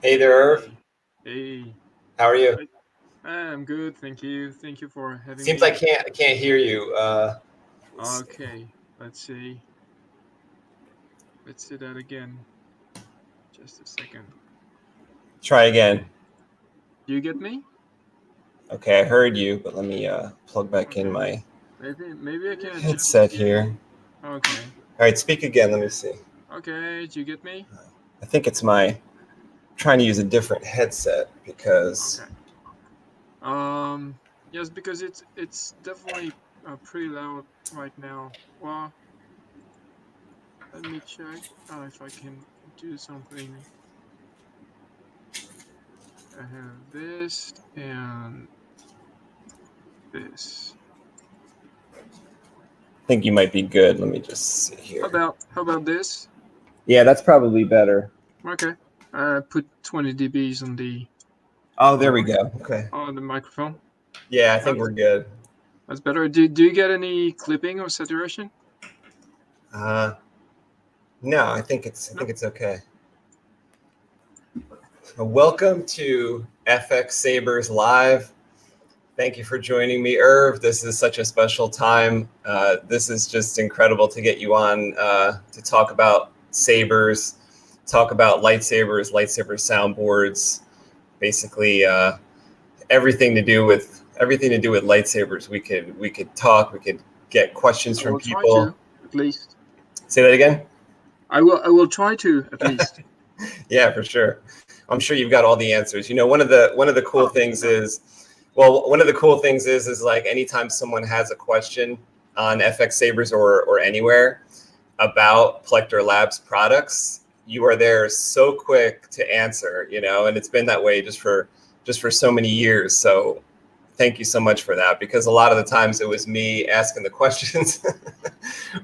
Hey there, Irv. Hey, How are you? I'm good, thank you. Thank you for having Seems I me. can't hear you. Let's see. Okay, let's see. Let's do that again. Just a second. Try again. Do you get me? Okay, I heard you, but let me plug back in Okay. my Maybe I can adjust headset again. here. Okay. All right, speak again. Let me see. Okay, do you get me? I think it's my trying to use a different headset because Okay. Yes, because it's definitely pretty loud right now. Well, let me check if I can do something. I have this and this. I think you might be good. Let me just see How here. about this? Yeah, that's probably better. Okay. Put 20 dBs on the Oh, there we go. Okay. on the microphone. Yeah, I think That's we're good. that's better. Do you get any clipping or saturation? Uh, no, I think No. it's okay. Welcome to FX-Sabers Live. Thank you for joining me, Irv. This is such a special time. This is just incredible to get you on to talk about sabers, talk about lightsabers, lightsaber soundboards, basically everything to do with lightsabers. We could talk. We could get questions I from will try people. to at least. Say that again. I will try to at least. Yeah, for sure. I'm sure you've got all the answers. You know, one of the cool Oh, things no. is, well, one of the cool things is like anytime someone has a question on FX Sabers or anywhere about Plector Labs products, you are there so quick to answer, you know, and it's been that way just for so many years. So thank you so much for that, because a lot of the times it was me asking the questions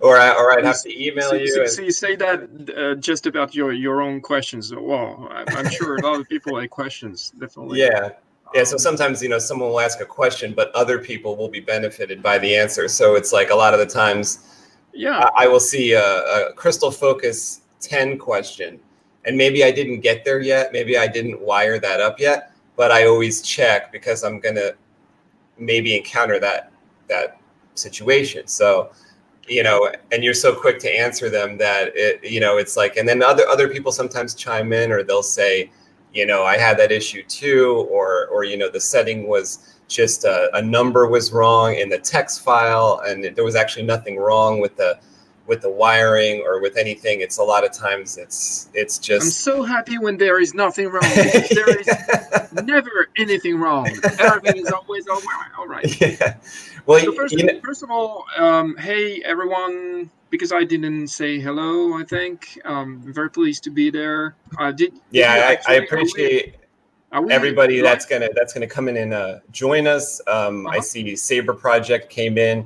or I'd have to email you. And So you say that just about your own questions. Well, I'm sure a lot of people have questions, definitely. yeah, so Um, sometimes, you know, someone will ask a question but other people will be benefited by the answer. So it's like a lot of the times yeah. I will see a Crystal Focus 10 question, and maybe I didn't get there yet, maybe I didn't wire that up yet, but I always check because I'm gonna maybe encounter that situation. So, you know, and you're so quick to answer them that it's like, and then other people sometimes chime in, or they'll say, you know, I had that issue too, or you know, the setting was just a number was wrong in the text file, and there was actually nothing wrong with the wiring or with anything. It's a lot of times it's I'm just so happy when there is nothing wrong, because there is never anything wrong. Everything is always all right. yeah. Well, So you know, first of all, hey everyone, because I didn't say hello, I think I'm very pleased to be there. Did you yeah, I actually? appreciate Are we everybody live? that's gonna come in and join us. I Uh-huh. see Saber Project came in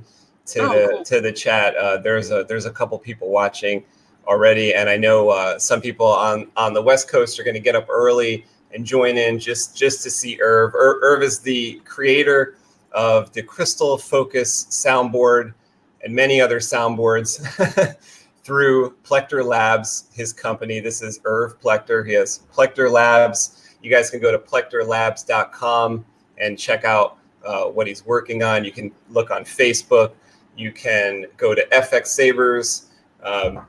to Oh, the cool. to the chat. There's a couple people watching already, and I know some people on the West Coast are going to get up early and join in just to see Irv. Irv is the creator of the Crystal Focus soundboard and many other soundboards through Plector Labs, his company. This is Irv Plector. He has Plector Labs. You guys can go to plectorlabs.com and check out what he's working on. You can look on Facebook. You can go to FX-Sabers. Irv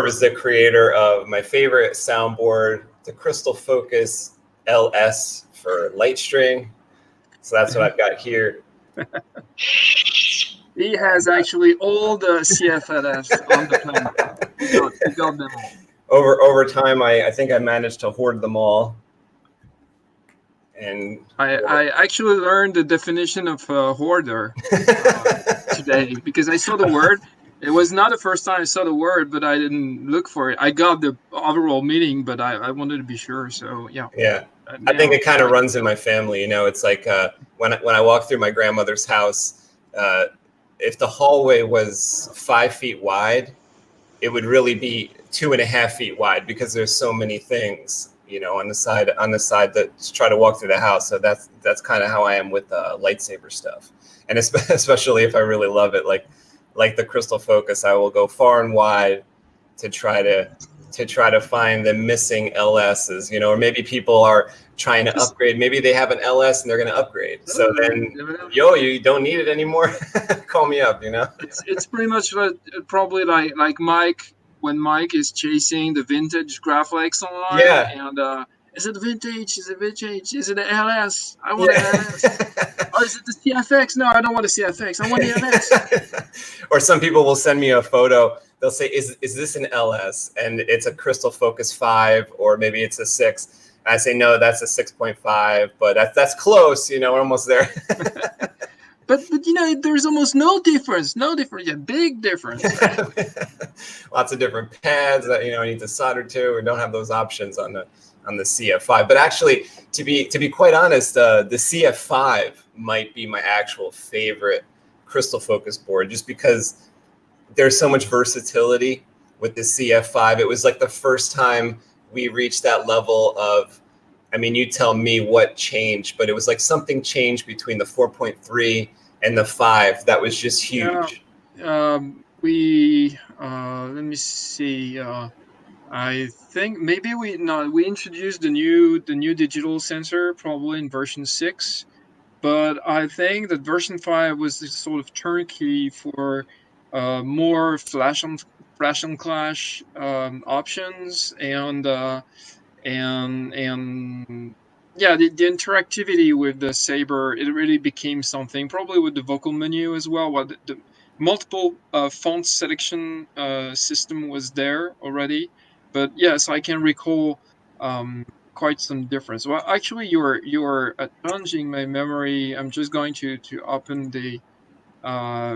is the creator of my favorite soundboard, the Crystal Focus LS for light string. So that's what I've got here. He has actually all the CFLS on the planet. He got them all. Over time, I think I managed to hoard them all. And I actually learned the definition of hoarder today, because I saw the word. It was not the first time I saw the word, but I didn't look for it. I got the overall meaning, but I wanted to be sure. So yeah. yeah, I think Now it kind of I can runs in tell. my family. You know, it's like when I walk through my grandmother's house, if the hallway was 5 feet wide, it would really be 2.5 feet wide because there's so many things, you know, on the side that try to walk through the house. So that's kind of how I am with lightsaber stuff, and especially if I really love it, like the Crystal Focus, I will go far and wide to try to find the missing LSs, you know, or maybe people are trying to upgrade. Maybe they have an LS and they're going to upgrade. So then, yo, you don't need it anymore. Call me up, you know. It's pretty much probably like Mike when Mike is chasing the vintage graphics online. Yeah. And is it vintage? Is it vintage? Is it an LS? I want an LS. Oh, is it the CFX? No, I don't want the CFX. I want the LS. Or some people will send me a photo. They'll say, is this an LS? And it's a Crystal Focus 5, or maybe it's a 6. And I say, no, that's a 6.5, but that's close. You know, we're almost there. But you know, there's almost no difference. Yeah, big difference. Lots of different pads that, you know, I need to solder to. We don't have those options on the CF5. But actually, to be quite honest, the CF5 might be my actual favorite Crystal Focus board, just because there's so much versatility with the CF5. It was like the first time we reached that level of, I mean, you tell me what changed, but it was like something changed between the 4.3 and the 5 that was just huge. Yeah. Let me see. I think maybe we introduced the new digital sensor probably in version 6, but I think that version 5 was the sort of turnkey for more flash on clash options and yeah, the interactivity with the Saber, it really became something, probably with the vocal menu as well. What the multiple font selection system was there already, but yes, I can recall quite some difference. Well, actually, you're challenging my memory. I'm just going to open the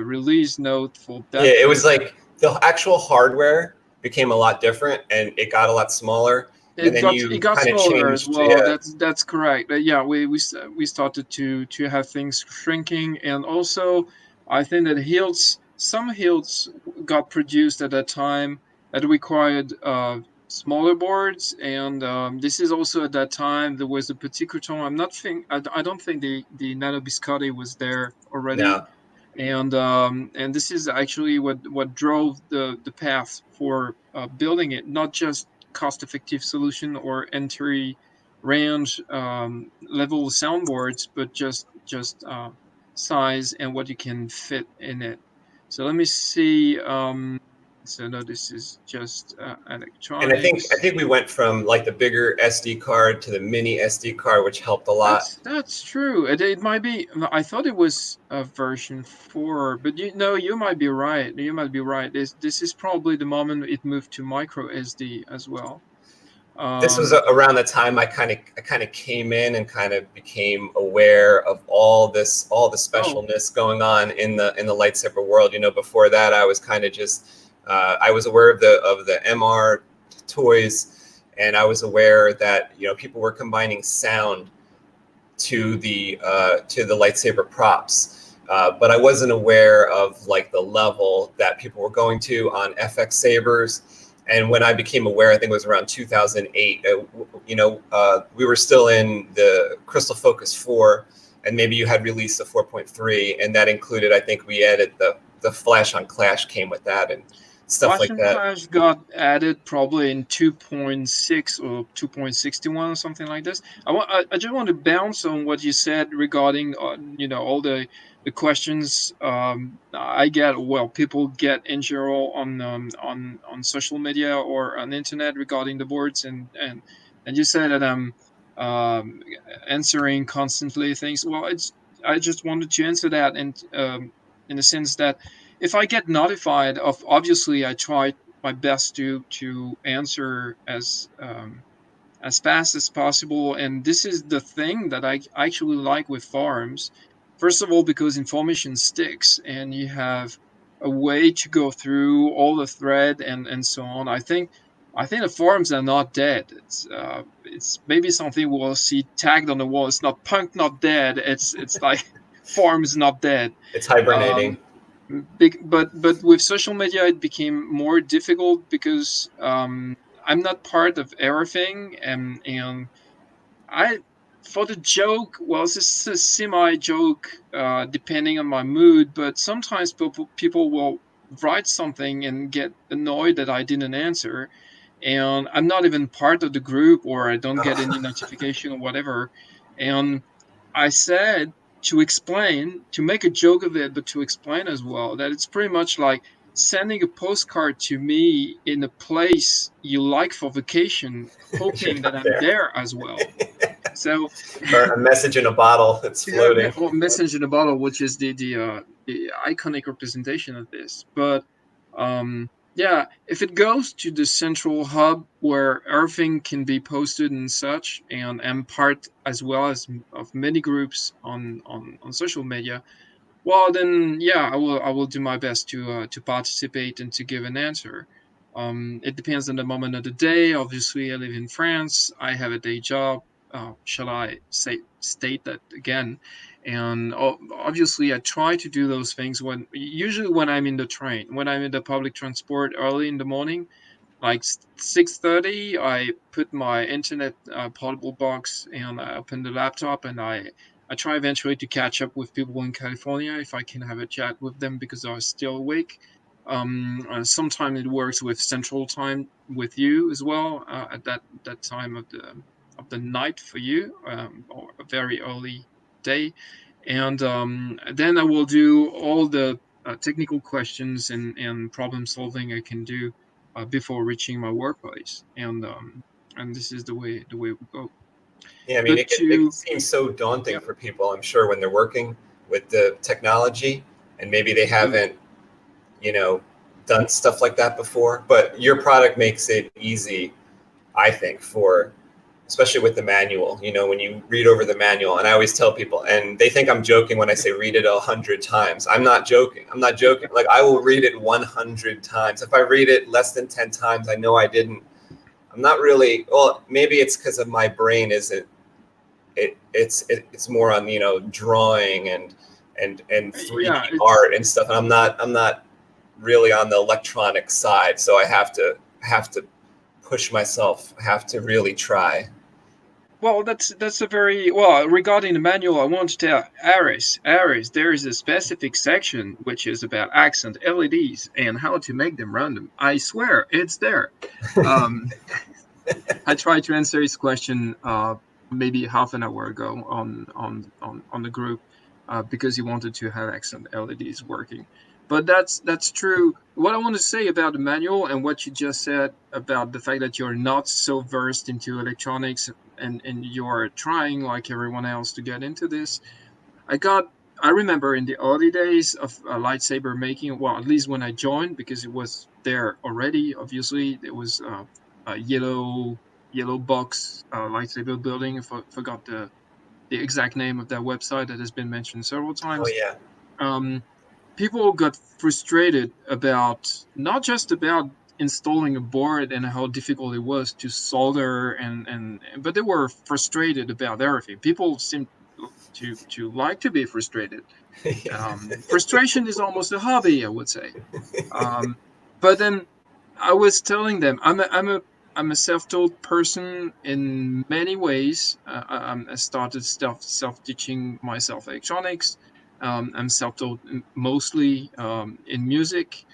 release note for that. Yeah, it was like the actual hardware became a lot different and it got a lot smaller. And then It got kind of smaller as changed. well. Yeah. That's correct. Yeah, we started to have things shrinking, and also I think that some hilts got produced at that time that required smaller boards, and this is also at that time there was a petit crouton. I don't think the Nano Biscotti was there already. No. And this is actually what drove the path for building it, not just cost-effective solution or entry range level soundboards, but just size and what you can fit in it. So let me see. So no, this is just And I electronics. think we went from like the bigger SD card to the mini SD card, which helped a lot. That's true. It might be. I thought it was version 4, but you might be right. You might be right. This is probably the moment it moved to micro SD as well. This was around the time I kind of came in and kind of became aware of all the specialness going on in the lightsaber world. You know, before that I was kind of just I was aware of the MR toys, and I was aware that, you know, people were combining sound to the lightsaber props, but I wasn't aware of like the level that people were going to on FX-Sabers. And when I became aware, I think it was around 2008, you know, we were still in the Crystal Focus 4, and maybe you had released the 4.3, and that included, I think we added the Flash on Clash came with that and stuff like that. Flash on Clash got added probably in 2.6 or 2.61 or something like this. I just want to bounce on what you said regarding you know, all the questions I get. Well, people get in general on social media or on the internet regarding the boards, and you said that I'm answering constantly things. Well, I just wanted to answer that, and in the sense that if I get notified of, obviously I try my best to answer as fast as possible. And this is the thing that I actually like with forums. First of all, because information sticks and you have a way to go through all the thread and so on. I think the forums are not dead. It's maybe something we'll see tagged on the wall. It's not punk not dead. It's like forums not dead. It's hibernating. But with social media it became more difficult because I'm not part of everything, and I, for the joke, well, this is a semi joke depending on my mood, but sometimes people will write something and get annoyed that I didn't answer, and I'm not even part of the group, or I don't get any notification or whatever. And I said, to explain, to make a joke of it, but to explain as well, that it's pretty much like sending a postcard to me in a place you like for vacation, You're hoping that not I'm there. there as well. So Or a message in a bottle that's floating. or message in a bottle, which is the iconic representation of this. But yeah, if it goes to the central hub where everything can be posted and such, and am part as well as of many groups on social media, well then yeah, I will do my best to participate and to give an answer. It depends on the moment of the day. Obviously, I live in France. I have a day job. Shall I state that again? And obviously, I try to do those things usually when I'm in the train, when I'm in the public transport early in the morning, like 6:30. I put my internet portable box and I open the laptop, and I try eventually to catch up with people in California if I can have a chat with them because they're still awake. Sometimes it works with Central Time with you as well, at that time of the night for you, or a very early day. And then I will do all the technical questions and problem solving I can do before reaching my workplace. And this is the way we go. Yeah, I mean, But it to seems so daunting yeah, for people, I'm sure, when they're working with the technology and maybe they haven't, you know, done stuff like that before. But your product makes it easy, I think, for especially with the manual. You know, when you read over the manual, and I always tell people, and they think I'm joking when I say read it 100 times. I'm not joking. I'm not joking. Like, I will read it 100 times. If I read it less than 10 times, I know I didn't. I'm not really. Well, maybe it's because of my brain isn't. It's more on, you know, drawing and 3D yeah, it's art and stuff. And I'm not really on the electronic side, so I have to push myself. I have to really try. well, that's a very well regarding the manual. I want to tell Aris, there is a specific section which is about accent LEDs and how to make them random. I swear it's there. Um, I tried to answer his question maybe half an hour ago on the group because he wanted to have accent LEDs working. But that's true. What I want to say about the manual and what you just said about the fact that you're not so versed into electronics and you're trying like everyone else to get into this. I got I remember in the early days of lightsaber making, well, at least when I joined, because it was there already. Obviously, there was a yellow box lightsaber building. Forgot the exact name of that website that has been mentioned several Oh times. yeah. Um, People got frustrated about not just about installing a board and how difficult it was to solder and but they were frustrated about everything. People seem to like to be frustrated. Frustration is almost a hobby, I would say. Um, but then I was telling them I'm a self-taught person in many ways. I started self-teaching myself electronics. I'm self-taught mostly in music,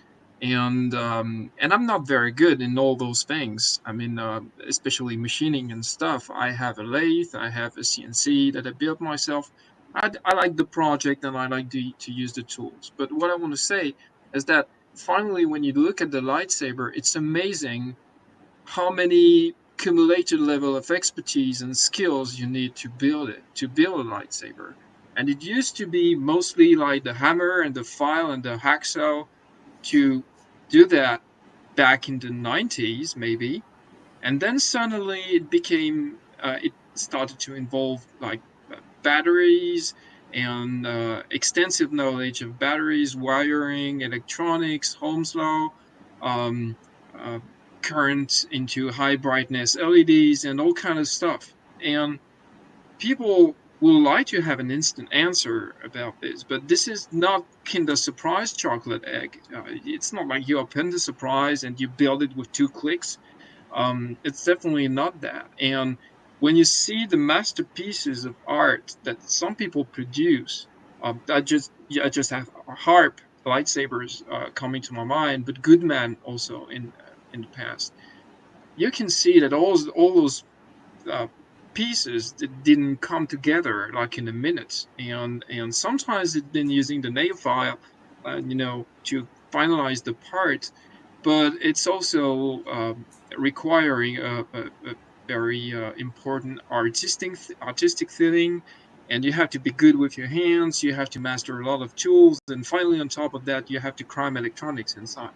and I'm not very good in all those things. I mean, especially machining and stuff. I have a lathe, I have a CNC that I built myself. I like the project and I like to use the tools. But what I want to say is that finally, when you look at the lightsaber, it's amazing how many cumulative level of expertise and skills you need to build it, to build a lightsaber. And it used to be mostly like the hammer and the file and the hacksaw to do that back in the 90s, maybe. And then suddenly it started to involve like batteries and extensive knowledge of batteries, wiring, electronics, Ohm's law, um, uh, current into high brightness LEDs, and all kind of stuff. And people will like to have an instant answer about this, but this is not Kinder Surprise chocolate egg. It's not like you open the surprise and you build it with 2 clicks. It's definitely not that. And when you see the masterpieces of art that some people produce, I just have a harp lightsabers coming to my mind, but Goodman also in the past. You can see that all those pieces that didn't come together like in a minute, and sometimes it's been using the nav file, to finalize the part, but it's also requiring a very important artistic feeling, and you have to be good with your hands. You have to master a lot of tools, and finally, on top of that, you have to cram electronics inside.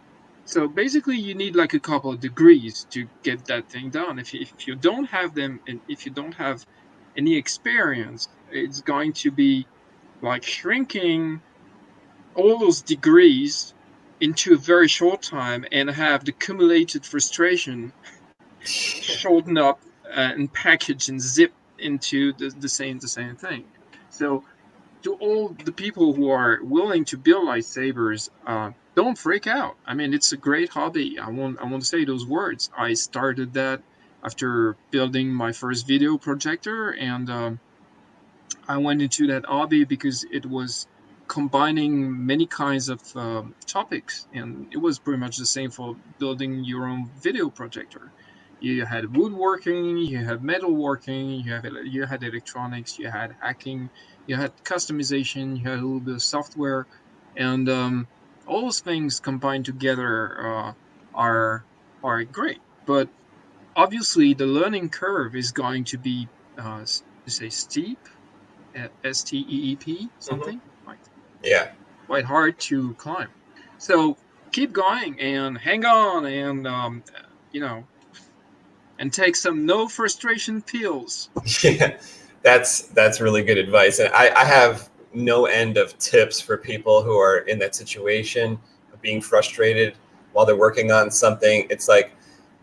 So basically, you need like a couple of degrees to get that thing done. If you don't have them, and if you don't have any experience, it's going to be like shrinking all those degrees into a very short time and have the accumulated frustration shorten up and package and zip into the same thing. So to all the people who are willing to build lightsabers, don't freak out. I mean, it's a great hobby. I want to say those words. I started that after building my first video projector, and I went into that hobby because it was combining many kinds of topics, and it was pretty much the same for building your own video projector. You had woodworking, you had metalworking, you had electronics, you had hacking, you had customization, you had a little bit of software, and all those things combined together are great. But obviously, the learning curve is going to be, to say, steep, STEEP, something like Yeah. quite hard to climb. So keep going and hang on, and and take some no frustration pills. Yeah, that's really good advice. And I have no end of tips for people who are in that situation of being frustrated while they're working on something. It's like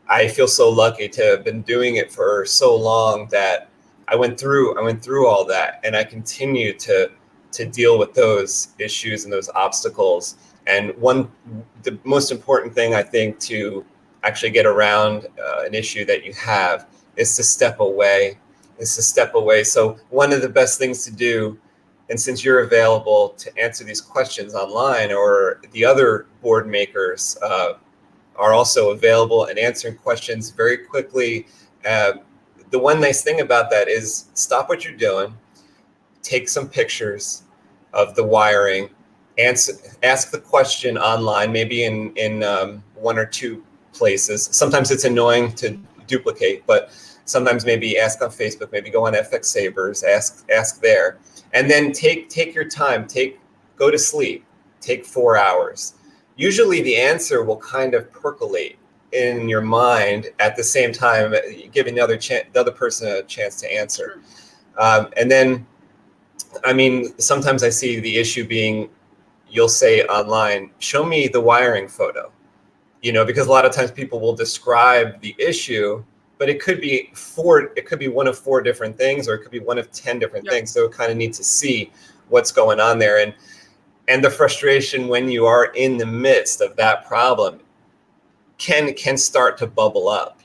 I feel so lucky to have been doing it for so long that I went through all that, and I continue to deal with those issues and those obstacles. And the most important thing I think to actually get around an issue that you have is to step away. So one of the best things to do, and since you're available to answer these questions online, or the other board makers are also available and answering questions very quickly. The one nice thing about that is stop what you're doing, take some pictures of the wiring, ask the question online, maybe in one or two places. Sometimes it's annoying to duplicate, but sometimes maybe ask on Facebook, maybe go on FX-Sabers, ask there, and then take your time. Go to sleep. Take 4 hours. Usually the answer will kind of percolate in your mind at the same time, giving the other person a chance to answer. And then, I mean, sometimes I see the issue being, you'll say online, show me the wiring photo, because a lot of times people will describe the issue, but it could be one of 4 different things, or it could be one of 10 different things. So it kind of need to see what's going on there. And the frustration when you are in the midst of that problem can start to bubble up,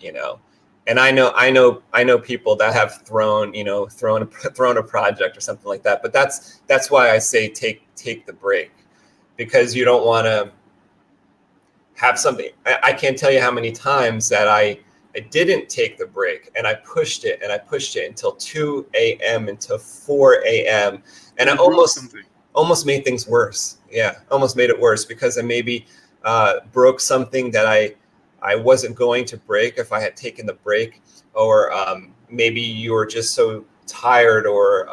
And I know people that have thrown a project or something like that. But that's why I say take the break, because you don't want to have something. I can't tell you how many times that I didn't take the break, and I pushed it until 2 a.m. until 4 a.m. and I almost made things worse. Yeah, almost made it worse, because I maybe broke something that I wasn't going to break if I had taken the break, or maybe you were just so tired, or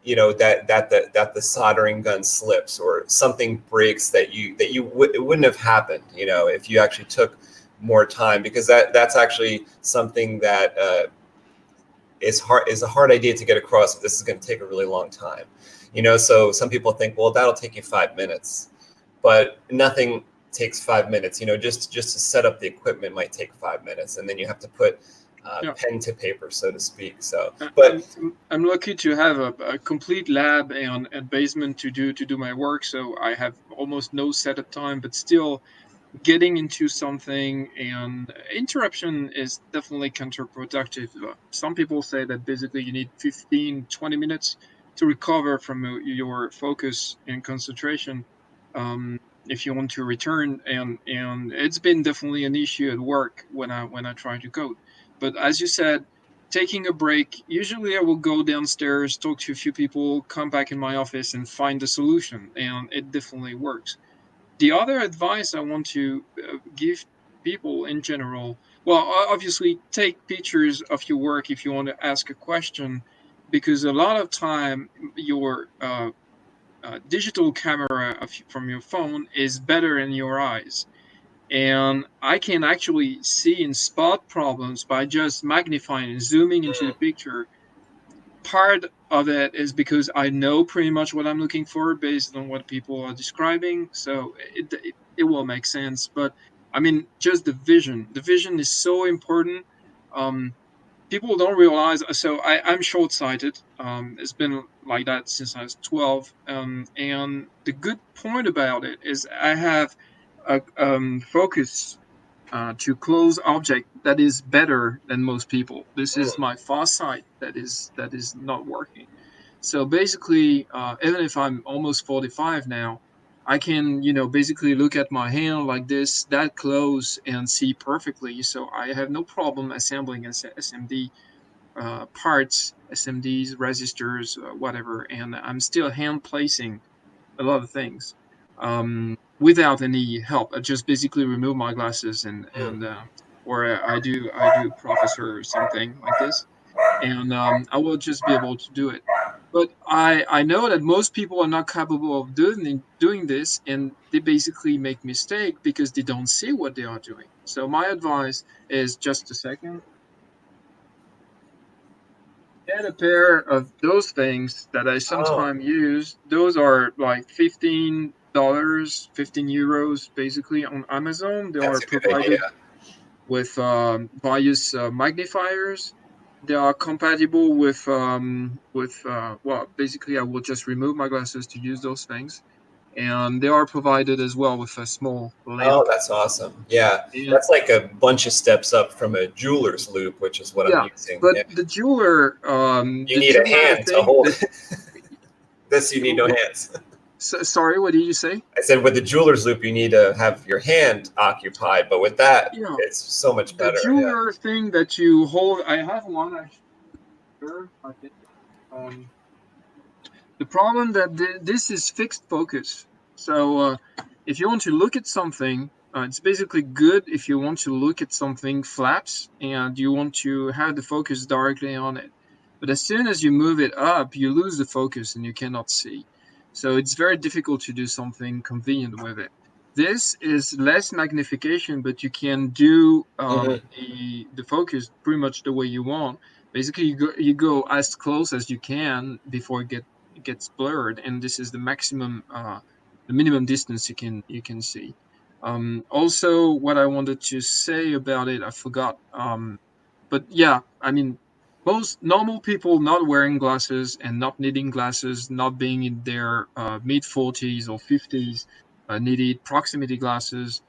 that the soldering gun slips, or something breaks it wouldn't have happened, if you actually took more time, because that's actually something that is a hard idea to get across. This is going to take a really long time, so some people think, well, that'll take you 5 minutes, but nothing takes 5 minutes. Just to set up the equipment might take 5 minutes, and then you have to put pen to paper, so to speak. So, but I'm lucky to have a complete lab and basement to do my work, so I have almost no setup time. But still, getting into something and interruption is definitely counterproductive. Some people say that basically you need 15-20 minutes to recover from your focus and concentration. if you want to return, and it's been definitely an issue at work when I try to code. But as you said, taking a break, usually I will go downstairs, talk to a few people, come back in my office and find a solution, and it definitely works. The other advice I want to give people in general, well, obviously take pictures of your work if you want to ask a question, because a lot of time your digital camera from your phone is better in your eyes. And I can actually see and spot problems by just magnifying and zooming into the picture. Part of it is because I know pretty much what I'm looking for based on what people are describing. So it will make sense. But I mean, just the vision. The vision is so important. Um, People don't realize. So I'm short-sighted. It's been like that since I was 12. And the good point about it is I have a focus to close object that is better than most people. This is my far sight that is not working. So basically, even if I'm almost 45 now, I can, basically look at my hand like this, that close, and see perfectly. So I have no problem assembling SMD parts, SMDs, resistors, whatever, and I'm still hand placing a lot of things without any help. I just basically remove my glasses and or I do professor or something like this, and I will just be able to do it. But I know that most people are not capable of doing this, and they basically make mistake because they don't see what they are doing. So my advice is, just a second, get a pair of those things that I Oh, sometimes use. Those are like $15, 15 euros, basically on Amazon. They that's are a good idea. provided with various magnifiers. They are compatible with well, basically I will just remove my glasses to use those things, and they are provided as well with a small Oh, lamp. that's awesome. Yeah, And that's like a bunch of steps up from a jeweler's loop, which is what I'm yeah, using. but Yeah. the You need a jeweler hand to thing hold that it. This, you need no hands. sorry, what did you say? I said with the jeweler's loop, you need to have your hand occupied, but with that, Yeah, it's so much the better. Yeah. jeweler thing that you hold. I have one actually. Here, I think. Um, the problem that this is fixed focus. So if you want to look at something, it's basically good if you want to look at something flat and you want to have the focus directly on it. But as soon as you move it up, you lose the focus and you cannot see. So it's very difficult to do something convenient with it. This is less magnification, but you can do Hmm. the focus pretty much the way you want. Basically, you go as close as you can before it gets blurred, and this is the maximum, the minimum distance you can see. Also, what I wanted to say about it, I forgot. But yeah, I mean, most normal people not wearing glasses and not needing glasses, not being in their mid 40s or 50s, needed proximity glasses.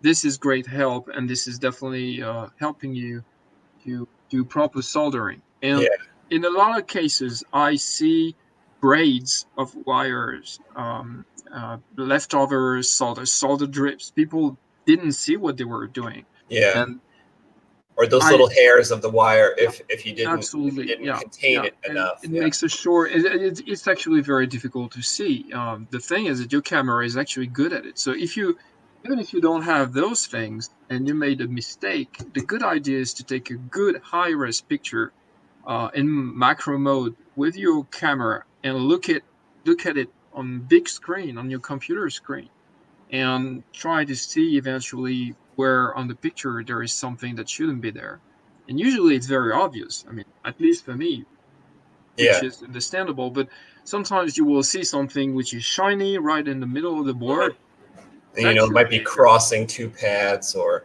This is great help, and this is definitely helping you to do proper soldering. And Yeah. in a lot of cases, I see braids of wires, leftovers, solder drips. People didn't see what they were doing, Yeah. and Or those I little hairs of the wire, yeah, if you absolutely, didn't yeah, contain yeah, it and enough. it Yeah. makes a short. It's actually very difficult to see. The thing is that your camera is actually good at it. So if you even if you don't have those things and you made a mistake, the good idea is to take a good high-res picture in macro mode with your camera and look at it on big screen on your computer screen and try to see eventually where on the picture there is something that shouldn't be there. And usually it's very obvious. I mean, at least for me, which Yeah. is understandable. But sometimes you will see something which is shiny right in the middle of the Mhm. board. And, That it might shouldn't be be there. crossing two pads, or it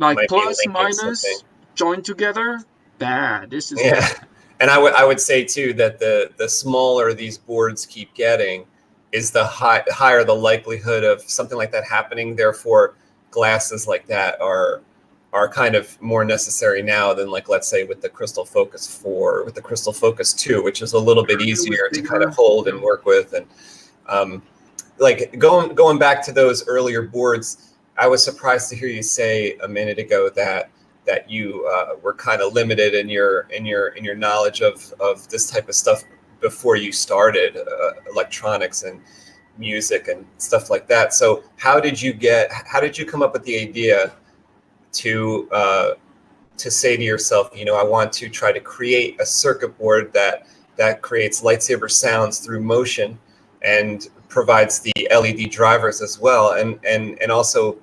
Like might be plus, linking something. minus, joined together. Bad. This is Yeah. bad. And I would say too that the smaller these boards keep getting, is the higher the likelihood of something like that happening. Therefore, glasses like that are kind of more necessary now than, like, let's say with the Crystal Focus 4, with the Crystal Focus 2, which is a little bit It was easier to kind of bigger. hold Yeah. and work with. And um, like going back to those earlier boards, I was surprised to hear you say a minute ago that you were kind of limited in your knowledge of this type of stuff before you started electronics and music and stuff like that. So how did you come up with the idea to say to yourself, I want to try to create a circuit board that creates lightsaber sounds through motion and provides the LED drivers as well, and also,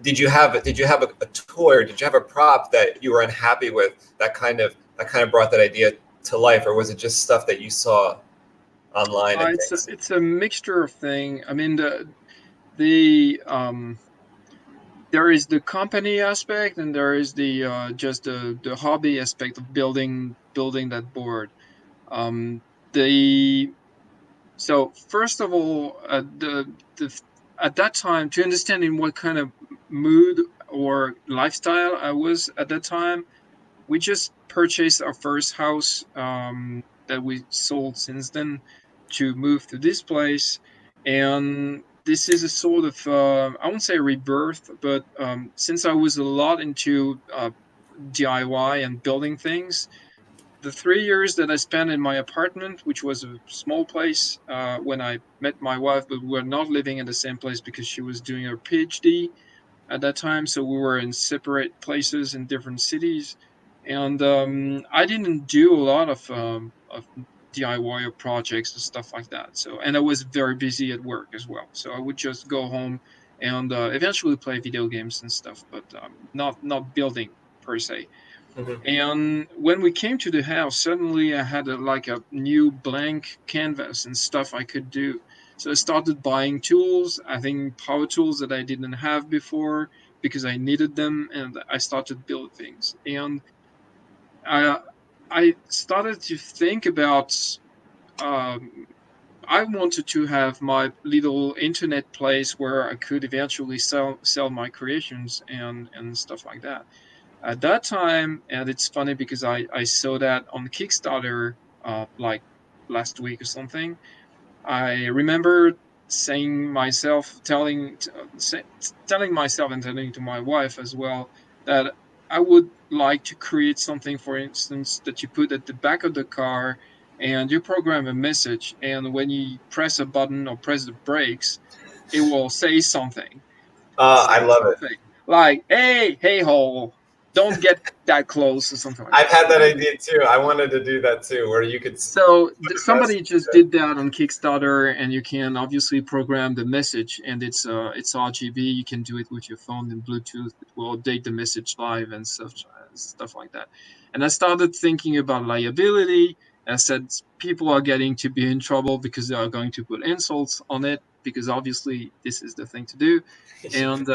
did you have a toy, or did you have a prop that you were unhappy with that kind of brought that idea to life, or was it just stuff that you saw online? And it's a mixture of things. I mean, the there is the company aspect, and there is the just the hobby aspect of building that board. Um, the So first of all, at that time, to understand in what kind of mood or lifestyle I was at that time, we just purchased our first house that we sold since then to move to this place. And this is a sort of, I won't say rebirth, but since I was a lot into DIY and building things, the 3 years that I spent in my apartment, which was a small place when I met my wife, but we were not living in the same place because she was doing her PhD at that time. So we were in separate places in different cities. And I didn't do a lot of DIY or projects and stuff like that. So, and I was very busy at work as well. So I would just go home and eventually play video games and stuff, but not building per se. Mhm. And when we came to the house, suddenly I had like a new blank canvas and stuff I could do. So I started buying tools, I think power tools that I didn't have before because I needed them, and I started building things. And I, I started to think about, um, I wanted to have my little internet place where I could eventually sell my creations and stuff like that at that time. And it's funny because I saw that on Kickstarter like last week or something. I remember saying myself, telling myself and telling to my wife as well that I would like to create something, for instance, that you put at the back of the car and you program a message, and when you press a button or press the brakes, it will say something. I love it. Like, hey ho, don't get that close, or something like I've that. had that idea too. I wanted to do that too, where you could So put a somebody message. just did that on Kickstarter, and you can obviously program the message, and it's RGB. You can do it with your phone and Bluetooth. It will update the message live and stuff like that. And I started thinking about liability. I said people are getting to be in trouble because they are going to put insults on it, because obviously this is the thing to do. And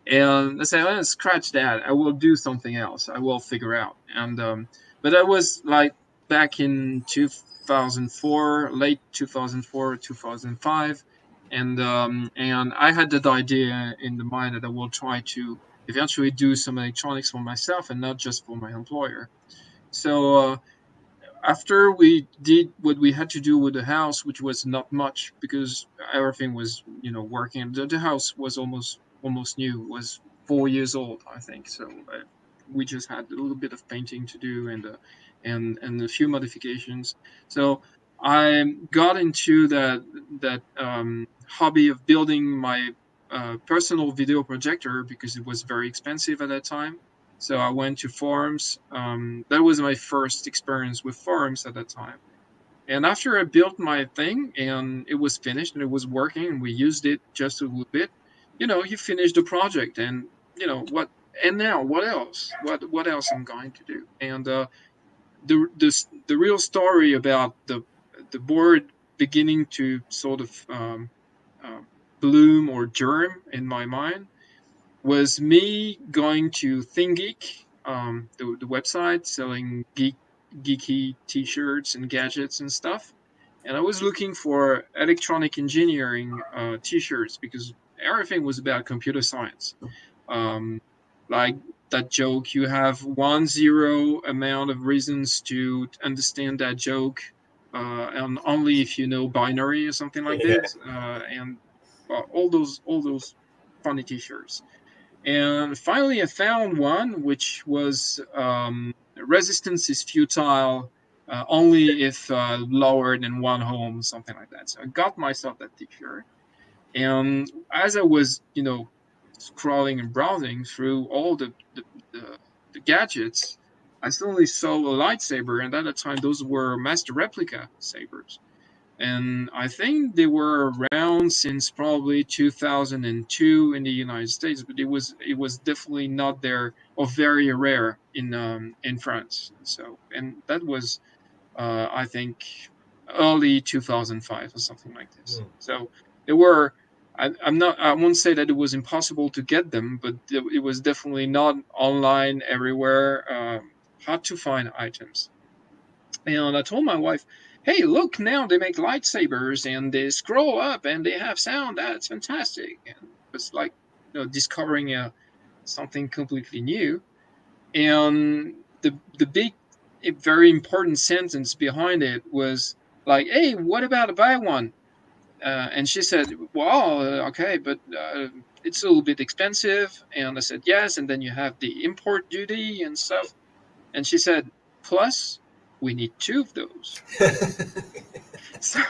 and I said, well, scratch that. I will do something else. I will figure out. And but I was like back in 2004, late 2004, 2005, and I had that idea in the mind that I will try to eventually do some electronics for myself and not just for my employer. So after we did what we had to do with the house, which was not much because everything was, working. The house was almost new, was 4 years old, I think. So we just had a little bit of painting to do and a few modifications. So I got into that hobby of building my personal video projector because it was very expensive at that time. So I went to forums. That was my first experience with forums at that time. And after I built my thing and it was finished and it was working and we used it just a little bit, you finish the project and what, and now what else? What else I'm going to do? And the real story about the board beginning to sort of uh, bloom or germ in my mind was me going to ThinkGeek, the website selling geeky T-shirts and gadgets and stuff, and I was looking for electronic engineering T-shirts because everything was about computer science. Um, like that joke, you have 1 0 amount of reasons to understand that joke. and only if you know binary or something like this, and all those funny T-shirts. And finally, I found one which was resistance is futile only if lower than 1 ohm, something like that. So I got myself that T-shirt, and as I was, scrolling and browsing through all the gadgets, I suddenly saw a lightsaber, and at the time those were master replica sabers, and I think they were around since probably 2002 in the United States, but it was definitely not there, or very rare in France. So, and that was I think early 2005 or something like this. So they were. I won't say that it was impossible to get them, but it was definitely not online everywhere. Hard to find items. And I told my wife, "Hey, look now they make lightsabers and they scroll up and they have sound. That's fantastic!" And it was like, discovering something completely new. And the big, very important sentence behind it was like, "Hey, what about a buy one?" And she said, "Well, okay, but it's a little bit expensive." And I said, "Yes." And then you have the import duty and stuff. And she said, "Plus, we need 2 of those." So,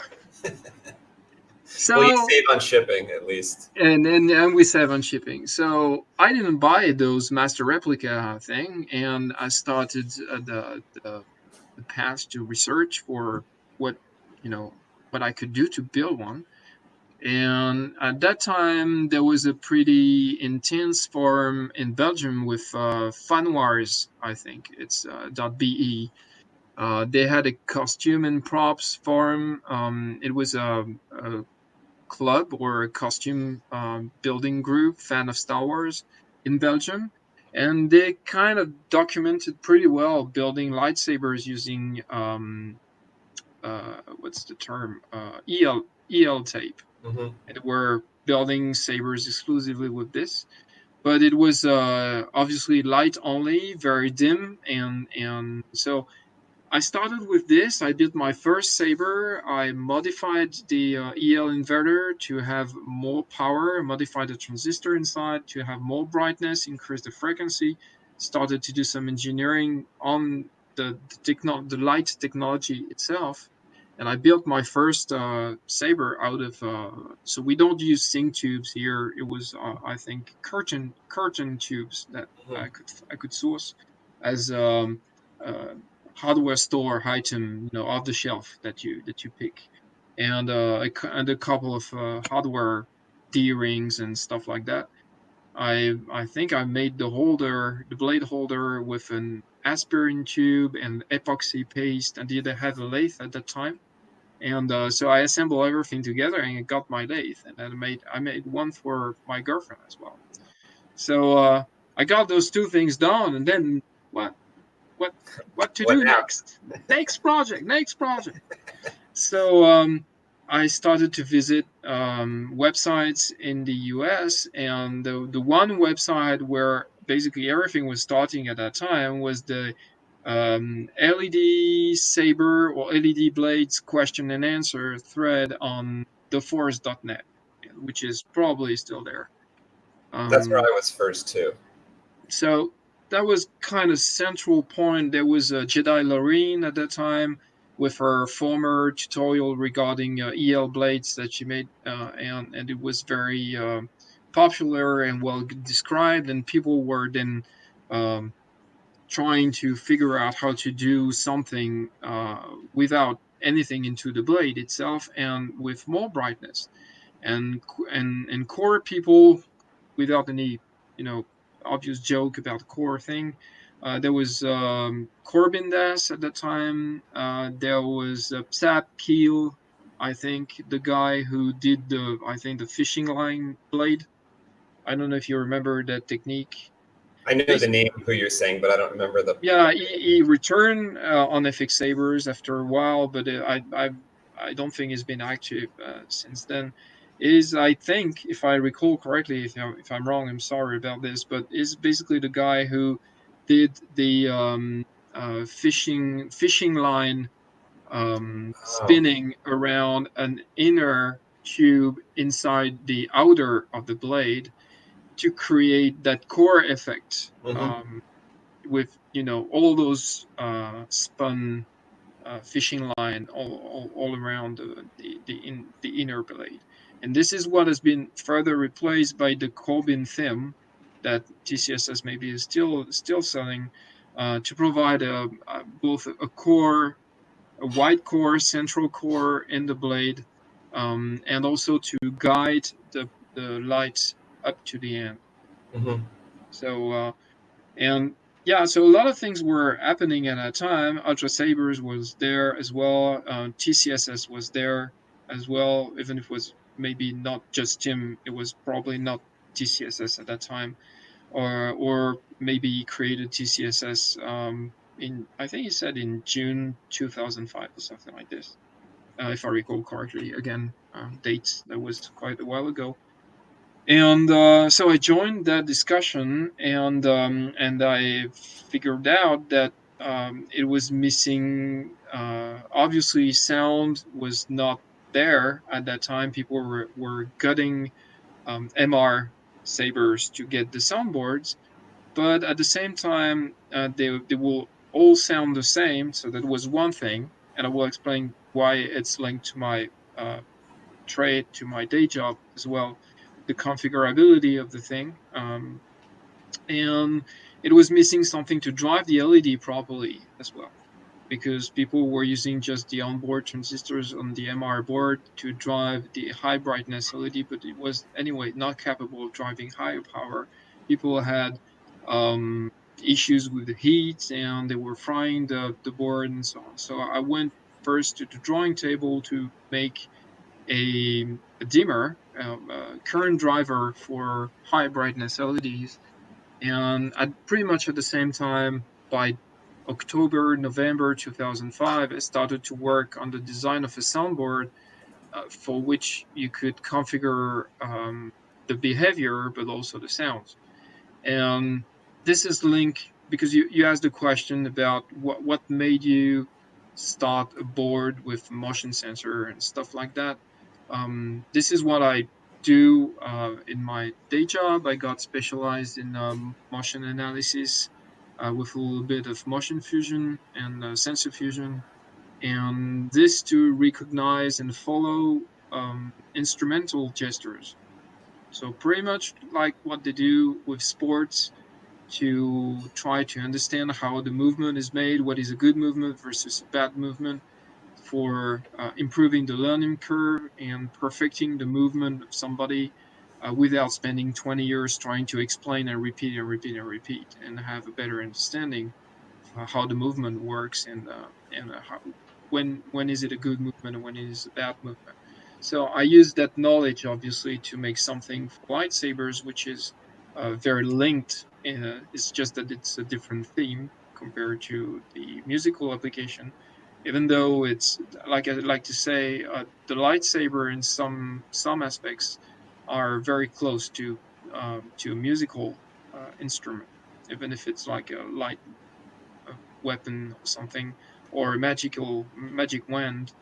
Well, you so save on shipping at least. and we save on shipping. So I didn't buy those master replica thing, and I started the path to research for what what I could do to build one. And at that time, there was a pretty intense forum in Belgium with Fanwars, I think it's .be. They had a costume and props forum. It was a club or a costume building group, fan of Star Wars in Belgium. And they kind of documented pretty well building lightsabers using what's the term? EL tape. Mm-hmm. And we're building sabers exclusively with this. But it was obviously light only, very dim, and so I started with this. I built my first saber. I modified the EL inverter to have more power, modified the transistor inside to have more brightness, increase the frequency. Started to do some engineering on the light technology itself. And I built my first saber out of. So we don't use sync tubes here. It was, I think, curtain tubes that I could source as hardware store item, off the shelf that you pick, and a couple of hardware D rings and stuff like that. I think I made the blade holder with an aspirin tube and epoxy paste. And didn't have a lathe at that time, and so I assembled everything together and I got my lathe, and I made one for my girlfriend as well. So I got those 2 things done, and then what? what to What do now? next project. So I started to visit websites in the US, and the one website where basically everything was starting at that time was the LED saber or LED blades question and answer thread on theforest.net, which is probably still there. That's where um, I was first too. so that was kind of central point. There was Jedi Lorraine at that time with her former tutorial regarding EL blades that she made, and it was very popular and well described, and people were then um, trying to figure out how to do something without anything into the blade itself and with more brightness, and core people without any, you know, obvious joke about the core thing. There was Corbin Das at that time. There was Psat Keel, I think, the guy who did I think the fishing line blade. I don't know if you remember that technique. I know the Basically, name who you're saying, but I don't remember the. yeah, he returned on FX-Sabers after a while, but I don't think he's been active since then. Is, I think, if I recall correctly, if I'm wrong, I'm sorry about this, but is basically the guy who did the fishing line spinning around an inner tube inside the outer of the blade to create that core effect, with all those spun fishing line all around the inner blade. And this is what has been further replaced by the Corbin theme that TCSS maybe is still selling, to provide both a core, a white core, central core in the blade, and also to guide the light up to the end. So and yeah, so a lot of things were happening at that time. Ultra Sabers was there as well. TCSS was there as well, even if it was maybe not just Tim. It was probably not TCSS at that time, or maybe he created TCSS in, I think he said, in June 2005 or something like this, if I recall correctly. Again, dates, that was quite a while ago. And so I joined that discussion, and I figured out that it was missing. Obviously, sound was not there at that time. People were gutting MR sabers to get the soundboards, but at the same time, they will all sound the same. So that was one thing, and I will explain why it's linked to my trade, to my day job as well, the configurability of the thing. And it was missing something to drive the LED properly as well, because people were using just the onboard transistors on the MR board to drive the high brightness LED, but it was anyway not capable of driving higher power. People had issues with the heat, and they were frying the board and so on. So I went first to the drawing table to make a dimmer, current driver for high brightness LEDs. And pretty much at the same time, by October, November 2005, I started to work on the design of a soundboard for which you could configure the behavior, but also the sounds. And this is linked because you asked the question about what made you start a board with motion sensor and stuff like that. This is what I do in my day job. I got specialized in motion analysis with a little bit of motion fusion and sensor fusion, and this to recognize and follow instrumental gestures. So pretty much like what they do with sports, to try to understand how the movement is made, what is a good movement versus a bad movement, for improving the learning curve and perfecting the movement of somebody without spending 20 years trying to explain and repeat and repeat and repeat, and have a better understanding of how the movement works, and how, when is it a good movement and when it is a bad movement. So I use that knowledge obviously to make something for lightsabers, which is very linked. It's just that it's a different theme compared to the musical application, even though it's, like I like to say, the lightsaber in some aspects are very close to a musical instrument, even if it's like a light weapon or something, or a magic wand.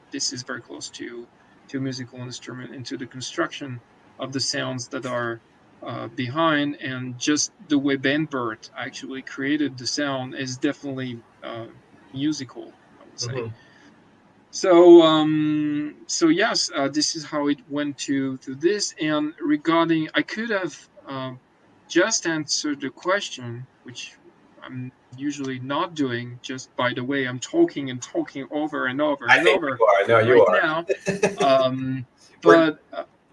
This is very close to a musical instrument, and to the construction of the sounds that are behind, and just the way Ben Burt actually created the sound is definitely musical, I would say. So yes, this is how it went to this. And regarding, I could have just answered the question, which I'm usually not doing. Just by the way, I'm talking and talking over and over and over. I know you are. Now. But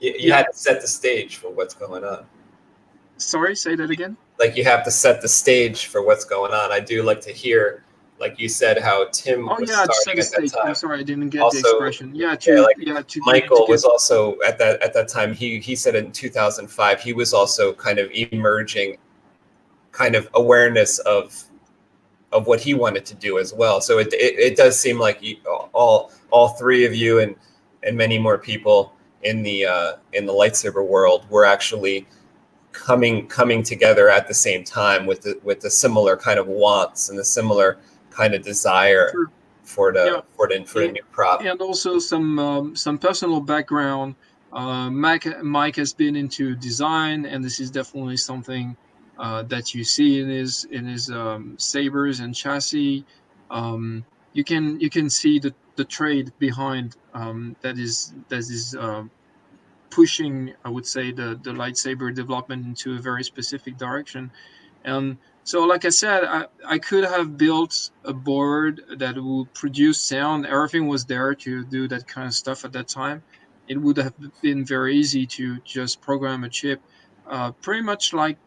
you had to set the stage for what's going on. Sorry, say that again. Like, you have to set the stage for what's going on. I do like to hear, like you said, how Tim was starting at that time. I'm sorry, I didn't get also, the expression. Michael was also at that time. He said in 2005 he was also kind of emerging, kind of awareness of what he wanted to do as well. So it does seem like all three of you and many more people in the lightsaber world were actually coming together at the same time with the similar kind of wants and the similar kind of desire for the new prop. And also some personal background. Mike has been into design, and this is definitely something that you see in his sabers and chassis. You can see the trade behind that is pushing, I would say, the lightsaber development into a very specific direction. And so, like I said, I could have built a board that would produce sound. Everything was there to do that kind of stuff at that time. It would have been very easy to just program a chip, pretty much like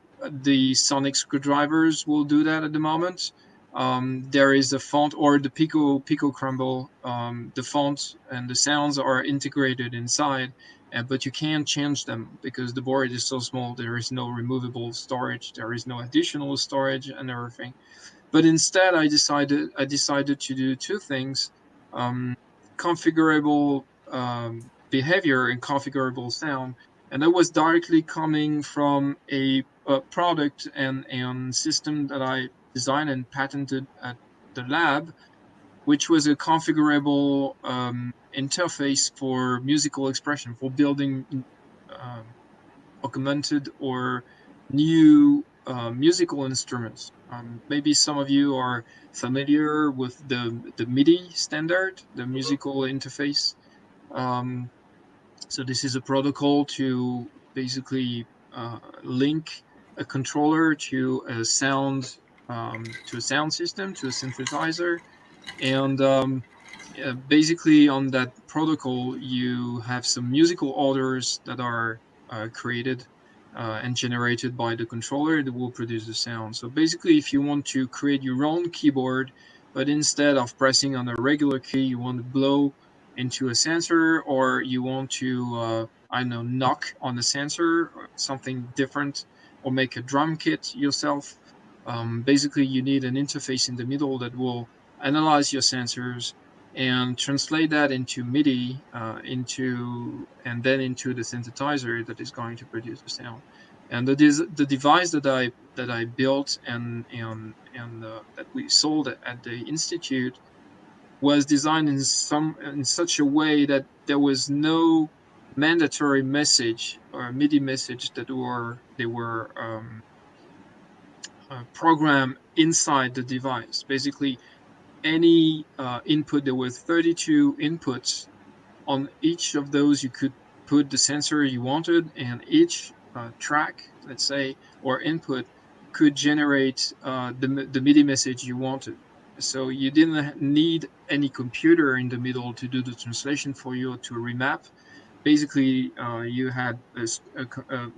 the sonic screwdrivers will do that at the moment. There is a font or the Pico Crumble. The font and the sounds are integrated inside, but you can't change them because the board is so small. There is no removable storage. There is no additional storage and everything. But instead, I decided to do two things: configurable behavior and configurable sound. And that was directly coming from a product and system that I designed and patented at the lab, which was a configurable interface for musical expression, for building augmented or new musical instruments. Maybe some of you are familiar with the MIDI standard, the musical interface. So this is a protocol to basically link a controller to a sound system, to a synthesizer. And basically on that protocol, you have some musical orders that are created and generated by the controller that will produce the sound. So basically, if you want to create your own keyboard, but instead of pressing on a regular key, you want to blow into a sensor, or you want to, I don't know, knock on a sensor or something different, or make a drum kit yourself. Basically, you need an interface in the middle that will analyze your sensors and translate that into MIDI, and then into the synthesizer that is going to produce the sound. And the device that I built and that we sold at the institute was designed in such a way that there was no mandatory message or MIDI message that they were programmed inside the device. Basically, any input, there were 32 inputs. On each of those, you could put the sensor you wanted, and each track, let's say, or input could generate the MIDI message you wanted. So you didn't need any computer in the middle to do the translation for you or to remap. Basically, you had a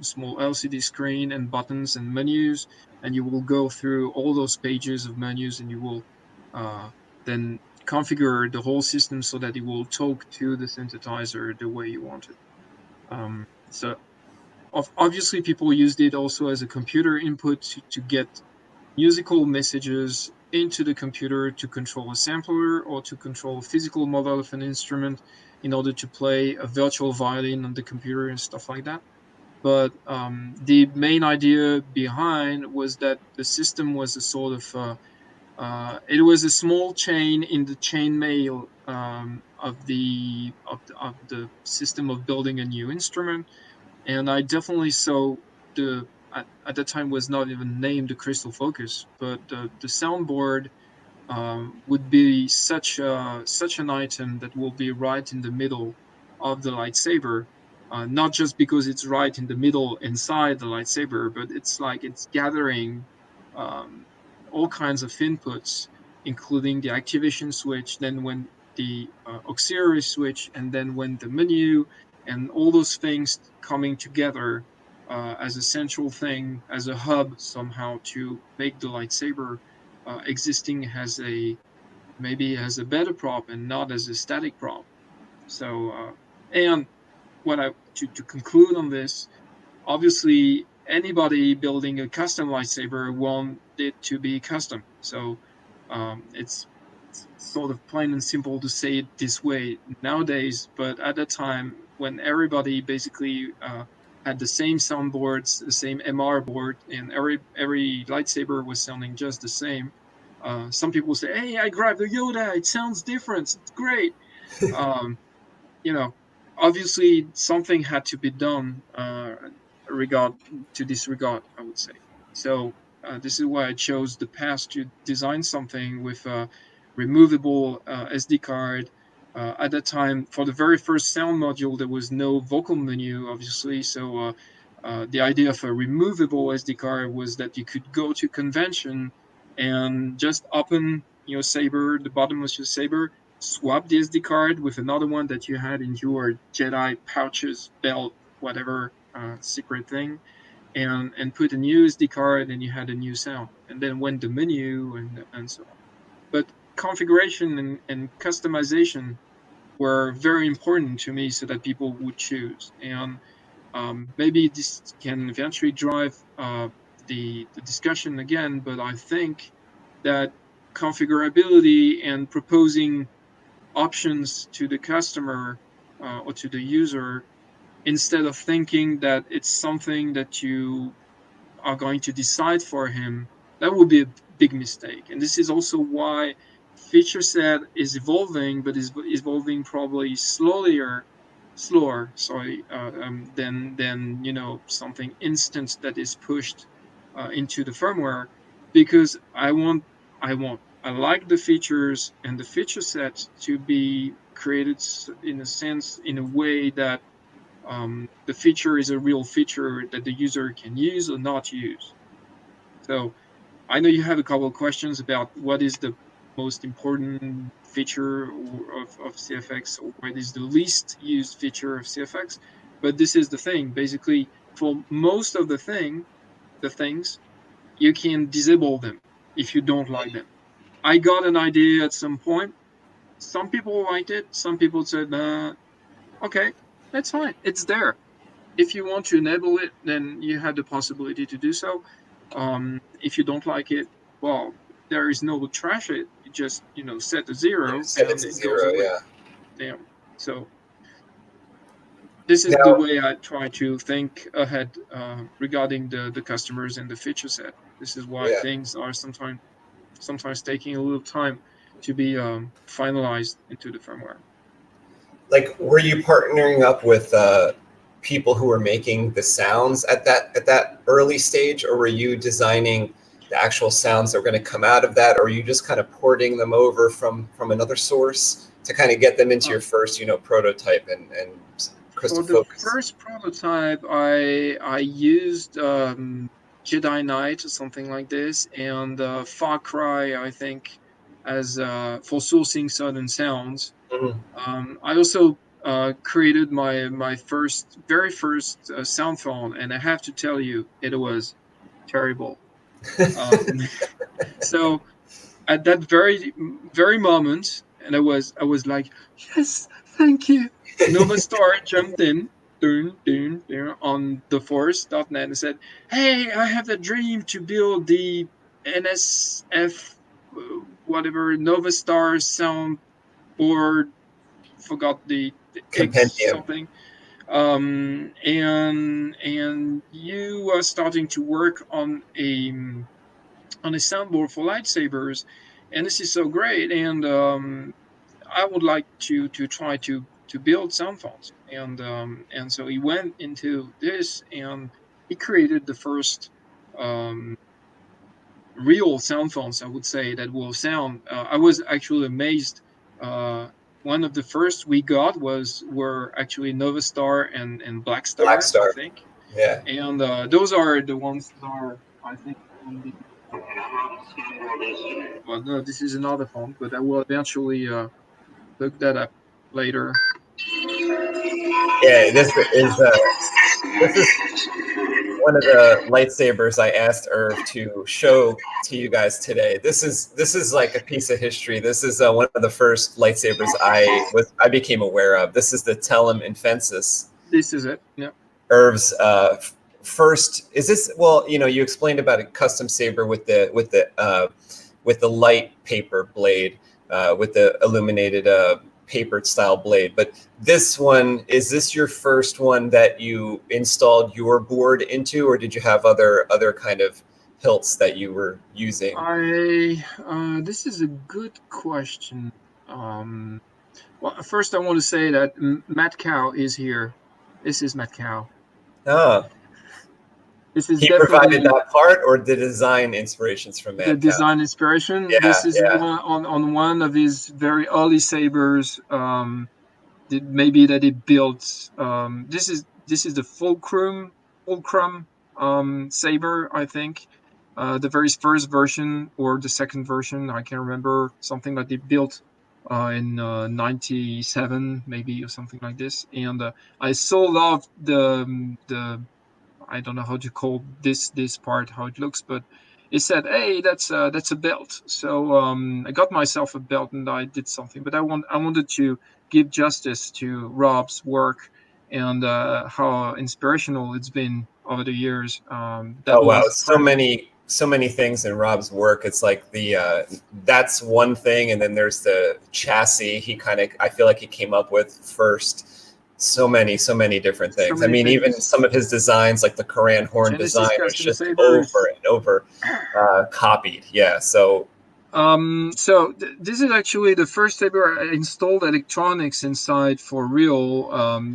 small LCD screen and buttons and menus, and you will go through all those pages of menus, and you will then configure the whole system so that it will talk to the synthesizer the way you want it. So obviously, people used it also as a computer input to get musical messages into the computer to control a sampler or to control a physical model of an instrument in order to play a virtual violin on the computer and stuff like that. But the main idea behind was that the system was a sort of it was a small chain in the chainmail of the system of building a new instrument. And I definitely saw at the time was not even named the Crystal Focus, but the soundboard would be such an item that will be right in the middle of the lightsaber, not just because it's right in the middle inside the lightsaber, but it's like it's gathering um, all kinds of inputs, including the activation switch, then when the auxiliary switch, and then when the menu, and all those things coming together as a central thing, as a hub somehow to make the lightsaber existing as a better prop and not as a static prop. So and what I to conclude on this, obviously anybody building a custom lightsaber want it to be custom. So it's sort of plain and simple to say it this way nowadays, but at the time when everybody basically had the same soundboards, the same MR board, and every lightsaber was sounding just the same, Some people say, "Hey, I grabbed the Yoda. It sounds different. It's great." You know, obviously something had to be done regard to this regard, I would say. So this is why I chose the path to design something with a removable SD card. At that time, for the very first sound module, there was no vocal menu, obviously. So the idea of a removable SD card was that you could go to convention and just open your Saber, the bottom of your Saber, swap the SD card with another one that you had in your Jedi pouches, belt, whatever secret thing, and put a new SD card, and you had a new sound. And then went the menu and so on. But configuration and customization were very important to me, so that people would choose. And maybe this can eventually drive the discussion again, but I think that configurability and proposing options to the customer or to the user, instead of thinking that it's something that you are going to decide for him, that would be a big mistake. And this is also why feature set is evolving, but is evolving probably slower, than something instant that is pushed into the firmware, because I like the features and the feature set to be created in a sense, in a way that the feature is a real feature that the user can use or not use. So I know you have a couple of questions about what is the most important feature of CFX, or what is the least used feature of CFX. But this is the thing. Basically, for most of the things, you can disable them if you don't like them. I got an idea at some point. Some people liked it. Some people said, nah, okay, that's fine. It's there. If you want to enable it, then you have the possibility to do so. If you don't like it, well, there is no trash it. You just, set to 0 Set it and to it goes 0, away. yeah. Damn. So this is Now, the way I try to think ahead regarding the customers and the feature set. This is why yeah. things are sometimes taking a little time to be finalized into the firmware. Like, were you partnering up with people who were making the sounds at that early stage, or were you designing the actual sounds that were going to come out of that, or are you just kind of porting them over from another source to kind of get them into your first, prototype and crystal For the focus? first prototype, I used Jedi Knight or something like this, and Far Cry, I think, as for sourcing certain sounds. Mm-hmm. I also created my very first sound font, and I have to tell you, it was terrible. So at that very moment, and I was like, yes, thank you. Nova Star jumped in on the force.net and said, hey, I have a dream to build the NSF whatever Nova Star sound board, forgot the X Compendium. something. And you are starting to work on a soundboard for lightsabers, and this is so great. And I would like to try to build sound fonts. And so he went into this, and he created the first real sound fonts, I would say, that will sound. I was actually amazed. One of the first we got were actually Nova Star and Black Black Star, I Star. think. Yeah. And those are the ones that are, I think, on the. Well, no, this is another font, but I will eventually look that up later. Yeah, this is one of the lightsabers I asked Irv to show to you guys today. This is like a piece of history. This is one of the first lightsabers I became aware of. This is the Telem Infensis. This is it. Yeah. Irv's first. Is this? Well, you explained about a custom saber with the light paper blade, with the illuminated papered style blade. But this one, is this your first one that you installed your board into, or did you have other kind of hilts that you were using? This is a good question. Well, first I want to say that Matt Cow is here. This is Matt Cow. Ah, This is he definitely provided that part, or the design inspirations from the Mad Cow? design inspiration. Yeah, This is yeah. on one of his very early sabers. Maybe that he built. This is the fulcrum saber, I think. The very first version or the second version, I can't remember. Something that they built in 97 maybe, or something like this. And I so loved the I don't know how to call this part, how it looks, but it said, "Hey, that's a belt." So I got myself a belt and I did something. But I wanted to give justice to Rob's work and how inspirational it's been over the years. That Oh wow, was so many things in Rob's work. It's like the that's one thing, and then there's the chassis. I feel like he came up with first. So many different so things. I many mean, even things. some of his designs, like the Koran horn Genesis design, is custom just sabers. over and over copied. Yeah. So This is actually the first saber I installed electronics inside for real.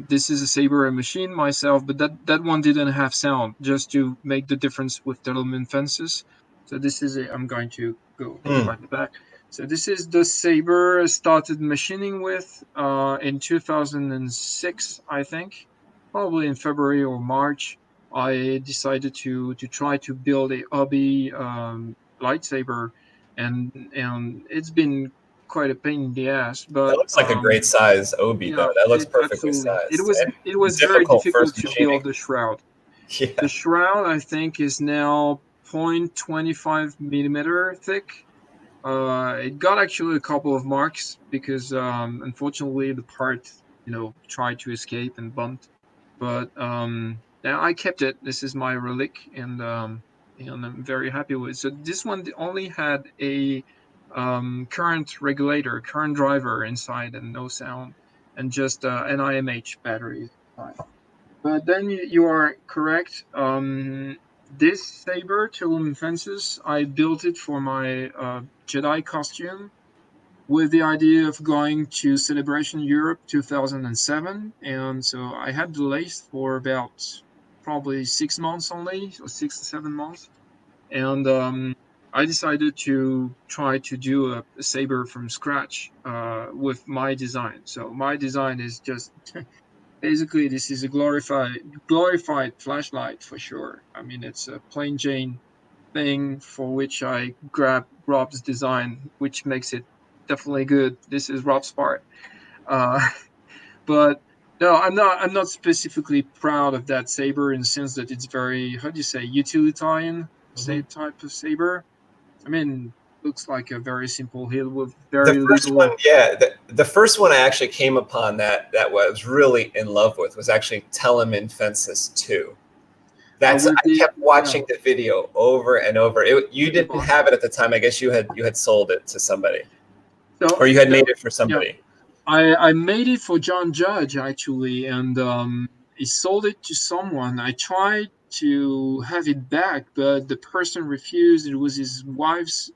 This is a saber I machined myself, but that one didn't have sound, just to make the difference with the aluminum fences. So this is it. I'm going to go find the back. So this is the saber I started machining with in 2006, I think, probably in February or March. I decided to try to build a hobby lightsaber, and it's been quite a pain in the ass. that But looks like a great size obi though. yeah, That looks it perfectly absolutely sized it and was very difficult difficult first to machining. build the shroud. The Yeah. shroud, I think, is now 0.25 millimeter thick. It got actually a couple of marks because unfortunately the part tried to escape and bumped. But now I kept it. This is my relic, and I'm very happy with it. So this one only had a current regulator, current driver inside, and no sound, and just an IMH battery. But then you are correct. This saber, Tulum Fences, I built it for my Jedi costume with the idea of going to Celebration Europe 2007. And so I had the lace for about probably 6 months only, or 6 to 7 months. And I decided to try to do a saber from scratch with my design. So my design is just basically this is a glorified flashlight for sure. I mean, it's a plain Jane thing for which I grabbed Rob's design, which makes it definitely good. This is Rob's part. Uh, but no, I'm not specifically proud of that saber in the sense that it's very, how do you say, utilitarian Mhm. type of saber. I mean, looks like a very simple hill with The very first one, little. yeah, the first one I actually came upon that I was really in love with was actually Telemann Fences 2. That's With I the kept watching the video over and over. You the didn't box. have it at the time. I guess you had sold it to somebody, So or you had no, made it for yeah, somebody. I made it for John Judge actually, and he sold it to someone. I tried to have it back, but the person refused. It was his wife's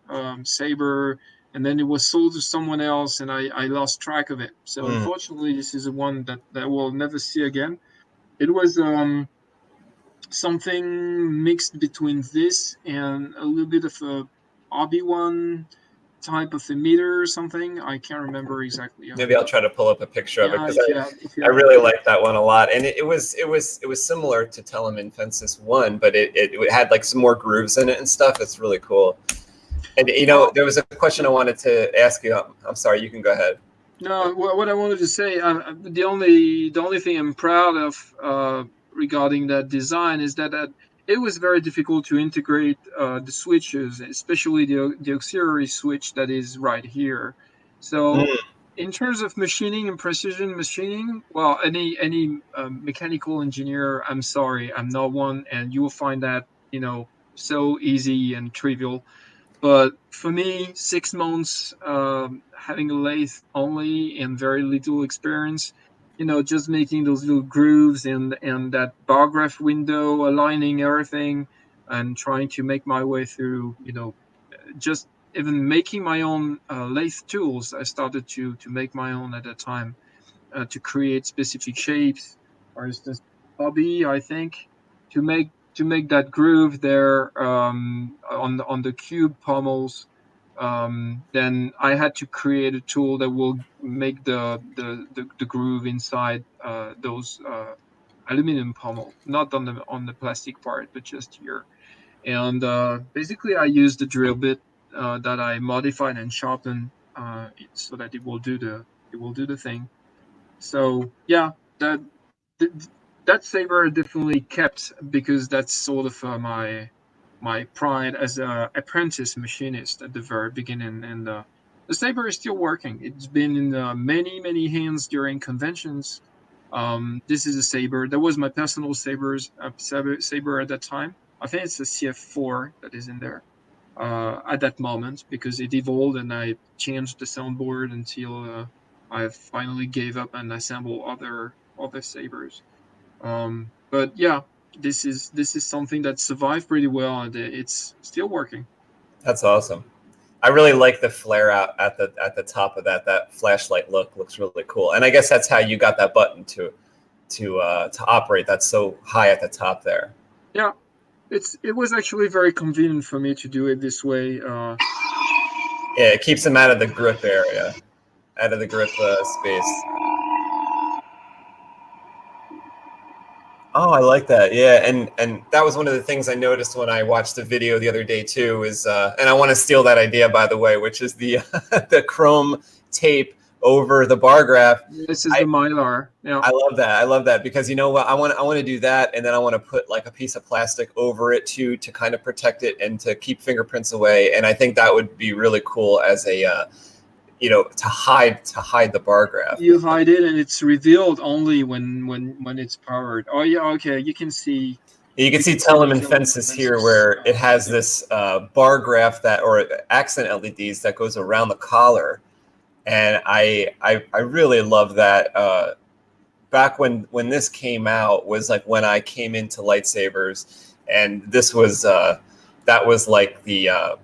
saber, and then it was sold to someone else, and I lost track of it. So Mm. unfortunately, this is the one that we'll never see again. It was something mixed between this and a little bit of a Obi-Wan type of emitter or something. I can't remember exactly. Maybe I'll try to pull up a picture of it Yeah, because if you I have a really picture. like that one a lot, and it was similar to Telemann Fences 1, but it had like some more grooves in it and stuff. It's really cool. And Well, there was a question I wanted to ask you. I'm sorry, you can go ahead. no, what I wanted to say, the only thing I'm proud of regarding that design is that it was very difficult to integrate the switches, especially the auxiliary switch that is right here. So Mm. in terms of machining and precision machining, well, any mechanical engineer, I'm sorry, I'm not one, and you will find that so easy and trivial. But for me, 6 months having a lathe only and very little experience, just making those little grooves and that bar graph window, aligning everything, and trying to make my way through, just even making my own lathe tools. I started to make my own at that time, to create specific shapes. For instance, hobby, I think, to make that groove there, on the cube pommels. Then I had to create a tool that will make the groove inside those aluminum pommel, not on the plastic part, but just here. And basically, I used the drill bit that I modified and sharpened, so that it will do the thing. So yeah, th- that saber definitely kept, because that's sort of my pride as a apprentice machinist at the very beginning. And the saber is still working. It's been in many hands during conventions. This is a saber. That was my personal saber at that time. I think it's a CF4 that is in there at that moment, because it evolved and I changed the soundboard until I finally gave up and assembled other sabers. But yeah, this is something that survived pretty well, and it's still working. That's awesome. I really like the flare out at the top of that. That flashlight looks really cool. And I guess that's how you got that button to operate. That's so high at the top there. Yeah, it was actually very convenient for me to do it this way. Yeah, it keeps them out of the grip area, out of the grip space. Oh, I like that. Yeah, and that was one of the things I noticed when I watched the video the other day too. Is and I want to steal that idea, by the way, which is the the chrome tape over the bar graph. This is the Mylar. Yeah, I love that. I love that because you know what? I want to do that, and then I want to put like a piece of plastic over it too to kind of protect it and to keep fingerprints away. And I think that would be really cool as a to hide the bar graph. you hide it, and it's revealed only when it's powered. Oh yeah, okay. You can see Telemann fences here where it has this bar graph or accent LEDs that goes around the collar, and I really love that. Back when this came out was like when I came into lightsabers, and this was that was like the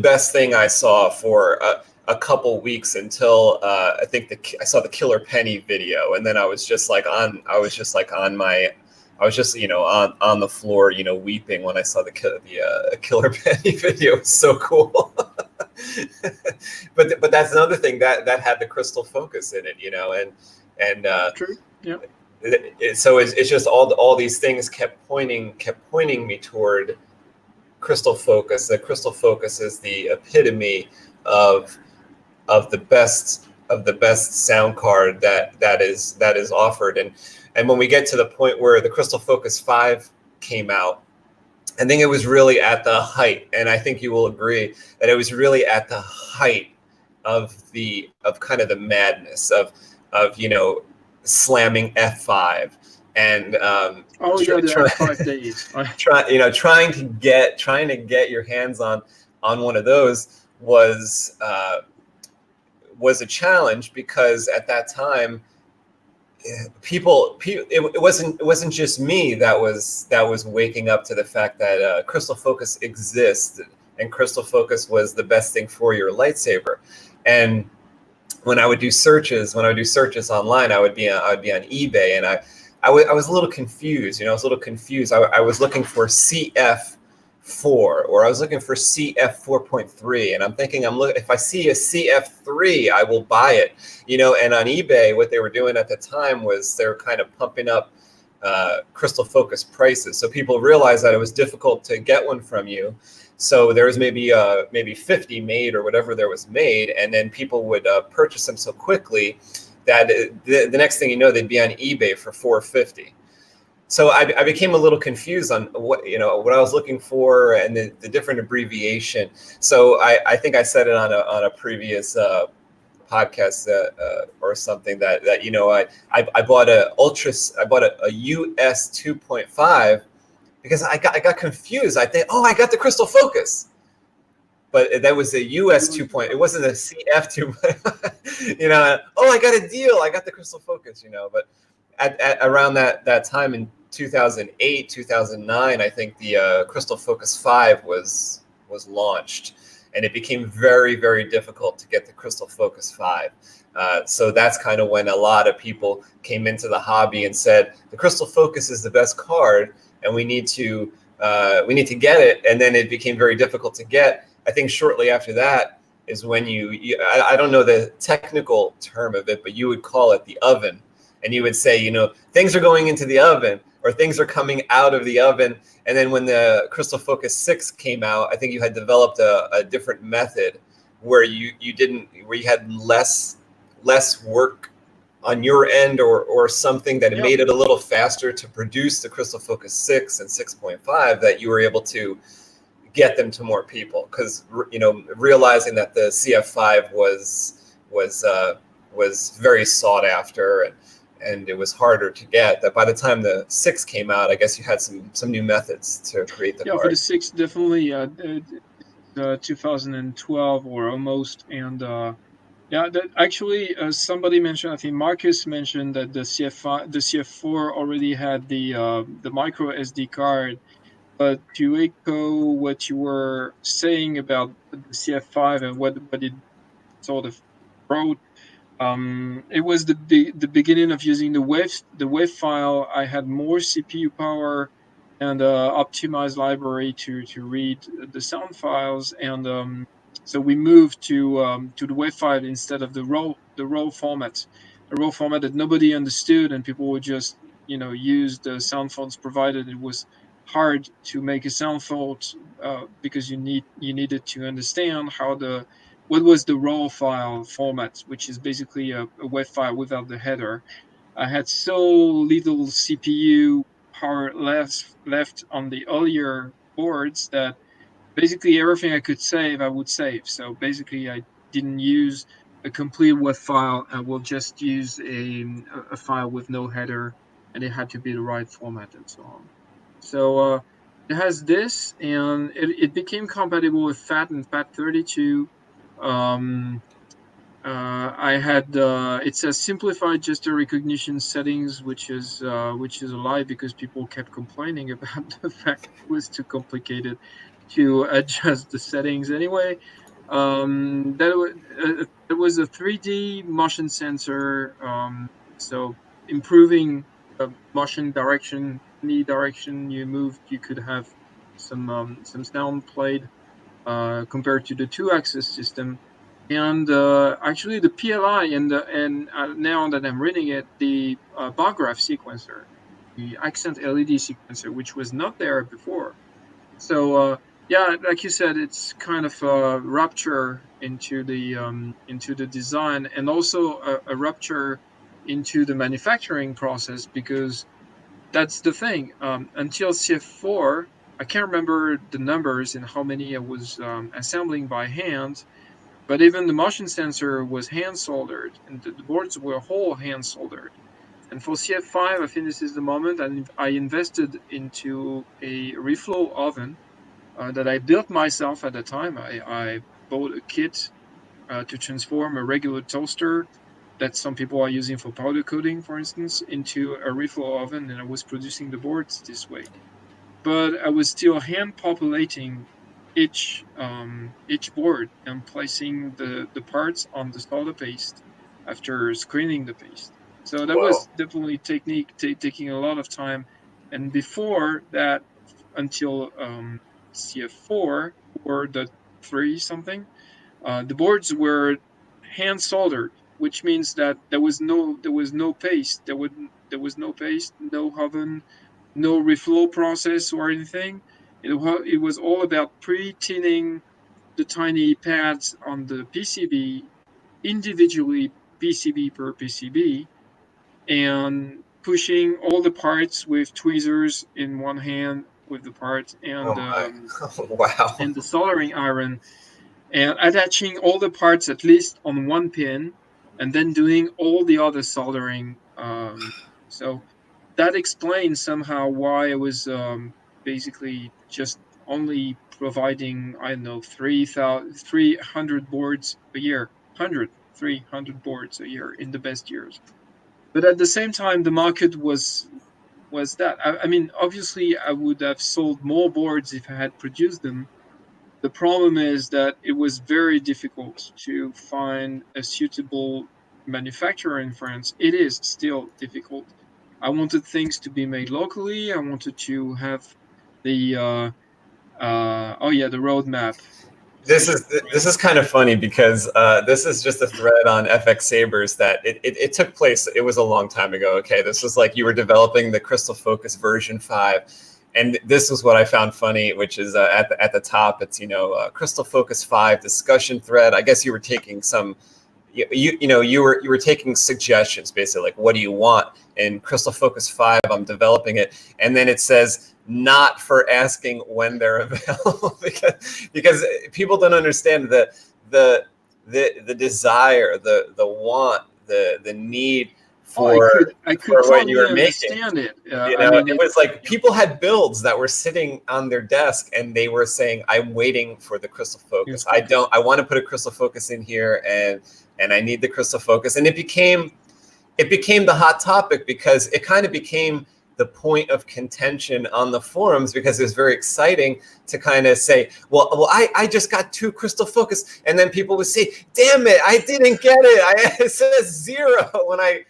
best thing I saw for a couple weeks until I think I saw the Killer Penny video, and then I was just on the floor, weeping when I saw the Killer Penny video. It was so cool. but that's another thing that had the crystal focus in it, and True. Yeah. So it's just all these things kept pointing me toward crystal focus. The crystal focus is the epitome of the best sound card that is offered. And when we get to the point where the Crystal Focus 5 came out, I think it was really at the height, and I think you will agree that it was really at the height of kind of the madness of slamming F5 and the 5 days. trying to get your hands on one of those was a challenge, because at that time it wasn't just me that was waking up to the fact that crystal focus exists, and crystal focus was the best thing for your lightsaber. And when I would do searches online, I would be on eBay, and I was a little confused. I was looking for CF4, or I was looking for CF 4.3, and I'm thinking, if I see a CF3, I will buy it. And on eBay, what they were doing at the time was they were kind of pumping up crystal focus prices, so people realized that it was difficult to get one from you. So there was maybe 50 made or whatever there was made, and then people would purchase them so quickly that the next thing you know, they'd be on eBay for $450. So I became a little confused on what I was looking for and the different abbreviation. So I think I said it on a previous podcast or something that I bought a US 2.5 because I got confused. I think, I got the crystal focus, but that was a US 2. It wasn't a CF 2. I got a deal. I got the crystal focus. But at around that time in 2008, 2009, I think the Crystal Focus 5 was launched, and it became very, very difficult to get the Crystal Focus 5. So that's kind of when a lot of people came into the hobby and said the Crystal Focus is the best card, and we need to get it. And then it became very difficult to get. I think shortly after that is when I don't know the technical term of it, but you would call it the oven, and you would say, things are going into the oven, or things are coming out of the oven. And then when the Crystal Focus 6 came out, I think you had developed a different method where you had less work on your end, or something that it made it a little faster to produce the Crystal Focus 6 and 6.5, that you were able to get them to more people, because realizing that the CF5 was very sought after, and it was harder to get, that by the time the 6 came out, I guess you had some new methods to create the card. For the 6, definitely 2012 or almost. And that actually, somebody mentioned, I think Marcus mentioned, that the CF4 already had the micro SD card. But to echo what you were saying about the CF5 and what it sort of brought, it was the beginning of using the wave file. I had more CPU power and optimized library to read the sound files, and so we moved to the wave file instead of the raw format, a raw format that nobody understood, and people would just use the sound fonts provided. It was hard to make a sound font because you needed to understand what was the raw file format, which is basically a WAV file without the header. I had so little CPU power left on the earlier boards that basically everything I could save, I would save. So basically, I didn't use a complete WAV file. I will just use a file with no header, and it had to be the right format and so on. So it has this, and it became compatible with FAT and FAT32. I had it says simplified gesture recognition settings, which is a lie, because people kept complaining about the fact it was too complicated to adjust the settings. Anyway, there was a 3D motion sensor, so improving motion direction. Any direction you moved, you could have some sound played compared to the 2-axis system. And actually, the PLI and now that I'm reading it, the bar graph sequencer, the accent LED sequencer, which was not there before. So like you said, it's kind of a rupture into the design, and also a rupture into the manufacturing process, because that's the thing. Until CF4, I can't remember the numbers and how many I was assembling by hand. But even the motion sensor was hand soldered, and the boards were whole hand soldered. And for CF5, I think this is the moment, and I invested into a reflow oven that I built myself at the time. I bought a kit to transform a regular toaster that some people are using for powder coating, for instance, into a reflow oven, and I was producing the boards this way. But I was still hand populating each board and placing the parts on the solder paste after screening the paste. So that was definitely technique taking a lot of time. And before that, until CF4 or the 3 something, the boards were hand soldered, which means that there was no paste. There was no paste, no oven, no reflow process or anything. It was all about pre-tinning the tiny pads on the PCB individually, PCB per PCB, and pushing all the parts with tweezers in one hand with the parts, and wow, and the soldering iron, and attaching all the parts at least on one pin, and then doing all the other soldering. So that explains somehow why I was basically just only providing, I don't know, 300 boards a year, 300 boards a year in the best years. But at the same time, the market was was that. I mean, obviously, I would have sold more boards if I had produced them. The problem is that it was very difficult to find a suitable manufacturer in France. It is still difficult. I wanted things to be made locally. I wanted to have the the roadmap. This is kind of funny because this is just a thread on FX-Sabers that it took place. It was a long time ago. Okay, this was like you were developing the Crystal Focus version 5, and this was what I found funny, which is at the top. It's Crystal Focus 5 discussion thread. I guess you were taking some. You were taking suggestions, basically, like what do you want in Crystal Focus 5? I'm developing it, and then it says not for asking when they're available because people don't understand the desire, the want, the need for I could for what you totally were making. understand it. I mean, it was like people had builds that were sitting on their desk and they were saying, I'm waiting for the Crystal Focus. I want to put a Crystal Focus in here and I need the Crystal Focus. And it became the hot topic because it kind of became the point of contention on the forums because it was very exciting to kind of say, well, I just got 2 Crystal Focus. And then people would say, damn it, I didn't get it. It says 0 when I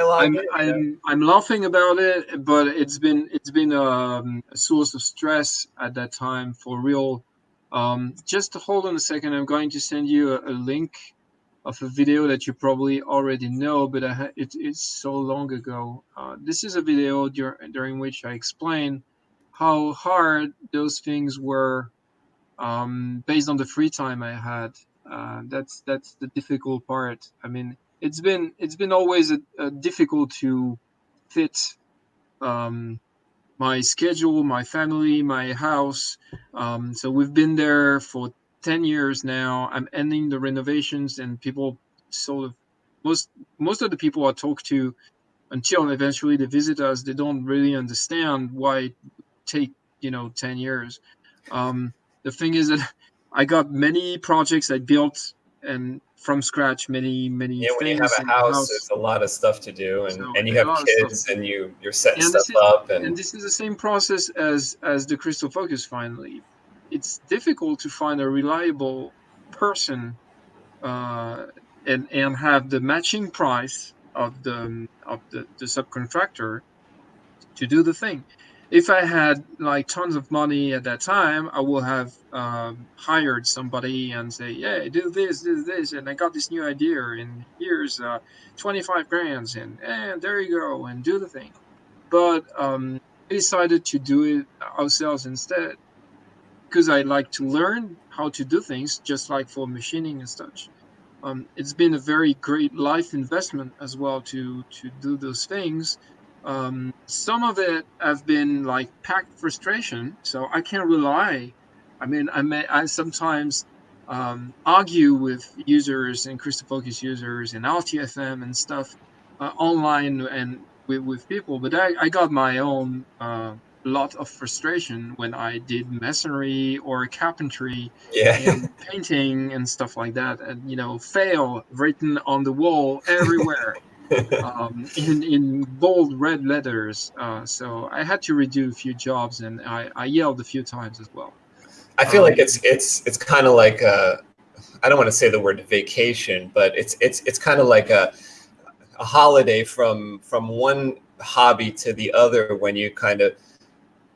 log in. I'm laughing about it, but it's been a source of stress at that time for real. Just hold on a second. I'm going to send you a link of a video that you probably already know, but it's so long ago. This is a video during which I explain how hard those things were based on the free time I had. That's the difficult part. I mean, it's been always difficult to fit my schedule, my family, my house. So we've been there for 10 years now. I'm ending the renovations, and people sort of most of the people I talk to, until eventually they visit us, they don't really understand why it take 10 years. The thing is that I got many projects I built and from scratch, many things. When you have a house, it's a lot of stuff to do, and you have kids, and you're setting stuff up, and this is the same process as the Crystal Focus. Finally, it's difficult to find a reliable person and have the matching price of the subcontractor to do the thing. If I had like tons of money at that time, I would have hired somebody and say, yeah, do this, and I got this new idea, and here's 25 grand, and there you go, and do the thing. But I decided to do it ourselves instead because I like to learn how to do things, just like for machining and such. It's been a very great life investment as well to do those things. Some of it have been like packed frustration, so I can't rely. I mean, I sometimes argue with users and Crystal Focus users and RTFM and stuff online and with people, but I got my own lot of frustration when I did masonry or carpentry and painting and stuff like that, and fail written on the wall everywhere. In bold red letters. So I had to redo a few jobs, and I yelled a few times as well. I feel like it's kind of like I don't want to say the word vacation, but it's kind of like a holiday from one hobby to the other when you kind of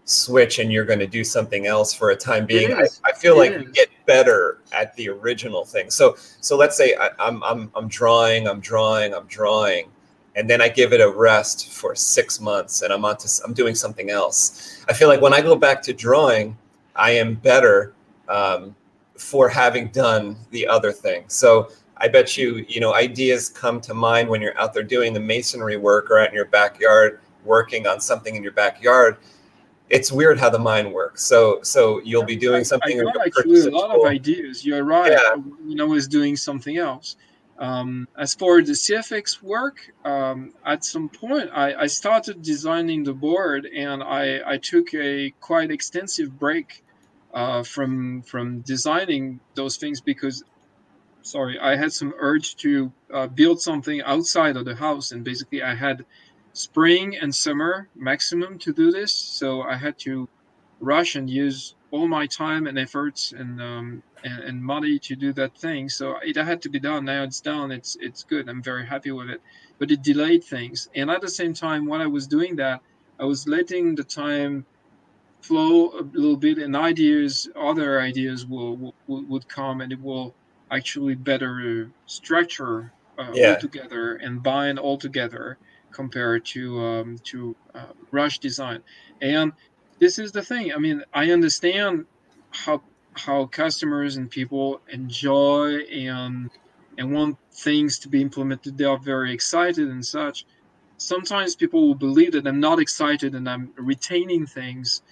switch and you're going to do something else for a time being. I feel like you get better at the original thing. So let's say I'm drawing, and then I give it a rest for 6 months, and I'm doing something else. I feel like when I go back to drawing, I am better for having done the other thing. So I bet ideas come to mind when you're out there doing the masonry work or out in your backyard working on something in your backyard. It's weird how the mind works. So you'll be doing something. I got actually a lot of ideas. You're right. Yeah. When I was doing something else. As for the CFX work, at some point I started designing the board, and I took a quite extensive break from designing those things because, I had some urge to build something outside of the house, and basically I had spring and summer maximum to do this, so I had to rush and use all my time and efforts and money to do that thing. So it had to be done. Now it's done. It's good. I'm very happy with it. But it delayed things. And at the same time, while I was doing that, I was letting the time flow a little bit, and other ideas would come, and it will actually better structure all together and bind all together compared to rush design. And this is the thing. I mean, I understand how customers and people enjoy and want things to be implemented. They are very excited and such. Sometimes people will believe that I'm not excited and I'm retaining things.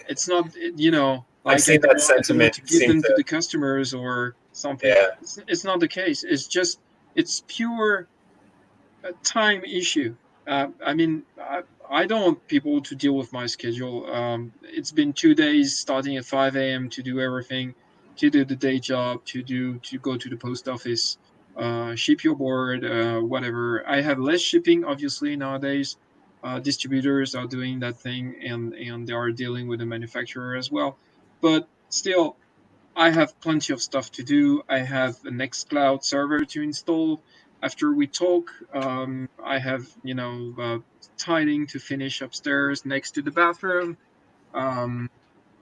It's not, I've like seen that sentiment to give them to the customers or something. Yeah. It's not the case. It's pure time issue. I mean, I don't want people to deal with my schedule. It's been 2 days starting at 5 a.m. to do everything, to do the day job, to go to the post office, ship your board, whatever. I have less shipping, obviously, nowadays. Distributors are doing that thing, and they are dealing with the manufacturer as well. But still, I have plenty of stuff to do. I have a Nextcloud server to install. After we talk, I have tiling to finish upstairs next to the bathroom.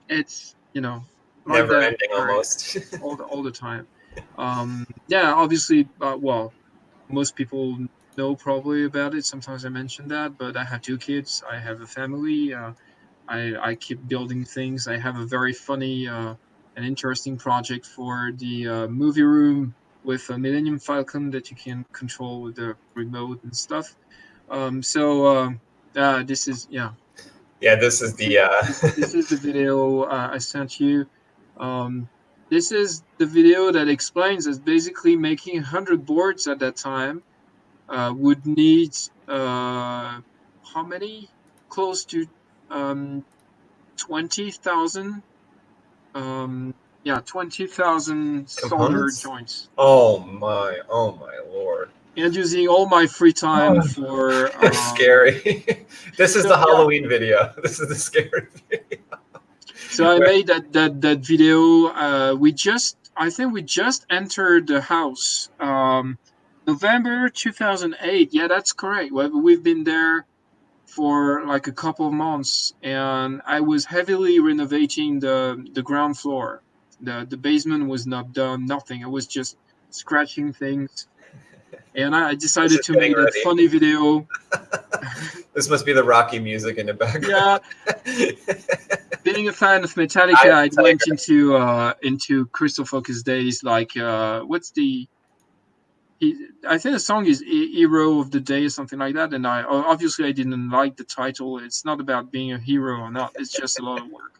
It's like Never that ending almost. all the time. Yeah, obviously, well, most people know probably about it. Sometimes I mention that, but I have 2 kids. I have a family. I keep building things. I have a very funny and interesting project for the movie room with a Millennium Falcon that you can control with the remote and stuff. This is This is the this is the video I sent you. This is the video that explains that basically making 100 boards at that time would need how many? Close to 20,000 20,000 solder joints. Oh my Lord. And using all my free time for scary. This is the Halloween video. This is the scary video. So I made that video. I think we just entered the house. November 2008. Yeah, that's correct. We've been there for like a couple of months, and I was heavily renovating the ground floor. The basement was not done, nothing. I was just scratching things, and I decided to make that funny video. This must be the Rocky music in the background. Yeah. Being a fan of Metallica, I went into Crystal Focus days. Like, what's the? I think the song is Hero of the Day or something like that. And obviously I didn't like the title. It's not about being a hero or not. It's just a lot of work.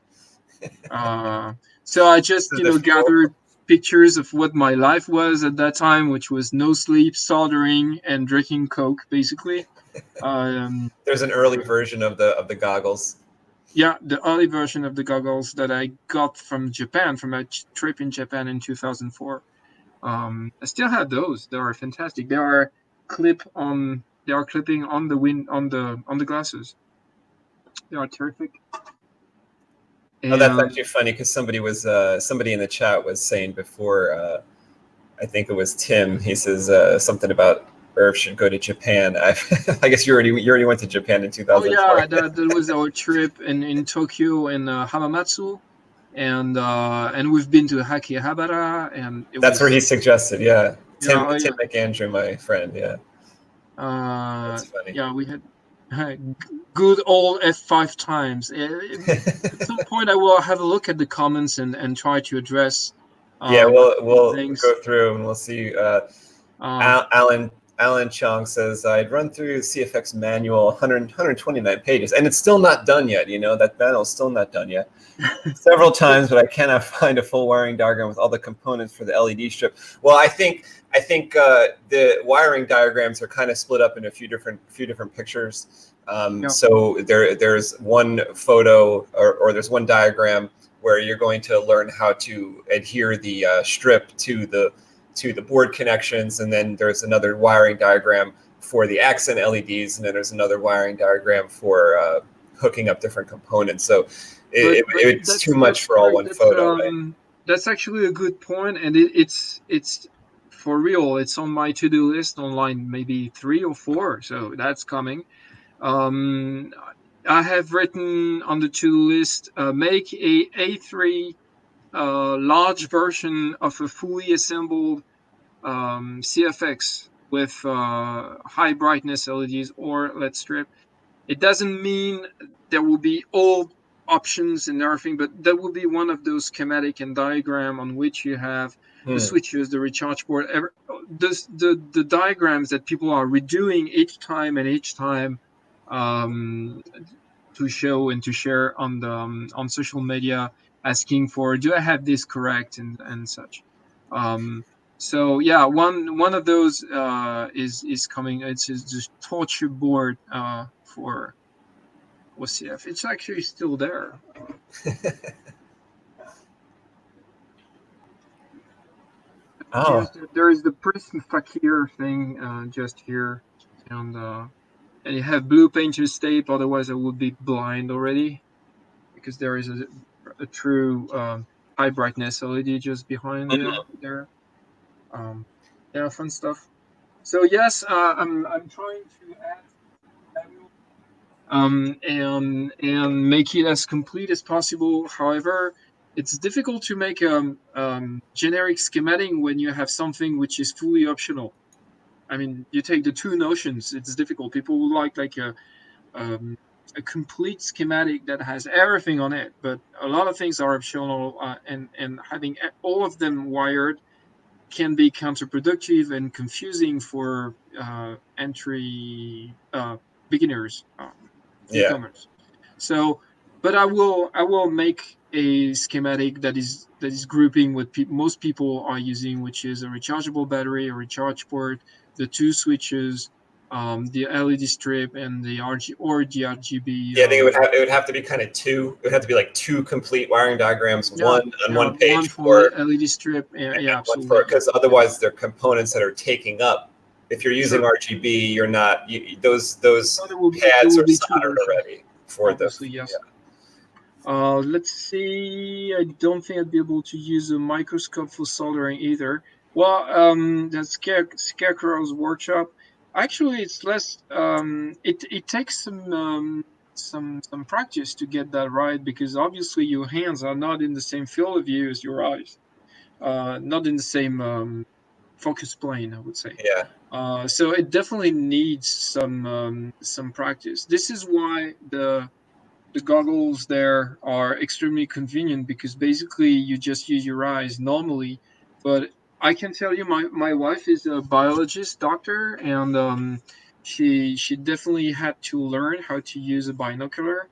So I just, gathered pictures of what my life was at that time, which was no sleep, soldering, and drinking Coke, basically. There's an early version of the goggles. Yeah, the early version of the goggles that I got from Japan, from a trip in Japan in 2004. I still have those. They are fantastic. They are clipping on the glasses. They are terrific. And that's actually funny because somebody in the chat was saying before. I think it was Tim. He says something about Irv should go to Japan. I guess you already went to Japan in 2004. Oh yeah, that was our trip in Tokyo and Hamamatsu. And we've been to Akihabara, and that's where he suggested. Yeah, Tim McAndrew, my friend. Yeah, that's funny. Yeah, we had good old F5 times. At some point, I will have a look at the comments and try to address. We'll go through and we'll see. Alan Chong says, I'd run through CFX manual 129 pages, and it's still not done yet. That manual's still not done yet. Several times, but I cannot find a full wiring diagram with all the components for the LED strip. Well, I think the wiring diagrams are kind of split up in a few different pictures. So there's one photo or there's one diagram where you're going to learn how to adhere the strip to the board connections, and then there's another wiring diagram for the accent LEDs, and then there's another wiring diagram for hooking up different components. So it's too much for all one photo, right? That's actually a good point, and it's for real. It's on my to-do list on line maybe 3 or 4, so that's coming. I have written on the to-do list, make a A3 large version of a fully assembled CFX with high brightness LEDs or LED strip. It doesn't mean there will be all options and everything, but that will be one of those schematic and diagram on which you have the switches, the recharge board, the diagrams that people are redoing each time to show and to share on the on social media, asking for, do I have this correct, and such. So yeah, one of those is coming. It's just torture board for OCF. It's actually still there. There is the Prism Fakir thing just here, and you have blue painter's tape. Otherwise, I would be blind already, because there is a true high brightness LED just behind there. Yeah, fun stuff. So yes, I'm trying to add and make it as complete as possible. However, it's difficult to make a generic schematic when you have something which is fully optional. I mean, you take the two notions, it's difficult. People would like a complete schematic that has everything on it, but a lot of things are optional, and having all of them wired can be counterproductive and confusing for beginners, newcomers. So, but I will make a schematic that is grouping what most people are using, which is a rechargeable battery, a recharge port, the 2 switches, the LED strip, and the RGB. Yeah, I think it would have to be kind of 2. It would have to be like 2 complete wiring diagrams, one on one page one for LED strip. Yeah, absolutely. Because otherwise, they're components that are taking up. If you're using RGB, you're not. Those pads are soldered already for obviously, yes. Yeah. Let's see. I don't think I'd be able to use a microscope for soldering either. Well, that's Scarecrow's workshop. Actually, it's less. It takes some practice to get that right, because obviously your hands are not in the same field of view as your eyes, not in the same focus plane, I would say. Yeah. So it definitely needs some practice. This is why the goggles there are extremely convenient, because basically you just use your eyes normally. But I can tell you, my wife is a biologist doctor, and she definitely had to learn how to use a binocular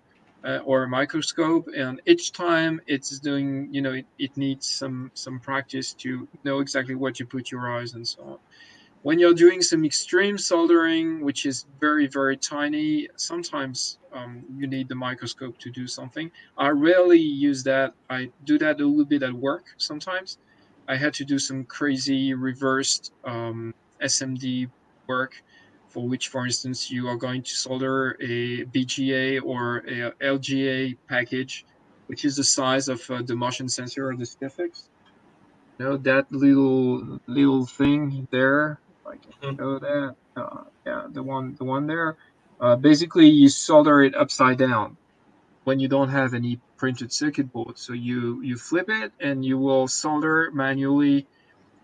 or a microscope, and each time it's doing, it needs some practice to know exactly what you put your eyes and so on. When you're doing some extreme soldering, which is very, very tiny, sometimes you need the microscope to do something. I rarely use that. I do that a little bit at work sometimes. I had to do some crazy reversed SMD work, for which, for instance, you are going to solder a BGA or a LGA package, which is the size of the motion sensor of the SFX. That little thing there. I can show that. Yeah, the one there. Basically, you solder it upside down when you don't have any printed circuit board. So you flip it, and you will solder manually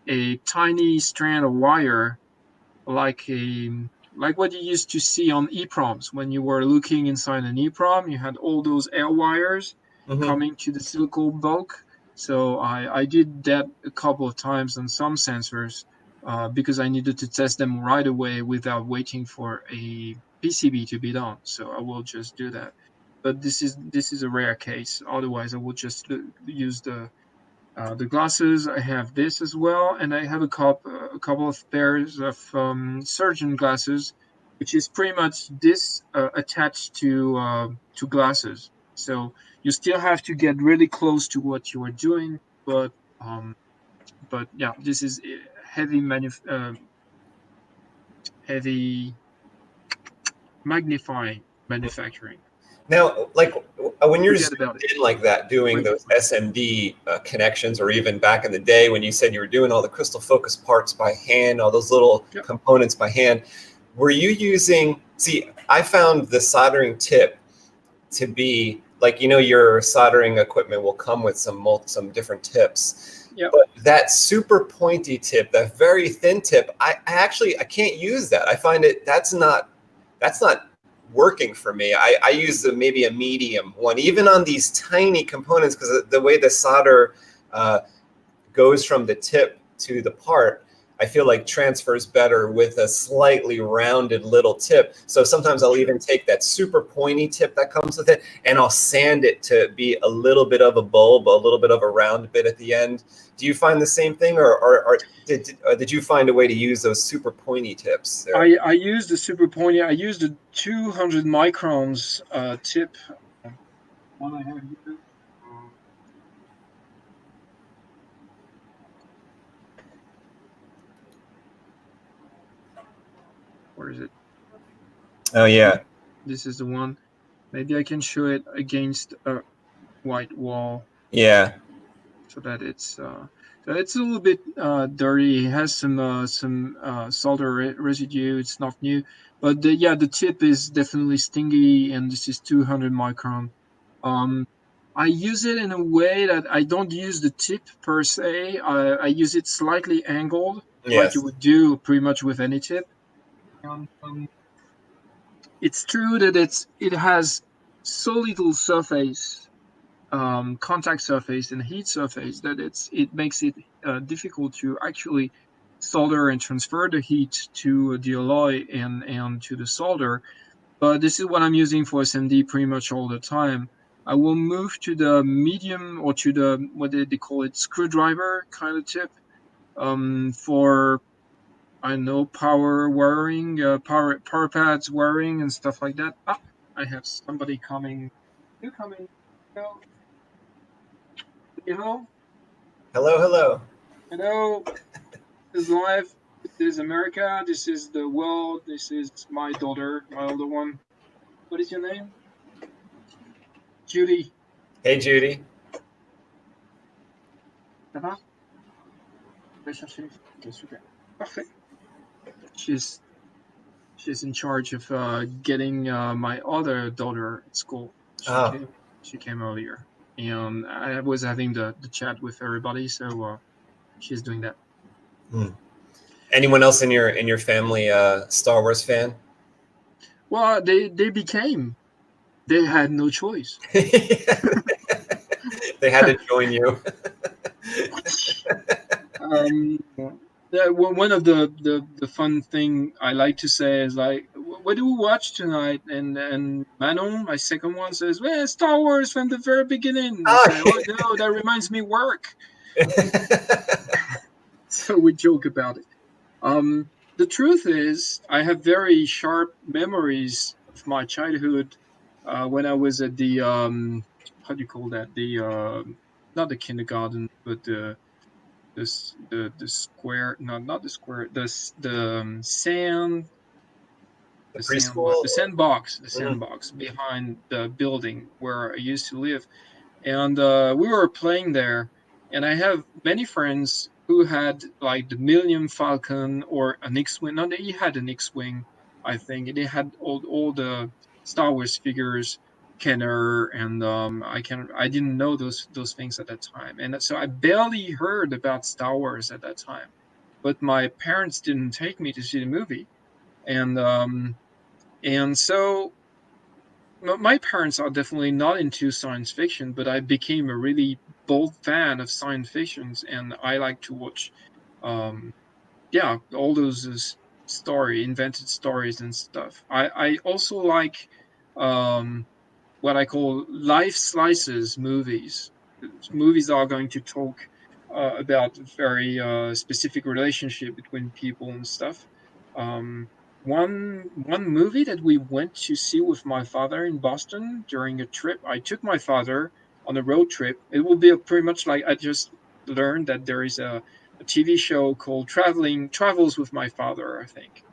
a tiny strand of wire, like what you used to see on EEPROMs. When you were looking inside an EEPROM, you had all those air wires coming to the silicon bulk. So I did that a couple of times on some sensors, because I needed to test them right away without waiting for a PCB to be done. So I will just do that. But this is a rare case. Otherwise, I will just use the glasses. I have this as well, and I have a couple of pairs of surgeon glasses, which is pretty much this attached to glasses. So you still have to get really close to what you are doing, but yeah, this is heavy magnify manufacturing. Now, like when you're Forget about it. in like that, doing those SMD connections, or even back in the day when you said you were doing all the crystal focus parts by hand, all those little components by hand, were you using, see, I found the soldering tip to be like, your soldering equipment will come with some different tips. Yep. But that super pointy tip, that very thin tip, I can't use that. I find that's not working for me. I use maybe a medium one, even on these tiny components, because the way the solder goes from the tip to the part, I feel like transfers better with a slightly rounded little tip. So sometimes I'll even take that super pointy tip that comes with it, and I'll sand it to be a little bit of a bulb, a little bit of a round bit at the end. Do you find the same thing, or did you find a way to use those super pointy tips there? I used the super pointy. I used the 200 microns tip. One I have here. Where is it? Oh yeah. This is the one. Maybe I can show it against a white wall. Yeah. So that it's a little bit dirty. It has some solder residue. It's not new, but the tip is definitely stingy, and this is 200 micron. I use it in a way that I don't use the tip per se. I use it slightly angled, like you would do pretty much with any tip. It's true that it has so little surface, contact surface and heat surface, that it makes it difficult to actually solder and transfer the heat to the alloy and to the solder. But this is what I'm using for SMD pretty much all the time. I will move to the medium, or to the, what they call it, screwdriver kind of tip, for, I know, power wiring, power pads wiring and stuff like that. Ah, I have somebody coming. You coming? Hello. Hello. Hello. Hello. This is live. This is America. This is the world. This is my daughter, my older one. What is your name? Judy. Hey, Judy. Ça va? Je vais chercher. Okay, super. Parfait. She's in charge of getting my other daughter at school. She came earlier, and I was having the chat with everybody, so she's doing that. Anyone else in your family Star Wars fan? Well, they became. They had no choice. They had to join you. One of the fun thing I like to say is like, what do we watch tonight? And Manon, my second one, says, well, Star Wars from the very beginning. I say, oh no, that reminds me work. So we joke about it. The truth is, I have very sharp memories of my childhood when I was at the how do you call that? The not the kindergarten, but the square, not the square, the sandbox behind the building where I used to live, and we were playing there, and I have many friends who had like the Millennium Falcon or an X-wing. No, they had an X-wing, I think. They had all the Star Wars figures, Kenner, and I didn't know those things at that time, and so I barely heard about Star Wars at that time. But my parents didn't take me to see the movie, and so my parents are definitely not into science fiction, but I became a really bold fan of science fictions, and I like to watch, all those invented stories and stuff. I also like what I call life slices movies. Movies are going to talk about very specific relationship between people and stuff. One movie that we went to see with my father in Boston during a trip. I took my father on a road trip. It will be pretty much like, I just learned that there is a TV show called Travels with My Father, I think.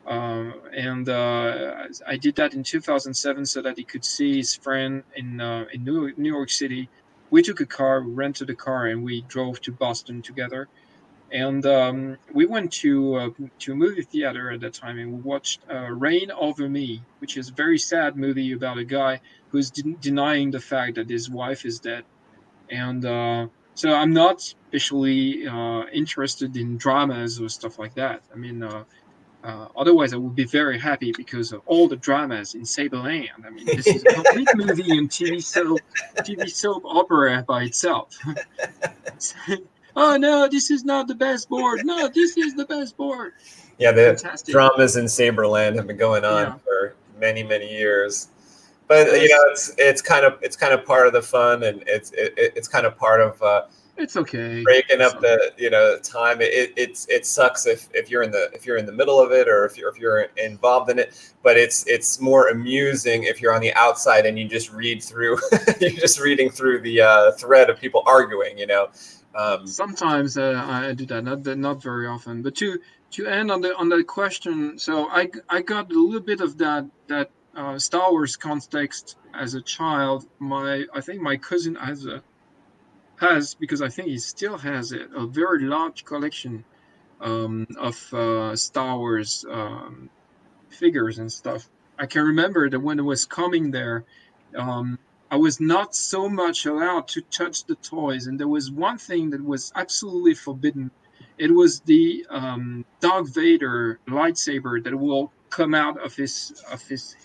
And I did that in 2007 so that he could see his friend in New York City. We took a car, we rented a car, and we drove to Boston together. And we went to a movie theater at that time, and we watched Reign Over Me, which is a very sad movie about a guy who's denying the fact that his wife is dead. And so I'm not especially interested in dramas or stuff like that. I mean, otherwise I would be very happy because of all the dramas in Saberland. I mean, this is a complete movie and TV soap opera by itself. Oh no, this is not the best board. No, this is the best board. Yeah, the Fantastic. dramas in Saberland have been going on for many, many years. But Yes. you know, it's kind of part of the fun, and it's kind of part of it's okay breaking up the time. It sucks if you're in the middle of it, or if you're involved in it. But it's more amusing if you're on the outside and you just read through you're just reading through the thread of people arguing. You know. Sometimes I do that, not very often. But to end on the question, so I got a little bit of that Star Wars context as a child. I think my cousin has, because I think he still has it, a very large collection of Star Wars figures and stuff. I can remember that when it was coming there, I was not so much allowed to touch the toys, and there was one thing that was absolutely forbidden. It was the Darth Vader lightsaber that will come out of his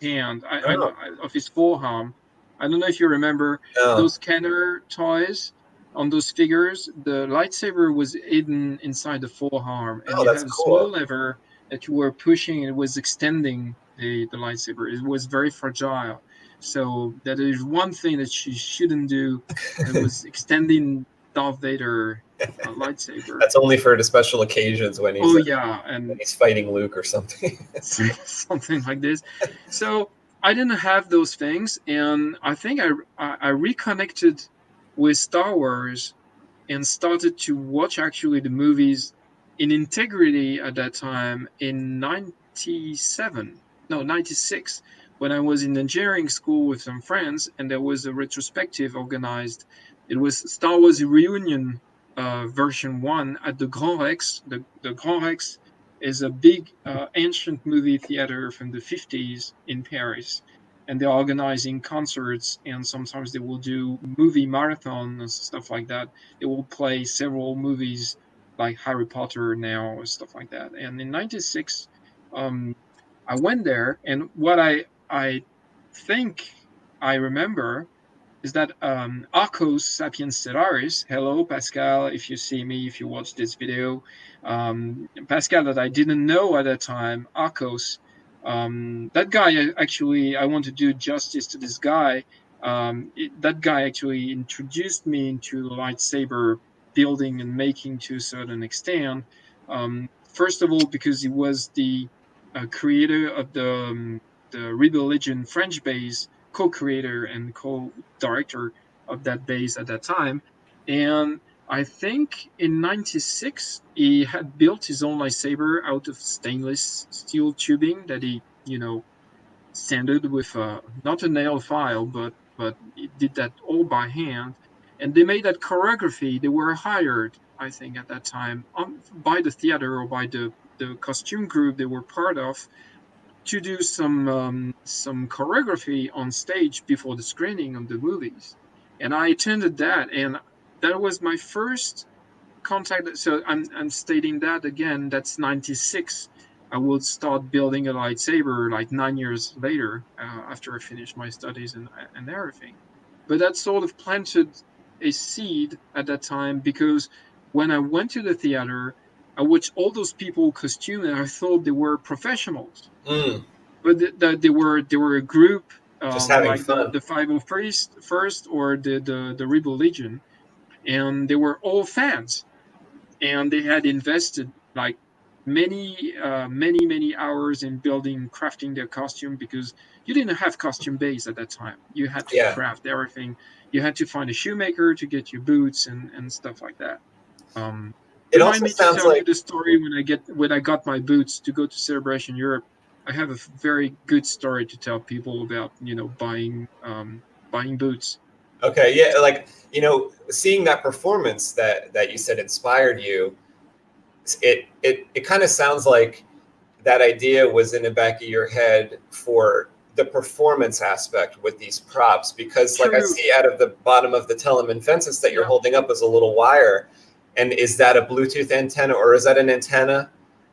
hand, of his forearm. I don't know if you remember those Kenner toys on those figures. The lightsaber was hidden inside the forearm, and you had a small lever that you were pushing, and it was extending the lightsaber. It was very fragile. So that is one thing that she shouldn't do. It was extending Darth Vader lightsaber. That's only for the special occasions when he's and when he's fighting Luke or something. Something like this. So I didn't have those things, and I think I reconnected with Star Wars and started to watch actually the movies in integrity at that time in 96, when I was in engineering school with some friends, and there was a retrospective organized. It was Star Wars Reunion version 1 at the Grand Rex. The Grand Rex is a big ancient movie theater from the 50s in Paris. And they're organizing concerts, and sometimes they will do movie marathon and stuff like that. They will play several movies like Harry Potter now or stuff like that. And in 96, I went there, and what I think I remember is that Arcos Sapiens Stellaris, hello Pascal, if you see me, if you watch this video, Pascal that I didn't know at that time, Arcos, that guy actually, I want to do justice to this guy. That guy actually introduced me into lightsaber building and making to a certain extent. First of all, because he was the creator of the Rebel Legion French base, co-creator and co-director of that base at that time. And I think in 96, he had built his own lightsaber out of stainless steel tubing that he, sanded with not a nail file, but he did that all by hand. And they made that choreography. They were hired, I think, at that time by the theater or by the costume group they were part of to do some choreography on stage before the screening of the movies. And I attended that, and that was my first contact. So I'm stating that again, that's 96. I would start building a lightsaber like 9 years later after I finished my studies and everything. But that sort of planted a seed at that time, because when I went to the theater, I watched all those people costumed, and I thought they were professionals. But they were a group just having like fun. the 501st or the Rebel Legion, and they were all fans, and they had invested like many hours in building, crafting their costume, because you didn't have costume base at that time. You had to craft everything. You had to find a shoemaker to get your boots and stuff like that. It Remind also me to sounds tell you like, the story when I got my boots to go to Celebration Europe. I have a very good story to tell people about, buying boots. okay, yeah, like, seeing that performance that you said inspired you, it kind of sounds like that idea was in the back of your head for the performance aspect with these props, because like I True. see out of the bottom of the Telemann fences that you're Yeah. holding up is a little wire. And is that a Bluetooth antenna, or is that an antenna?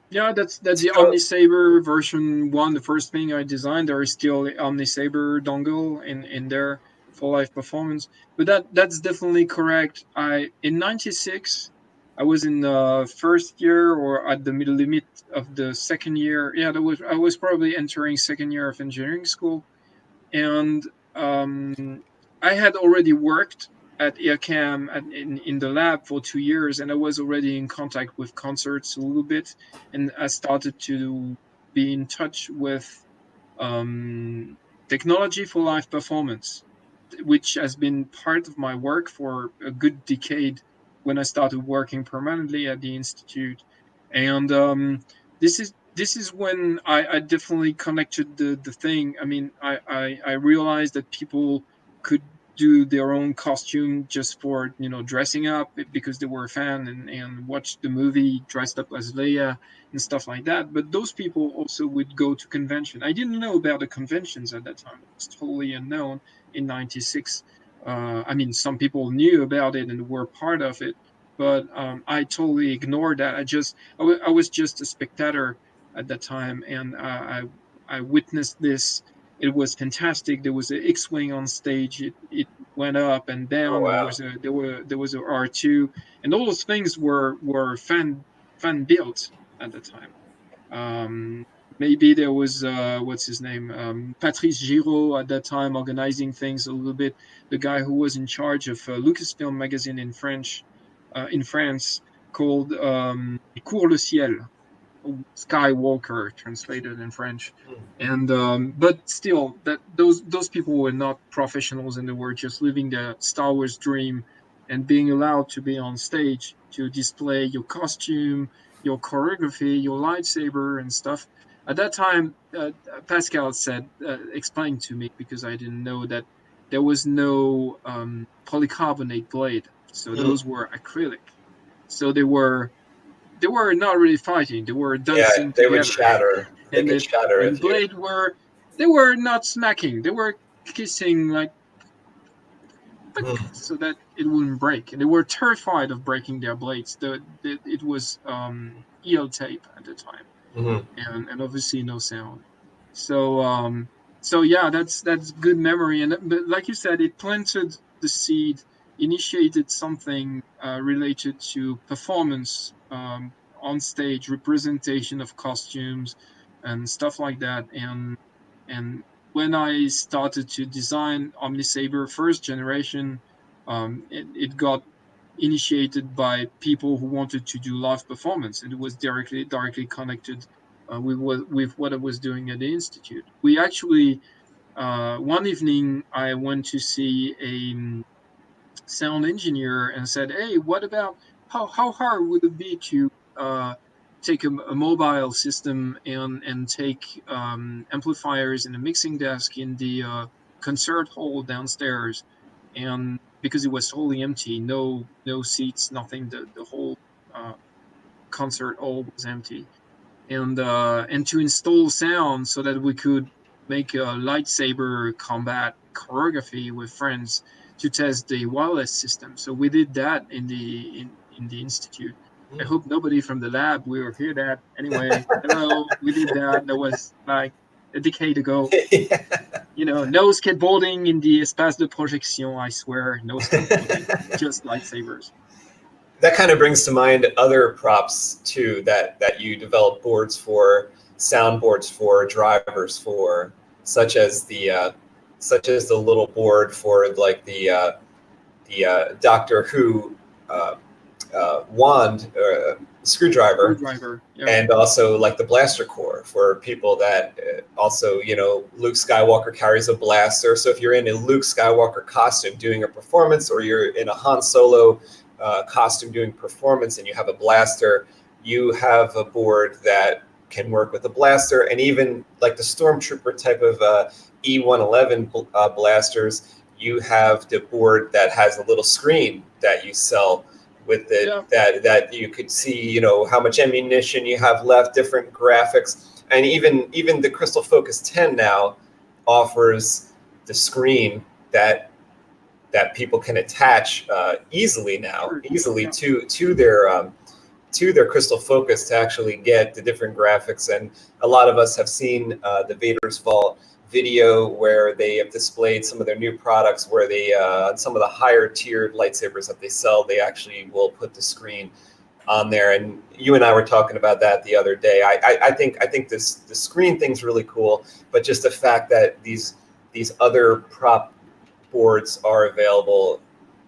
Yeah, that's the OmniSaber version 1, the first thing I designed. There is still OmniSaber dongle in there for live performance. But that's definitely correct. In '96, I was in the first year or at the middle limit of the second year. Yeah, I was probably entering second year of engineering school, and I had already worked at ERCAM in the lab for 2 years, and I was already in contact with concerts a little bit, and I started to be in touch with um, technology for live performance, which has been part of my work for a good decade when I started working permanently at the institute. And this is when I definitely connected the thing. I mean, I realized that people could do their own costume just for dressing up because they were a fan and watch the movie dressed up as Leia and stuff like that. But those people also would go to convention. I didn't know about the conventions at that time. It was totally unknown in '96. I mean, some people knew about it and were part of it, but I totally ignored that. I was just a spectator at that time, and I witnessed this. It was fantastic. There was an X-wing on stage. It went up and Oh, down. wow. There was a R2, and all those things were fan built at the time. Um, Maybe there was what's his name, Patrice Giraud at that time organizing things a little bit. The guy who was in charge of Lucasfilm magazine in France, called Cours le Ciel, Skywalker translated in French. And but still, that those people were not professionals, and they were just living the Star Wars dream and being allowed to be on stage to display your costume, your choreography, your lightsaber, and stuff. At that time, Pascal explained to me, because I didn't know, that there was no polycarbonate blade, so Mm. those were acrylic. So they were not really fighting; they were Yeah, dancing they would together, shatter. They and could shatter if you. blade were they were not smacking; they were kissing, like, Mm. so that it wouldn't break. And they were terrified of breaking their blades. It was EO tape at the time, Mhm. and obviously no sound. So yeah, that's good memory. And but like you said, it planted the seed, initiated something related to performance on stage, representation of costumes and stuff like that. And when I started to design OmniSaber first generation, it got initiated by people who wanted to do live performance, and it was directly connected with what I was doing at the institute. We actually one evening I went to see a sound engineer and said, "Hey, what about how hard would it be to take a mobile system and take amplifiers and a mixing desk in the concert hall downstairs?" And because it was totally empty, no seats, nothing. The whole uh, concert hall was empty, and to install sound so that we could make a lightsaber combat choreography with friends to test the wireless system. So we did that in the institute. I hope nobody from the lab will hear that. Anyway, hello, we did that. That was like a decade ago. Yeah. No skateboarding in the espace de projection, I swear. No skateboarding, just lightsabers. That kind of brings to mind other props too that you develop boards for, soundboards for, drivers for, such as the little board for like the Doctor Who uh, wand screwdriver, Screwdriver, yeah. and also like the blaster core for people that also, Luke Skywalker carries a blaster. So if you're in a Luke Skywalker costume doing a performance, or you're in a Han Solo costume doing performance and you have a blaster, you have a board that can work with a blaster, and even like the Stormtrooper type of E111 blasters, you have the board that has a little screen that you sell with it, that you could see, you know, how much ammunition you have left, different graphics, and even the Crystal Focus 10 now offers the screen that people can attach easily to their Crystal Focus to actually get the different graphics. And a lot of us have seen the Vader's Vault video where they have displayed some of their new products, where they some of the higher tiered lightsabers that they sell, they actually will put the screen on there. And you and I were talking about that the other day. I think the screen thing's really cool, but just the fact that these other prop boards are available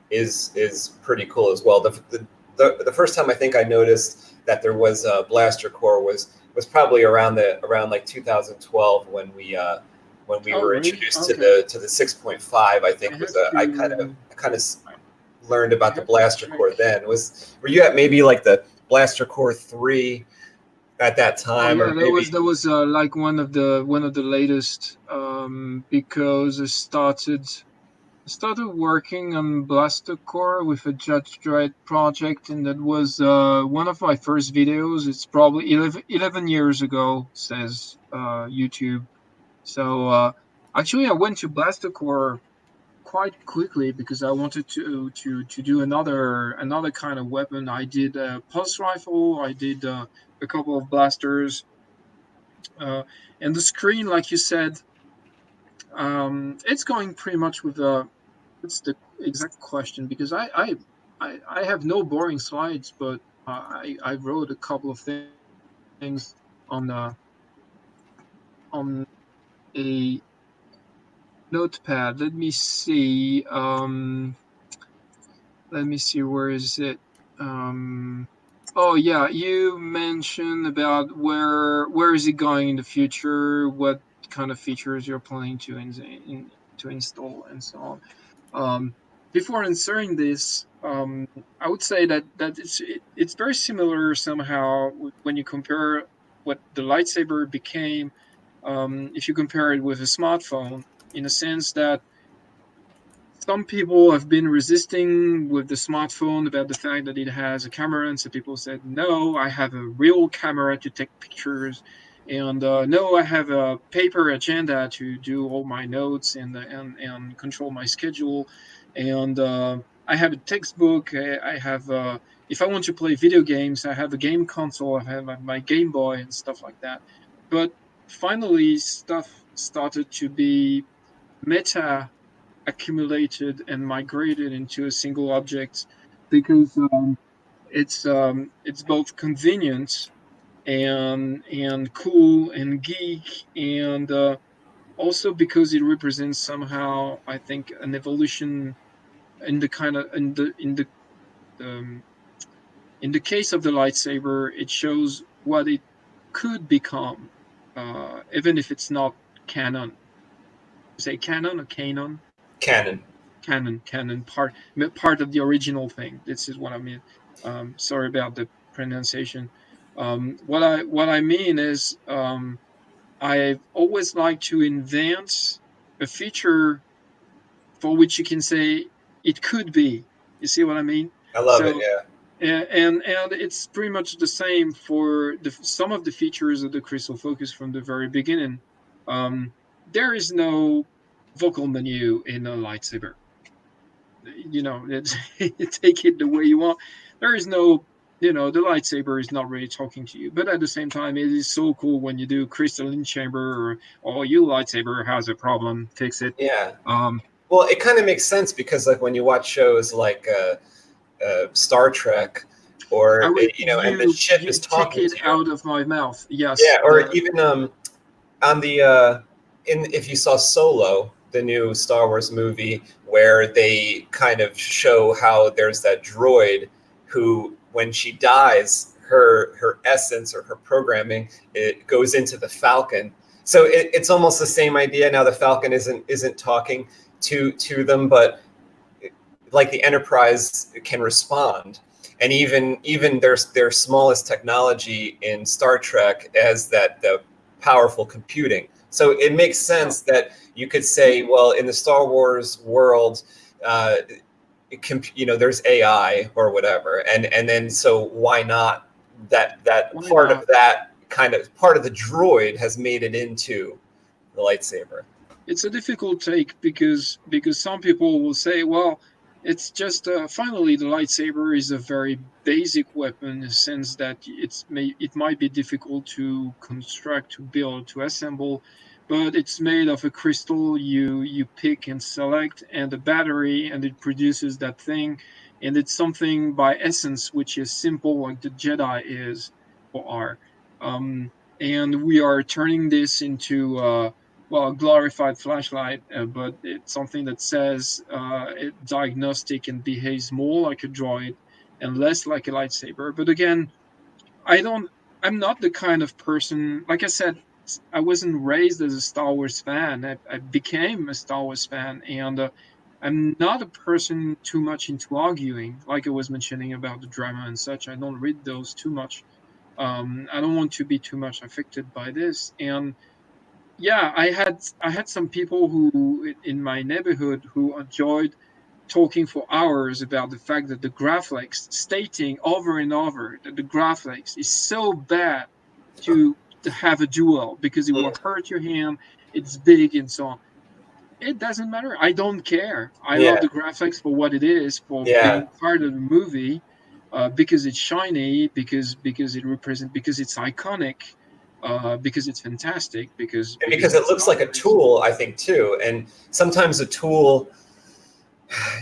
is pretty cool as well. The first time I think I noticed that there was a blaster core was probably around like 2012 when we were introduced to the 6.5. I think I kind of learned about the blaster core then. Were you at maybe like the blaster core 3 at that time? Or maybe? That was like one of the latest, because I started working on Blaster Core with a Judge Dredd project, and that was one of my first videos. It's probably 11 years ago, says YouTube. So actually, I went to Blaster Core quite quickly because I wanted to do another kind of weapon. I did a pulse rifle. I did a couple of blasters, and the screen, like you said, it's going pretty much with that's the exact question, because I have no boring slides, but I wrote a couple of things on a notepad. Let me see. Where is it? Oh yeah, you mentioned about where is it going in the future? What kind of features you're planning to install and so on. Before answering this, I would say that it's very similar somehow when you compare what the lightsaber became, if you compare it with a smartphone, in a sense that some people have been resisting with the smartphone about the fact that it has a camera, and some people said, no, I have a real camera to take pictures, and no, I have a paper agenda to do all my notes and control my schedule, and I have a textbook. I have if I want to play video games, I have a game console. I have my Game Boy and stuff like that. But finally, stuff started to be meta accumulated and migrated into a single object, because it's both convenient and cool and geek, and also because it represents somehow, I think, an evolution in the kind of in the case of the lightsaber. It shows what it could become, even if it's not canon. Say canon or canon? Canon, part of the original thing. This is what I mean. Sorry about the pronunciation. What I mean is, I've always liked to invent a feature for which you can say it could be. You see what I mean? I love it. Yeah. And it's pretty much the same for some of the features of the Crystal Focus from the very beginning. There is no vocal menu in a lightsaber. You know, take it the way you want. There is no, the lightsaber is not really talking to you. But at the same time, it is so cool when you do crystalline chamber, or your lightsaber has a problem, fix it. Yeah. Well, it kind of makes sense because, like, when you watch shows like Star Trek, or and the ship is talking take it out of my mouth. Yes. Yeah, or even on the if you saw Solo, the new Star Wars movie, where they kind of show how there's that droid who, when she dies, her essence or her programming, it goes into the Falcon. So it's almost the same idea. Now the Falcon isn't talking to them, but like the Enterprise can respond. And even their smallest technology in Star Trek as the powerful computing. So it makes sense that you could say, well, in the Star Wars world, there's AI or whatever, and then so why not that part of that kind of part of the droid has made it into the lightsaber. It's a difficult take because some people will say, well, it's just finally the lightsaber is a very basic weapon in the sense that it might be difficult to construct, to build, to assemble, but it's made of a crystal you pick and select, and a battery, and it produces that thing, and it's something by essence which is simple, like the Jedi is or are. And we are turning this into well, a glorified flashlight, but it's something that says it diagnostic and behaves more like a droid and less like a lightsaber. But again, I'm not the kind of person, like I said, I wasn't raised as a Star Wars fan. I became a Star Wars fan, and I'm not a person too much into arguing, like I was mentioning about the drama and such. I don't read those too much. I don't want to be too much affected by this. And yeah, I had some people who in my neighborhood who enjoyed talking for hours about the fact that the graphics, stating over and over that the graphics is so bad to have a duel because it will hurt your hand, it's big and so on. It doesn't matter. I don't care. I love the graphics for what it is, for being part of the movie, because it's shiny, because it's iconic, because it's fantastic, because it looks like a tool, I think, too. And sometimes a tool,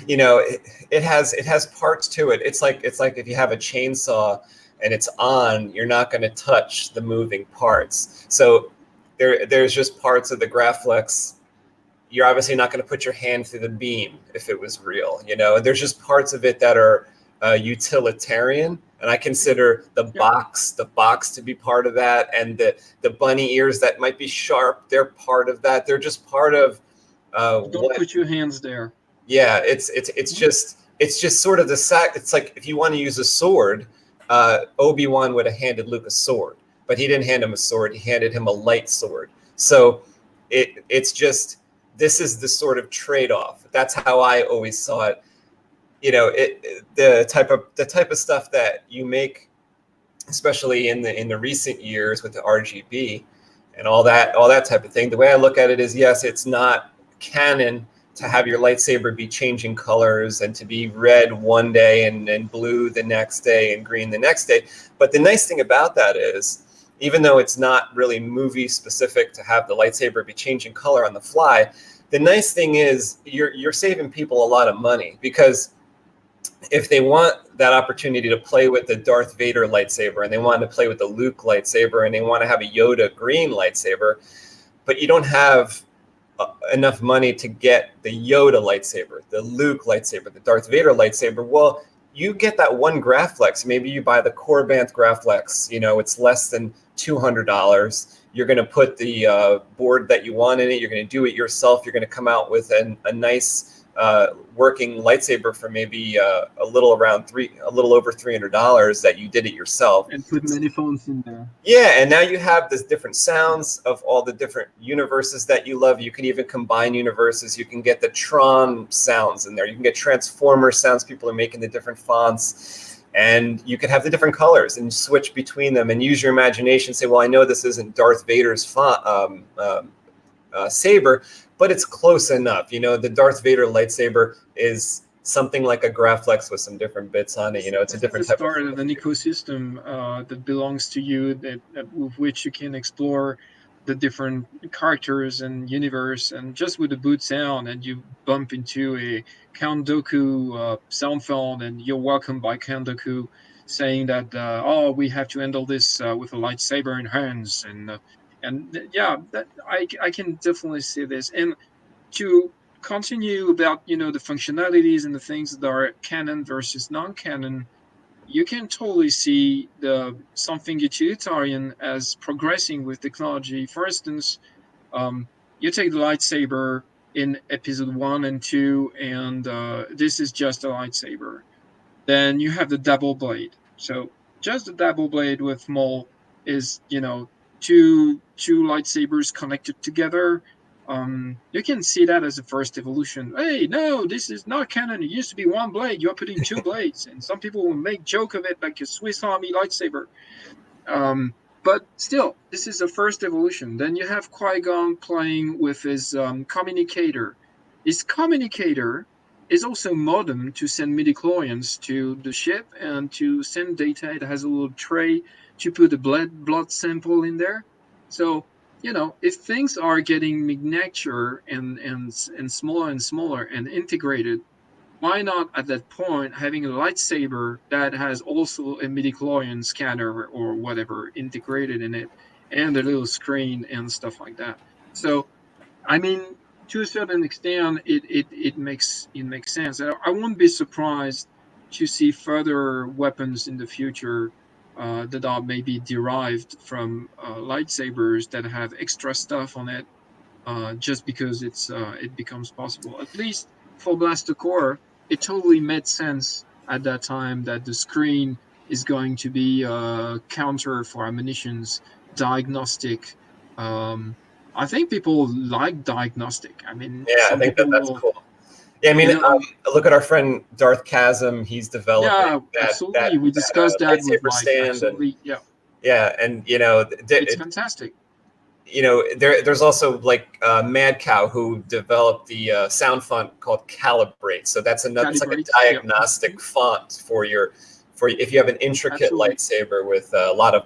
it has parts to it. It's like if you have a chainsaw and it's on, you're not going to touch the moving parts. So there's just parts of the graphics. You're obviously not going to put your hand through the beam if it was real, and there's just parts of it that are utilitarian. And I consider the box to be part of that, and the bunny ears that might be sharp, they're part of that. They're just part of don't put your hands there. Yeah, it's just sort of it's like if you want to use a sword, Obi-Wan would have handed Luke a sword, but he didn't hand him a sword, he handed him a light sword. So it's just, this is the sort of trade-off. That's how I always saw it. The type of stuff that you make, especially in the recent years with the RGB and all that type of thing. The way I look at it is, yes, it's not canon to have your lightsaber be changing colors and to be red one day and blue the next day and green the next day. But the nice thing about that is, even though it's not really movie specific to have the lightsaber be changing color on the fly, the nice thing is you're saving people a lot of money, because if they want that opportunity to play with the Darth Vader lightsaber, and they want to play with the Luke lightsaber, and they want to have a Yoda green lightsaber, but you don't have enough money to get the Yoda lightsaber, the Luke lightsaber, the Darth Vader lightsaber, well, you get that one Graflex. Maybe you buy the Corbanth Graflex, it's less than $200. You're going to put the board that you want in it. You're going to do it yourself. You're going to come out with a nice working lightsaber for maybe a little over $300 that you did it yourself. And put many phones in there. Yeah, and now you have this different sounds of all the different universes that you love. You can even combine universes. You can get the Tron sounds in there. You can get Transformer sounds. People are making the different fonts. And you can have the different colors and switch between them and use your imagination. Say, well, I know this isn't Darth Vader's saber, but it's close enough. The Darth Vader lightsaber is something like a Graflex with some different bits on it. It's a different type of an ecosystem that belongs to you, with which you can explore the different characters and universe. And just with the boot sound, and you bump into a Count Dooku sound phone, and you're welcomed by Count Dooku saying that, we have to handle this with a lightsaber in hands. And yeah, that I can definitely see this. And to continue about, the functionalities and the things that are canon versus non-canon, you can totally see something utilitarian as progressing with technology. For instance, you take the lightsaber, in episode 1 and 2, and this is just a lightsaber. Then you have the double blade. So just the double blade with more is, you know, two lightsabers connected together. You can see that as the first evolution. Hey, no, this is not canon. It used to be one blade. You're putting two blades, and some people will make joke of it like a Swiss Army lightsaber. But still, this is the first evolution. Then you have Qui-Gon playing with his communicator. His communicator is also modem to send midichlorians to the ship and to send data. It has a little tray to put a blood sample in there. So, you know, if things are getting miniature and smaller and smaller and integrated, why not at that point having a lightsaber that has also a midichlorian scanner or whatever integrated in it, and a little screen and stuff like that? So, I mean, to a certain extent, it makes sense. I won't be surprised to see further weapons in the future that are maybe derived from lightsabers that have extra stuff on it, just because it becomes possible. At least for Blaster Core, it totally made sense at that time that the screen is going to be a counter for ammunitions, diagnostic. I think people like diagnostic. I mean, Yeah, I some think people that's will, cool. Yeah, I mean, you know, look at our friend Darth Chasm. He's developing yeah, absolutely. We that discussed that with lightsaber Mike. stand, and Absolutely, yeah, yeah, and you know, it's fantastic. you know, there's also like Mad Cow who developed the sound font called Calibrate. So that's another, it's like a Calibrate, yeah, diagnostic font for if you have an intricate absolutely. lightsaber with a lot of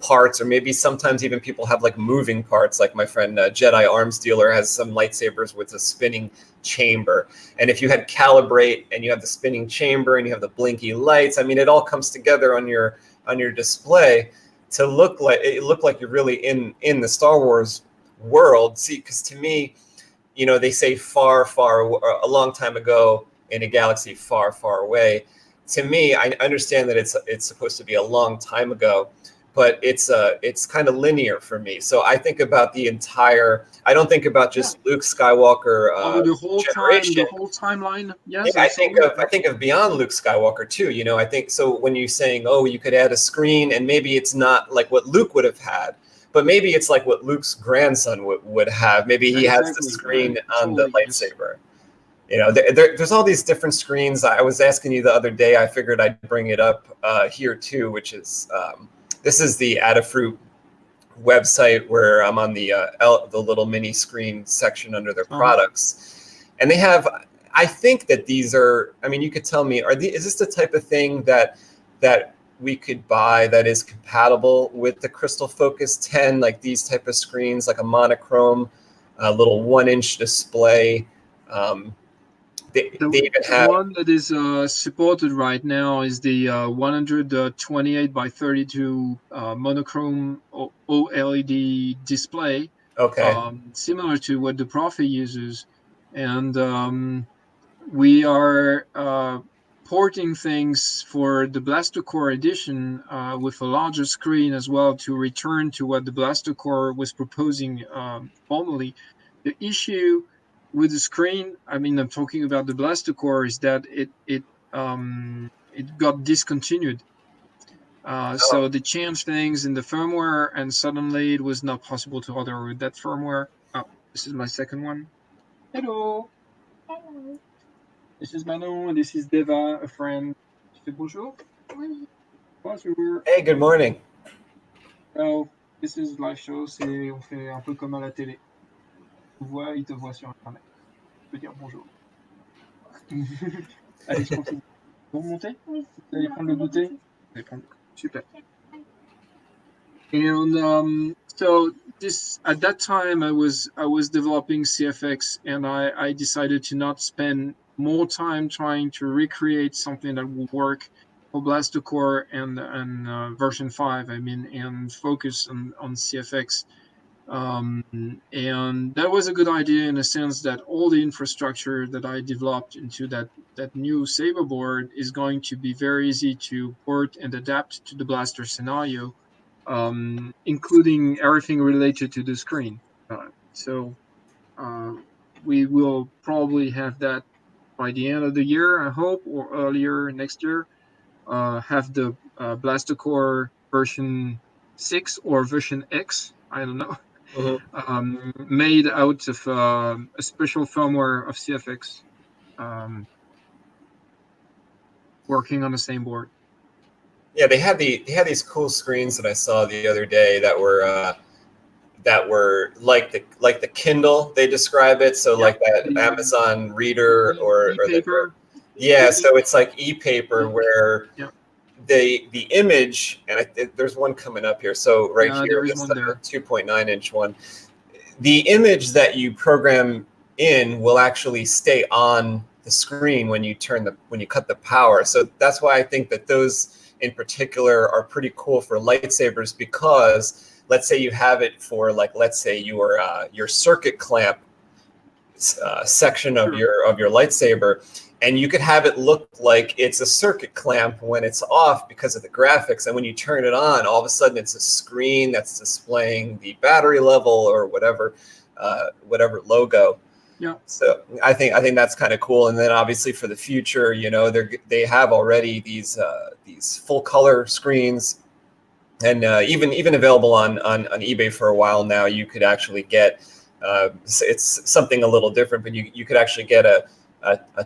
parts, or maybe sometimes even people have like moving parts. Like my friend Jedi Arms Dealer has some lightsabers with a spinning chamber. And if you had Calibrate and you have the spinning chamber and you have the blinky lights, I mean, it all comes together on your display to look like you're really in the Star Wars world. See, because to me, you know, they say far, a long time ago in a galaxy far, far away. To me, I understand that it's supposed to be a long time ago, but it's kind of linear for me. So I think about the entire. I don't think about just Luke Skywalker Over the whole generation. time, the whole timeline. Yes, Yeah, absolutely. I think of beyond Luke Skywalker too. You know, I think so when you're saying, oh, you could add a screen, and maybe it's not like what Luke would have had, but maybe it's like what Luke's grandson would have. Maybe he has the screen on the lightsaber. You know, there's all these different screens. I was asking you the other day. I figured I'd bring it up here too, which is this is the Adafruit website where I'm on the little mini screen section under their products, and they have. I think that these are. I mean, you could tell me. Is this the type of thing that we could buy that is compatible with the Crystal Focus 10, like these type of screens, like a monochrome, a little 1-inch display. They even have one that is supported right now is the 128 by 32 monochrome OLED display. okay. Similar to what the Profi uses, and we are porting things for the Blaster Core edition with a larger screen as well to return to what the Blaster Core was proposing formerly. The issue with the screen, I mean, I'm talking about the Blaster Core, is that it got discontinued. So they changed things in the firmware, and suddenly it was not possible to order with that firmware. Oh, this is my second one. Hello. Hello. This is Manon, and this is Deva, a friend. Tu fais bonjour? Oui. Bonjour. Hey, good morning. Oh, this is live show, on fait un peu comme à la télé. Tu vois, il te voit sur Internet. Tu peux dire bonjour. Allez, je continue. Vous remontez? Oui. Vous allez prendre le goûter? Vous allez prendre. Super. And so this at that time I was developing CFX, and I decided to not spend more time trying to recreate something that will work for Blaster Core and version 5. I mean, and focus on CFX. And that was a good idea in the sense that all the infrastructure that I developed into that new Saber board is going to be very easy to port and adapt to the Blaster scenario, including everything related to the screen. So we will probably have that by the end of the year, I hope, or earlier next year. Have the Blaster Core version 6 or version X, I don't know, made out of a special firmware of CFX, working on the same board. Yeah, they had these cool screens that I saw the other day that were like the Kindle, they describe it. So like that Amazon Reader or e-paper. Yeah, so it's like e-paper where the image, and there's one coming up here. So right here, this is a 2.9-inch one. The image that you program in will actually stay on the screen when you cut the power. So that's why I think that those in particular are pretty cool for lightsabers, because let's say you have it for, like, let's say your circuit clamp section of your lightsaber, and you could have it look like it's a circuit clamp when it's off because of the graphics, and when you turn it on, all of a sudden it's a screen that's displaying the battery level or whatever logo. Yeah. So I think that's kind of cool. And then obviously for the future, they have already these full color screens, and even available on eBay for a while now. You could actually get it's something a little different, but you could actually get a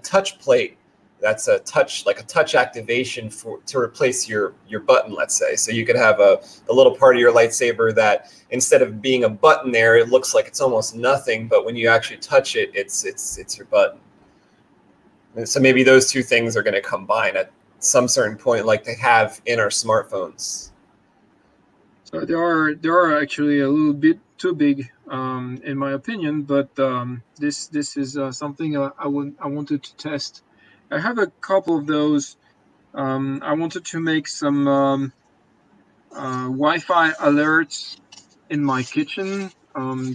touch plate that's a touch activation to replace your button, let's say. So you could have a little part of your lightsaber that, instead of being a button there, it looks like it's almost nothing, but when you actually touch it, it's your button. And so maybe those two things are going to combine at some certain point, like they have in our smartphones. So they are actually a little bit too big, in my opinion, but this is something I wanted to test. I have a couple of those. I wanted to make some Wi-Fi alerts in my kitchen,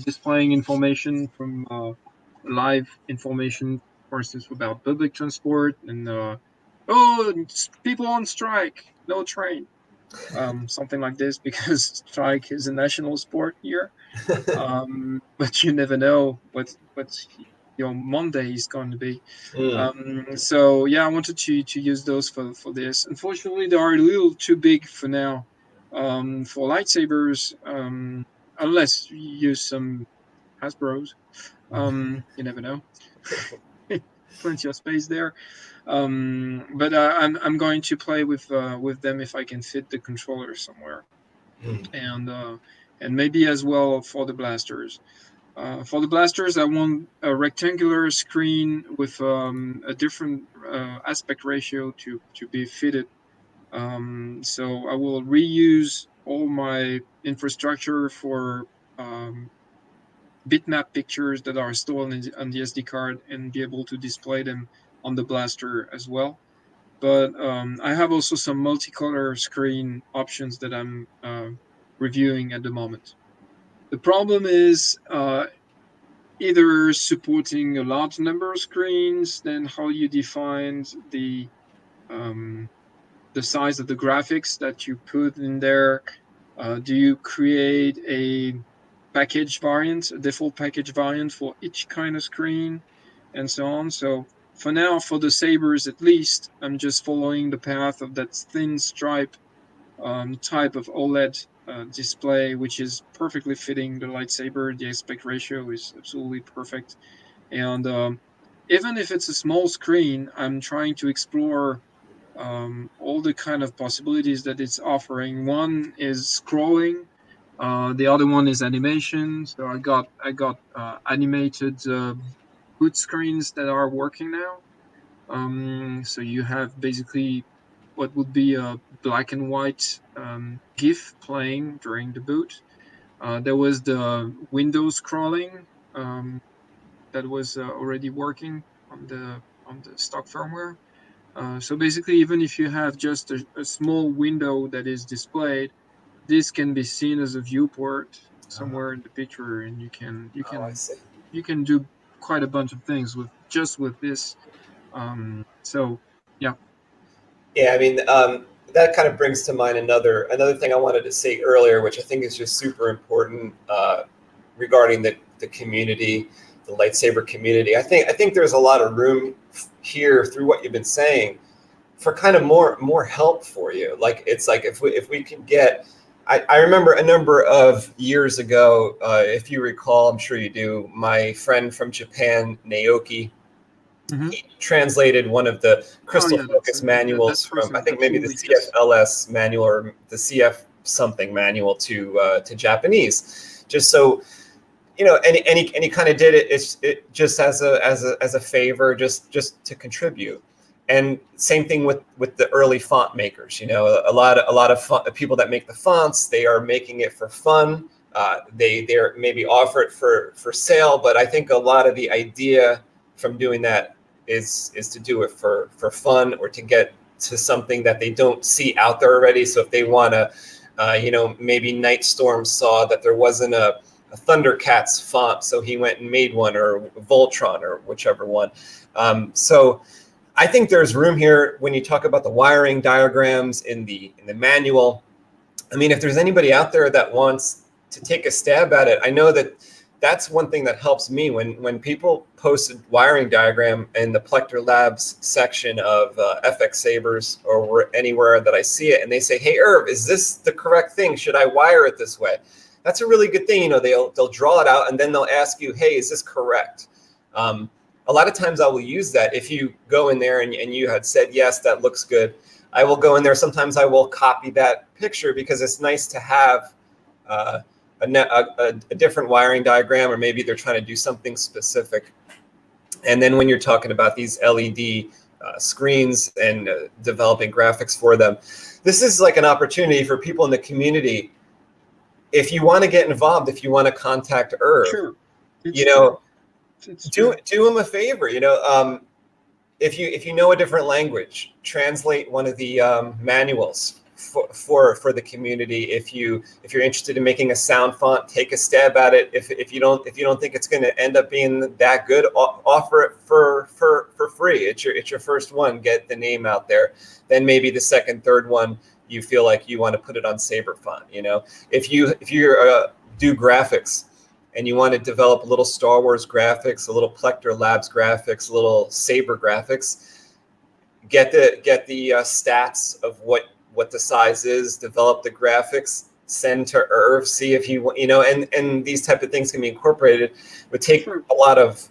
displaying information from live information, for instance, about public transport and people on strike, no train. Something like this, because strike is a national sport here. But you never know what your Monday is going to be. So yeah, I wanted to use those for this. Unfortunately, they are a little too big for now, for lightsabers, unless you use some Hasbro's. You never know. Plenty of space there. But I'm going to play with them if I can fit the controller somewhere, and maybe as well for the blasters. For the blasters, I want a rectangular screen with a different aspect ratio to be fitted. So I will reuse all my infrastructure for bitmap pictures that are stored on the SD card, and be able to display them on the blaster as well. But I have also some multicolor screen options that I'm reviewing at the moment. The problem is either supporting a large number of screens, then how you define the size of the graphics that you put in there. Do you create a package variant, a default package variant for each kind of screen, and so on? So for now, for the sabers at least, I'm just following the path of that thin stripe type of OLED display, which is perfectly fitting the lightsaber. The aspect ratio is absolutely perfect. And even if it's a small screen, I'm trying to explore all the kind of possibilities that it's offering. One is scrolling. The other one is animation. So I got animated boot screens that are working now. So you have basically what would be a black and white GIF playing during the boot. There was the window scrolling that was already working on the stock firmware. So basically, even if you have just a small window that is displayed, this can be seen as a viewport somewhere in the picture, and you can do quite a bunch of things with this. So yeah. Yeah, I mean, that kind of brings to mind another thing I wanted to say earlier, which I think is just super important regarding the community. the lightsaber community. I think there's a lot of room here through what you've been saying for kind of more help for you. Like it's like if we could get, I remember a number of years ago, if you recall, I'm sure you do, my friend from Japan, Naoki, he translated one of the crystal focus manuals from, I think maybe the CFLS manual or the CF something manual to Japanese, just so, you know, and he kind of did it just as a favor, just to contribute. And same thing with the early font makers. You know, a lot of people that make the fonts, they are making it for fun. They're maybe offer it for sale, but I think a lot of the idea from doing that is to do it for fun, or to get to something that they don't see out there already. So if they want to, you know, maybe Nightstorm saw that there wasn't a Thundercats font, so he went and made one, or Voltron, or whichever one. So I think there's room here when you talk about the wiring diagrams in the manual. I mean, if there's anybody out there that wants to take a stab at it, I know that's one thing that helps me when people post a wiring diagram in the Plector Labs section of FX-Sabers or anywhere that I see it, and they say, "Hey, Irv, is this the correct thing? Should I wire it this way?" That's a really good thing. You know, they'll draw it out, and then they'll ask you, "Hey, is this correct?" A lot of times I will use that. If you go in there and you had said, "Yes, that looks good," I will go in there. Sometimes I will copy that picture because it's nice to have a different wiring diagram, or maybe they're trying to do something specific. And then when you're talking about these LED screens and developing graphics for them, this is like an opportunity for people in the community. If you want to get involved, if you want to contact Irv, sure. You know, do him a favor. You know, if you know a different language, translate one of the manuals for the community. If you're interested in making a sound font, take a stab at it. If you don't think it's going to end up being that good, offer it for free. It's your first one. Get the name out there. Then maybe the second, third one, you feel like you want to put it on Saber font. You know, if you do graphics and you want to develop a little Star Wars graphics, a little Plector Labs graphics, a little Saber graphics, get the stats of what the size is, develop the graphics, send to Irv, see if you know, and these type of things can be incorporated. It would take a lot of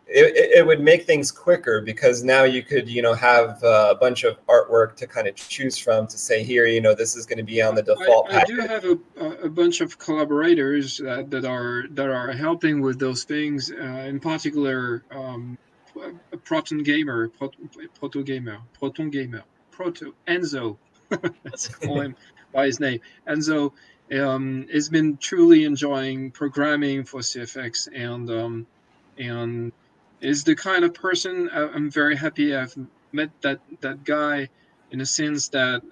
it would make things quicker, because now you could, you know, have a bunch of artwork to kind of choose from, to say, here, you know, this is going to be on the default I do have a bunch of collaborators that are helping with those things, in particular Proton Gamer, Enzo. Let's call him by his name. Enzo has been truly enjoying programming for CFX, and is the kind of person I'm very happy I've met that guy, in a sense that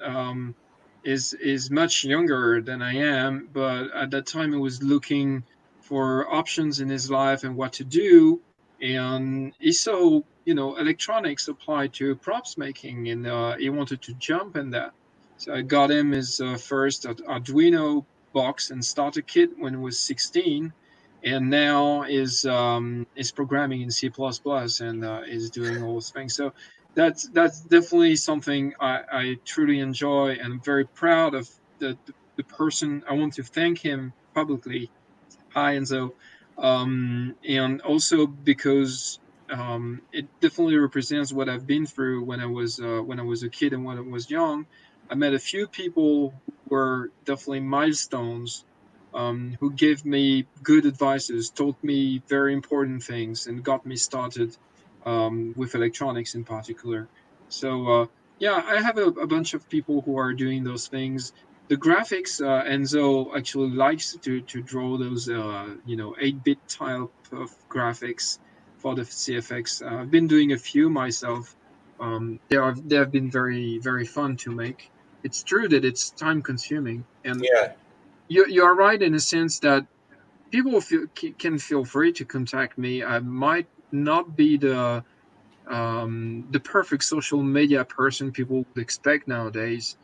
is much younger than I am, but at that time he was looking for options in his life and what to do, and he saw, you know, electronics applied to props making, and he wanted to jump in that. So I got him his first Arduino box and starter kit when he was 16, and now is programming in C++ and is doing all those things. So that's definitely something I truly enjoy, and I'm very proud of the person. I want to thank him publicly. Hi, Enzo. And also because it definitely represents what I've been through when I was a kid and when I was young. I met a few people who were definitely milestones, who gave me good advices, taught me very important things, and got me started with electronics in particular. So yeah, I have a bunch of people who are doing those things. The graphics, Enzo actually likes to draw those, you know, 8-bit type of graphics for the CFX. I've been doing a few myself. They have been very, very fun to make. It's true that it's time consuming, and yeah. you are right in a sense that people can feel free to contact me. I might not be the perfect social media person people would expect nowadays,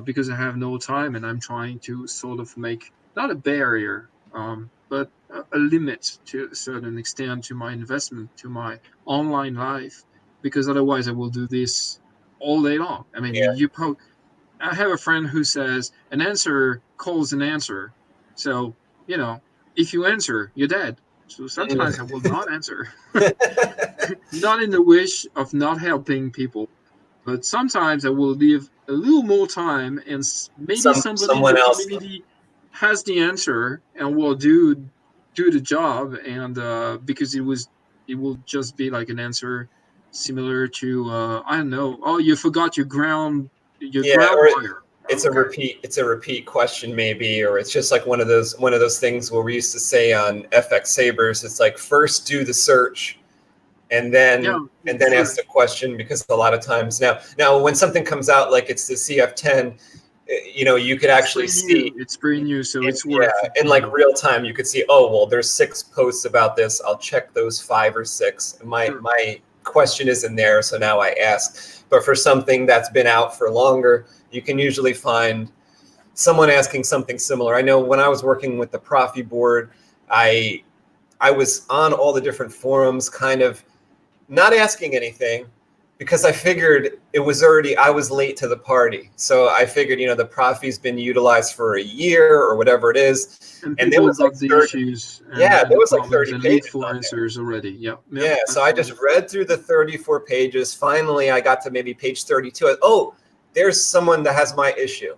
because I have no time and I'm trying to sort of make not a barrier, but a limit to a certain extent to my investment, to my online life, because otherwise I will do this all day long. I mean, Yeah. I have a friend who says an answer calls an answer. So, if you answer, you're dead. So sometimes I will not answer. Not in the wish of not helping people, but sometimes I will leave a little more time, and maybe somebody in Someone the else. community has the answer and will do the job, and because it will just be like an answer similar to I don't know. Oh, you forgot your Yeah, ground or wire. Okay. it's a repeat question maybe, or it's just like one of those things where we used to say on FX-Sabers, it's like first do the search and Yeah, then ask sure. the question, because a lot of times now when something comes out like it's the CF10, you could It's actually pretty see new. It's pretty new, so in, it's yeah, worth in like real time, you could see, oh well, there's 6 posts about this, I'll check those 5 or 6. sure. My question is in there, so now I ask. But for something that's been out for longer, you can usually find someone asking something similar. I know when I was working with the Profi board, I was on all the different forums, kind of not asking anything, because I figured I was late to the party. So I figured, the Profi's been utilized for a year or whatever it is. And And there people was like got the 30, issues yeah, and there the was like problems 30 and need pages for on there. answers already. Yeah, yeah, Yeah, so I just absolutely. read through the 34 pages. Finally, I got to maybe page 32. Oh, there's someone that has my issue.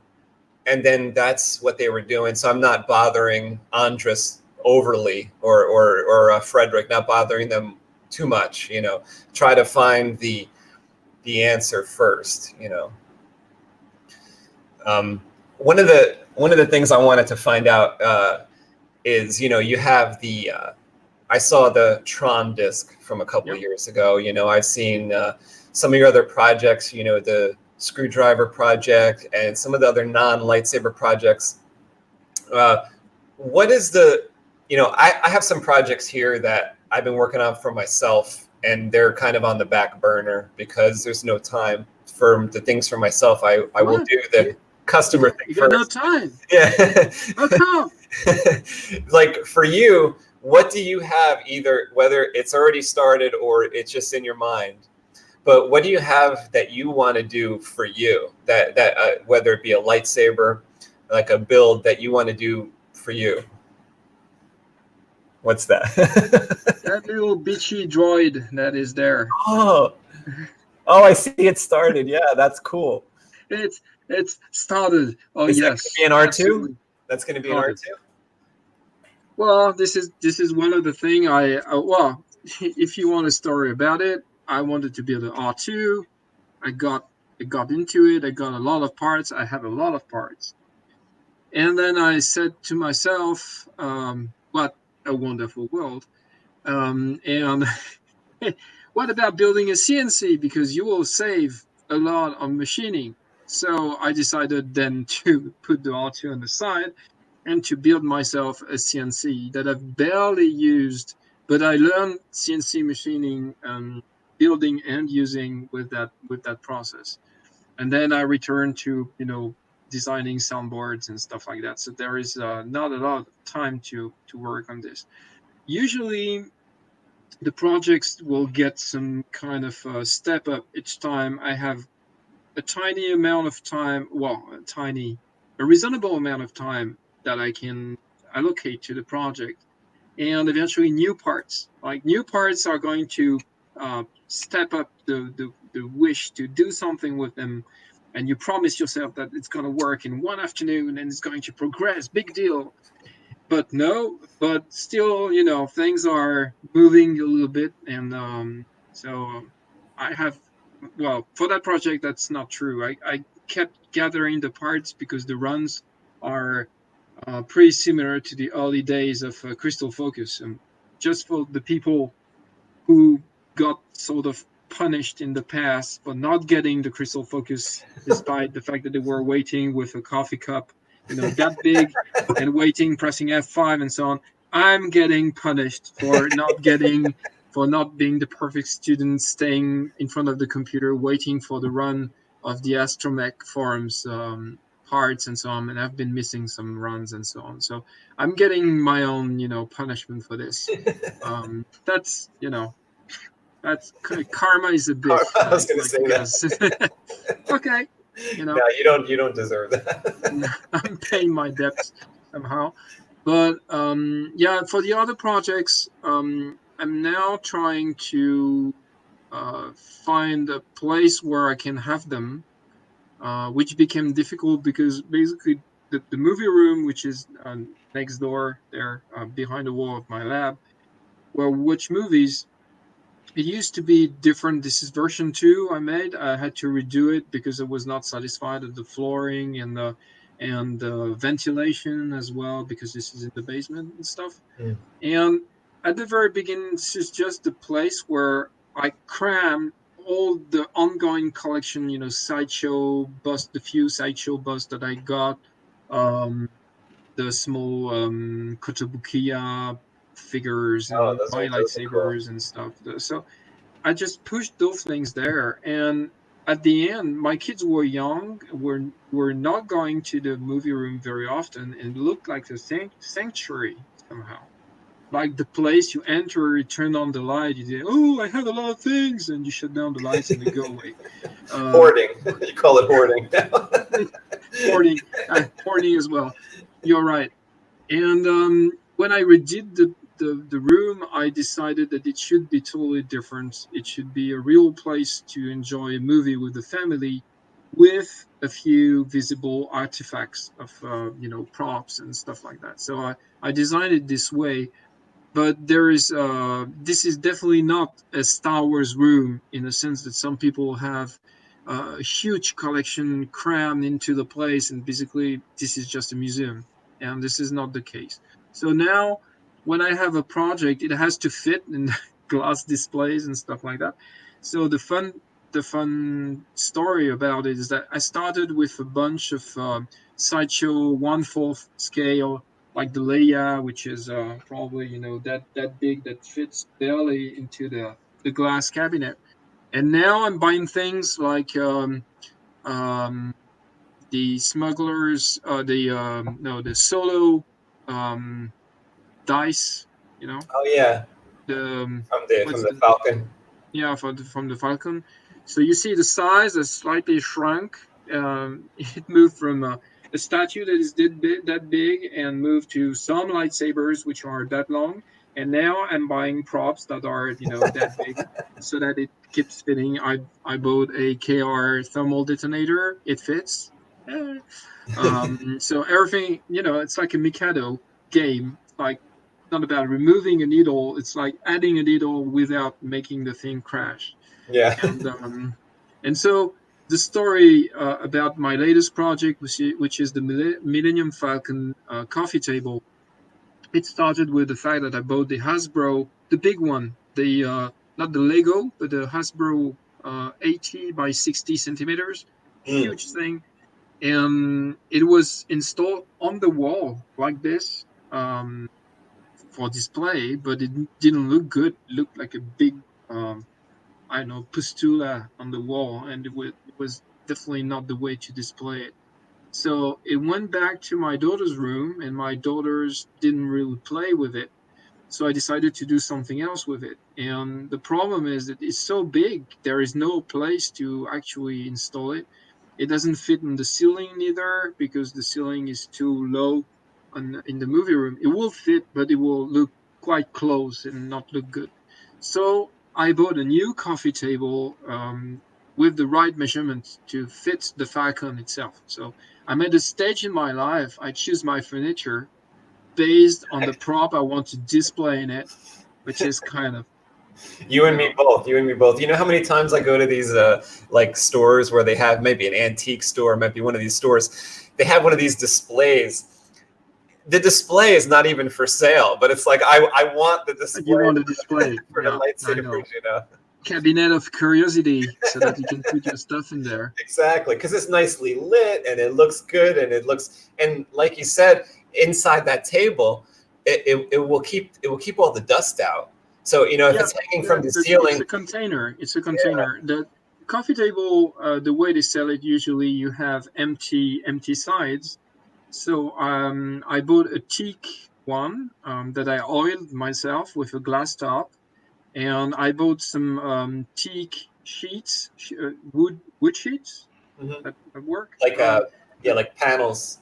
And then that's what they were doing. So I'm not bothering Andres overly, or Frederick, not bothering them too much. Try to find the answer first. One of the things I wanted to find out is, you have the I saw the Tron disk from a couple Yep. of years ago. I've seen some of your other projects, the screwdriver project and some of the other non-lightsaber projects. What is I have some projects here that I've been working on for myself, and they're kind of on the back burner because there's no time for the things for myself. I will What? do the customer thing You got no first. time. Yeah. How come? Like for you, what do you have, either whether it's already started or it's just in your mind, but what do you have that you want to do for you, that whether it be a lightsaber, like a build that you want to do for you? What's that? That little bitchy droid that is there. Oh, I see it started. Yeah, that's cool. It's it's started. Oh Is that going to be yes, an R2? absolutely That's going to be an started. R2? Well, this is one of the thing well, if you want a story about it, I wanted to build an R2. I got into it. I got a lot of parts. I have a lot of parts. And then I said to myself, what a wonderful world. And what about building a CNC? Because you will save a lot on machining. So I decided then to put the R2 on the side and to build myself a CNC that I've barely used, but I learned CNC machining, building and using with that process. And then I returned to designing soundboards and stuff like that. So there is not a lot of time to work on this. Usually, the projects will get some kind of step up each time. I have a tiny amount of time, well, a reasonable amount of time that I can allocate to the project, and eventually new parts are going to step up the wish to do something with them, and you promise yourself that it's going to work in one afternoon and it's going to progress, big deal. But no, but still, things are moving a little bit, and so I have, well, for that project that's not true. I kept gathering the parts because the runs are pretty similar to the early days of Crystal Focus. And just for the people who got sort of punished in the past for not getting the Crystal Focus, despite the fact that they were waiting with a coffee cup, that big, and waiting, pressing F5 and so on. I'm getting punished for not being the perfect student, staying in front of the computer, waiting for the run of the Astromech forums parts and so on, and I've been missing some runs and so on. So I'm getting my own, punishment for this. That's, that's karma is a bitch. I was going to like say Gus. that. Okay, No, you don't deserve that. I'm paying my debts somehow. But yeah, for the other projects, I'm now trying to find a place where I can have them, which became difficult because basically the movie room, which is next door there behind the wall of my lab, where we watch movies, it used to be different. This is version 2 I made. I had to redo it because I was not satisfied with the flooring and the ventilation as well, because this is in the basement and stuff. Mm. And at the very beginning, this is just the place where I crammed all the ongoing collection, sideshow bust, the few sideshow busts that I got, the small Kotobukiya figures Oh, and those my are cool. lightsabers and stuff. So I just pushed those things there. And at the end, my kids were young, were not going to the movie room very often, and it looked like a sanctuary somehow. Like the place you enter, you turn on the light, you say, "Oh, I have a lot of things," and you shut down the lights and they go away. Hoarding. You call it hoarding. Hoarding, hoarding as well. You're right. And when I redid the room, I decided that it should be totally different. It should be a real place to enjoy a movie with the family, with a few visible artifacts of props and stuff like that. So I designed it this way. But this is definitely not a Star Wars room in the sense that some people have a huge collection crammed into the place, and basically this is just a museum, and this is not the case. So now, when I have a project, it has to fit in glass displays and stuff like that. So the fun story about it is that I started with a bunch of sideshow 1/4 scale, like the Leia, which is probably that big, that fits barely into the glass cabinet. And now I'm buying things like um, the smugglers, the solo um, dice. Oh yeah, The from what's the the Falcon. yeah, from the Falcon. So you see the size has slightly shrunk. It moved from a statue that is that big and moved to some lightsabers which are that long. And now I'm buying props that are that big, so that it keeps fitting. I bought a KR thermal detonator. It fits. Eh. So everything, it's like a Mikado game. Like, not about removing a needle, it's like adding a needle without making the thing crash. Yeah. And so the story about my latest project, which is the Millennium Falcon coffee table, it started with the fact that I bought the Hasbro, the big one, the not the Lego, but the Hasbro 80 by 60 centimeters, Mm. huge thing. And it was installed on the wall like this, for display, but it didn't look good. It looked like a big, I don't know, pustula on the wall, and it was definitely not the way to display it. So it went back to my daughter's room, and my daughters didn't really play with it. So I decided to do something else with it. And the problem is that it's so big, there is no place to actually install it. It doesn't fit in the ceiling neither, because the ceiling is too low in the movie room. It will fit, but it will look quite close and not look good. So I bought a new coffee table with the right measurements to fit the Falcon itself. So I'm at a stage in my life, I choose my furniture based on the prop I want to display in it, which is kind of, You and me both. You and me both. You know how many times I go to these like stores where they have maybe an antique store, might be one of these stores. They have one of these displays. The display is not even for sale, but it's like I want the display. You want to display for yeah, the lightsabers, Cabinet of curiosity, so that you can put your stuff in there. Exactly, because it's nicely lit and it looks good, and like you said, inside that table, it will keep all the dust out. So if it's hanging from the ceiling, It's a container. The coffee table, the way they sell it, usually you have empty sides. So I bought a teak one that I oiled myself with a glass top, and I bought some teak sheets, wood sheets Mhm. that work. Like like panels.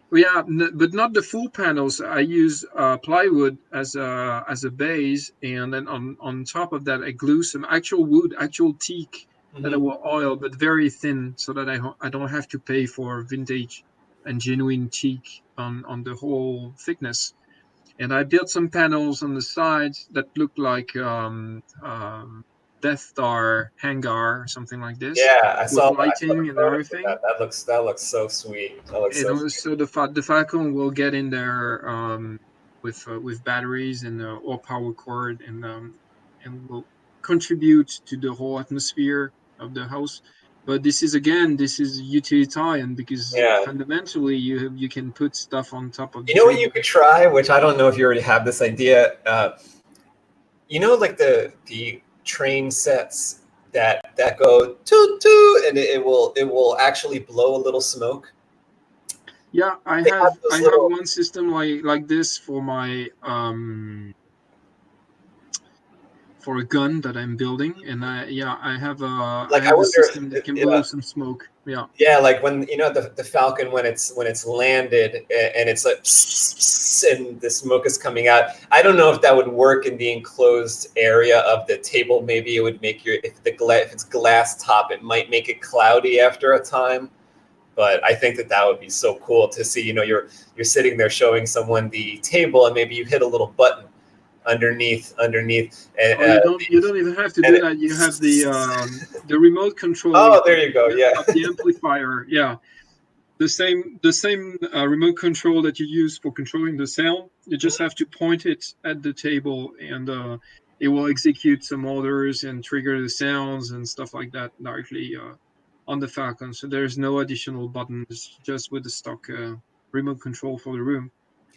Yeah, but not the full panels. I use plywood as a base, and then on top of that, I glue some actual wood, actual teak that I Mhm. will oil, but very thin, so that I don't have to pay for vintage and genuine teak on the whole thickness. And I built some panels on the sides that look like Death Star hangar or something like this, Yeah, with I saw the lighting and photos of everything. that looks so sweet. That looks And so sweet. also the Falcon will get in there with batteries and or power cord, and will contribute to the whole atmosphere of the house. But this is utilitarian, because Yeah. fundamentally you can put stuff on top of the You know what you table. could try, which I don't know if you already have this idea. You know, like the train sets that go toot toot, and it will actually blow a little smoke. Yeah, They have I those have little. one system like this for a gun that I'm building, and I Like I have a wonder, system that can blow yeah, some smoke. Yeah. yeah, like when you know the Falcon when it's landed and it's like pss, pss, and the smoke is coming out. I don't know if that would work in the enclosed area of the table. Maybe it would make if it's glass top, it might make it cloudy after a time. But I think that would be so cool to see. You know, you're sitting there showing someone the table, and maybe you hit a little button underneath, and Oh, you don't even have to and do it, that. You have the remote control oh, there you go. Yeah. of the amplifier. Yeah, the same remote control that you use for controlling the sound. You just have to point it at the table, and it will execute some orders and trigger the sounds and stuff like that directly on the Falcon. So there's no additional buttons, just with the stock remote control for the room.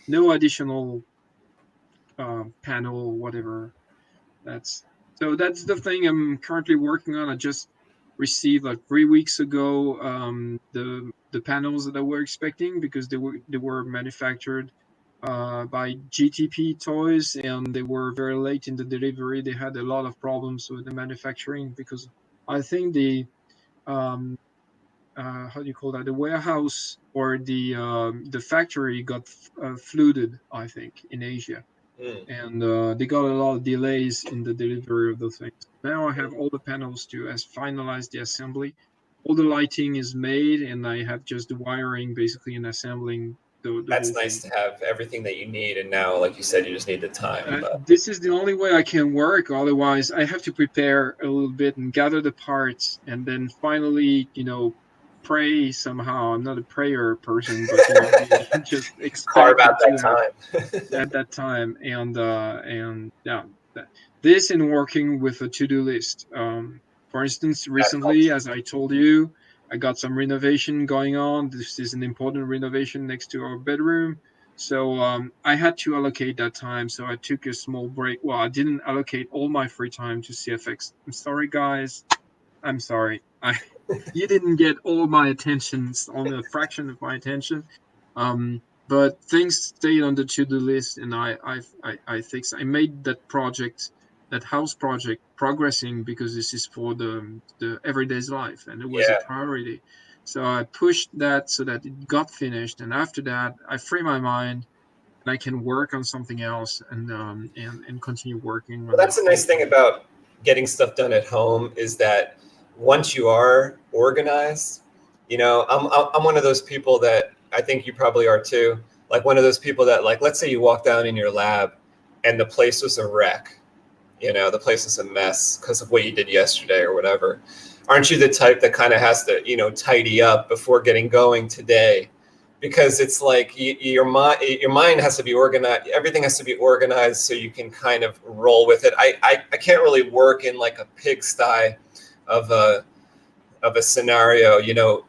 No additional panel, whatever. That's the thing I'm currently working on. I just received like 3 weeks ago the panels that I were expecting, because they were manufactured by GTP Toys, and they were very late in the delivery. They had a lot of problems with the manufacturing, because I think um, how do you call that, the warehouse or the factory got flooded, I think, in Asia, Mm. and they got a lot of delays in the delivery of those things. Now I have all the panels to finalize the assembly. All the lighting is made, and I have just the wiring basically and assembling the That's whole nice thing. to have everything that you need, and now, like you said, you just need the time. But This is the only way I can work. Otherwise, I have to prepare a little bit and gather the parts, and then finally, pray somehow. I'm not a prayer person, but you just carve expect out that that you have time. at that time, and yeah, this in working with a to-do list. For instance, That recently, helps. as I told you, I got some renovation going on. This is an important renovation next to our bedroom, so I had to allocate that time. So I took a small break. Well, I didn't allocate all my free time to CFX. I'm sorry, guys. I'm sorry. You didn't get all my attention, only a fraction of my attention. But things stayed on the to-do list, and I fixed. I made that project, that house project, progressing, because this is for the everyday's life, and it was a Yeah, priority. So I pushed that so that it got finished, and after that, I free my mind, and I can work on something else, and continue working well, on that's a the nice thing about getting stuff done at home is that once you are organized, you know, I'm one of those people that I think you probably are too. Like one of those people that, like, let's say you walk down in your lab and the place was a wreck. You know, the place is a mess because of what you did yesterday or whatever. Aren't you the type that kind of has to, tidy up before getting going today? Because it's like your mind has to be organized. Everything has to be organized so you can kind of roll with it. I can't really work in like a pigsty of a scenario.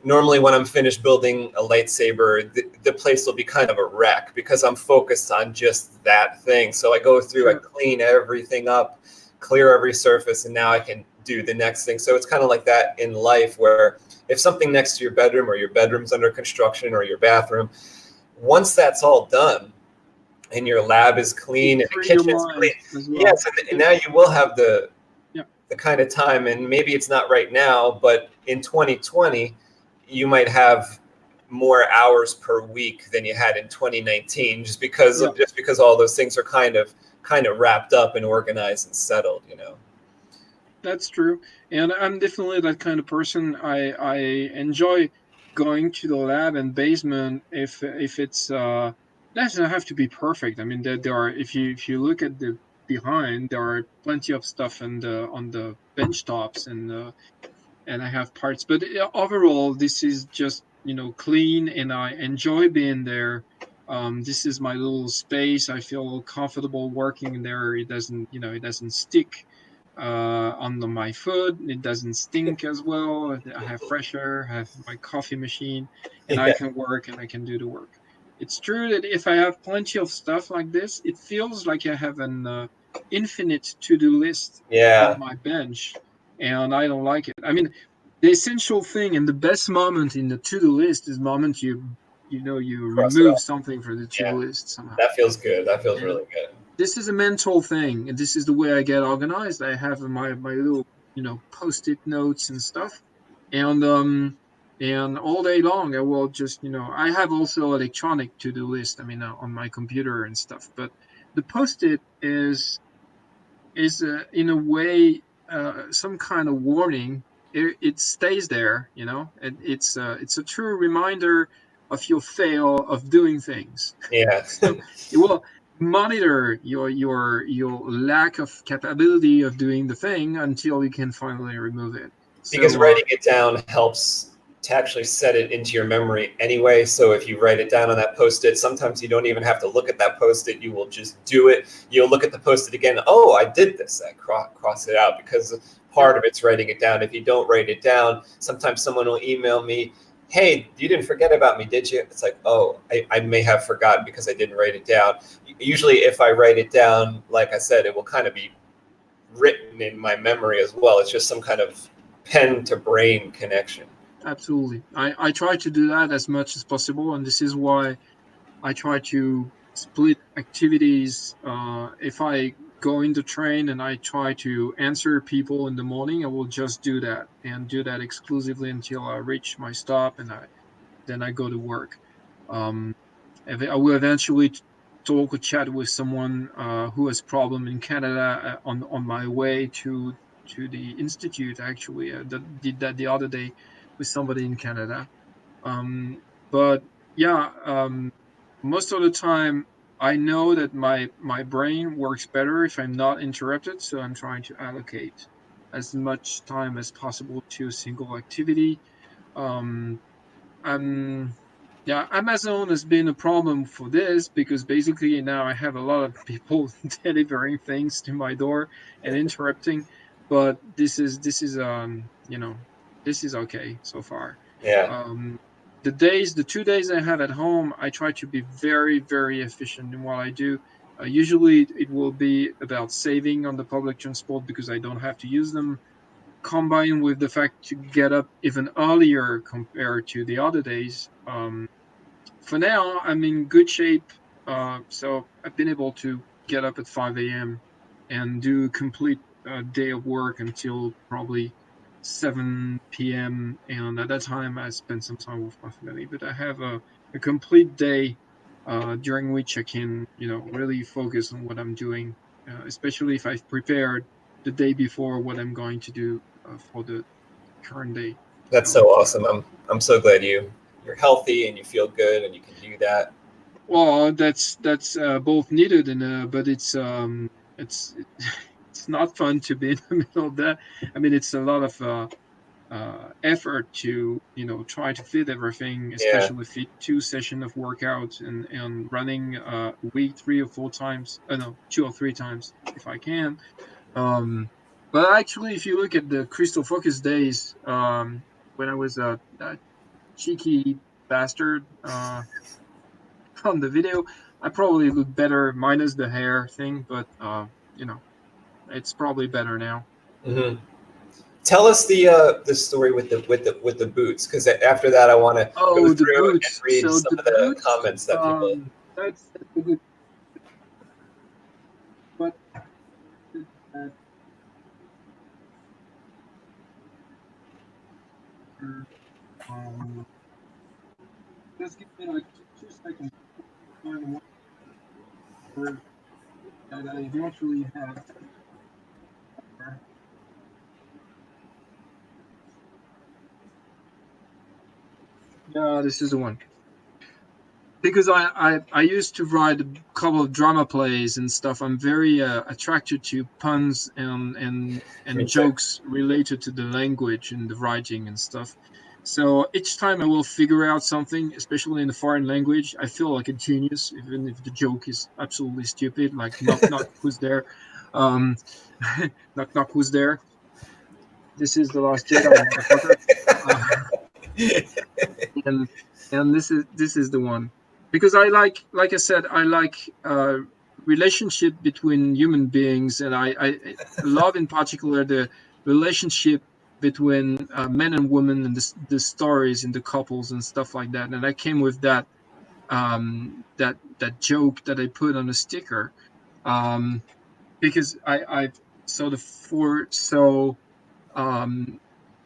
Normally when I'm finished building a lightsaber, the place will be kind of a wreck because I'm focused on just that thing. So I go through, I sure. clean everything up, clear every surface, and now I can do the next thing. So it's kind of like that in life, where if something next to your bedroom, or your bedroom's under construction, or your bathroom, once that's all done and your lab is clean and the kitchen's clean, as well. yes, and now you will have the Yeah. the kind of time, and maybe it's not right now, but in 2020, you might have more hours per week than you had in 2019, just because all those things are kind of wrapped up and organized and settled, you know. That's true, and I'm definitely that kind of person. I enjoy going to the lab and basement if it's doesn't have to be perfect. I mean, there are, if you look at the behind, there are plenty of stuff on the bench tops, and I have parts, but overall this is just, you know, clean, and I enjoy being there. This is my little space. I feel comfortable working in there. It doesn't, you know, it doesn't stick under my foot. It doesn't stink as well. I have fresh air, I have my coffee machine, and I can work and I can do the work. It's true that if I have plenty of stuff like this, it feels like I have an infinite to-do list on my bench, and I don't like it. I mean, the essential thing and the best moment in the to-do list is the moment you remove something from the to-do list somehow. That feels good. That feels really good. This is a mental thing, and this is the way I get organized. I have my little, you know, post-it notes and stuff, and all day long I will just, you know, I have also electronic to-do list. I mean, on my computer and stuff, but the post-it is in a way some kind of warning. It stays there, you know, and it's a true reminder of your fail of doing things. Yeah. So it will monitor your lack of capability of doing the thing until you can finally remove it. Because writing it down helps to actually set it into your memory anyway. So if you write it down on that Post-it, sometimes you don't even have to look at that Post-it. You will just do it. You'll look at the Post-it again. Oh, I did this. I cross it out, because part of it's writing it down. If you don't write it down, sometimes someone will email me, hey, you didn't forget about me, did you? It's like, oh, I may have forgotten because I didn't write it down. Usually if I write it down, like I said, it will kind of be written in my memory as well. It's just some kind of pen to brain connection. Absolutely. I try to do that as much as possible, and this is why I try to split activities. If I go in the train and I try to answer people in the morning, I will just do that, and do that exclusively until I reach my stop, and then I go to work. I will eventually talk or chat with someone who has problem in Canada on my way to the institute. Actually, I did that the other day with somebody in Canada. But yeah, most of the time I know that my brain works better if I'm not interrupted, so I'm trying to allocate as much time as possible to a single activity. Amazon has been a problem for this, because basically now I have a lot of people delivering things to my door and interrupting, but this is this is okay so far. The 2 days I have at home, I try to be very, very efficient in what I do. Usually it will be about saving on the public transport because I don't have to use them, combined with the fact to get up even earlier compared to the other days. For now, I'm in good shape. So I've been able to get up at 5 a.m. and do a complete day of work until probably 7 p.m. And at that time, I spend some time with my family. But I have a complete day during which I can, really focus on what I'm doing, especially if I've prepared the day before what I'm going to do for the current day. That's so awesome. I'm so glad you're healthy and you feel good and you can do that. Well, that's both needed, and but it's it's not fun to be in the middle of that. I mean, it's a lot of effort to try to fit everything, especially fit 2 sessions of workout and running a week 3 or 4 times. No, 2 or 3 times if I can. But actually, if you look at the Crystal Focus days, when I was a cheeky bastard on the video, I probably look better minus the hair thing, but it's probably better now. Mm-hmm. Tell us the story with the boots, because after that I want to go Oh, the through and boots. read So some the of the boots. comments that people. That's a good. But um, just give me like 2 seconds to find one word that I eventually have. Yeah, this is the one. Because I used to write a couple of drama plays and stuff. I'm very attracted to puns Me and too. jokes related to the language and the writing and stuff. So each time I will figure out something, especially in a foreign language, I feel like a genius, even if the joke is absolutely stupid. Like knock knock, who's there? Um, knock knock, who's there? This is the Last Jedi, motherfucker. Uh, and this is the one, because I like I said, I like relationship between human beings, and I love in particular the relationship between men and women, and the stories and the couples and stuff like that. And I came with that joke that I put on a sticker, um, because I saw the four so um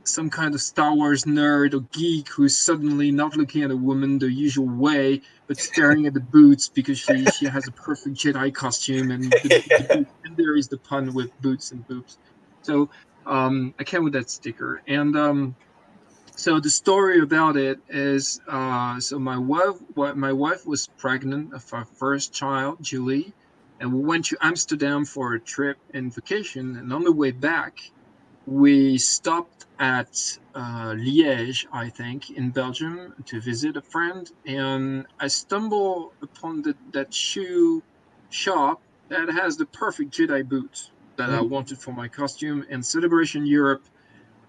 some kind of Star Wars nerd or geek who's suddenly not looking at a woman the usual way, but staring at the boots because she has a perfect Jedi costume, and the boots, and there is the pun with boots and boobs. So I came with that sticker, and so the story about it is so my wife was pregnant of our first child, Julie, and we went to Amsterdam for a trip and vacation, and on the way back we stopped at Liège, I think, in Belgium to visit a friend, and I stumbled upon that shoe shop that has the perfect Jedi boots that I wanted for my costume. And Celebration Europe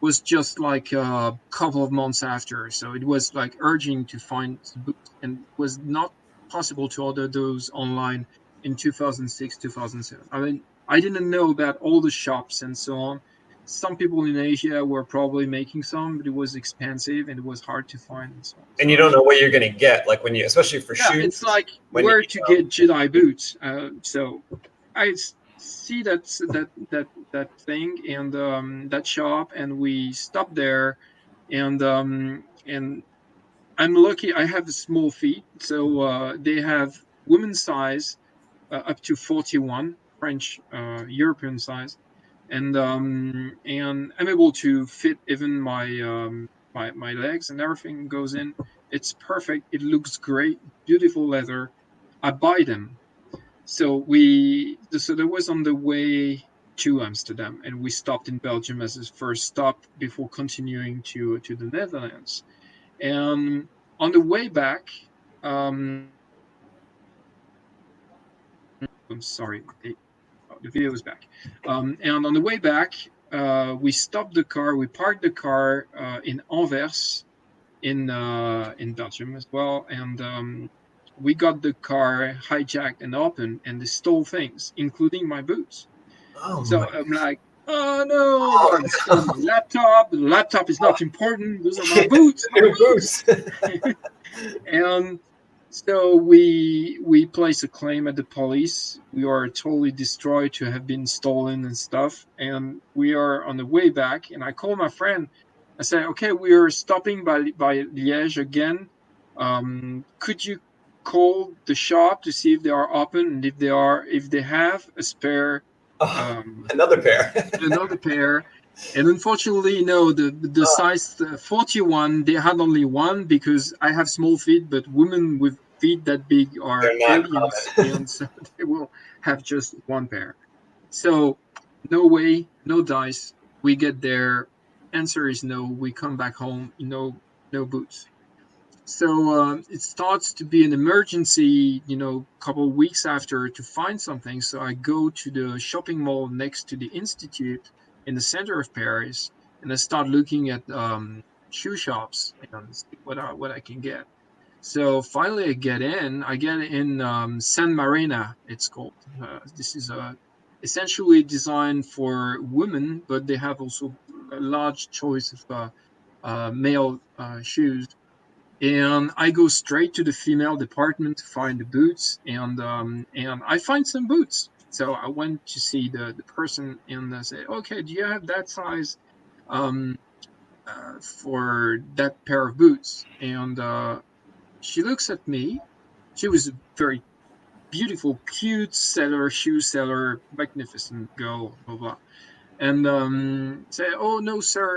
was just like a couple of months after, so it was like urging to find boots, and it was not possible to order those online in 2006, 2007. I mean, I didn't know about all the shops and so on. Some people in Asia were probably making some, but it was expensive and it was hard to find and so on. And So you don't know what you're going to get, like when you, especially for yeah, it's shoes, like when you, where to get Jedi boots. So I see that thing and that shop, and we stopped there, and I'm lucky. I have small feet, so they have women's size up to 41, French European size, and I'm able to fit even my legs, and everything goes in. It's perfect. It looks great. Beautiful leather. I buy them. So there was on the way to Amsterdam, and we stopped in Belgium as his first stop before continuing to the Netherlands. And on the way back, um, I'm sorry, the video is back. And on the way back, we stopped the car. We parked the car in Anvers, in Belgium as well, and we got the car hijacked and opened, and they stole things, including my boots. oh So my, I'm like, oh no, oh they stole no, my laptop. The laptop is not important. Those are my boots. My new boots. boots. And so we place a claim at the police. We are totally destroyed to have been stolen and stuff. And we are on the way back. And I call my friend. I say, okay, we are stopping by Liège again. Could you call the shop to see if they are open, and if they have a spare Oh, um, another pair. another pair. And unfortunately, no, the Oh, size 41, they had only one, because I have small feet, but women with feet that big are they're not aliens, common. and so they will have just one pair. So, no way, no dice. We get there. Answer is no. We come back home, no boots. So it starts to be an emergency, couple of weeks after, to find something. So I go to the shopping mall next to the institute in the center of Paris, and I start looking at shoe shops and see what I can get. So finally, I get in. I get in San Marina. It's called. This is essentially designed for women, but they have also a large choice of male shoes. And I go straight to the female department to find the boots, and I find some boots. So I went to see the person, and I say, okay, do you have that size for that pair of boots? And she looks at me. She was a very beautiful, cute shoe seller, magnificent girl, blah blah. And say, oh no, sir,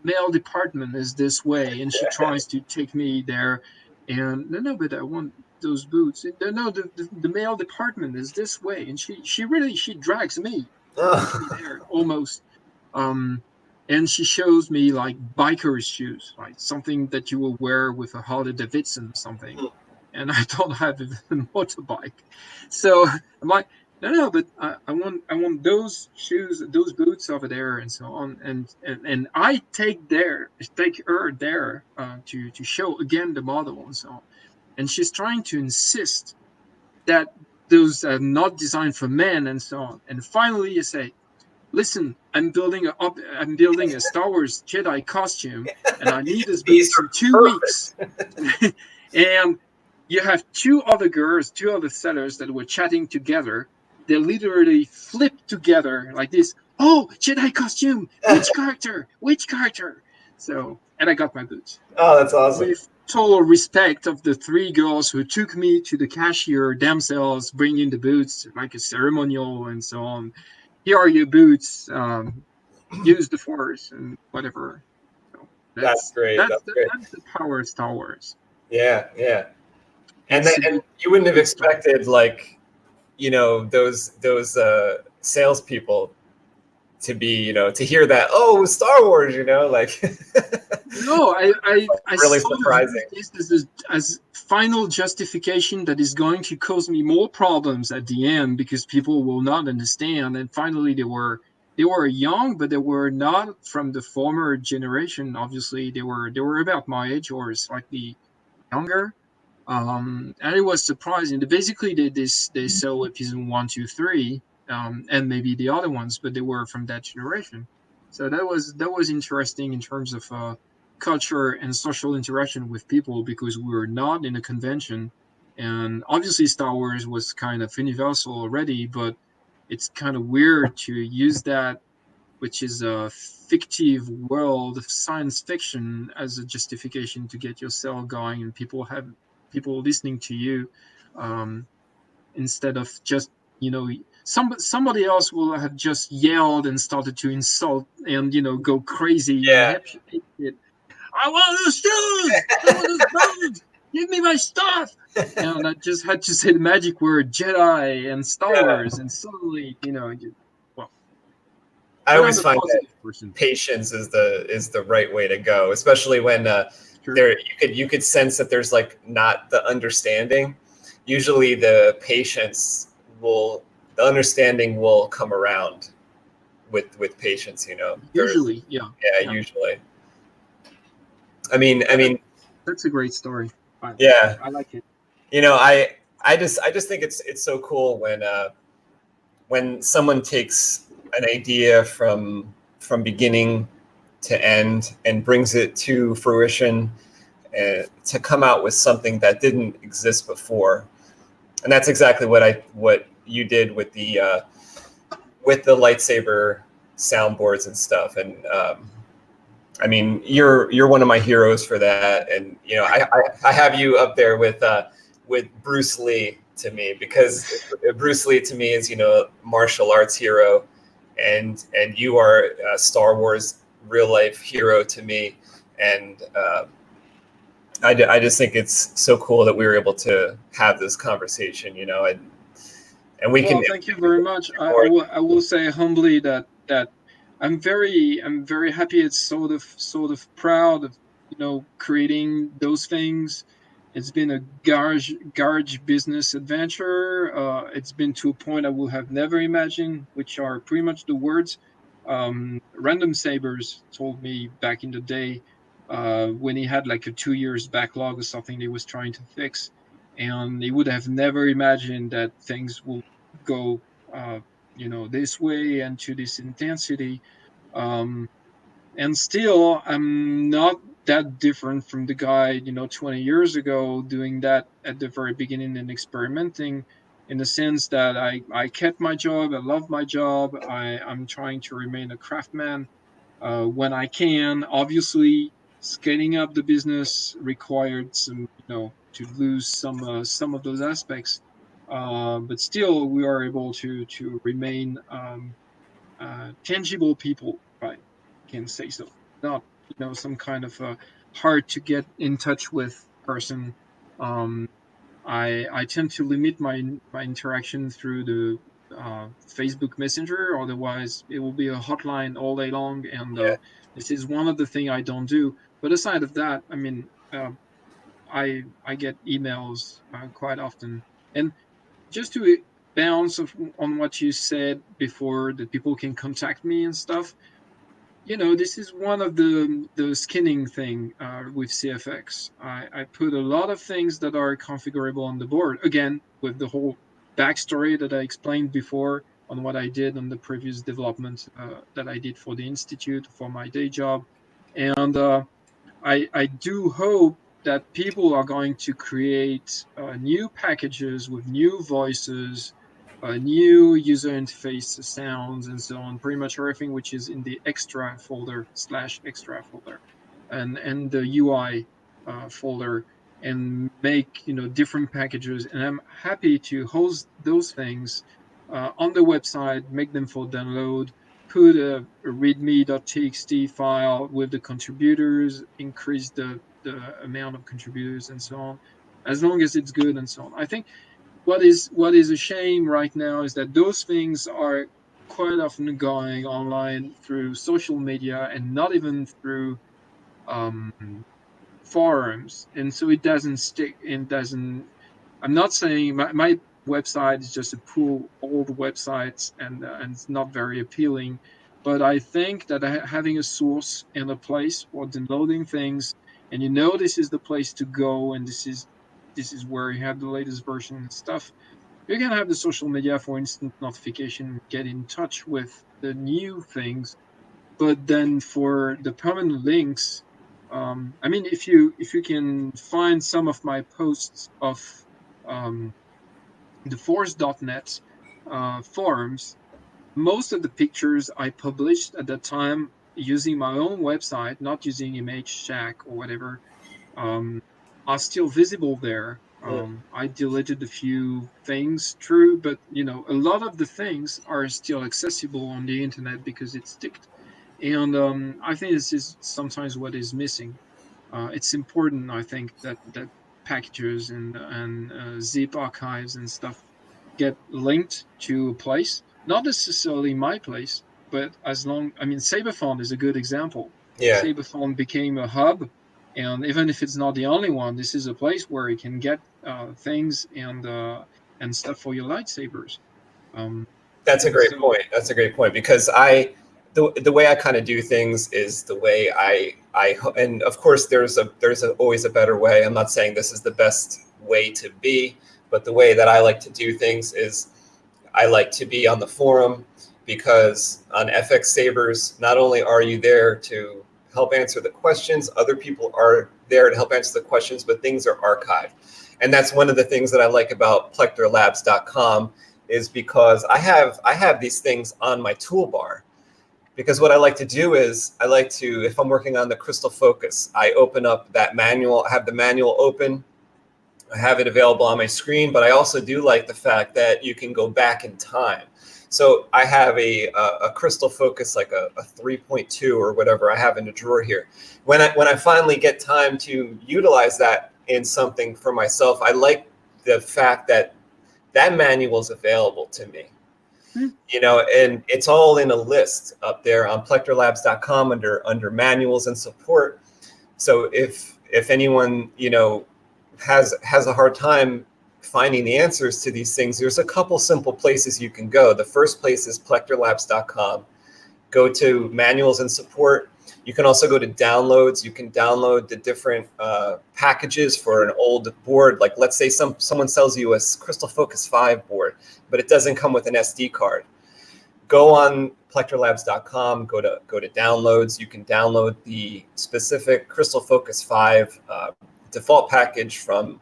male department is this way. And she tries to take me there. And no, but I want those boots. No, the male department is this way. And she drags me, puts me there almost. And she shows me like biker's shoes, like something that you will wear with a Harley Davidson something. And I don't have a motorbike. So I'm like, no, but I want those shoes, those boots over there, and so on. And I take her there to show again the model and so on. And she's trying to insist that those are not designed for men and so on. And finally, you say, listen, I'm building a Star Wars Jedi costume, and I need this boots in 2 weeks. And you have two other sellers that were chatting together. They literally flipped together like this. Oh, Jedi costume! Which character? So, and I got my boots. Oh, that's awesome. With total respect of the three girls who took me to the cashier themselves, bringing the boots like a ceremonial and so on. Here are your boots. Use the Force and whatever. So that's great. That's the power of Star Wars. Yeah. And you wouldn't have expected, like, those salespeople to be, to hear that, oh, Star Wars, like. No, I really surprising. This as final justification that is going to cause me more problems at the end, because people will not understand. And finally, they were young, but they were not from the former generation. Obviously, they were about my age or slightly younger. And it was surprising. Basically, they saw episode 1, 2, 3, and maybe the other ones, but they were from that generation. So that was interesting in terms of culture and social interaction with people, because we were not in a convention, and obviously Star Wars was kind of universal already, but it's kind of weird to use that, which is a fictive world of science fiction, as a justification to get your sale going, and people listening to you, instead of just, somebody else will have just yelled and started to insult and, go crazy. Yeah. I want those shoes! I want those boots! Give me my stuff! And I just had to say the magic word Jedi and Star Wars, and suddenly, I always find that patience is the right way to go, especially when you could sense that there's like not the understanding. Usually the understanding will come around with patience, Usually, yeah. Usually. I mean, that's a great story. Yeah, I like it. I just think it's so cool when someone takes an idea from beginning to end and brings it to fruition, to come out with something that didn't exist before. And that's exactly what you did with the lightsaber soundboards and stuff. And I mean, you're one of my heroes for that. And I have you up there with Bruce Lee to me, because Bruce Lee to me is martial arts hero, and you are a Star Wars real life hero to me. And I just think it's so cool that we were able to have this conversation, and we can. Thank you very much. I will say humbly that I'm very happy. It's sort of proud of creating those things. It's been a garage business adventure. It's been to a point I would have never imagined, which are pretty much the words Random Sabers told me back in the day, when he had like a 2 years backlog or something he was trying to fix, and he would have never imagined that things will go this way and to this intensity. And still, I'm not that different from the guy, 20 years ago doing that at the very beginning and experimenting, in the sense that I kept my job, I love my job, I'm trying to remain a craftsman when I can. Obviously, scaling up the business required some, to lose some of those aspects. But still, we are able to remain tangible people, if I can say so. Not, some kind of hard to get in touch with person. Um, I tend to limit my interaction through the Facebook Messenger. Otherwise, it will be a hotline all day long, and Yeah. this is one of the things I don't do. But aside of that, I mean, I get emails quite often, and just to bounce on what you said before, that people can contact me and stuff. This is one of the skinning thing with CFX. I put a lot of things that are configurable on the board. Again, with the whole backstory that I explained before on what I did on the previous development that I did for the institute for my day job, and I do hope that people are going to create new packages with new voices, new user interface sounds, and so on. Pretty much everything which is in the extra folder / extra folder, and the UI folder, and make different packages. And I'm happy to host those things on the website, make them for download, put a readme.txt file with the contributors, increase the amount of contributors, and so on, as long as it's good and so on. I think what is a shame right now is that those things are quite often going online through social media and not even through um, forums, and so it doesn't stick and doesn't. I'm not saying my website is just a pool old websites, and it's not very appealing, but I think that having a source and a place for downloading things, and this is the place to go, and this is where you have the latest version and stuff. You can have the social media for instant notification, get in touch with the new things, but then for the permanent links, I mean, if you can find some of my posts of um, the force.net forums, most of the pictures I published at that time using my own website, not using Image Shack or whatever, um, are still visible there. Mm. I deleted a few things, true, but a lot of the things are still accessible on the internet because it's sticked. And I think this is sometimes what is missing. It's important, I think, that packages and zip archives and stuff get linked to a place, not necessarily my place, but I mean, Saberphone is a good example. Yeah. Saberphone became a hub, and even if it's not the only one, this is a place where you can get things and stuff for your lightsabers. Um, That's a great so point. That's a great point because the way I kind of do things is the way and of course there's always a better way. I'm not saying this is the best way to be, but the way that I like to do things is I like to be on the forum, because on FX-Sabers, not only are you there to help answer the questions, other people are there to help answer the questions, but things are archived. And that's one of the things that I like about plecterlabs.com, is because I have these things on my toolbar. Because what I like to do is if I'm working on the crystal focus, I open up that manual, I have the manual open, I have it available on my screen, but I also do like the fact that you can go back in time. So I have a crystal focus, like a 3.2 or whatever I have in the drawer here. When I finally get time to utilize that in something for myself, I like the fact that that manual is available to me. And it's all in a list up there on plecterlabs.com under manuals and support. So if anyone has a hard time finding the answers to these things, there's a couple simple places you can go. The first place is plecterlabs.com. Go to manuals and support. You can also go to downloads. You can download the different packages for an old board. Like, let's say someone sells you a Crystal Focus 5 board, but it doesn't come with an SD card. go on plecterlabs.com, go to downloads. You can download the specific Crystal Focus 5 default package from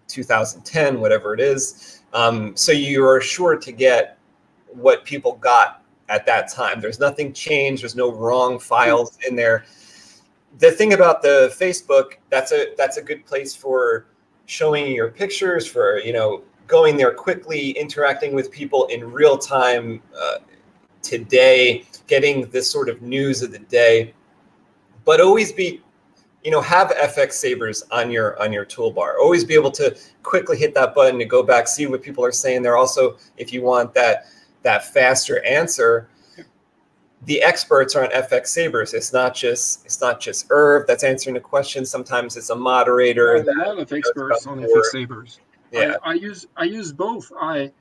2010, whatever it is. So you are sure to get what people got at that time. There's nothing changed. There's no wrong files in there. The thing about the Facebook, that's a good place for showing your pictures, for, you know, going there quickly, interacting with people in real time today, getting this sort of news of the day. But always be, you know, have FX-Sabers on your toolbar. Always be able to quickly hit that button to go back, see what people are saying there. Also, if you want that faster answer, the experts are on FX-Sabers. It's not just Irv that's answering the question. Sometimes it's a moderator. There are a lot of experts on FX-Sabers. Yeah. I use both. I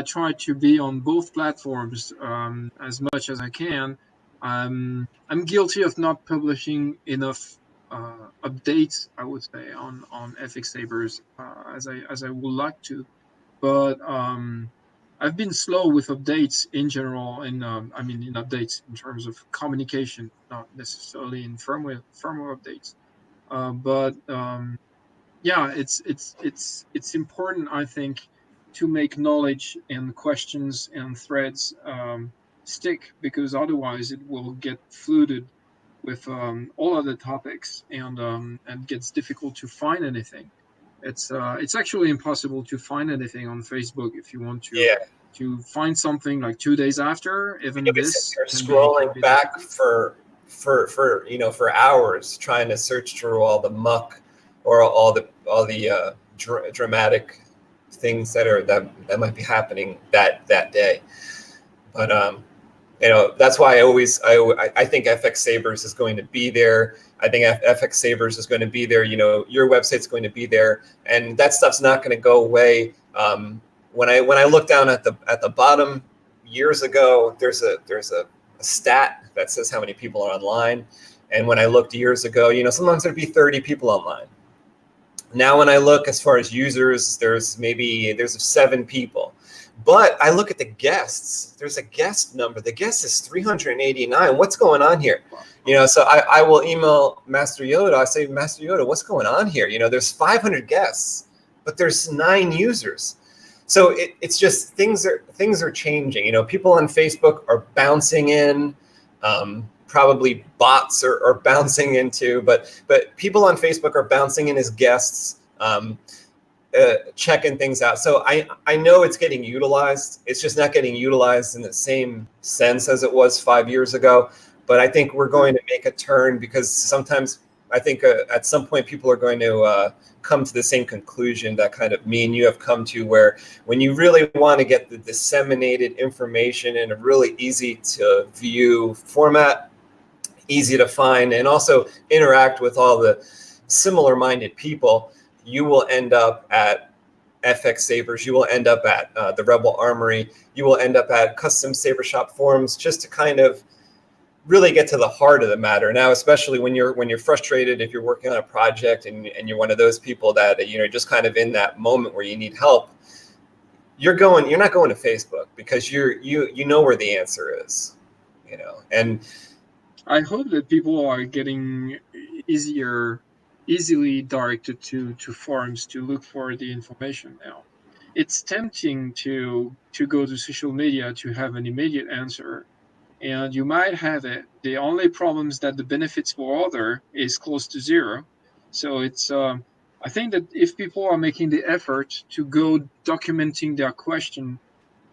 try to be on both platforms as much as I can. I'm guilty of not publishing enough updates, I would say, on FX-Sabers as I would like to, but I've been slow with updates in general, and I mean in updates in terms of communication, not necessarily in firmware updates. But yeah, it's important, I think, to make knowledge and questions and threads stick, because otherwise it will get flooded with all other topics, and gets difficult to find anything. It's actually impossible to find anything on Facebook if you want to find something like 2 days after. Even this you're scrolling back for you know, for hours trying to search through all the muck or all the dramatic things that might be happening that day. But you know, that's why I think FX-Sabers is going to be there. I think FX-Sabers is going to be there. You know, your website's going to be there, and that stuff's not going to go away. When I look down at the bottom years ago, there's a stat that says how many people are online. And when I looked years ago, you know, sometimes there'd be 30 people online. Now, when I look as far as users, there's 7 people. But I look at the guests. There's a guest number. The guest is 389. What's going on here? You know, so I will email Master Yoda. I say, Master Yoda, what's going on here? You know, there's 500 guests, but there's 9 users. So it's just things are changing. You know, people on Facebook are bouncing in. Probably bots are bouncing into, but people on Facebook are bouncing in as guests. Checking things out. So I know it's getting utilized. It's just not getting utilized in the same sense as it was 5 years ago. But I think we're going to make a turn, because sometimes I think at some point people are going to come to the same conclusion that kind of me and you have come to, where when you really want to get the disseminated information in a really easy to view format, easy to find, and also interact with all the similar minded people, you will end up at FX-Sabers, you will end up at the Rebel Armory, you will end up at custom saber shop forums, just to kind of really get to the heart of the matter. Now, especially when you're frustrated, if you're working on a project and you're one of those people that, you know, just kind of in that moment where you need help, you're not going to Facebook, because you know where the answer is, you know. And I hope that people are getting easily directed to forums to look for the information now. It's tempting to go to social media to have an immediate answer, and you might have it. The only problem is that the benefits for other is close to zero. So it's I think that if people are making the effort to go documenting their question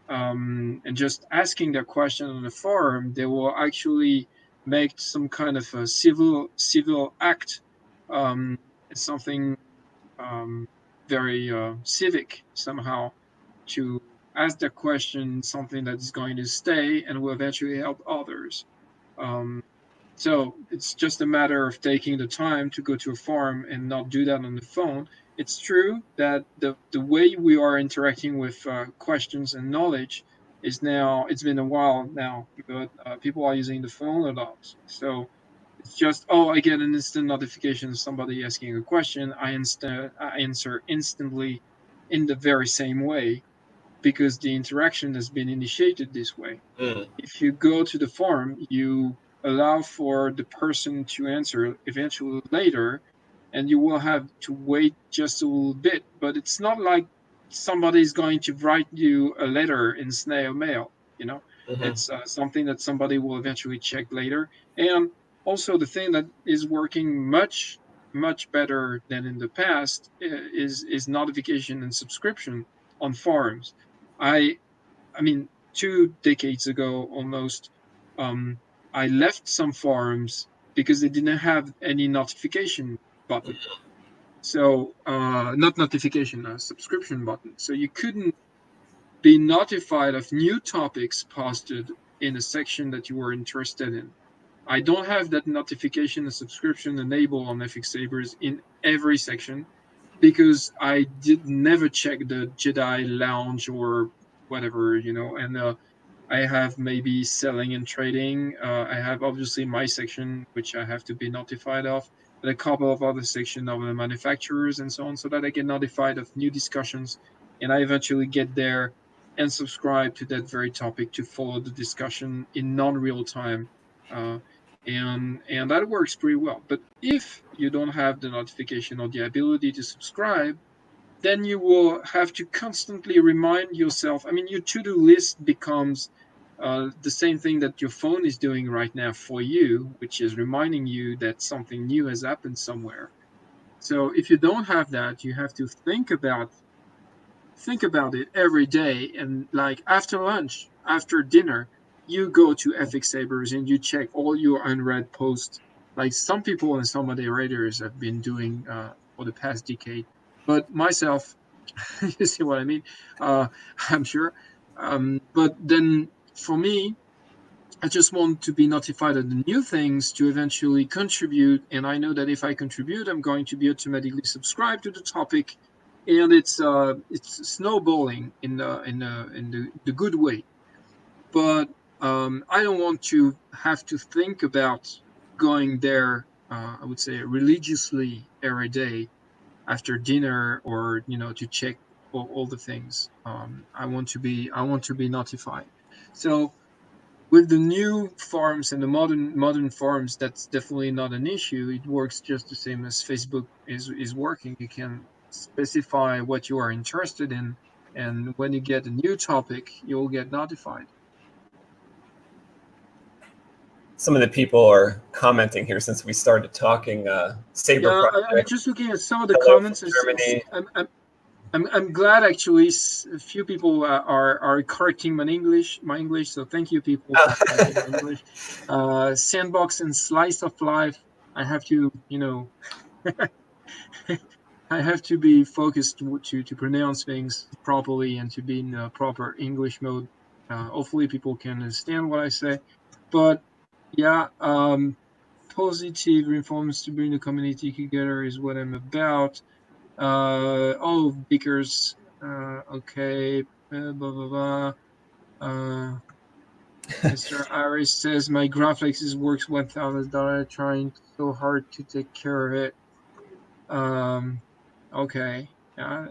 and just asking their question on the forum, they will actually make some kind of a civil act, something very civic somehow, to ask their question, something that is going to stay and will eventually help others. So it's just a matter of taking the time to go to a forum and not do that on the phone. It's true that the way we are interacting with questions and knowledge is now, it's been a while now, but people are using the phone a lot. So it's just, oh, I get an instant notification of somebody asking a question. I answer instantly in the very same way. because the interaction has been initiated this way. Mm. If you go to the forum, you allow for the person to answer eventually later, and you will have to wait just a little bit. But it's not like somebody's going to write you a letter in snail mail. Mm-hmm. It's something that somebody will eventually check later. And also, the thing that is working much better than in the past is notification and subscription on forums. I I mean, 2 decades ago almost, um, I left some forums because they didn't have any notification button. So, not notification, a subscription button. So you couldn't be notified of new topics posted in a section that you were interested in. I don't have that notification and subscription enabled on FX-Sabers in every section because I did never check the Jedi Lounge or whatever, and I have maybe selling and trading. I have obviously my section, which I have to be notified of, but a couple of other sections of the manufacturers and so on, so that I get notified of new discussions, and I eventually get there and subscribe to that very topic to follow the discussion in non-real time. Uh, and that works pretty well. But if you don't have the notification or the ability to subscribe, then you will have to constantly remind yourself. I mean, your to-do list becomes the same thing that your phone is doing right now for you, which is reminding you that something new has happened somewhere. So if you don't have that, you have to think about it every day. And like after lunch, after dinner, you go to FX-Sabers and you check all your unread posts, like some people and some moderators have been doing for the past decade. But myself, you see what I mean? Uh, I'm sure. But then for me, I just want to be notified of the new things to eventually contribute. And I know that if I contribute, I'm going to be automatically subscribed to the topic, and it's snowballing in the good way. But I don't want to have to think about going there. I would say religiously every day after dinner, or to check all the things. I want to be notified. So with the new forums and the modern forums, that's definitely not an issue. It works just the same as Facebook is working. You can specify what you are interested in, and when you get a new topic, you'll get notified. Some of the people are commenting here since we started talking. Saber Yeah, I'm Project. just looking at some of the Hello from comments. Germany. I'm glad actually a few people are correcting my English. So thank you people for correcting my English. Sandbox and slice of life. I have to I have to be focused to pronounce things properly and to be in a proper English mode. Hopefully people can understand what I say. But yeah, positive reforms to bring the community together is what I'm about. Vickers. Okay. Blah blah blah. Mr. Iris says my graphics works $1,000. Trying so hard to take care of it. Okay.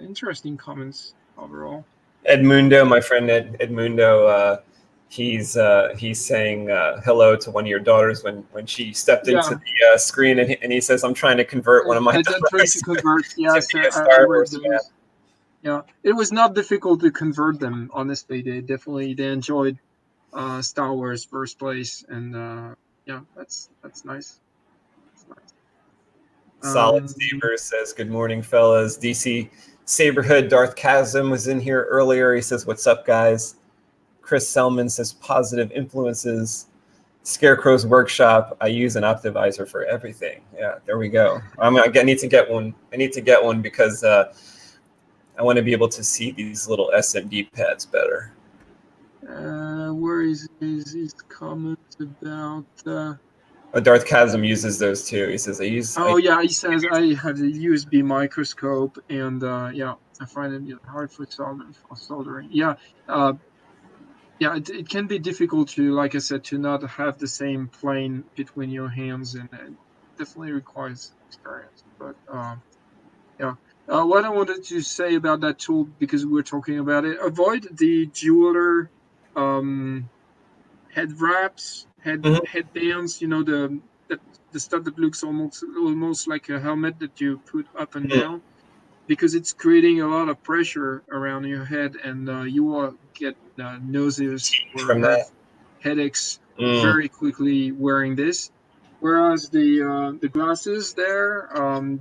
Interesting comments overall. Edmundo, my friend Edmundo, he's saying hello to one of your daughters when she stepped into Yeah, the screen, and he says, "I'm trying to convert one of my I did try to daughters convert. to Yes, be a I Star read Wars fan." those. Yeah, it was not difficult to convert them. Honestly, they enjoyed Star Wars first place, and yeah, that's nice. That's nice. Solid Saber says, "Good morning, fellas." DC Saberhood Darth Chasm was in here earlier. He says, "What's up, guys?" Chris Selman says, "Positive influences." Scarecrow's Workshop. I use an Optivisor for everything. Yeah, there we go. I need to get one. I need to get one because I want to be able to see these little SMD pads better. Where is his comment about? Darth Chasm uses those too. He says, Yeah, he says I have a USB microscope, and yeah, I find it hard for soldering. Yeah, yeah, it can be difficult to, like I said, to not have the same plane between your hands, and it definitely requires experience. But yeah, What I wanted to say about that tool, because we were talking about it, avoid the jeweler head wraps, Mhm. headbands. You know, the stuff that looks almost like a helmet that you put up and Mhm. down, because it's creating a lot of pressure around your head, and you will get nauseous or From have that. headaches Mm. very quickly wearing this. Whereas the glasses there,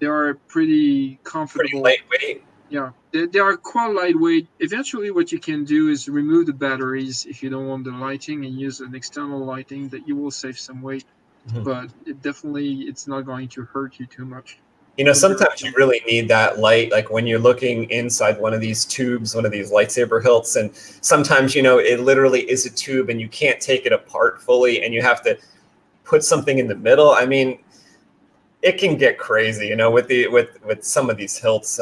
they are pretty Pretty comfortable. lightweight. Yeah, they are quite lightweight. Eventually, what you can do is remove the batteries if you don't want the lighting and use an external lighting. That you will save some weight, Mhm. but it's not going to hurt you too much compared Sometimes you to. really need that light, like when you're looking inside one of these tubes, one of these lightsaber hilts, and sometimes, it literally is a tube and you can't take it apart fully and you have to put something in the middle. I mean, it can get crazy, with some of these hilts.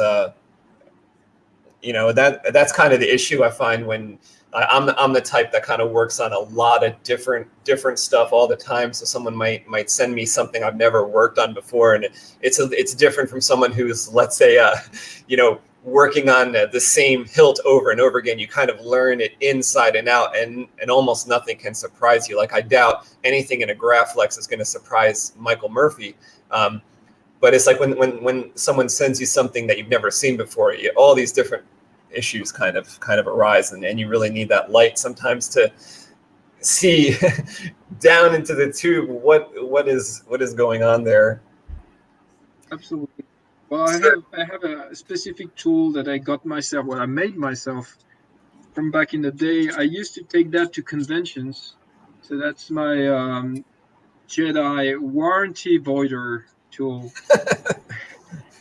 That's kind of the issue I find when I'm the type that kind of works on a lot of different stuff all the time. So someone might send me something I've never worked on before, and it's different from someone who's, let's say, working on the same hilt over and over again. You kind of learn it inside and out, and almost nothing can surprise you. Like, I doubt anything in a Graflex is going to surprise Michael Murphy. But it's like when someone sends you something that you've never seen before, all these different issues kind of arise, and you really need that light sometimes to see down into the tube what is going on there. Absolutely. Well, So, I have a specific tool that I got myself, what I made myself from back in the day. I used to take that to conventions. So that's my Jedi warranty voider tool.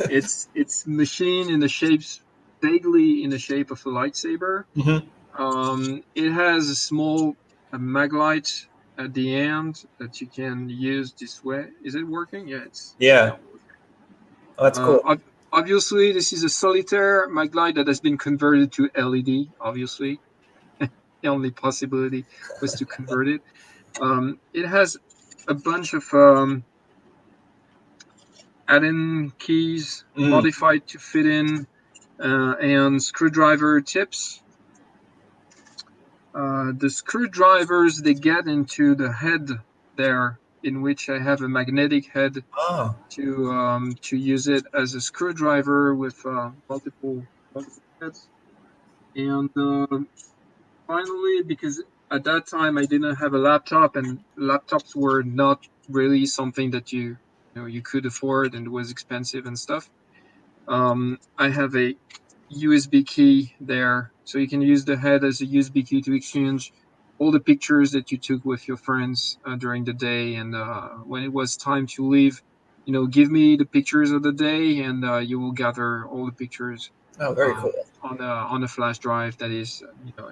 It's machine in the shapes vaguely in the shape of a lightsaber. mhm. It has a small mag light at the end that you can use this way. Is it working? Yeah, it's Yeah. now working. Oh, that's cool. Obviously, this is a solitaire maglite that has been converted to LED. Obviously, the only possibility was to convert it. It has a bunch of add-in keys Mm. modified to fit in, and screwdriver tips. The screwdrivers they get into the head there, in which I have a magnetic head Oh. to use it as a screwdriver with multiple heads. And finally, because at that time I didn't have a laptop, and laptops were not really something that you could afford, and it was expensive and stuff. I have a USB key there, so you can use the head as a USB key to exchange all the pictures that you took with your friends during the day, and when it was time to leave, give me the pictures of the day, and you will gather all the pictures Oh, very uh, cool. on a flash drive that is,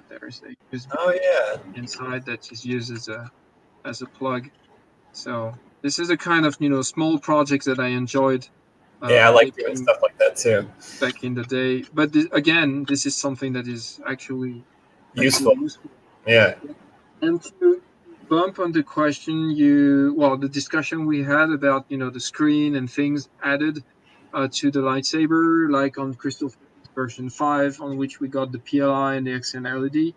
there's a USB Oh, yeah. inside that is used as a plug. So this is a kind of small project that I enjoyed Yeah, I like doing making stuff like that too. back in the day. But again, this is something that is actually Useful. useful. Yeah. And to bump on the question the discussion we had about the screen and things added to the lightsaber, like on Crystal version 5, on which we got the PLI and the XN LED.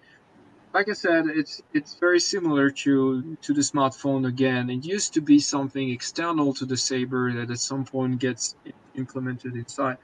Like I said, it's very similar to the smartphone. Again, it used to be something external to the saber that at some point gets implemented inside.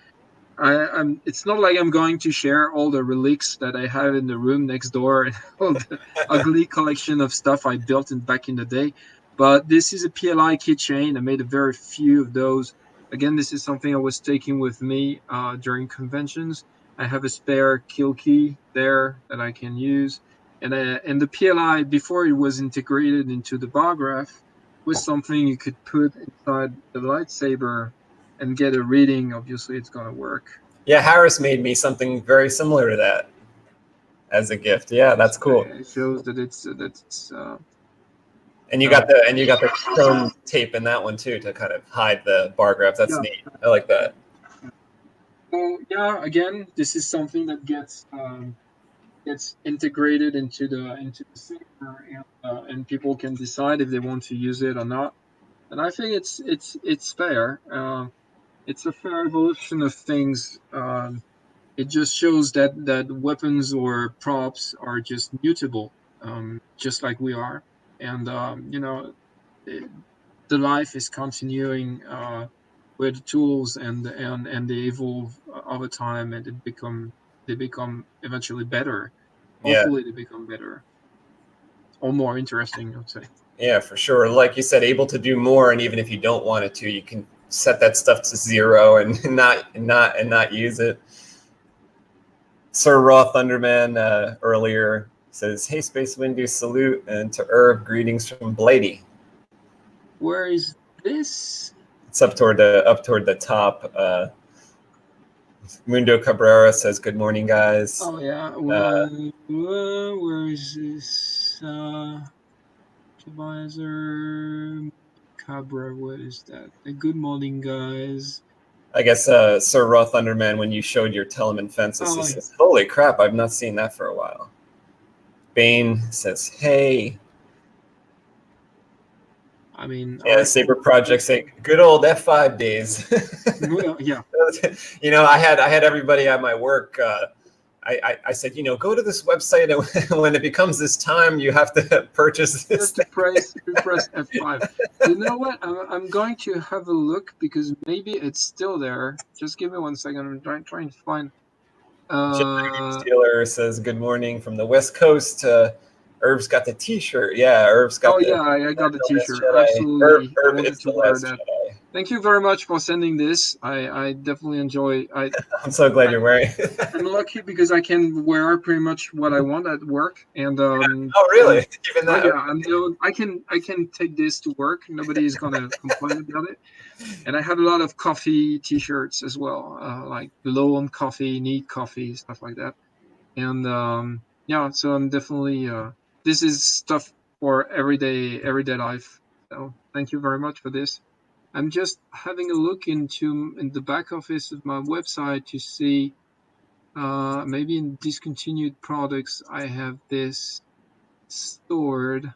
It's not like I'm going to share all the relics that I have in the room next door and all the ugly collection of stuff I built back in the day. But this is a PLI keychain. I made a very few of those. Again, this is something I was taking with me during conventions. I have a spare kill key there that I can use. And the PLI, before it was integrated into the bar graph, was something you could put inside the lightsaber and get a reading. Obviously, it's going to work. Yeah, Harris made me something very similar to that as a gift. Yeah, that's cool. It shows that it's And you got so. the chrome tape in that one too to kind of hide the bar graphs. That's Yeah. neat. I like that. So yeah, again, this is something that gets integrated into the server, and people can decide if they want to use it or not. And I think it's fair. it's a fair evolution of things. It just shows that weapons or props are just mutable, just like we are, and it, the life is continuing with the tools, and they evolve over time, and they become eventually better. Yeah. Hopefully, they become better or more interesting, I would say. Yeah, for sure. Like you said, able to do more, and even if you don't want it to, you can set that stuff to 0 and not use it. Sir Raw Thunderman earlier says, "Hey, SpaceWIndu, salute, and to Irv, greetings from Blady." Where is this? It's up toward the top. Mundo Cabrera says, "Good morning, guys." Oh yeah. Where is this? Supervisor Cabra. What is that? Good morning, guys. I guess Sir Raw Thunderman, when you showed your Telemann fences, he says, "Holy crap, I've not seen that for a while." Bane says, "Hey." I mean, yeah, Saber Project say, "Good old F5 days." Well, yeah. I had everybody at my work. I said, go to this website, and when it becomes this time, you have to purchase this. To press F5. You know what? I'm going to have a look because maybe it's still there. Just give me 1 second. I'm trying to find. Steeler says, "Good morning from the West Coast." Irv's got the T-shirt. Yeah, Irv's got. Oh yeah, I got the T-shirt. Absolutely, Irv I wanted to wear that. Jedi. Thank you very much for sending this. I definitely enjoy. I'm so glad you're wearing it. I'm lucky because I can wear pretty much what I want at work. And oh really? Even that? Yeah, I can take this to work. Nobody is gonna complain about it. And I have a lot of coffee T-shirts as well, like low on coffee, need coffee, stuff like that. And yeah, so I'm definitely this is stuff for everyday life. So thank you very much for this. I'm just having a look in the back office of my website to see maybe in discontinued products I have this stored.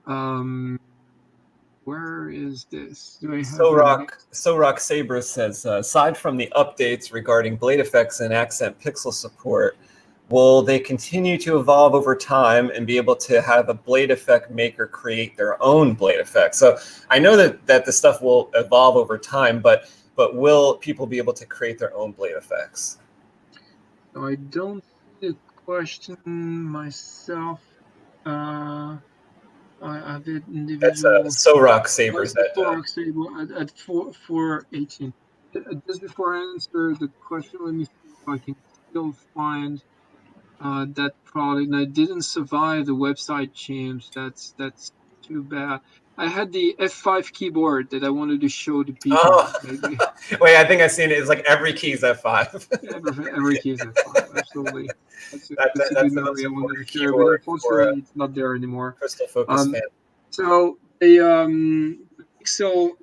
Where is this? Do I have Rock Saber says, aside from the updates regarding blade effects and accent pixel support, will they continue to evolve over time and be able to have a blade effect maker create their own blade effect? So I know that the stuff will evolve over time, but will people be able to create their own blade effects? So I don't see the question myself. I have it individual. That's Rock Sabers. Rock Saber at 418. Just before I answer the question, let me see if I can still find that product. And I didn't survive the website change. That's too bad. I had the F5 keyboard that I wanted to show to people. Oh. Wait, I think I've seen it. It's like every key is F5. Every key is F5. Absolutely. That's a good memory I wanted to share, but unfortunately, it's not there anymore. Crystal Focus fan. So the pixel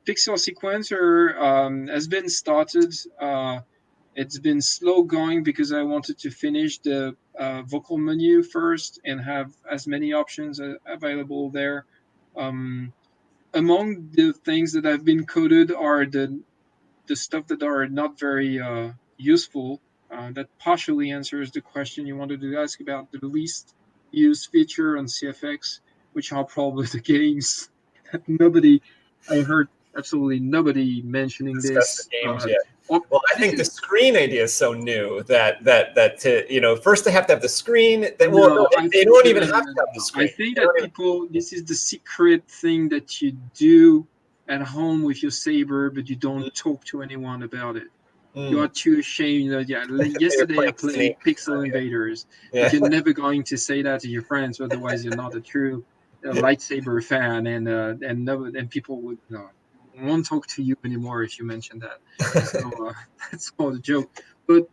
sequencer has been started. It's been slow going because I wanted to finish the vocal menu first and have as many options available there. Among the things that have been coded are the stuff that are not very useful. That partially answers the question you wanted to ask about the least used feature on CFX, which are probably the games that I heard absolutely nobody mentioning this. The games, well, I think the screen idea is so new that first they have to have the screen. They don't even have to have the screen. I think that this is the secret thing that you do at home with your Saber, but you don't talk to anyone about it. You are too ashamed. Yesterday I played Pixel Invaders, but you're never going to say that to your friends, otherwise you're not a true lightsaber fan, and people would won't talk to you anymore if you mention that. So that's all the joke. But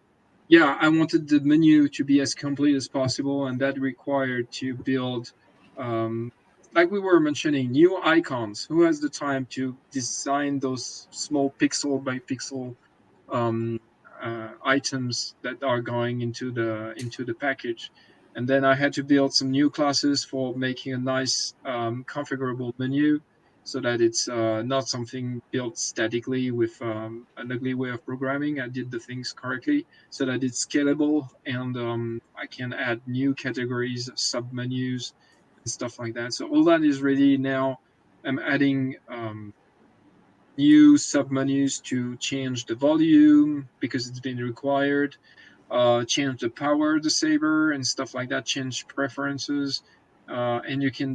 yeah, I wanted the menu to be as complete as possible, and that required to build, like we were mentioning, new icons. Who has the time to design those small pixel by pixel items that are going into the package? And then I had to build some new classes for making a nice configurable menu. so that it's not something built statically with an ugly way of programming. I did the things correctly so that it's scalable, and I can add new categories, submenus, and stuff like that. So all that is ready now. I'm adding new submenus to change the volume because it's been required, change the power of the saber and stuff like that, change preferences, and you can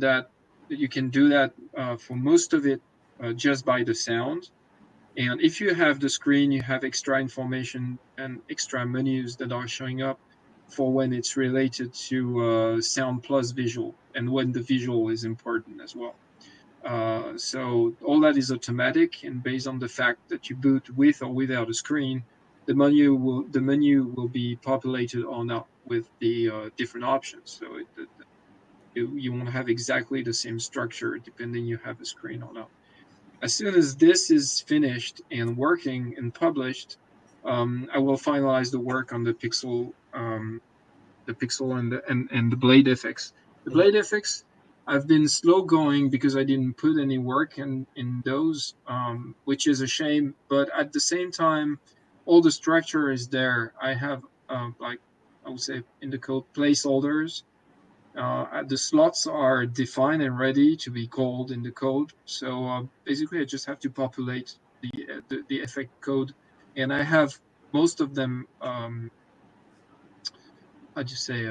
do that for most of it just by the sound. And if you have the screen, you have extra information and extra menus that are showing up for when it's related to sound plus visual, and when the visual is important as well. So all that is automatic, and based on the fact that you boot with or without a screen, the menu will be populated or not with the different options. So you won't have exactly the same structure depending you have a screen or not. As soon as this is finished and working and published, I will finalize the work on the pixel and the blade FX. The blade FX, I've been slow going because I didn't put any work in those, which is a shame. But at the same time, all the structure is there. I have like I would say in the code placeholders. The slots are defined and ready to be called in the code. So basically, I just have to populate the effect code, and I have most of them. I just say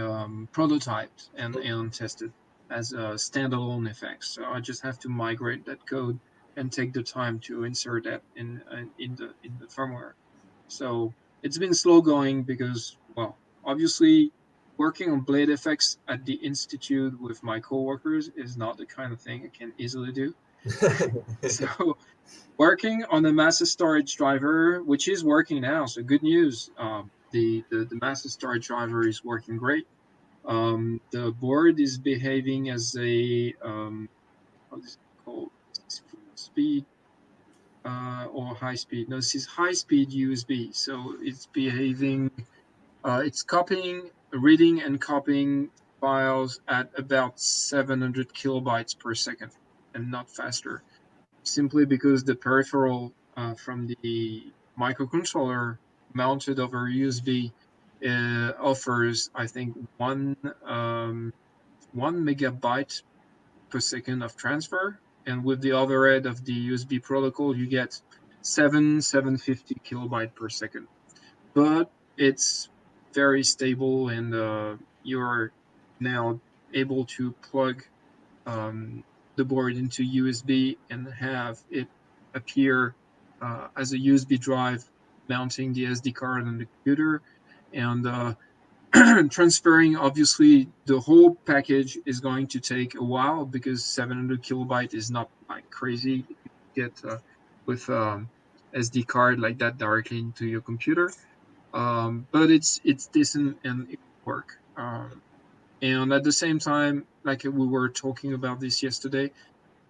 prototyped and tested as a standalone effects. So I just have to migrate that code and take the time to insert that in the firmware. So it's been slow going because, well, obviously working on blade effects at the institute with my coworkers is not the kind of thing I can easily do. So working on the master storage driver, which is working now, so good news. The master storage driver is working great. The board is behaving as a what is it called? Speed or high speed? No, this is high speed USB. So it's behaving. It's copying, reading, and copying files at about 700 kilobytes per second, and not faster. Simply because the peripheral from the microcontroller mounted over USB offers, I think, 1 megabyte per second of transfer, and with the overhead of the USB protocol, you get 750 kilobyte per second. But it's very stable, and you're now able to plug the board into USB and have it appear as a USB drive mounting the SD card on the computer, and transferring. Obviously, the whole package is going to take a while because 700 kilobyte is not like crazy to get with SD card like that directly into your computer. But it's decent and it will work. And at the same time, like we were talking about this yesterday,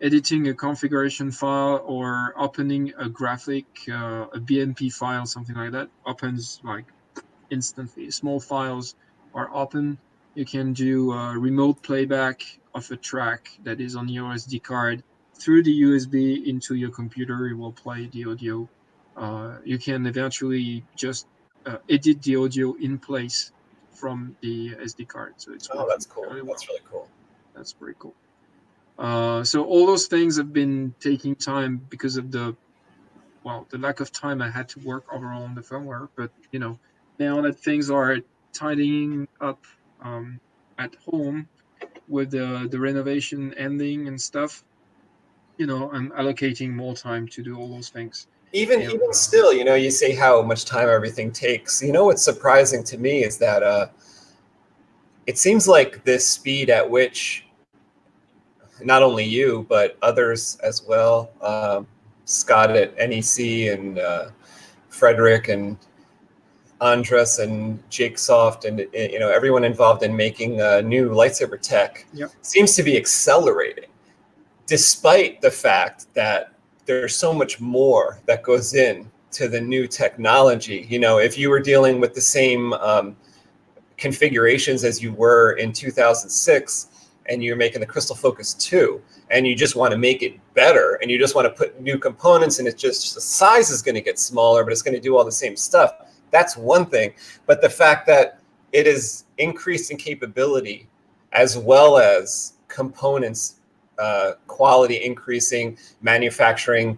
editing a configuration file or opening a graphic, a BMP file, something like that, opens like instantly. Small files are open. You can do remote playback of a track that is on your SD card through the USB into your computer. It will play the audio. You can eventually just edit the audio in place from the SD card. So it's that's cool. really well. That's really cool. That's pretty cool. So all those things have been taking time because of the lack of time I had to work overall on the firmware. But now that things are tidying up at home with the renovation ending and stuff, I'm allocating more time to do all those things. Even still, you say how much time everything takes. What's surprising to me is that it seems like this speed at which not only you, but others as well, Scott at NEC and Frederick and Andres and Jake Soft and everyone involved in making new lightsaber tech seems to be accelerating, despite the fact that there's so much more that goes in to the new technology. If you were dealing with the same configurations as you were in 2006 and you're making the Crystal Focus 2, and you just want to make it better, and you just want to put new components, and it's just the size is going to get smaller, but it's going to do all the same stuff. That's one thing. But the fact that it is increased in capability as well as components quality increasing, manufacturing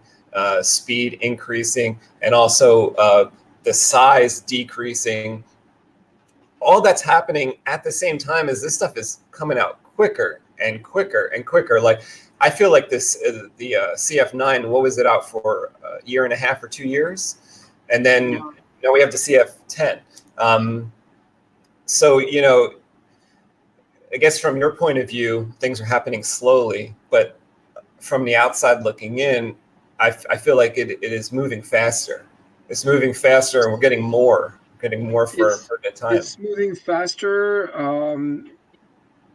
speed increasing, and also the size decreasing, all that's happening at the same time as this stuff is coming out quicker and quicker and quicker. Like, I feel like this, the CF9, what was it out for, a year and a half or 2 years? And then now we have the CF10. So, you know, I guess from your point of view, things are happening slowly, but from the outside looking in, I feel like it is moving faster. It's moving faster, and we're getting more for the time. It's moving faster.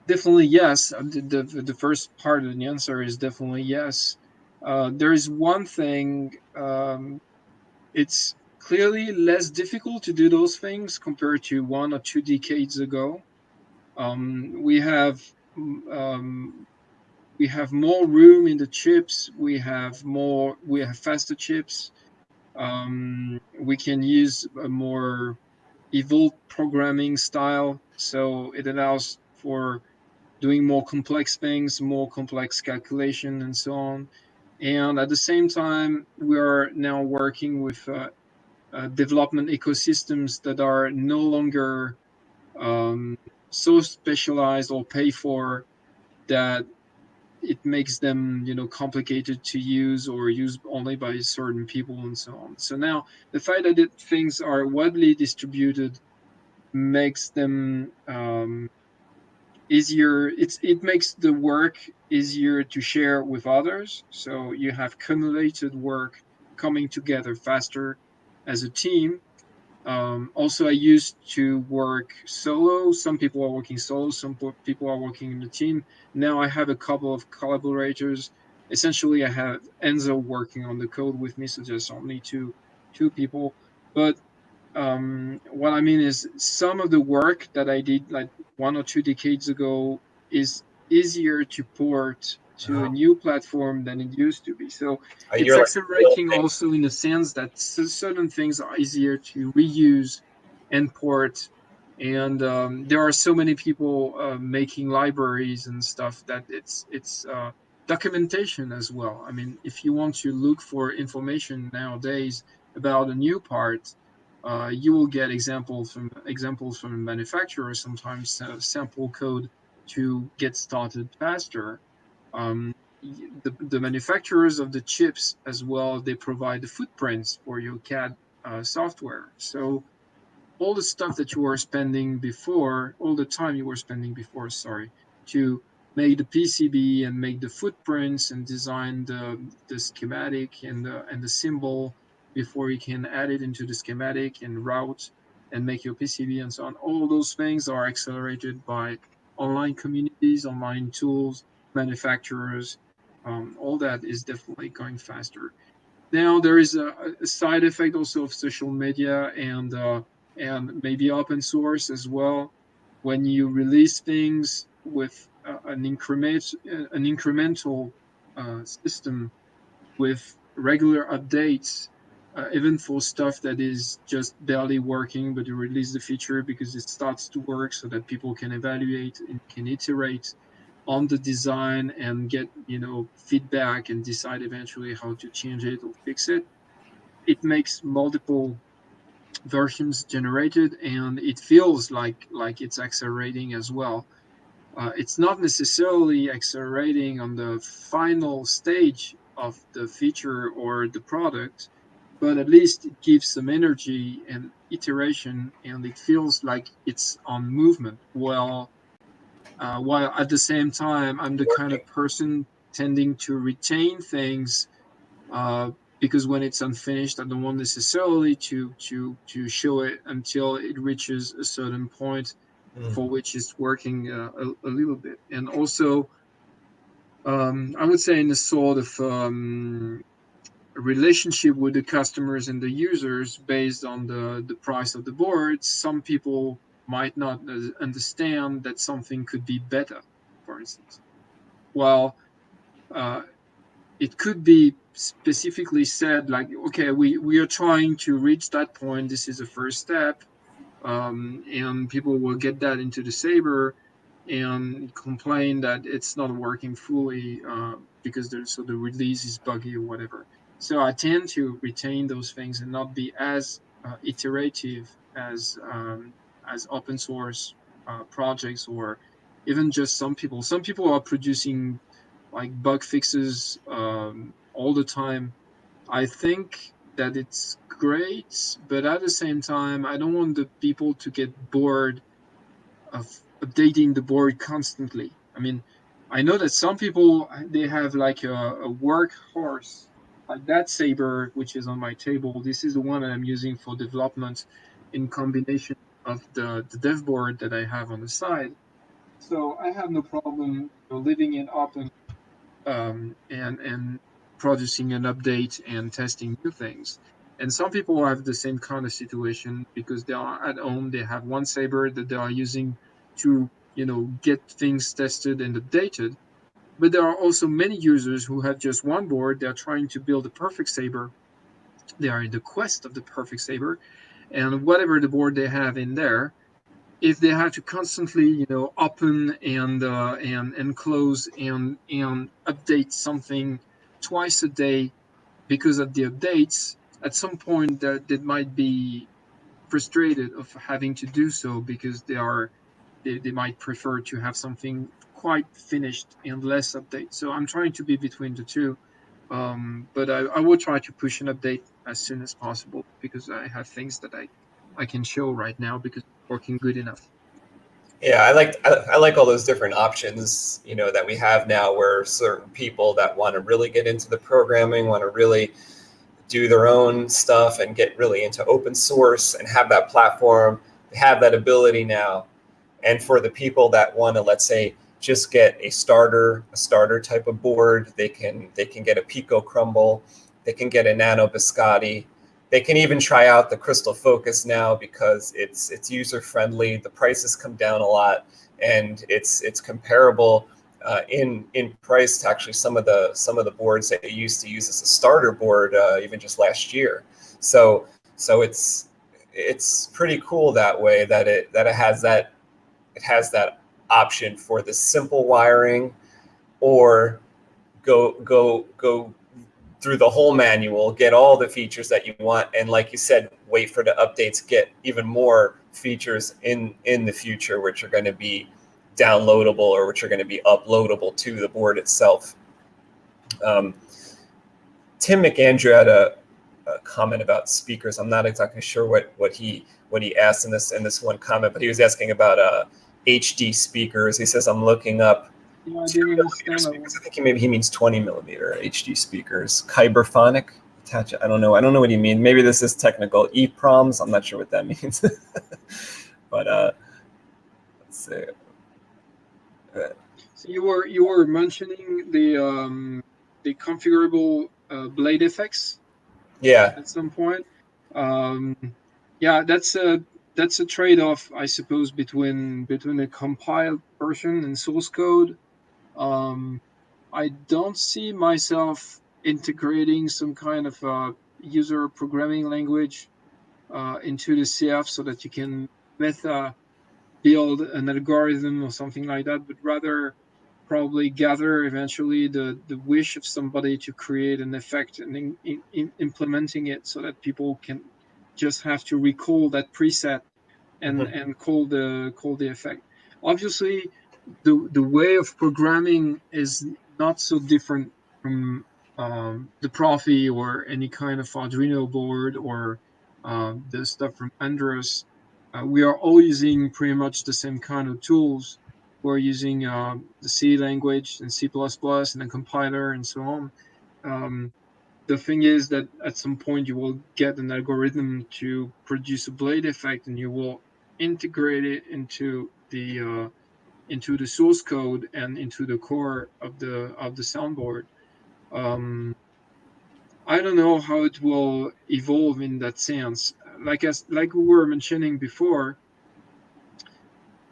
Definitely yes. The first part of the answer is definitely yes. There is one thing. It's clearly less difficult to do those things compared to 1 or 2 decades ago. We have more room in the chips. We have faster chips. We can use a more evolved programming style, so it allows for doing more complex things, more complex calculation, and so on. And at the same time, we are now working with development ecosystems that are no longer so specialized or pay for that it makes them, complicated to use or used only by certain people and so on. So now the fact that things are widely distributed makes them easier. It makes the work easier to share with others. So you have cumulated work coming together faster as a team. Also, I used to work solo. Some people are working solo, some people are working in a team. Now I have a couple of collaborators. Essentially, I have Enzo working on the code with me, so there's only two people. But what I mean is, some of the work that I did like 1 or 2 decades ago is easier to port to a new platform than it used to be. So it's accelerating also in the sense that certain things are easier to reuse and port. And there are so many people making libraries and stuff that it's documentation as well. I mean, if you want to look for information nowadays about a new part, you will get examples from manufacturers, sometimes sample code to get started faster. The manufacturers of the chips as well, they provide the footprints for your CAD software. So all the stuff that you were spending before, all the time you were spending before, to make the PCB and make the footprints and design the schematic and the symbol before you can add it into the schematic and route and make your PCB and so on. All those things are accelerated by online communities, online tools, manufacturers. All that is definitely going faster. Now there is a side effect also of social media and maybe open source as well. When you release things with an incremental system with regular updates, even for stuff that is just barely working, but you release the feature because it starts to work so that people can evaluate and can iterate on the design and get feedback and decide eventually how to change it or fix it. It makes multiple versions generated, and it feels like it's accelerating as well. It's not necessarily accelerating on the final stage of the feature or the product, but at least it gives some energy and iteration, and it feels like it's on movement. While at the same time, I'm the kind of person tending to retain things because when it's unfinished, I don't want necessarily to show it until it reaches a certain point for which it's working a little bit. And also, I would say in a sort of relationship with the customers and the users based on the price of the board, some people might not understand that something could be better, for instance. Well, it could be specifically said like, okay, we are trying to reach that point. This is the first step, and people will get that into the Saber and complain that it's not working fully because the release is buggy or whatever. So I tend to retain those things and not be as iterative as open source projects, or even just some people. Some people are producing like bug fixes all the time. I think that it's great, but at the same time, I don't want the people to get bored of updating the board constantly. I mean, I know that some people, they have like a workhorse, like that Saber, which is on my table. This is the one that I'm using for development in combination of the dev board that I have on the side. So I have no problem leaving it open, and producing an update and testing new things. And some people have the same kind of situation because they are at home. They have one Saber that they are using to, get things tested and updated. But there are also many users who have just one board. They're trying to build a perfect Saber. They are in the quest of the perfect Saber, and whatever the board they have in there, if they have to constantly, open and close and update something twice a day because of the updates, at some point that they might be frustrated of having to do so because they might prefer to have something quite finished and less update. So I'm trying to be between the two. But I will try to push an update as soon as possible because I have things that I can show right now because it's working good enough. Yeah, I like all those different options, that we have now, where certain people that want to really get into the programming, want to really do their own stuff and get really into open source and have that platform, have that ability now. And for the people that want to, let's say, just get a starter type of board, they can get a Pico Crumble, they can get a Nano Biscotti. They can even try out the Crystal Focus now because it's user friendly. The prices come down a lot, and it's comparable in price to actually some of the boards that you used to use as a starter board even just last year. So it's pretty cool that way that it has that option for the simple wiring, or go through the whole manual, get all the features that you want, and like you said, wait for the updates, get even more features in the future, which are going to be downloadable or which are going to be uploadable to the board itself. Tim McAndrew had a comment about speakers. I'm not exactly sure what he asked in this one comment, but he was asking about HD speakers. He says, I'm looking up Yeah, I 2 didn't millimeter understand that speakers. one. I think he means 20 millimeter HD speakers. Kyberphonic attach. I don't know what he means. Maybe this is technical. EPROMs. I'm not sure what that means. But let's see. So you were mentioning the configurable blade effects Yeah. at some point. Um, yeah, that's a trade-off, I suppose, between a compiled version and source code. I don't see myself integrating some kind of user programming language into the CF so that you can meta build an algorithm or something like that, but rather probably gather eventually the wish of somebody to create an effect and implementing it so that people can just have to recall that preset Mhm. and call the effect. Obviously, the way of programming is not so different from the Profi or any kind of Arduino board or the stuff from Andros. We are all using pretty much the same kind of tools. We're using the C language and C++ and a compiler and so on. The thing is that at some point you will get an algorithm to produce a blade effect, and you will integrate it into the source code and into the core of the soundboard. Um, I don't know how it will evolve in that sense. Like we were mentioning before,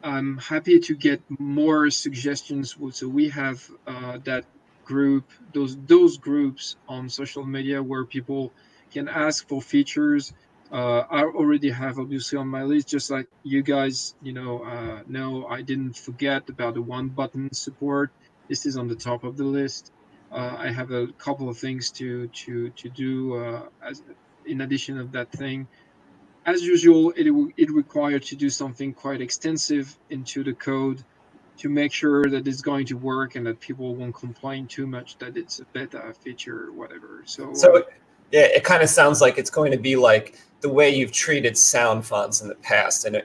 I'm happy to get more suggestions. So we have that those groups on social media where people can ask for features. I already have obviously on my list, just like you guys, no, I didn't forget about the one button support. This is on the top of the list. I have a couple of things to do as in addition of that thing. As usual, it required to do something quite extensive into the code to make sure that it's going to work and that people won't complain too much that it's a beta feature or whatever. So yeah, it kind of sounds like it's going to be like the way you've treated sound fonts in the past, in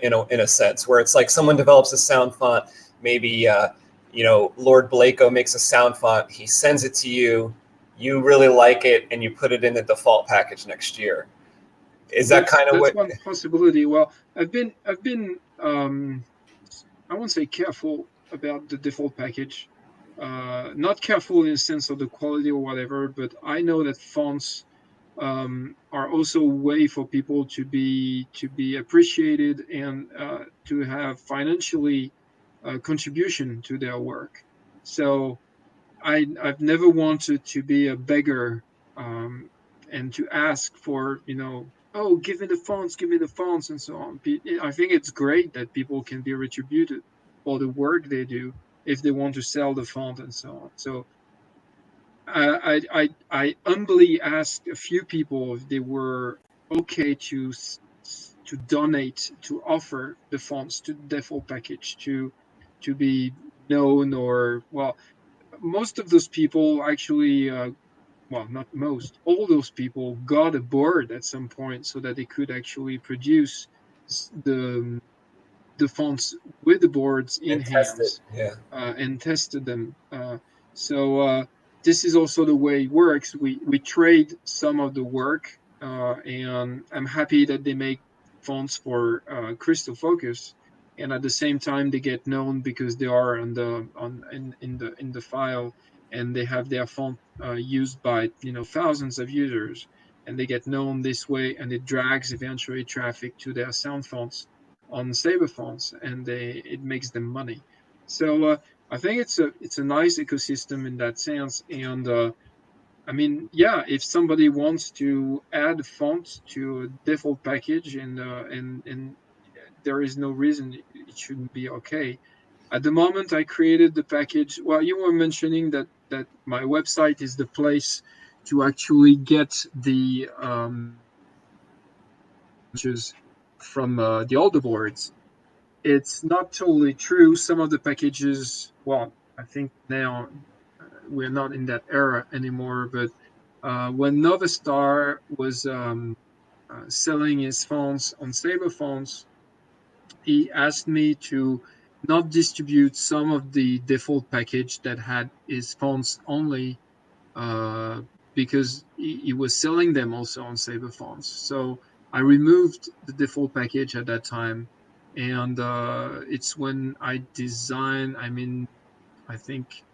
a sense, where it's like someone develops a sound font, maybe Lord Blako makes a sound font, he sends it to you, you really like it, and you put it in the default package next year. Is that kind of that's what? one possibility. Well, I've been I won't say careful about the default package. Not careful in the sense of the quality or whatever, but I know that fonts are also a way for people to be appreciated and to have financially contribution to their work. So I've never wanted to be a beggar um, and to ask for, oh, give me the fonts, and so on. I think it's great that people can be retributed for the work they do if they want to sell the font and so on. So I humbly asked a few people if they were okay to donate, to offer the fonts to the default package to be known, or well, most of those people actually, well, not most, all those people got a board at some point so that they could actually produce the fonts with the boards in And test it. hands Yeah. and tested them. So this is also the way it works. We trade some of the work, and I'm happy that they make fonts for Crystal Focus, and at the same time they get known because they are in the file, and they have their font used by thousands of users, and they get known this way, and it drags eventually traffic to their sound fonts on Saber fonts, and it makes them money. So I think it's a nice ecosystem in that sense. And I mean, yeah, if somebody wants to add fonts to a default package, and there is no reason it shouldn't be okay. At the moment, I created the package. Well, you were mentioning that my website is the place to actually get the from the older boards. It's not totally true. Some of the packages, well, I think now we're not in that era anymore, but when Novastar was selling his phones on Saber phones, he asked me to not distribute some of the default package that had his phones only, uh, because he was selling them also on Saber phones. So I removed the default package at that time, and it's when I designed. I mean, I think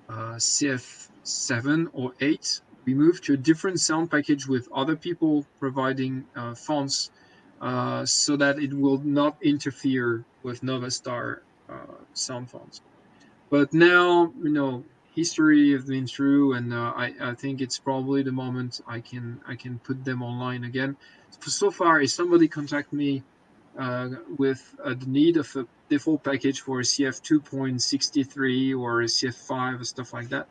CF7 or 8. We moved to a different sound package with other people providing fonts, so that it will not interfere with Novastar sound fonts. But now, history has been through, and I think it's probably the moment I can put them online again. So far, if somebody contact me with the need of a default package for a CF 2.63 or a CF5 or stuff like that,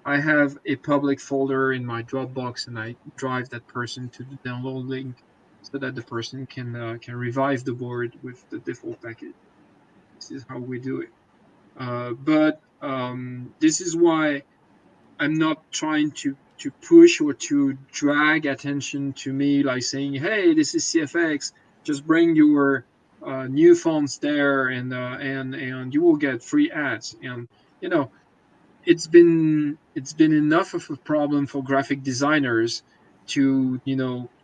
I have a public folder in my Dropbox, and I drive that person to the download link so that the person can revive the board with the default package. This is how we do it. But this is why I'm not trying to push or to drag attention to me, like saying, "Hey, this is CFX. Just bring your new fonts there, and you will get free ads." And you know, it's been enough of a problem for graphic designers to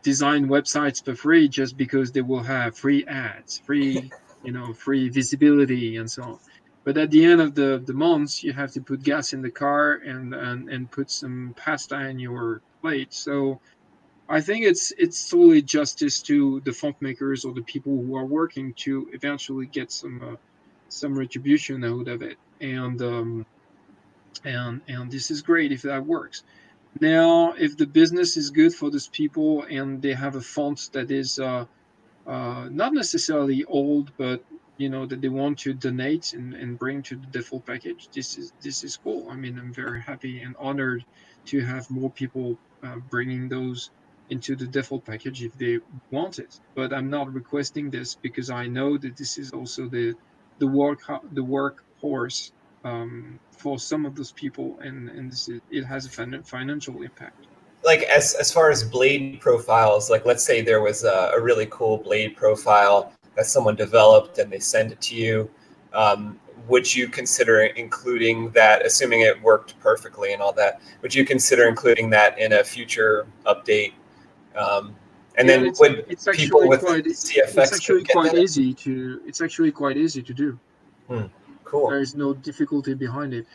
design websites for free just because they will have free ads, free visibility and so on. But at the end of the month, you have to put gas in the car and put some pasta in your plate. So I think it's solely justice to the font makers or the people who are working to eventually get some retribution out of it. And and this is great if that works. Now, if the business is good for those people and they have a font that is not necessarily old, but that they want to donate and bring to the default package, this is cool. I mean, I'm very happy and honored to have more people bringing those into the default package if they want it. But I'm not requesting this because I know that this is also the workhorse for some of those people, and it has a financial impact. Like as far as blade profiles, like let's say there was a really cool blade profile that someone developed and they send it to you. Would you consider including that, assuming it worked perfectly and all that? Would you consider including that in a future update? And Yeah, then would it's people actually with quite it's CFX actually get quite that? easy to it's actually quite easy to do. Cool. There is no difficulty behind it.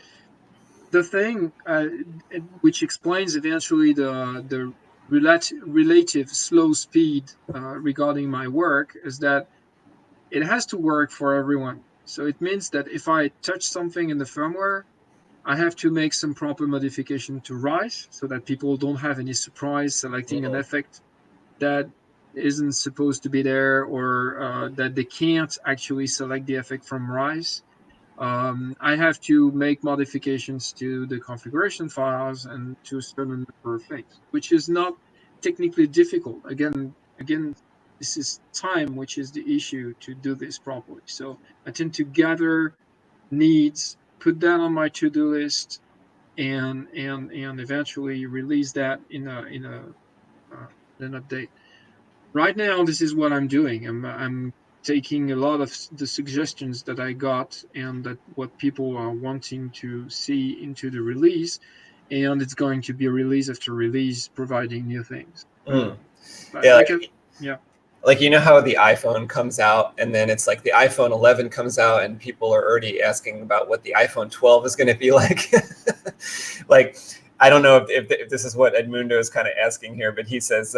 The thing which explains eventually the relative slow speed regarding my work is that it has to work for everyone. So it means that if I touch something in the firmware, I have to make some proper modification to Rise so that people don't have any surprise selecting an effect that isn't supposed to be there, or that they can't actually select the effect from Rise. I have to make modifications to the configuration files and to a certain number of things, which is not technically difficult. Again, this is time, which is the issue to do this properly. So I tend to gather needs, put that on my to-do list, and eventually release that in an update. Right now, this is what I'm doing. I'm taking a lot of the suggestions that I got and that what people are wanting to see into the release, and it's going to be release after release, providing new things. Mm. But Yeah, like a yeah. like how the iPhone comes out and then it's like the iPhone 11 comes out and people are already asking about what the iPhone 12 is going to be like. Like, I don't know if this is what Edmundo is kind of asking here, but he says,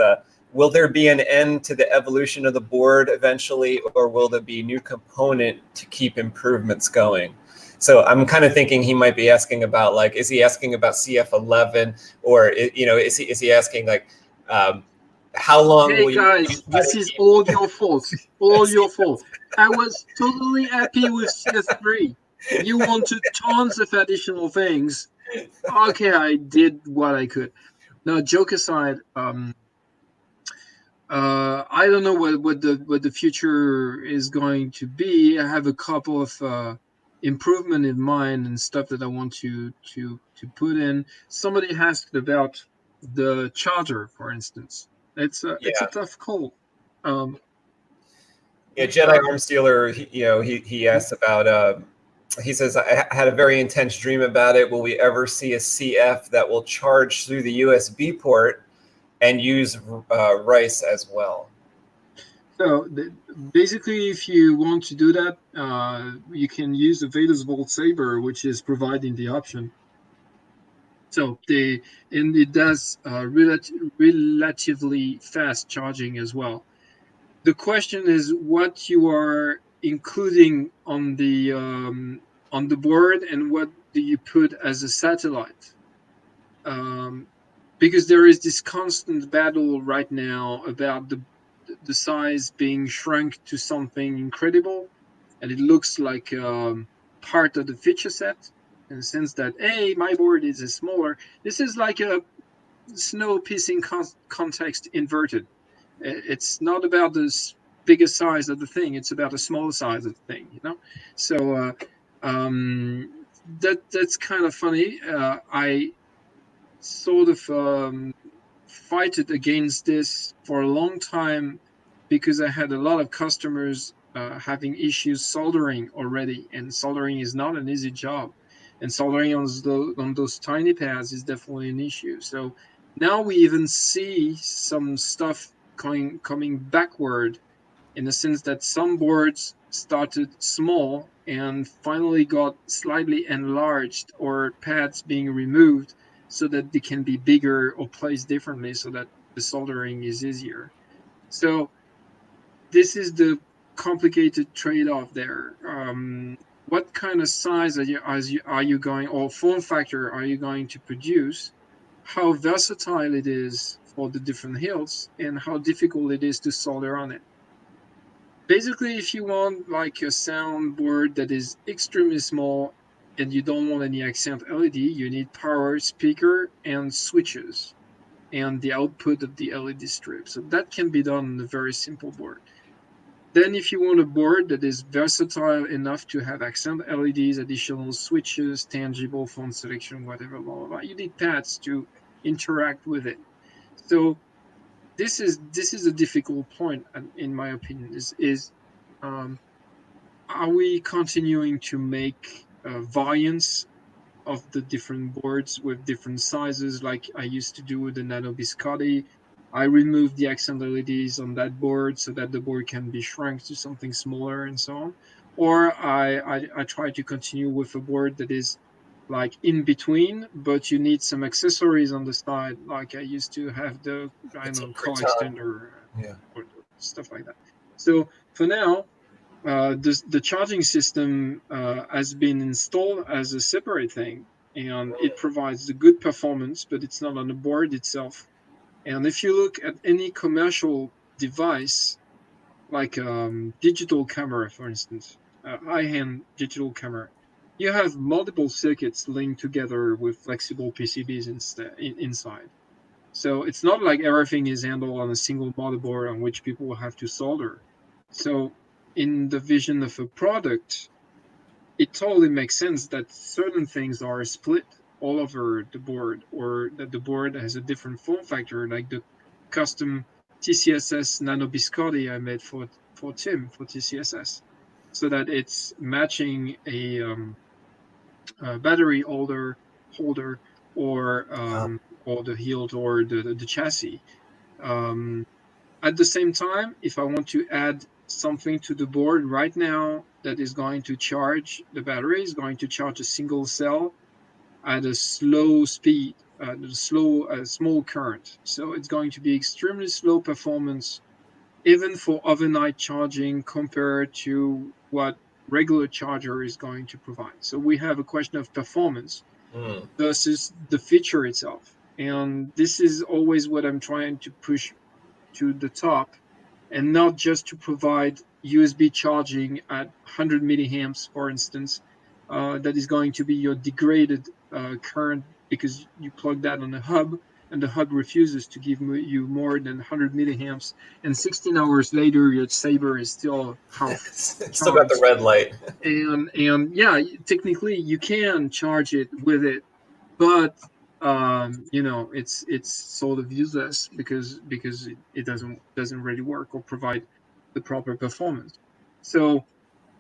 will there be an end to the evolution of the board eventually, or will there be new component to keep improvements going? So I'm kind of thinking he might be asking about, like, is he asking about CF11, or is he asking like, how long Hey will you guys, try this to is keep? all your fault. All your fault. I was totally happy with CS3. You wanted tons of additional things. Okay, I did what I could. Now, joke aside, I don't know what the future is going to be. I have a couple of improvement in mind and stuff that I want to put in. Somebody asked about the charger, for instance. It's a Yeah. tough call. Um, Yeah, Jedi Arm Stealer, he asked about, he says, I had a very intense dream about it. Will we ever see a CF that will charge through the USB port and use Rice as well? so basically, if you want to do that, you can use the Vader's Saber, which is providing the option. So and it does relatively fast charging as well. The question is what you are including on the board and what do you put as a satellite? Um, because there is this constant battle right now about the size being shrunk to something incredible, and it looks like part of the feature set in the sense that hey, my board is smaller. This is like a snow pissing context inverted. It's not about the bigger size of the thing; it's about the smaller size of the thing. So that's kind of funny. I sort of fighted against this for a long time because I had a lot of customers having issues soldering already, and soldering is not an easy job, and soldering on those tiny pads is definitely an issue. So now we even see some stuff coming backward in the sense that some boards started small and finally got slightly enlarged, or pads being removed so that they can be bigger or placed differently so that the soldering is easier. So this is the complicated trade-off there. what kind of size are you going, or form factor are you going to produce, how versatile it is for the different hilts, and how difficult it is to solder on it. Basically, if you want like a soundboard that is extremely small and you don't want any accent LED, you need power, speaker, and switches, and the output of the LED strip. So that can be done on a very simple board. Then if you want a board that is versatile enough to have accent LEDs, additional switches, tangible font selection, whatever, blah, blah, blah, you need pads to interact with it. So this is a difficult point, in my opinion, is are we continuing to make variants of the different boards with different sizes, like I used to do with the Nano Biscotti? I removed the accent LEDs on that board so that the board can be shrunk to something smaller and so on. Or I try to continue with a board that is like in between, but you need some accessories on the side. Like I used to have the, I don't know, call extender, or stuff like that. So for now, the charging system has been installed as a separate thing, and it provides the good performance, but it's not on the board itself. And if you look at any commercial device, like digital camera, for instance, high-end digital camera, you have multiple circuits linked together with flexible PCBs inside. So it's not like everything is handled on a single motherboard on which people will have to solder. So in the vision of a product, it totally makes sense that certain things are split all over the board, or that the board has a different form factor, like the custom TCSS Nano Biscotti I made for Tim for TCSS, so that it's matching a battery holder, or the hilt, or the chassis. At the same time, if I want to add something to the board right now that is going to charge the battery, is going to charge a single cell at a slow speed, small current. So it's going to be extremely slow performance, even for overnight charging, compared to what regular charger is going to provide. So we have a question of performance versus the feature itself. And this is always what I'm trying to push to the top, and not just to provide USB charging at 100 milliamps, for instance, that is going to be your degraded current, because you plug that on a hub and the hub refuses to give you more than 100 milliamps, and 16 hours later your Saber is still half still got the red light. And yeah, technically you can charge it with it, but it's sort of useless because it doesn't really work or provide the proper performance. So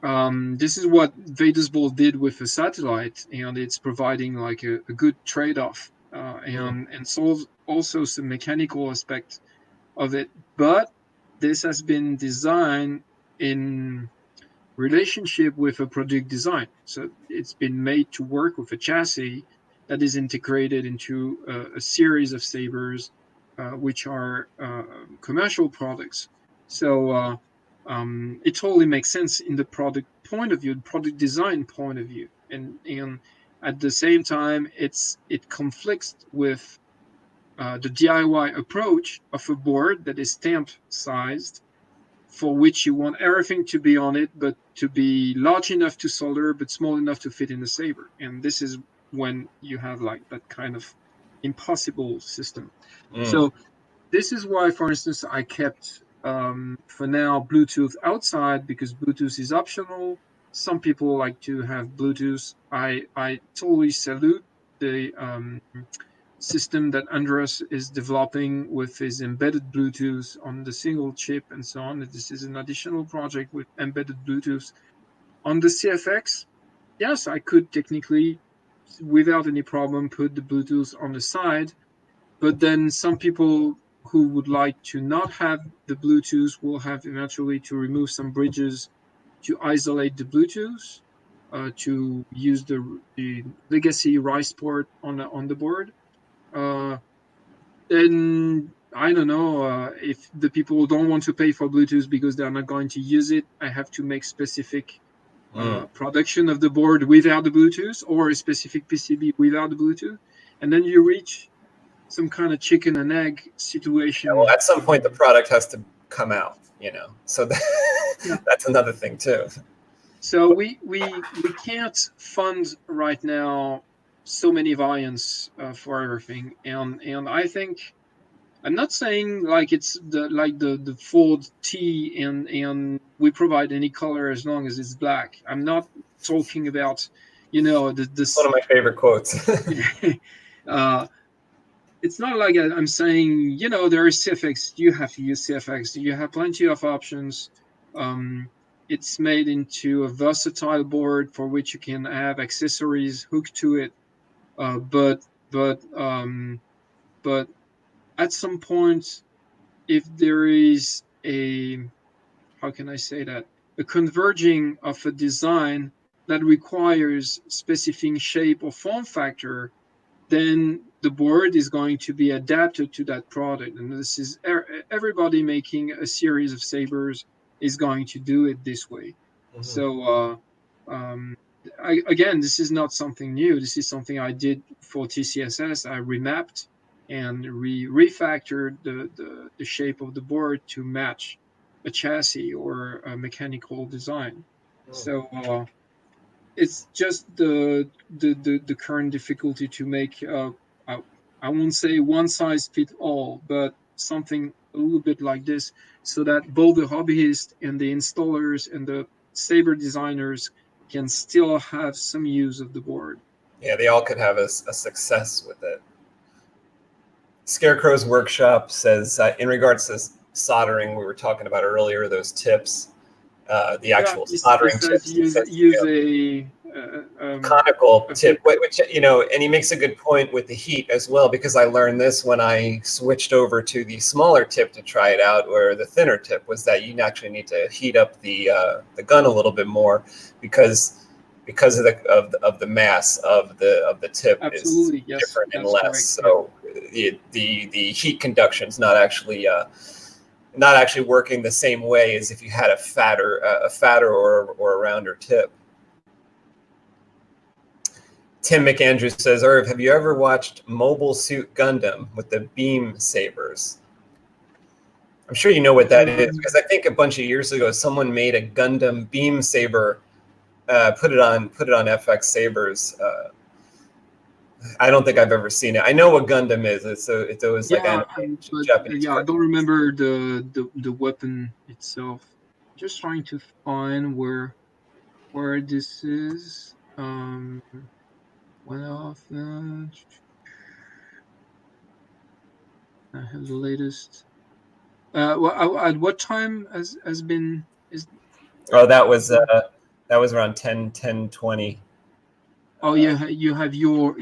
this is what Vader's Ball did with a satellite, and it's providing like a good trade-off, and solves also some mechanical aspect of it. But this has been designed in relationship with a product design. So it's been made to work with a chassis that is integrated into a series of sabers, which are commercial products. So it totally makes sense in the product point of view, the product design point of view, and at the same time, it conflicts with the DIY approach of a board that is stamp sized, for which you want everything to be on it, but to be large enough to solder, but small enough to fit in the saber. And this is when you have like that kind of impossible system. So this is why, for instance, I kept for now Bluetooth outside, because Bluetooth is optional. Some people like to have Bluetooth. I totally salute the system that Andreas is developing with his embedded Bluetooth on the single chip and so on. This is an additional project with embedded Bluetooth on the CFX. Yes, I could technically, without any problem, put the Bluetooth on the side, but then some people who would like to not have the Bluetooth will have eventually to remove some bridges to isolate the Bluetooth, to use the legacy rice port on the board. Then I don't know, if the people don't want to pay for Bluetooth because they're not going to use it, I have to make specific production of the board without the Bluetooth, or a specific PCB without the Bluetooth, and then you reach some kind of chicken and egg situation. Well, at some point the product has to come out, so Yeah. that's another thing too. So we can't fund right now so many variants for everything, and I think, I'm not saying like it's the Ford T and we provide any color as long as it's black. I'm not talking about It's one of my favorite quotes. It's not like I'm saying, there is CFX, you have to use CFX. You have plenty of options. It's made into a versatile board for which you can have accessories hooked to it. But at some point, if there is how can I say that, a converging of a design that requires specific shape or form factor, then the board is going to be adapted to that product. And this is everybody making a series of sabers is going to do it this way. Mm-hmm. So again, this is not something new. This is something I did for TCSS. I remapped and refactored the shape of the board to match a chassis or a mechanical design. Oh. So it's just the current difficulty to make I won't say one size fit all, but something a little bit like this, so that both the hobbyists and the installers and the saber designers can still have some use of the board. Yeah, they all could have a success with it. Scarecrow's Workshop says, in regards to soldering, we were talking about earlier, those tips, the actual soldering tips. Use a conical tip, which, and he makes a good point with the heat as well, because I learned this when I switched over to the smaller tip to try it out, or the thinner tip, was that you actually need to heat up the gun a little bit more because of the mass of the tip. Absolutely, is yes, different and less. Correct. So the heat conduction is not actually working the same way as if you had a fatter or a rounder tip. Tim McAndrews says, Irv, have you ever watched Mobile Suit Gundam with the beam sabers? I'm sure you know what that is, because I think a bunch of years ago someone made a Gundam beam saber, put it on FX-Sabers. I don't think I've ever seen it. I know what Gundam is. It's always like Japanese. Yeah, I don't remember the weapon itself. Just trying to find where this is. Went off. I have the latest. At what time has been is? Oh, that was around 10:20. Oh yeah, you have your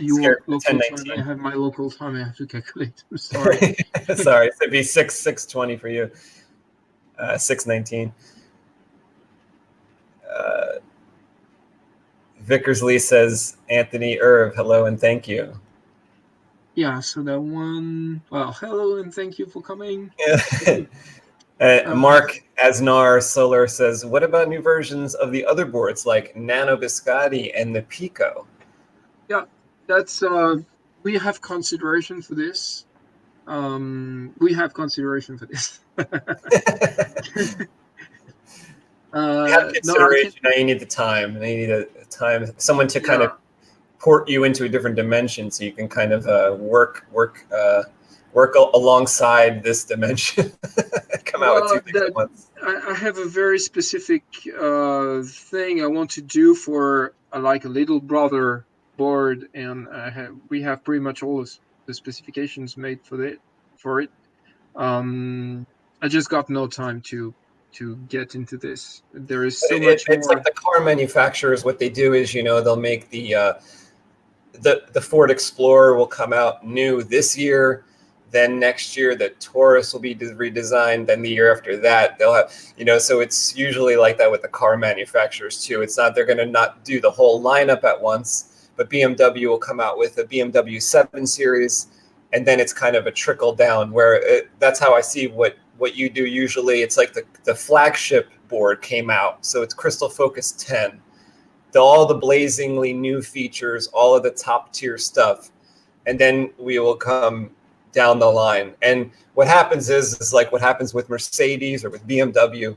local time. I have my local time. I have to calculate. I'm sorry. Sorry, so it'd be 6:20 for you. 6:19. Vickersley says, Anthony Irv, hello and thank you. Yeah, so that one. Well, hello and thank you for coming. Mark Asnar Solar says, what about new versions of the other boards like Nano Biscotti and the Pico? Yeah, that's we have consideration for this. We have consideration for this. You have consideration. Now you need the time. Now you need a time, someone to kind of port you into a different dimension, so you can kind of work alongside this dimension. Come out with two things at once. I have a very specific thing I want to do for like a little brother board, and we have pretty much all the specifications made for it. I just got no time to get into this. There is so much more. It's like the car manufacturers. What they do is, they'll make the Ford Explorer will come out new this year. Then next year the Taurus will be redesigned. Then the year after that they'll have, so it's usually like that with the car manufacturers too. It's not, they're going to not do the whole lineup at once, but BMW will come out with a BMW 7 Series, and then it's kind of a trickle down where that's how I see what you do usually. It's like the flagship board came out, so it's Crystal Focus 10, all the blazingly new features, all of the top tier stuff, and then we will come down the line. And what happens is like what happens with Mercedes or with BMW,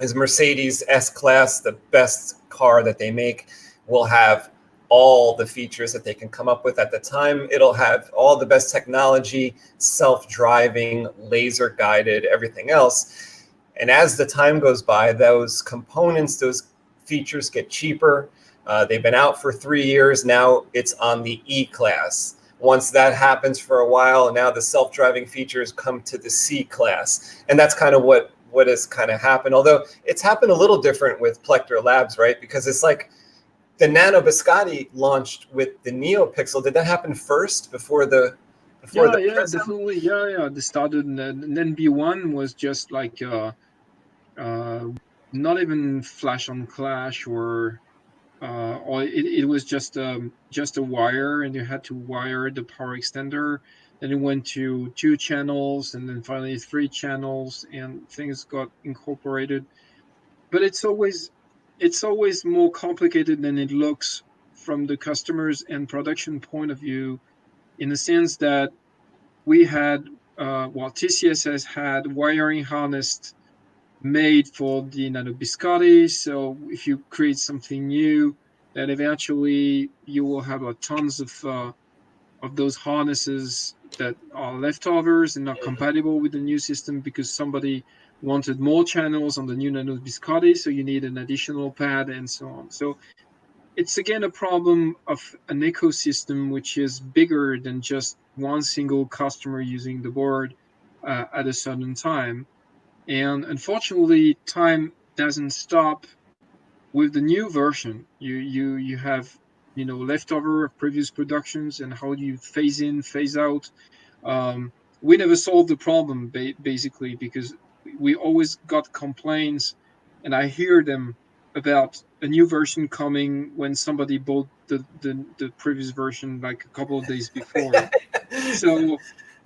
is Mercedes S-Class, the best car that they make, will have all the features that they can come up with at the time. It'll have all the best technology, self-driving, laser guided, everything else. And as the time goes by, those components, those features get cheaper. They've been out for 3 years. Now it's on the E-Class. Once that happens for a while, now the self-driving features come to the C-Class. And that's kind of what has kind of happened. Although it's happened a little different with Plector Labs, right? Because it's like the Nano Biscotti launched with the Neopixel. Did that happen first before the Prism? Definitely. They started, and then B1 was just like not even flash on clash, or it was just a wire, and you had to wire the power extender. Then it went to 2 channels, and then finally 3 channels, and things got incorporated. But it's always more complicated than it looks from the customers and production point of view, in the sense that we had, TCS has had wiring harness made for the Nano Biscotti. So if you create something new, then eventually you will have tons of those harnesses that are leftovers and not compatible with the new system, because somebody wanted more channels on the new Nano Biscotti, so you need an additional pad and so on. So it's again a problem of an ecosystem which is bigger than just one single customer using the board at a certain time. And unfortunately, time doesn't stop with the new version. You have leftover of previous productions, and how do you phase in, phase out? We never solved the problem basically, because we always got complaints, and I hear them about a new version coming when somebody bought the previous version like a couple of days before. So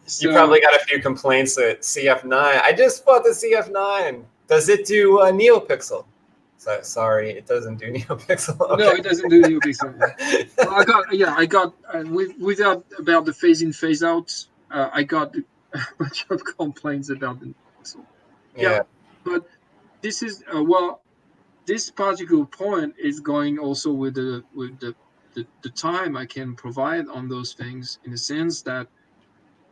You probably got a few complaints at CF9. I just bought the CF9. Does it do Neopixel? Sorry, it doesn't do Neopixel. Okay. No, it doesn't do Neopixel. I got without about the phase in, phase out. I got a bunch of complaints about the Neopixel. Yeah, but this is this particular point is going also with the time I can provide on those things, in the sense that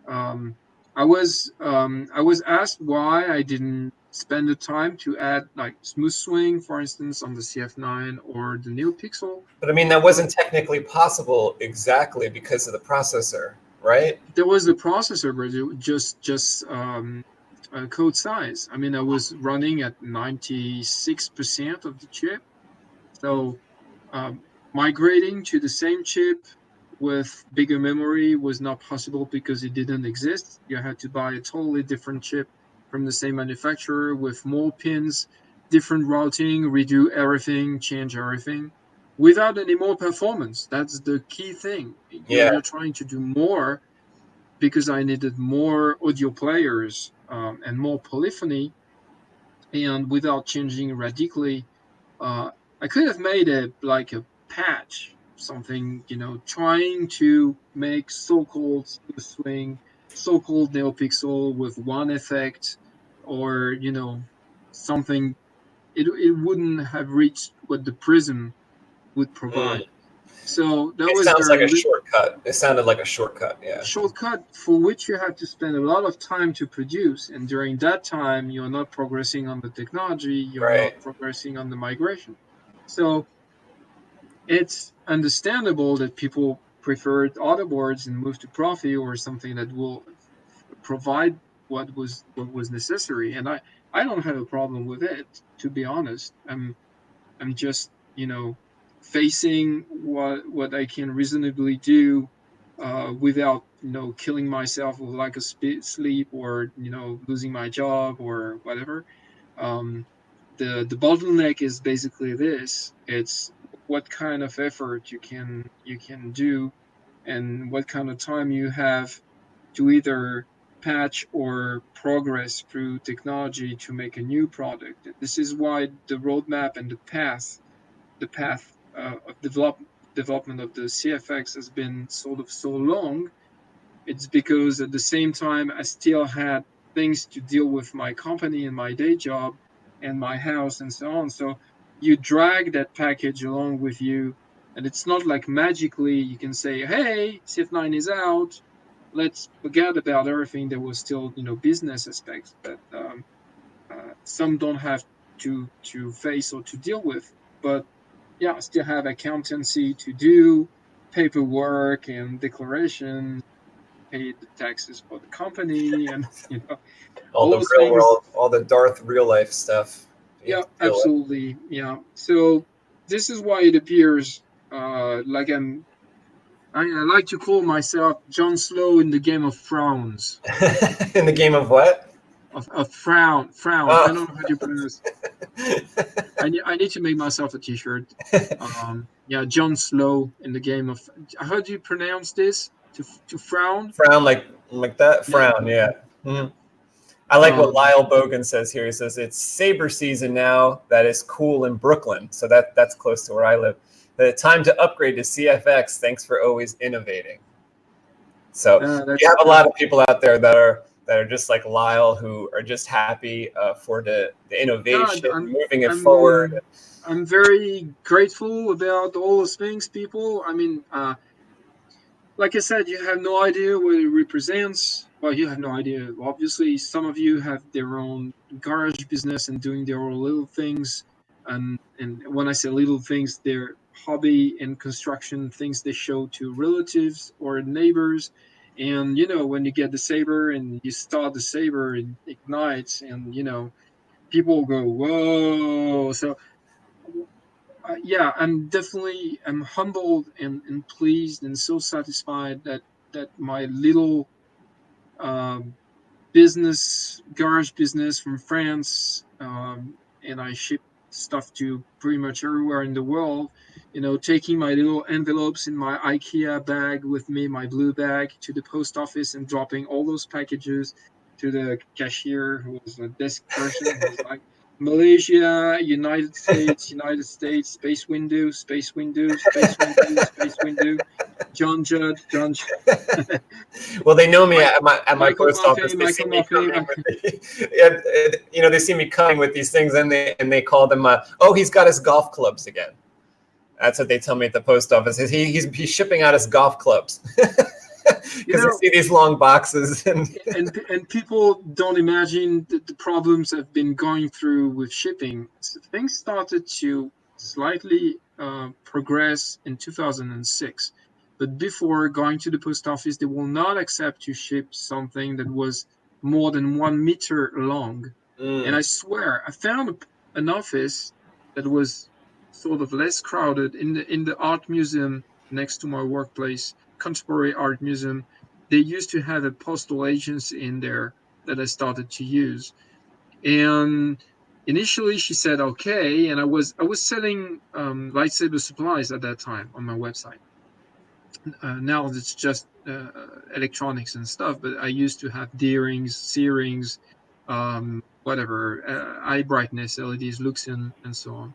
I was asked why I didn't spend the time to add like smooth swing, for instance, on the CF9 or the Neopixel. But I mean, that wasn't technically possible exactly because of the processor, right? There was a processor, but it just code size. I mean, I was running at 96% of the chip, so migrating to the same chip with bigger memory was not possible because it didn't exist. You had to buy a totally different chip from the same manufacturer with more pins, different routing, redo everything, change everything, without any more performance. That's the key thing. You're trying to do more, because I needed more audio players and more polyphony, and without changing radically. I could have made a patch, something, trying to make so-called smooth swing, so-called Neopixel with one effect, or something. It wouldn't have reached what the Prism would provide. So that was sounds like a shortcut. It sounded like a shortcut, yeah. Shortcut for which you have to spend a lot of time to produce, and during that time you're not progressing on the technology, you're not progressing on the migration. So it's understandable that people preferred other boards and moved to Profi or something that will provide what was necessary. And I don't have a problem with it, to be honest. I'm just facing what I can reasonably do without killing myself with lack of sleep, or losing my job or whatever. The bottleneck is basically this: it's what kind of effort you can do, and what kind of time you have to either patch or progress through technology to make a new product. This is why the roadmap and the path of development of the CFX has been sort of so long, it's because at the same time I still had things to deal with my company and my day job and my house and so on. So you drag that package along with you, and it's not like magically you can say, "Hey, CF9 is out. Let's forget about everything." There was still, business aspects that some don't have to face or to deal with, but yeah, still have accountancy to do, paperwork and declarations, pay the taxes for the company, and All all the those real things. world, all the Darth real life stuff you have Yeah, to deal with. absolutely. Yeah. So this is why it appears like I like to call myself John Slow in the game of frowns. In the game of what? Of frown. I Oh. don't know how to pronounce. I need to make myself a T-shirt. Yeah, John Slow in the game of. How do you pronounce this? To frown? Frown like that? Yeah, Frown, yeah. yeah. Mhm. I like what Um, Lyle Bogan says here. He says it's saber season now. That is cool in Brooklyn, so that's close to where I live. The time to upgrade to CFX. Thanks for always innovating. So you that's have a lot of people out there that are just like Lyle, who are just happy for the yeah. innovation, moving it forward. I'm very grateful about all those things, people. I mean, like I said, you have no idea what it represents. Well, you have no idea. Obviously, some of you have their own garage business and doing their own little things. And when I say little things, they're hobby and construction things they show to relatives or neighbors. And when you get the saber and you start the saber, it ignites, and people go, "Whoa!" So yeah, I'm humbled and pleased and so satisfied that my little um, garage business from France, and I ship stuff to pretty much everywhere in the world. Taking my little envelopes in my IKEA bag with me, my blue bag, to the post office and dropping all those packages to the cashier, who was a desk person, who was like, Malaysia, United States, SpaceWIndu, SpaceWIndu, SpaceWIndu, SpaceWIndu, John Judd, John Judd. Well, they know me Mike, at my Michael post office. Maffei, They see Michael me Maffei, coming with they see me coming with these things, and they call them. Oh, he's got his golf clubs again. That's what they tell me at the post office. He's shipping out his golf clubs because they see these long boxes and people don't imagine the problems I've been going through with shipping. So things started to slightly progress in 2006, but before going to the post office, they will not accept to ship something that was more than 1 meter long. And I swear, I found an office that was sort of less crowded in the art museum next to my workplace, Contemporary Art Museum. They used to have a postal agency in there that I started to use. And initially she said okay, and I was selling lightsaber supplies at that time on my website. Now it's just electronics and stuff, but I used to have D-rings, C-rings, whatever, eye brightness, LEDs, Luxin, and so on.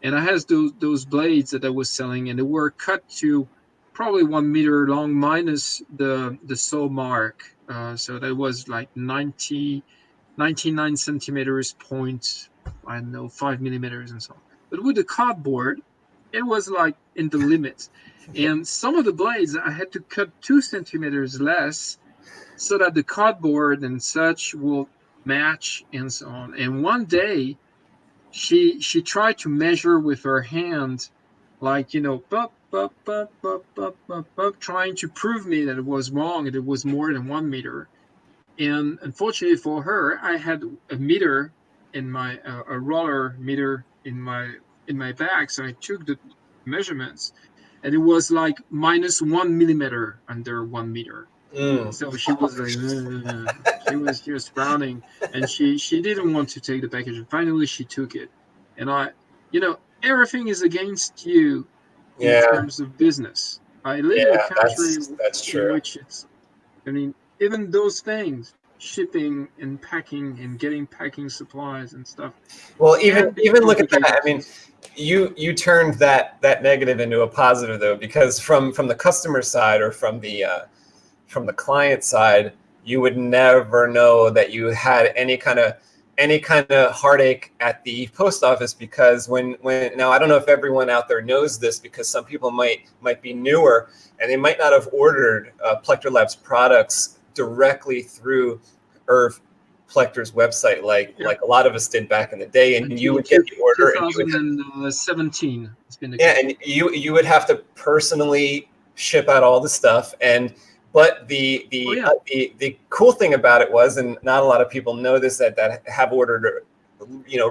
And I had those blades that I was selling, and they were cut to probably 1 meter long minus the saw mark. So that was like 99 centimeters point, I don't know, 5 millimeters and so on. But with the cardboard, it was like in the limits. And some of the blades I had to cut 2 centimeters less so that the cardboard and such will match and so on. And one day she tried to measure with her hand, like bup, bup, bup, bup, bup, bup, bup, trying to prove me that it was wrong and it was more than 1 meter. And unfortunately for her, I had a meter in my a roller meter in my bag, so I took the measurements, and it was like minus 1 millimeter under 1 meter. So she was like, she was frowning, and she didn't want to take the package. And finally, she took it, and everything is against you in yeah, terms of business. I live in a yeah, country that's in true. which it's, I mean, even those things, shipping and packing and getting packing supplies and stuff, Well, can be even look at that. I mean, complicated. you turned that negative into a positive though, because from the customer side or from the client side, you would never know that you had any kind of heartache at the post office, because when now I don't know if everyone out there knows this, because some people might be newer and they might not have ordered Plector Labs products directly through Irv Plector's website like a lot of us did back in the day, and you would get the order 2017 it's been the yeah, case. and you would have to personally ship out all the stuff. But the cool thing about it was, and not a lot of people know this, that have ordered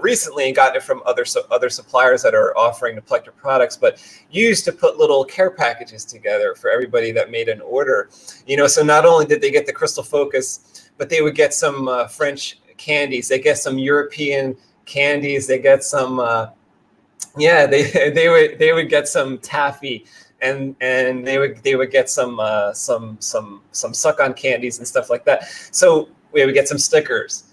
recently and gotten it from other suppliers that are offering the Plector products, but you used to put little care packages together for everybody that made an order. So not only did they get the crystal focus, but they would get some French candies, they get some European candies, they get some they would get some taffy, and they would get some suck-on candies and stuff like that. So we would get some stickers,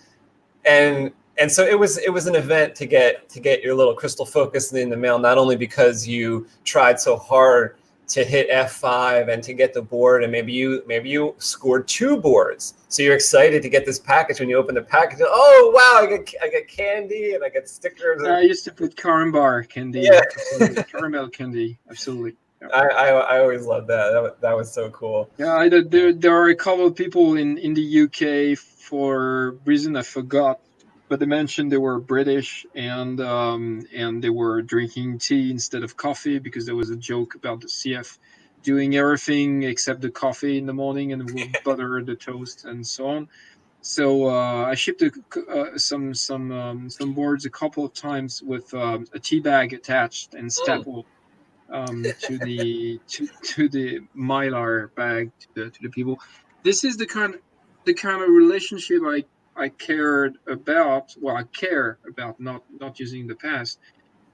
and so it was an event to get your little crystal focus in the mail, not only because you tried so hard to hit F5 and to get the board, and maybe you scored 2 boards, so you're excited to get this package. When you open the package, oh wow, I get candy and I get stickers. I used to put carambar candy, yeah, caramel candy, absolutely. Yeah. I always loved that. That was so cool. Yeah, there are a couple of people in the UK, for reason I forgot, but they mentioned they were British, and they were drinking tea instead of coffee, because there was a joke about the CF doing everything except the coffee in the morning and will butter the toast and so on. So I shipped some boards a couple of times with a tea bag attached and stapled to the mylar bag to the people. This is the kind of relationship I cared about. Well, I care about not using the past,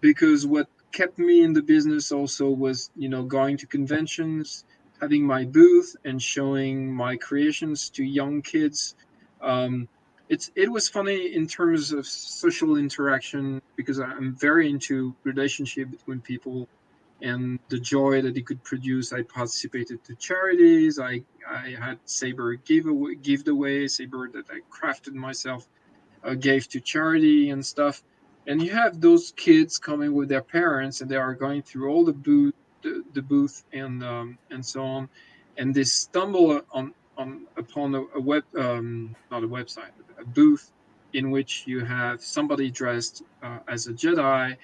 because what kept me in the business also was going to conventions, having my booth, and showing my creations to young kids. It was funny in terms of social interaction, because I'm very into relationship between people and the joy that it could produce. I participated to charities. I had saber giveaway saber that I crafted myself, gave to charity and stuff. And you have those kids coming with their parents, and they are going through all the booth and so on, and they stumble upon a web not a website, but a booth in which you have somebody dressed as a Jedi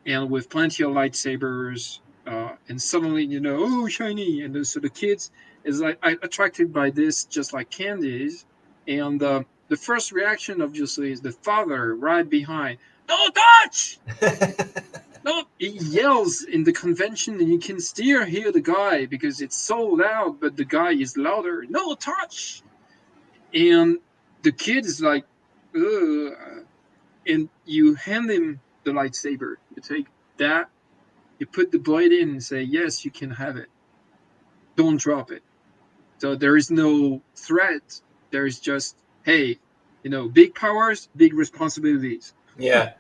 and with plenty of lightsabers, and suddenly oh, shiny, and so the kids is like attracted by this just like candies, and the first reaction obviously is the father right behind, "Don't touch!" No, he yells in the convention, and you can still hear the guy because it's so loud, but the guy is louder, "No touch!" And the kid is like, ugh. And you hand him the lightsaber. You take that, you put the blade in and say, "Yes, you can have it. Don't drop it." So there is no threat. There is just, hey, big powers, big responsibilities. Yeah.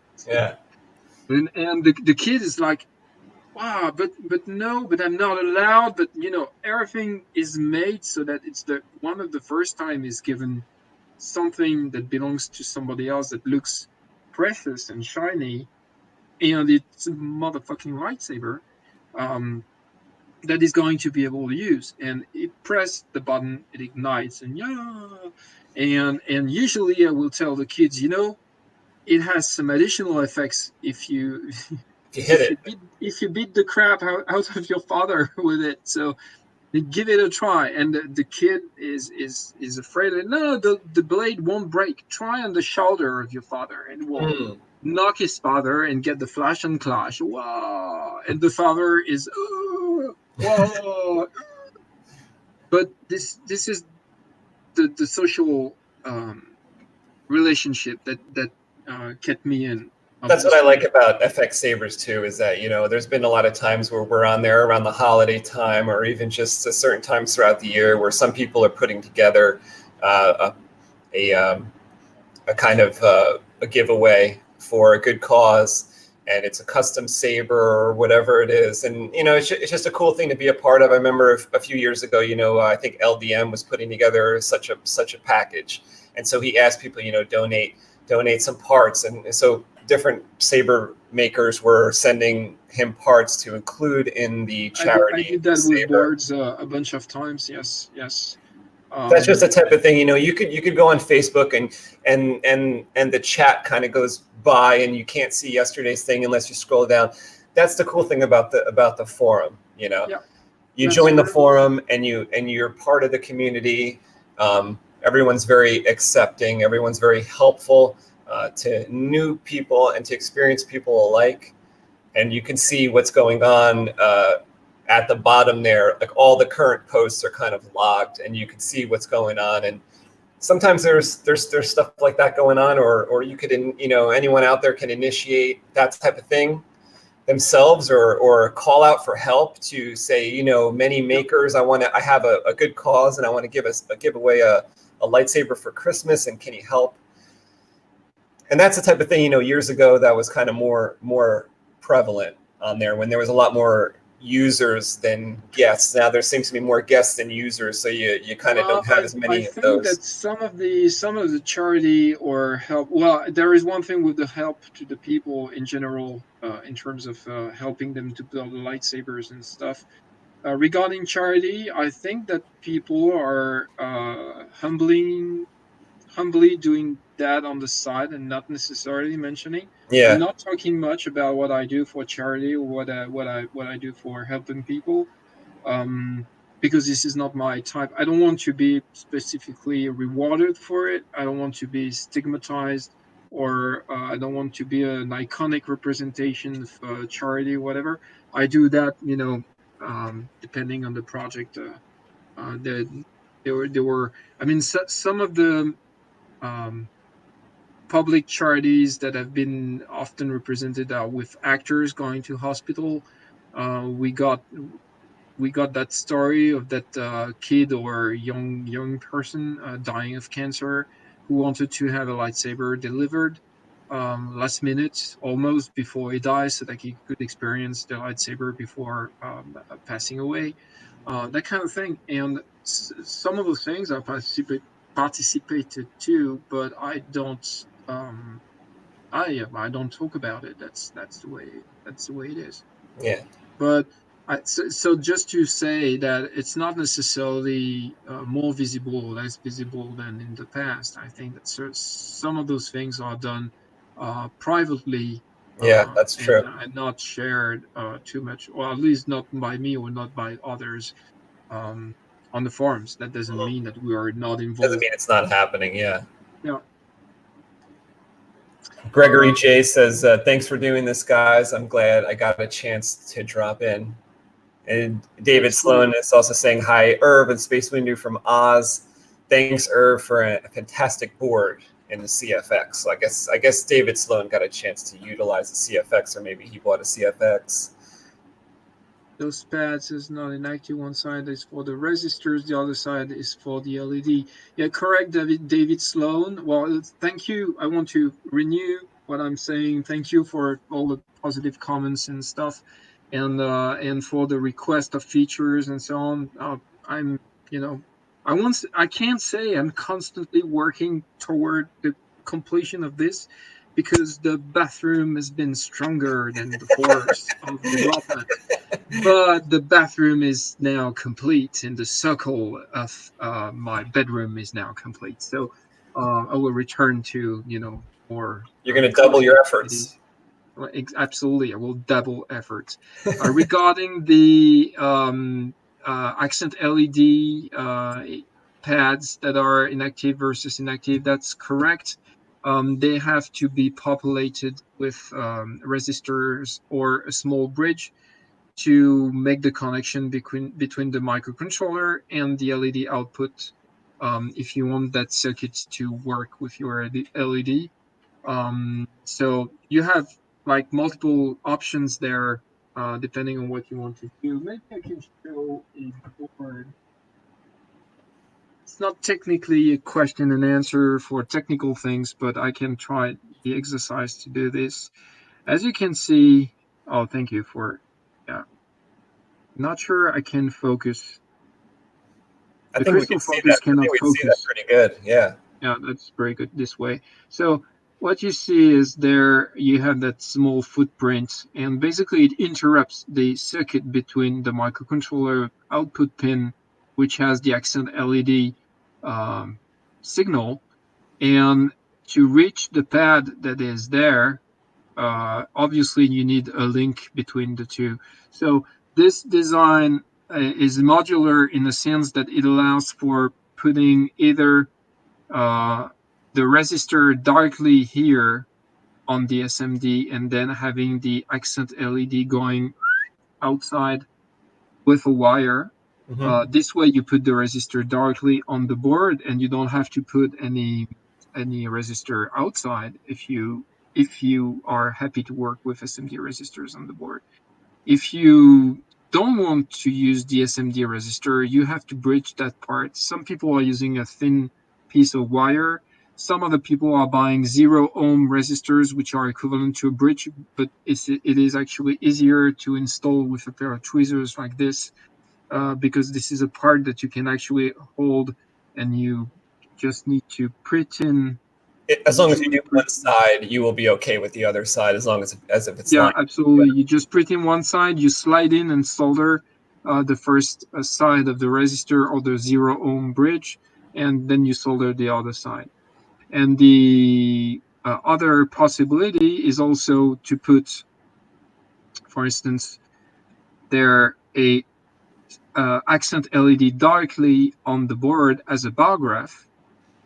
And the kid is like, wow, but no, but I'm not allowed. But everything is made so that it's one of the first time is given something that belongs to somebody else that looks precious and shiny, and it's a motherfucking lightsaber that is going to be able to use. And it press the button, it ignites, and and usually I will tell the kids, it has some additional effects if you if you beat the crap out of your father with it. So give it a try. And the kid is afraid that no, the blade won't break. Try on the shoulder of your father, and it will knock his father and get the flash and clash. Wow! And the father is whoa. But this is the social relationship that kept me in. That's what I like about FX-Sabers too, is that, there's been a lot of times where we're on there around the holiday time, or even just a certain times throughout the year, where some people are putting together a kind of a giveaway for a good cause. and it's a custom saber or whatever it is. And, it's just a cool thing to be a part of. I remember a few years ago, I think LDM was putting together such a package. And so he asked people, donate some parts. And so different saber makers were sending him parts to include in the charity. I did that saber with boards a bunch of times. Yes. That's just the type of thing, you could go on Facebook and the chat kind of goes by and you can't see yesterday's thing unless you scroll down. That's the cool thing about the forum. Yeah, you join the forum and you're part of the community. Everyone's very accepting. Everyone's very helpful to new people and to experienced people alike. And you can see what's going on at the bottom there. Like all the current posts are kind of logged, and you can see what's going on. And sometimes there's stuff like that going on, or you could anyone out there can initiate that type of thing themselves, or call out for help to say, many makers, I have a good cause and I want to give away a lightsaber for Christmas, and can you help? And that's the type of thing, years ago that was kind of more prevalent on there when there was a lot more users than guests. Now there seems to be more guests than users, so you kind of don't have as many of those. I think that some of the charity or help. Well, there is one thing with the help to the people in general, in terms of helping them to build the lightsabers and stuff. Regarding charity, I think that people are humbly doing that on the side and not necessarily mentioning. Yeah. I'm not talking much about what I do for charity or what I do for helping people, because this is not my type. I don't want to be specifically rewarded for it. I don't want to be stigmatized, or I don't want to be an iconic representation of charity, whatever. I do that, depending on the project. There were. I mean, some of the public charities that have been often represented with actors going to hospital. We got that story of that kid or young person dying of cancer who wanted to have a lightsaber delivered last minute, almost before he dies, so that he could experience the lightsaber before passing away. That kind of thing. And some of those things I participated too, but I don't don't talk about it. That's the way it is. Yeah. But so just to say that it's not necessarily more visible or less visible than in the past. I think that some of those things are done privately. Yeah, that's true. And not shared too much, or at least not by me or not by others on the forums. That doesn't mean that we are not involved. Doesn't mean it's not happening. Yeah. Yeah. Gregory J says, thanks for doing this, guys. I'm glad I got a chance to drop in. And David Sloan is also saying, hi, Irv and SpaceWIndu from Oz. Thanks, Irv, for a fantastic board in the CFX. So I guess David Sloan got a chance to utilize the CFX, or maybe he bought a CFX. Those pads is not inactive. One side is for the resistors, the other side is for the LED. Yeah, correct, David Sloan. Well, thank you. I want to renew what I'm saying. Thank you for all the positive comments and stuff, and for the request of features and so on. I'm, I can't say I'm constantly working toward the completion of this, because the bathroom has been stronger than the force of development. But the bathroom is now complete, and the circle of my bedroom is now complete. So I will return to, more. You're going to double your efforts. Absolutely, I will double efforts. Regarding the accent LED pads that are inactive versus inactive, that's correct. They have to be populated with resistors or a small bridge to make the connection between the microcontroller and the LED output, if you want that circuit to work with your LED. So you have like multiple options there, depending on what you want to do. Maybe I can show a board. It's not technically a question and answer for technical things, but I can try the exercise to do this. As you can see, oh, thank you for, yeah. Not sure I can focus. I The think we crystal can see that. focus I cannot think we see that focus. pretty good. Yeah. Yeah, that's very good this way. So what you see is there you have that small footprint, and basically it interrupts the circuit between the microcontroller output pin, which has the accent LED signal, and to reach the pad that is there, obviously you need a link between the two. So this design is modular in the sense that it allows for putting either the resistor directly here on the SMD and then having the accent LED going outside with a wire. Mm-hmm. This way you put the resistor directly on the board and you don't have to put any resistor outside if you are happy to work with SMD resistors on the board. If you don't want to use the SMD resistor, you have to bridge that part. Some people are using a thin piece of wire. Some other people are buying 0-ohm resistors, which are equivalent to a bridge, but it is actually easier to install with a pair of tweezers like this, because this is a part that you can actually hold, and you just need to pre-tin, As long as you literally do one pre-tin. side, you will be okay with the other side, as long as if it's Yeah, lined. absolutely. You just pre-tin one side, you slide in and solder the first side of the resistor or the 0-ohm bridge, and then you solder the other side. And the other possibility is also to put, for instance, there a accent LED directly on the board as a bar graph,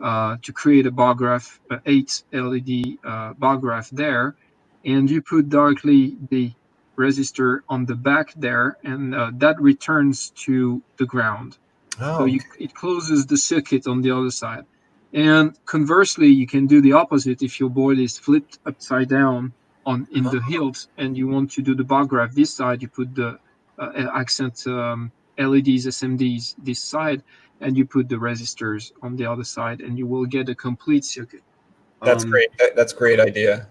to create a bar graph, 8 LED bar graph there, and you put directly the resistor on the back there, and that returns to the ground. So Oh, okay. it closes the circuit on the other side. And conversely, you can do the opposite if your board is flipped upside down in the Oh, hilt, and you want to do the bar graph this side. You put the accent LEDs, SMDs this side, and you put the resistors on the other side, and you will get a complete circuit. that's Um, great. That's a great idea.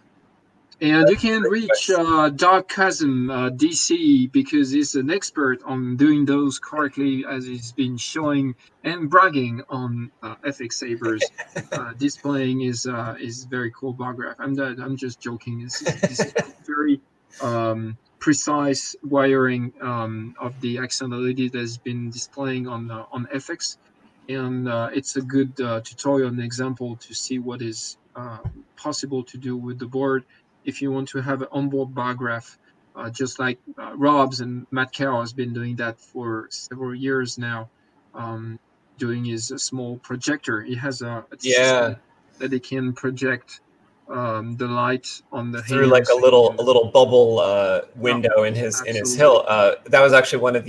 and you can reach Nice. Doug Chasm, DC, because he's an expert on doing those correctly, as he's been showing and bragging on FX-Sabers, displaying his very cool bar graph. I'm just joking. This is very precise wiring of the accent LED that has been displaying on FX, and it's a good tutorial and example to see what is possible to do with the board if you want to have an onboard bar graph, just like Rob's and Matt Carroll has been doing that for several years now, doing his small projector. He has a Yeah, system that he can project the light on the through like a hands. little bubble Yeah, window in his absolutely. hill. That was actually one of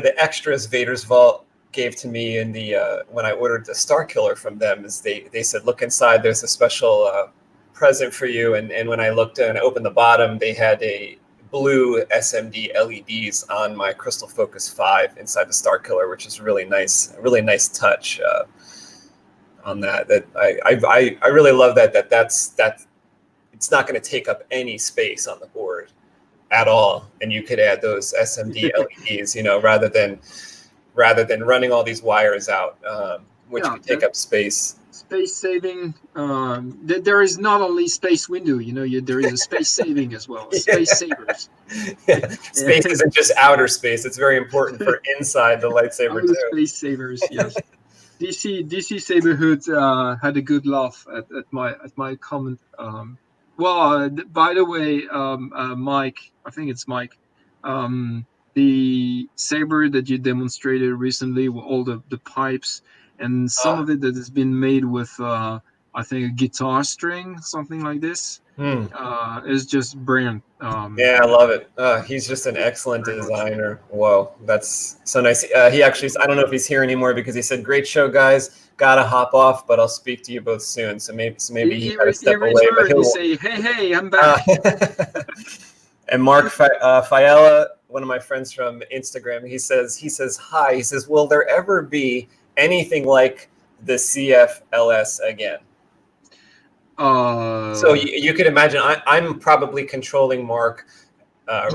the extras Vader's Vault gave to me in the when I ordered the Star Killer from them. Is they said, look inside. There's a special present for you. And when I looked and opened the bottom, they had a blue SMD LEDs on my Crystal Focus 5 inside the Star Killer, which is really nice. A really nice touch. On that I really love that's it's not going to take up any space on the board at all, and you could add those SMD LEDs, rather than running all these wires out, which Yeah, could take that up space. space saving. There is not only SpaceWIndu, there is a space saving as well, Yeah. SpaceSabers. Yeah. Space isn't just outer space; it's very important for inside the lightsaber Outer too. space savers, yes. DC Saberhood had a good laugh at my comment. By the way, Mike, I think it's Mike. The saber that you demonstrated recently with all the pipes, and some Uh, of it that has been made with I think a guitar string, something like this, hmm. is just brilliant. Yeah, I love it. He's just an Thank you excellent very much. designer. Whoa, that's so nice. He actually, I don't know if he's here anymore because he said, "Great show, guys. Gotta hop off, but I'll speak to you both soon." So maybe he had to He step away, but returned. He he'll. say, "Hey, I'm Uh, back." and Mark Fiala, one of my friends from Instagram, he says hi. He says, "Will there ever be anything like the CFLS again?" So you could imagine I'm probably controlling Mark.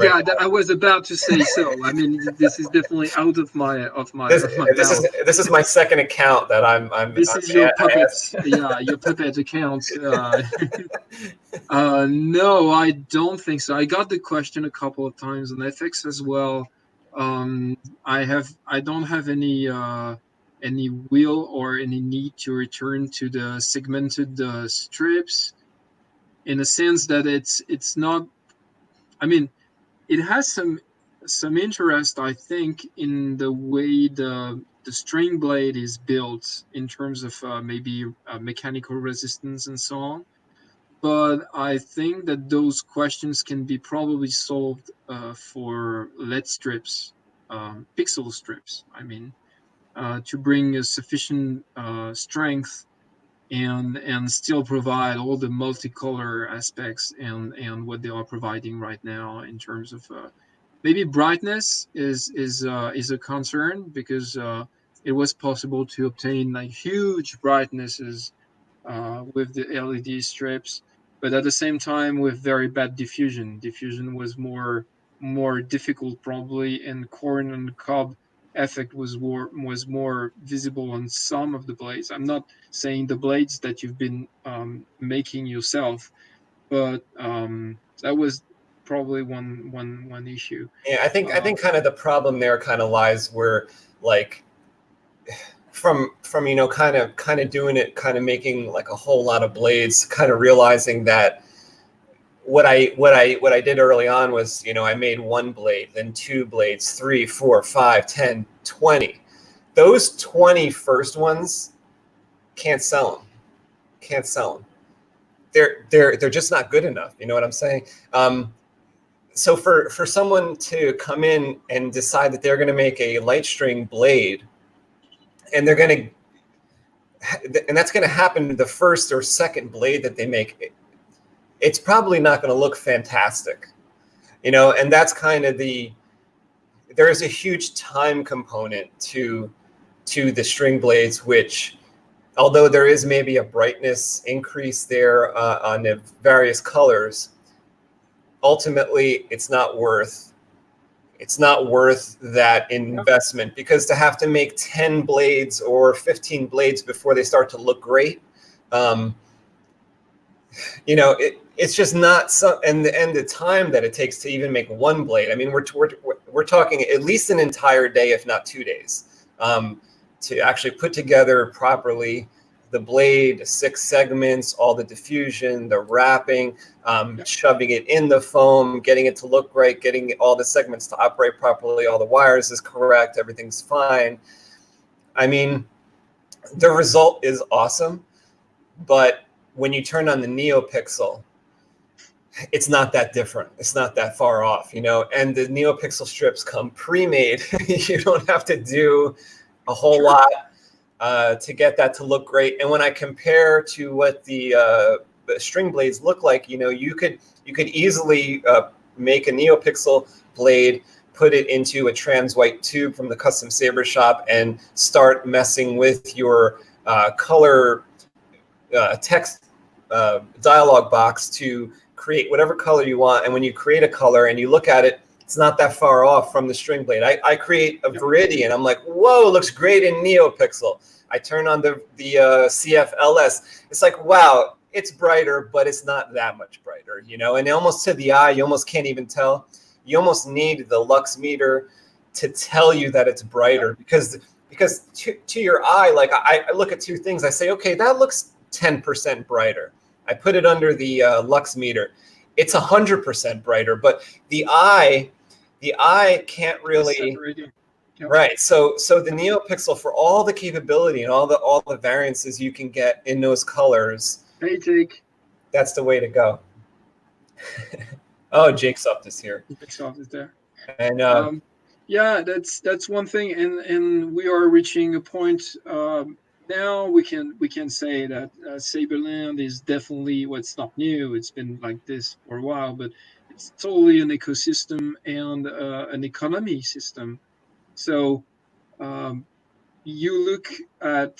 Yeah, I was about to say so. I mean, this is definitely out of my mouth. This is my second account that I'm. This is your puppet. Yeah, your puppet account. No, I don't think so. I got the question a couple of times on FX as well. I don't have any will or any need to return to the segmented strips, in a sense that it's not. I mean, it has some interest, I think, in the way the string blade is built in terms of maybe mechanical resistance and so on. But I think that those questions can be probably solved for LED strips, pixel strips. I mean, to bring a sufficient strength and still provide all the multicolor aspects and what they are providing right now in terms of maybe brightness is a concern, because it was possible to obtain like huge brightnesses with the LED strips, but at the same time with very bad diffusion. Diffusion was more difficult probably, and corn and cob effect was more visible on some of the blades. I'm not saying the blades that you've been making yourself, but that was probably one issue. Yeah, I think kind of the problem there kind of lies where, like, from kind of doing it, kind of making like a whole lot of blades, kind of realizing that what I did early on was, I made one blade, then two blades, 3, 4, 5, 10, 20. Those 20 first ones, can't sell them. They're just not good enough. You know what I'm saying? So for someone to come in and decide that they're going to make a light string blade, and that's going to happen to the first or second blade that they make, it's probably not going to look fantastic, and that's kind of there is a huge time component to the string blades, which, although there is maybe a brightness increase there on the various colors, ultimately it's not worth that investment, because to have to make 10 blades or 15 blades before they start to look great, it's just not so. And the time that it takes to even make one blade, I mean, we're talking at least an entire day, if not 2 days, to actually put together properly the blade, 6 segments, all the diffusion, the wrapping, shoving it in the foam, getting it to look great, getting all the segments to operate properly, all the wires is correct, everything's fine. I mean, the result is awesome, but when you turn on the Neopixel, it's not that different. It's not that far off, and the Neopixel strips come pre-made. You don't have to do a whole lot to get that to look great. And when I compare to what the string blades look like, you could easily make a Neopixel blade, put it into a trans white tube from the custom saber shop, and start messing with your color text dialog box to create whatever color you want. And when you create a color and you look at it, it's not that far off from the string blade. I create a Viridian. I'm like, whoa, looks great in Neopixel. I turn on the CFLS. It's like, wow, it's brighter, but it's not that much brighter, and almost to the eye, you almost can't even tell. You almost need the lux meter to tell you that it's brighter, because to your eye, like I look at two things. I say, okay, that looks 10% brighter. I put it under the lux meter. It's 100% brighter, but the eye can't really. Yep. Right. So the Neopixel, for all the capability and all the variances you can get in those colors. Hey, Jake. That's the way to go. Oh, Jake Soft is here. Jake Soft is there. And yeah, that's one thing, and we are reaching a point. Now we can say that Saberland is definitely, it's not new. It's been like this for a while, but it's totally an ecosystem and an economy system. So you look at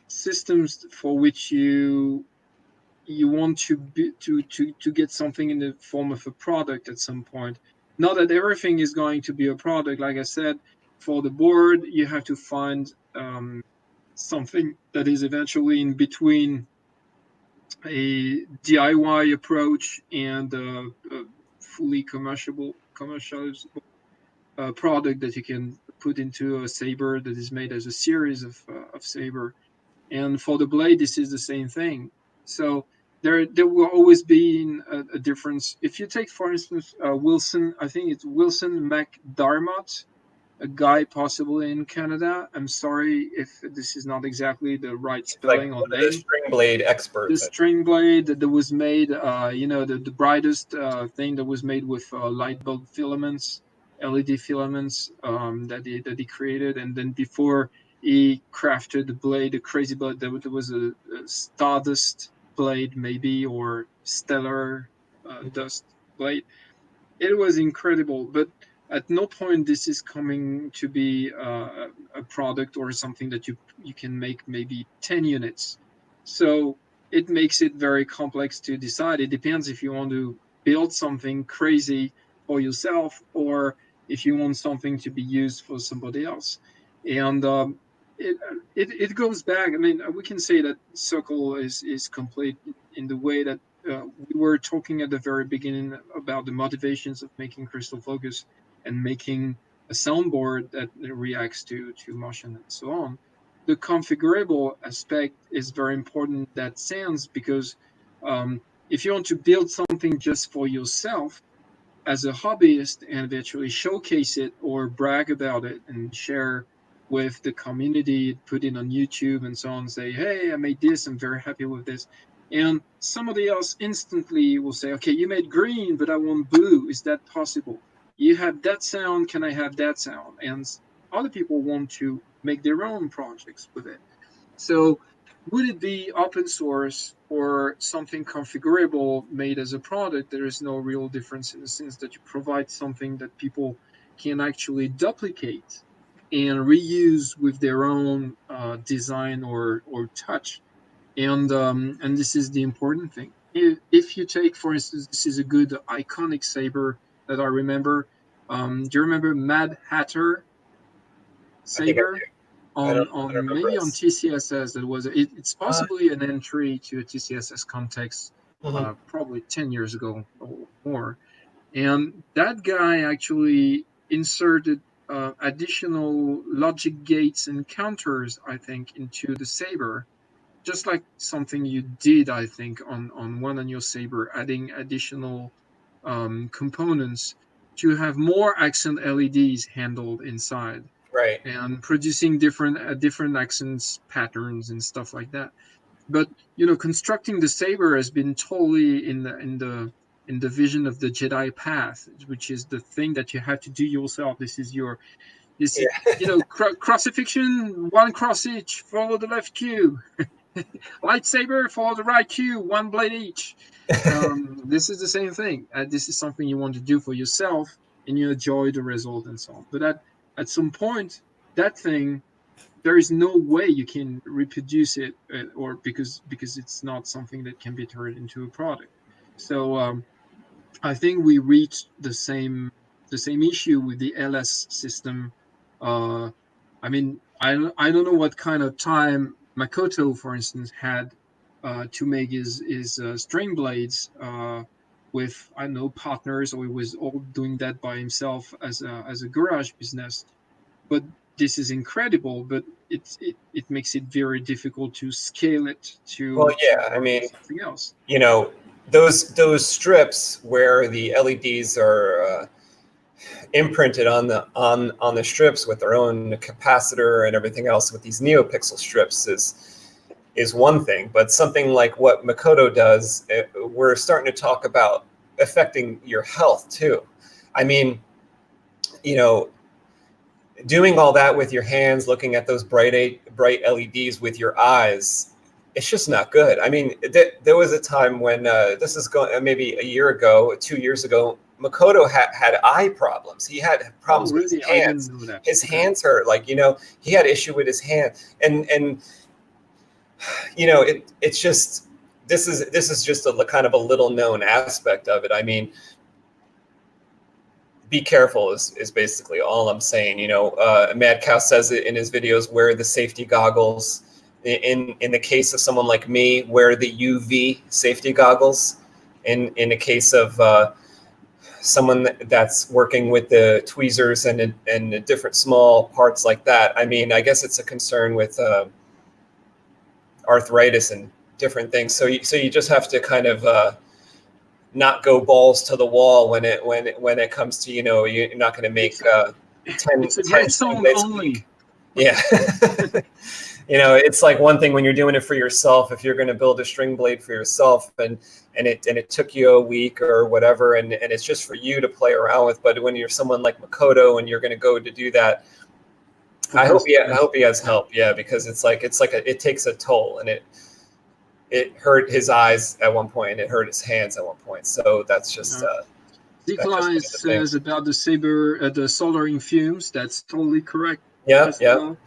systems for which you you want to get something in the form of a product at some point. Not that everything is going to be a product. Like I said, for the board, you have to find something that is eventually in between a DIY approach and a fully commercializable product that you can put into a saber that is made as a series of saber. And for the blade, this is the same thing. So there will always be a difference. If you take, for instance, Wilson, I think it's Wilson McDermott, a guy possibly in Canada. I'm sorry if this is not exactly the right spelling or name. The string blade experts. The string blade that was made, the brightest thing that was made with light bulb filaments, LED filaments that he created, and then before he crafted the blade, the crazy blade, there was a stardust blade maybe, or stellar dust blade. It was incredible, but at no point this is coming to be a product or something that you can make maybe 10 units. So it makes it very complex to decide. It depends if you want to build something crazy for yourself or if you want something to be used for somebody else. And it goes back. I mean, we can say that Circle is complete in the way that we were talking at the very beginning about the motivations of making Crystal Focus and making a soundboard that reacts to motion and so on. The configurable aspect is very important in that sense, because if you want to build something just for yourself as a hobbyist and eventually showcase it or brag about it and share with the community, put it on YouTube and so on, say, hey, I made this, I'm very happy with this. And somebody else instantly will say, okay, you made green, but I want blue. Is that possible? You have that sound, can I have that sound? And other people want to make their own projects with it. So would it be open source or something configurable made as a product? There is no real difference in the sense that you provide something that people can actually duplicate and reuse with their own design or touch. And this is the important thing. If you take, for instance, this is a good iconic saber that I remember. Do you remember Mad Hatter saber? On maybe on TCSS, that was it's possibly an entry to a TCSS context, probably 10 years ago or more. And that guy actually inserted additional logic gates and counters, I think, into the saber, just like something you did, I think, on one on your saber, adding additional components to have more accent LEDs handled inside. Right. And producing different accents, patterns, and stuff like that. But constructing the saber has been totally in the vision of the Jedi path, which is the thing that you have to do yourself. This is crucifixion, one cross each, follow the left cue. Lightsaber, follow the right cue, one blade each. This is the same thing. This is something you want to do for yourself, and you enjoy the result and so on. But at some point, that thing, there is no way you can reproduce it, or because it's not something that can be turned into a product. So I think we reached the same issue with the LS system. I mean, I don't know what kind of time Makoto, for instance, had to make his string blades with, I don't know, partners, or he was all doing that by himself as a garage business. But this is incredible, but it makes it very difficult to scale it to something else. Those strips where the LEDs are imprinted on the strips with their own capacitor and everything else with these Neopixel strips is one thing, but something like what Makoto does, we're starting to talk about affecting your health too. I mean, doing all that with your hands, looking at those bright LEDs with your eyes, it's just not good. I mean, there was a time when this is going maybe a year ago, 2 years ago, Makoto had eye problems. He had problems with his hands. His hands hurt. He had issue with his hand, and it's just this is just a kind of a little known aspect of it. I mean, be careful is basically all I'm saying. You know, Mad Cow says it in his videos, wear the safety goggles. In the case of someone like me, wear the UV safety goggles. In the case of someone that's working with the tweezers and the different small parts like that, I mean, I guess it's a concern with arthritis and different things. So you just have to kind of not go balls to the wall when it comes to, you know, you're not going to make 10 it's a great song only. Yeah. You know, it's like one thing when you're doing it for yourself, if you're going to build a string blade for yourself and it took you a week or whatever, and it's just for you to play around with. But when you're someone like Makoto and you're going to go to do that, I hope he has help. Yeah, because it takes a toll, and it hurt his eyes at one point, and it hurt his hands at one point. So that's just Nikolai says about the soldering fumes. That's totally correct. Yeah.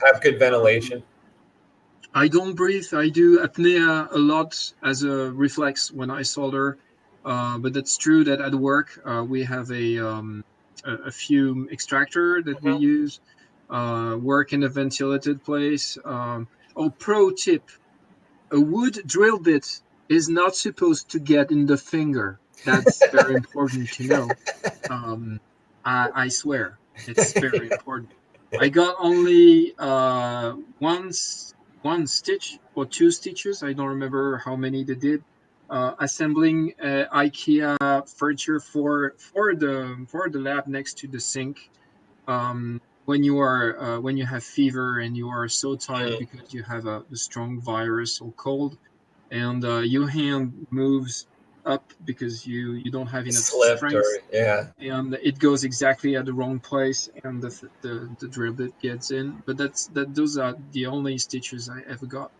Have good ventilation. I don't breathe. I do apnea a lot as a reflex when I solder, but that's true that at work we have a fume extractor that we use. Work in a ventilated place. Pro tip: a wood drill bit is not supposed to get in the finger. That's very important to know. I swear, it's very important. I got only one stitch or two stitches. I don't remember how many they did. Assembling IKEA furniture for the lab next to the sink. When you have fever and you are so tired because you have a strong virus or cold, and your hand moves up because you don't have enough strength, and it goes exactly at the wrong place, and the drill bit gets in. But those are the only stitches I ever got.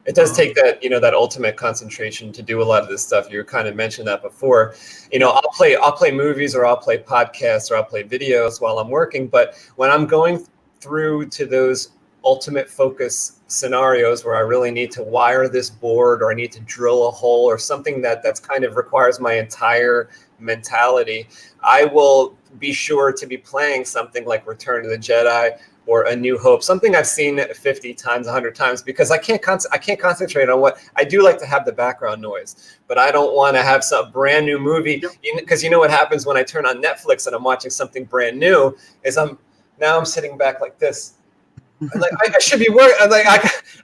It does take that, you know, that ultimate concentration to do a lot of this stuff. You kind of mentioned that before. You know, I'll play movies, or I'll play podcasts, or I'll play videos while I'm working. But when I'm going through to those ultimate focus scenarios where I really need to wire this board, or I need to drill a hole, or something that's kind of requires my entire mentality, I will be sure to be playing something like Return of the Jedi or A New Hope, something I've seen 50 times, 100 times, because I can't concentrate on what I do. Like to have the background noise, but I don't want to have some brand new movie, because you know what happens when I turn on Netflix and I'm watching something brand new is I'm sitting back like this. Like I should be working. Like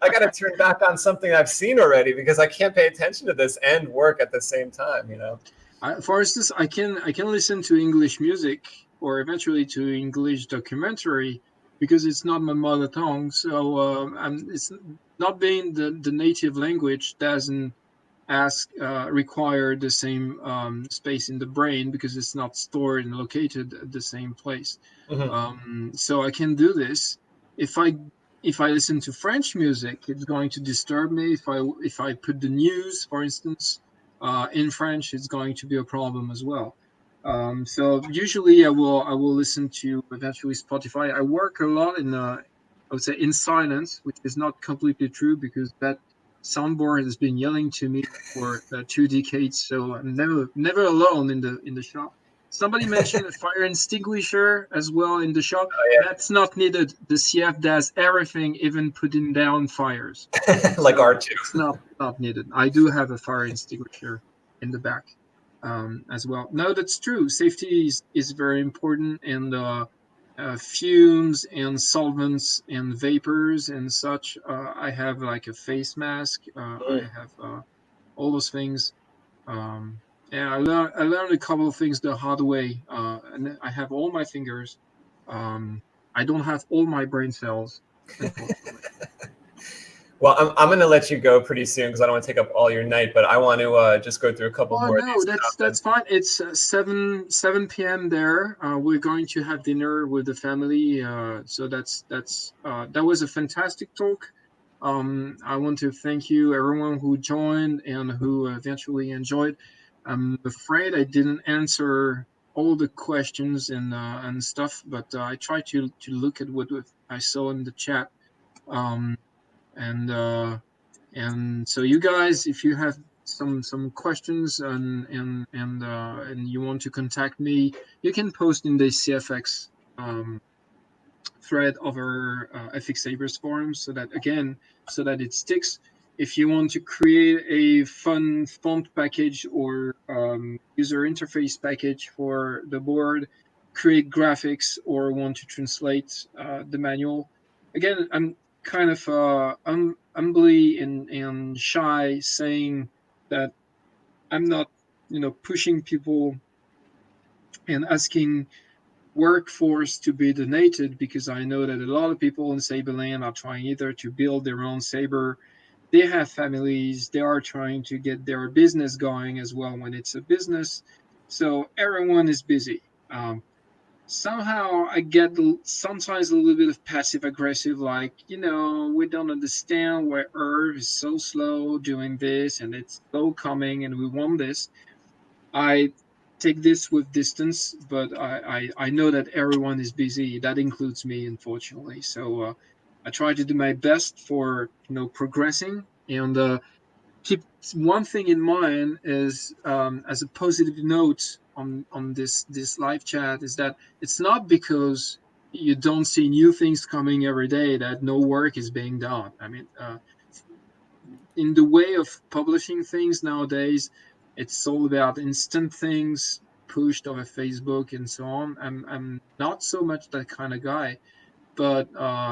I got to turn back on something I've seen already, because I can't pay attention to this and work at the same time. You know. For instance, I can listen to English music, or eventually to English documentary, because it's not my mother tongue. So it's not being the native language doesn't require the same space in the brain, because it's not stored and located at the same place. So I can do this. If I listen to French music, it's going to disturb me. If I put the news, for instance, in French, it's going to be a problem as well. So usually I will listen to eventually Spotify. I work a lot I would say in silence, which is not completely true, because that soundboard has been yelling to me for 2 decades. So I'm never alone in the shop. Somebody mentioned a fire extinguisher as well in the shop. That's not needed. The CF does everything, even putting down fires. Like R2. It's not needed. I do have a fire extinguisher in the back as well. No, that's true. Safety is very important, and fumes and solvents and vapors and such. I have like a face mask. I have all those things. I learned a couple of things the hard way, and I have all my fingers. I don't have all my brain cells, unfortunately. Well, I'm going to let you go pretty soon, because I don't want to take up all your night, but I want to just go through a couple more. No, that's fine. It's 7 p.m. there. We're going to have dinner with the family. So that was a fantastic talk. I want to thank you, everyone who joined and who eventually enjoyed. I'm afraid I didn't answer all the questions and stuff, but I tried to look at what I saw in the chat. And so you guys, if you have some questions and you want to contact me, you can post in the CFX thread of our FX-Sabers Forum, so that it sticks. If you want to create a fun font package or user interface package for the board, create graphics, or want to translate the manual, again, I'm kind of humbly and shy saying that I'm not, pushing people and asking workforce to be donated, because I know that a lot of people in Saberland are trying either to build their own saber, they have families, they are trying to get their business going as well when it's a business. So everyone is busy. Somehow I get sometimes a little bit of passive aggressive, like, we don't understand why Irv is so slow doing this and it's slow coming and we want this. I take this with distance, but I know that everyone is busy. That includes me, unfortunately. So I try to do my best for progressing, and keep one thing in mind is, as a positive note on this live chat, is that it's not because you don't see new things coming every day that no work is being done. I mean, in the way of publishing things nowadays, it's all about instant things pushed over Facebook and so on. I'm not so much that kind of guy, but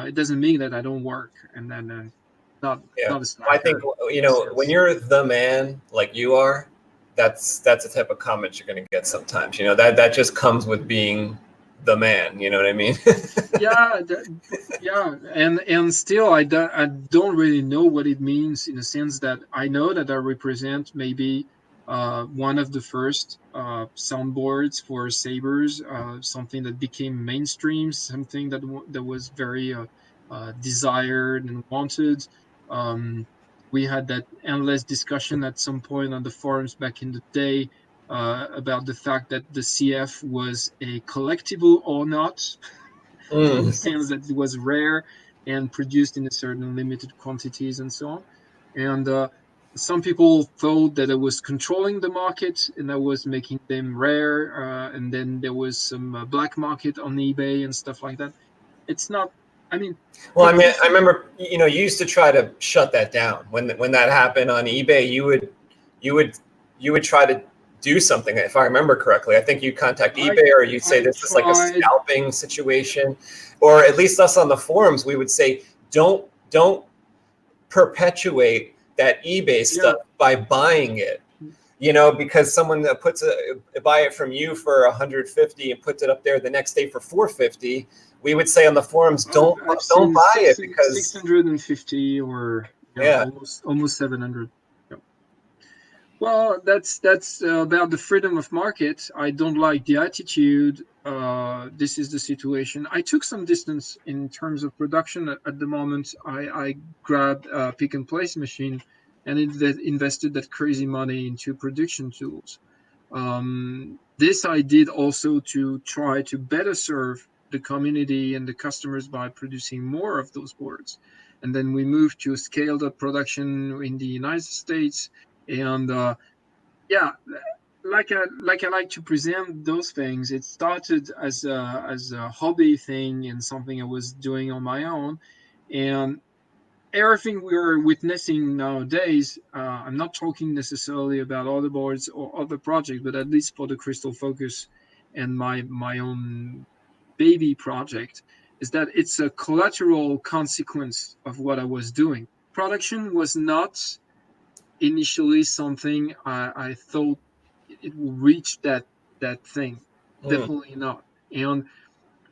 it doesn't mean that I don't work. And then not a I slacker. think when you're the man like you are, that's the type of comment you're going to get sometimes. That just comes with being the man. You know what I mean? Yeah, and still I don't really know what it means, in the sense that I know that I represent maybe one of the first soundboards for sabers, something that became mainstream, something that was very desired and wanted. We had that endless discussion at some point on the forums back in the day about the fact that the CF was a collectible or not, in the sense that it was rare and produced in a certain limited quantities and so on. And some people thought that it was controlling the market and that was making them rare. And then there was some black market on eBay and stuff like that. It's not. I mean, well, I remember, you used to try to shut that down when that happened on eBay. You would try to do something, if I remember correctly. I think you contact eBay, or you'd say this is like a scalping situation, or at least us on the forums, we would say don't perpetuate that eBay stuff by buying it. Because someone that buy it from you for $150 and puts it up there the next day for $450, we would say on the forums, don't buy it, because 650 or almost 700. Well, that's about the freedom of market. I don't like the attitude. This is the situation. I took some distance in terms of production at the moment. I grabbed a pick and place machine and invested that crazy money into production tools. This I did also to try to better serve the community and the customers by producing more of those boards. And then we moved to scaled up production in the United States. And like I like to present those things. It started as a hobby thing and something I was doing on my own, and everything we're witnessing nowadays. I'm not talking necessarily about other boards or other projects, but at least for the Crystal Focus and my own baby project, is that it's a collateral consequence of what I was doing. Production was not initially something I thought it will reach that thing. Definitely not. And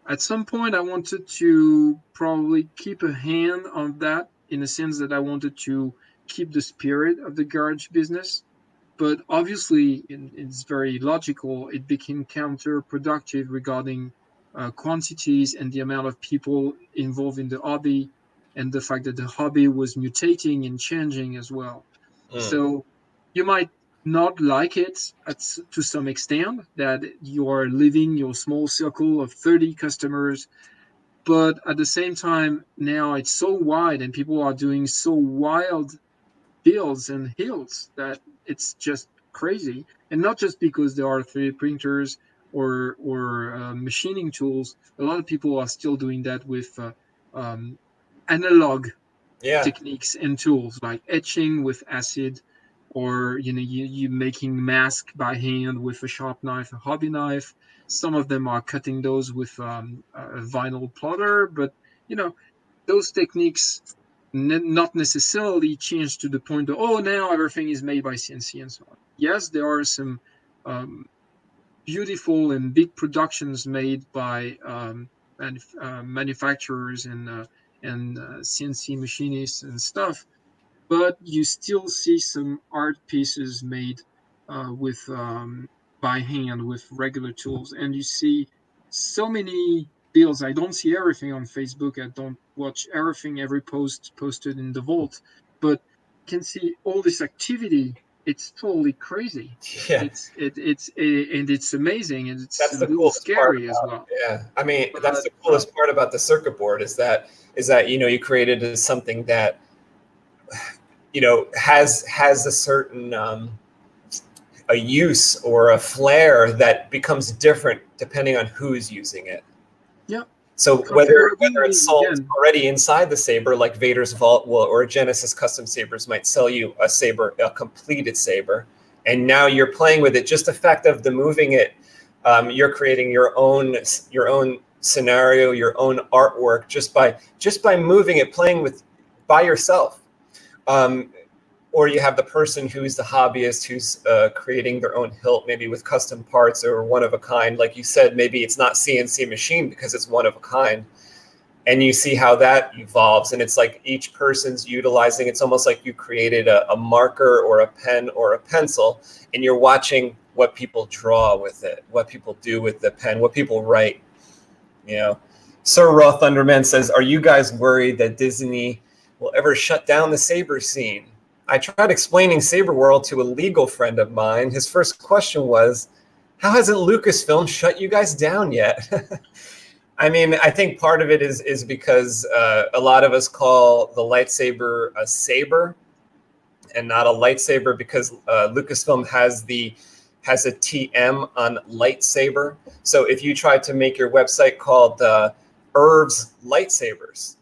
at some point, I wanted to probably keep a hand on that, in the sense that I wanted to keep the spirit of the garage business. But obviously, it's very logical, it became counterproductive regarding quantities and the amount of people involved in the hobby, and the fact that the hobby was mutating and changing as well. So you might not like it to some extent, that you are living your small circle of 30 customers, but at the same time, now it's so wide and people are doing so wild builds and hills that it's just crazy. And not just because there are 3D printers or machining tools. A lot of people are still doing that with analog Yeah. techniques and tools like etching with acid, or you making mask by hand with a sharp knife, a hobby knife. Some of them are cutting those with a vinyl plotter, but those techniques not necessarily change to the point of, oh, now everything is made by CNC and so on. Yes, there are some beautiful and big productions made by manufacturers and CNC machinists and stuff, but you still see some art pieces made with by hand with regular tools, and you see so many builds. I don't see everything on Facebook. I don't watch everything, every post posted in the vault, but you can see all this activity. It's totally crazy. Yeah. And it's amazing, and it's That's a the little coolest part scary as well. Yeah, I mean, But that's the coolest part about the circuit board is that you created something that has a certain a use or a flair that becomes different depending on who's using it. yeah. So whether it's sold Again, already inside the saber, like Vader's Vault or Genesis Custom Sabers might sell you a saber, a completed saber, and now you're playing with it. Just the fact of the moving it, you're creating your own scenario, your own artwork just by moving it, playing with by yourself. Or you have the person who's the hobbyist who's creating their own hilt, maybe with custom parts or one of a kind. Like you said, maybe it's not CNC machine because it's one of a kind. And you see how that evolves. And it's like each person's utilizing, it's almost like you created a marker or a pen or a pencil, and you're watching what people draw with it, what people do with the pen, what people write. Sir Raw Thunderman says, are you guys worried that Disney will ever shut down the saber scene? I tried explaining Saber World to a legal friend of mine. His first question was, how hasn't Lucasfilm shut you guys down yet? I mean, I think part of it is because a lot of us call the lightsaber a saber and not a lightsaber, because Lucasfilm has a TM on lightsaber. So if you try to make your website called Irv's Lightsabers,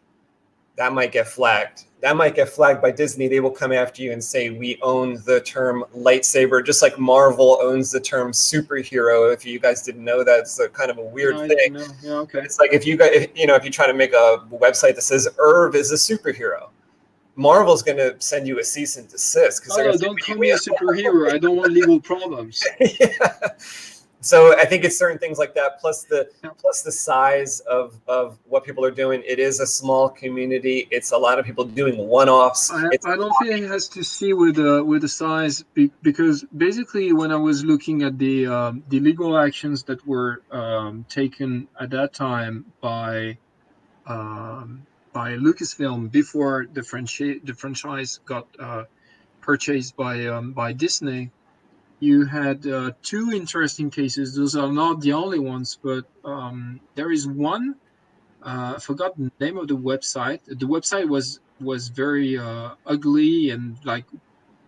that might get flagged. That might get flagged by Disney. They will come after you and say, we own the term lightsaber, just like Marvel owns the term superhero. If you guys didn't know that, it's a kind of a weird thing. Yeah, okay. It's like if you try to make a website that says Irv is a superhero, Marvel's going to send you a cease and desist. Don't call me a superhero. I don't want legal problems. Yeah. So I think it's certain things like that, plus the size of what people are doing. It is a small community. It's a lot of people doing one-offs. I don't think it has to see with the size, because basically when I was looking at the legal actions that were taken at that time by Lucasfilm before the franchise got purchased by Disney. You had two interesting cases. Those are not the only ones, but there is one. I forgot the name of the website. The website was very ugly and like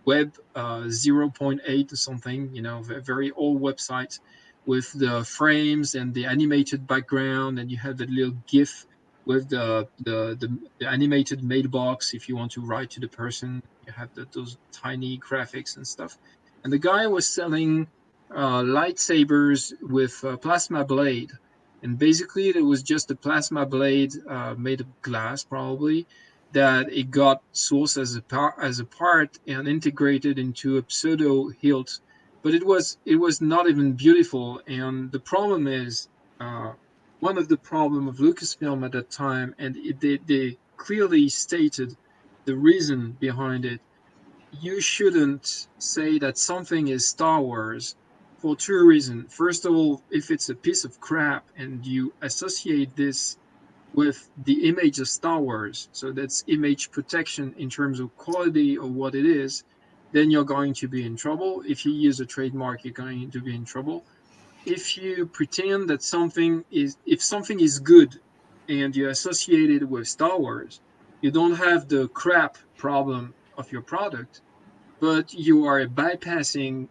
web 0.8 or something. Very old website with the frames and the animated background, and you had the little GIF with the animated mailbox if you want to write to the person. You have those tiny graphics and stuff. And the guy was selling lightsabers with a plasma blade. And basically, it was just a plasma blade made of glass, probably, that it got sourced as a part and integrated into a pseudo hilt. But it was not even beautiful. And the problem is, one of the problem of Lucasfilm at that time, and they clearly stated the reason behind it. You shouldn't say that something is Star Wars for two reasons. First of all, if it's a piece of crap and you associate this with the image of Star Wars, so that's image protection in terms of quality or what it is, then you're going to be in trouble. If you use a trademark, you're going to be in trouble. If you pretend that if something is good and you associate it with Star Wars, you don't have the crap problem of your product, but you are bypassing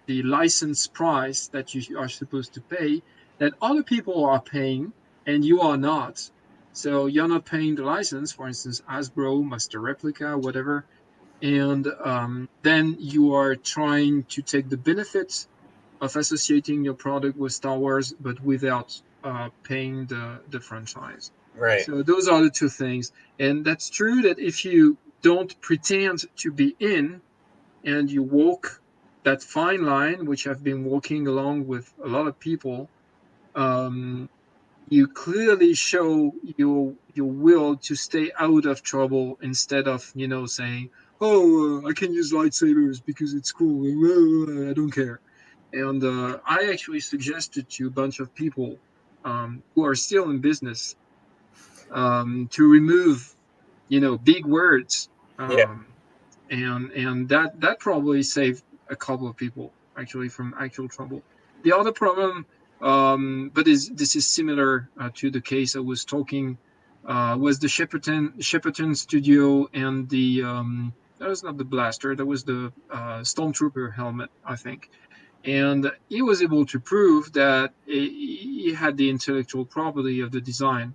the license price that you are supposed to pay, that other people are paying and you are not. So you're not paying the license, for instance, Hasbro, Master Replica, whatever, and then you are trying to take the benefits of associating your product with Star Wars, but without paying the franchise. Right. So those are the two things. And that's true that if you don't pretend to be in and you walk that fine line, which I've been walking along with a lot of people, you clearly show your will to stay out of trouble instead of, saying, "Oh, I can use lightsabers because it's cool. I don't care." And I actually suggested to a bunch of people who are still in business to remove, big words, Yeah. and that probably saved a couple of people actually from actual trouble. The other problem, but this is similar to the case I was talking, was the Shepperton studio and the that was not the blaster, that was the stormtrooper helmet, I think. And he was able to prove that he had the intellectual property of the design,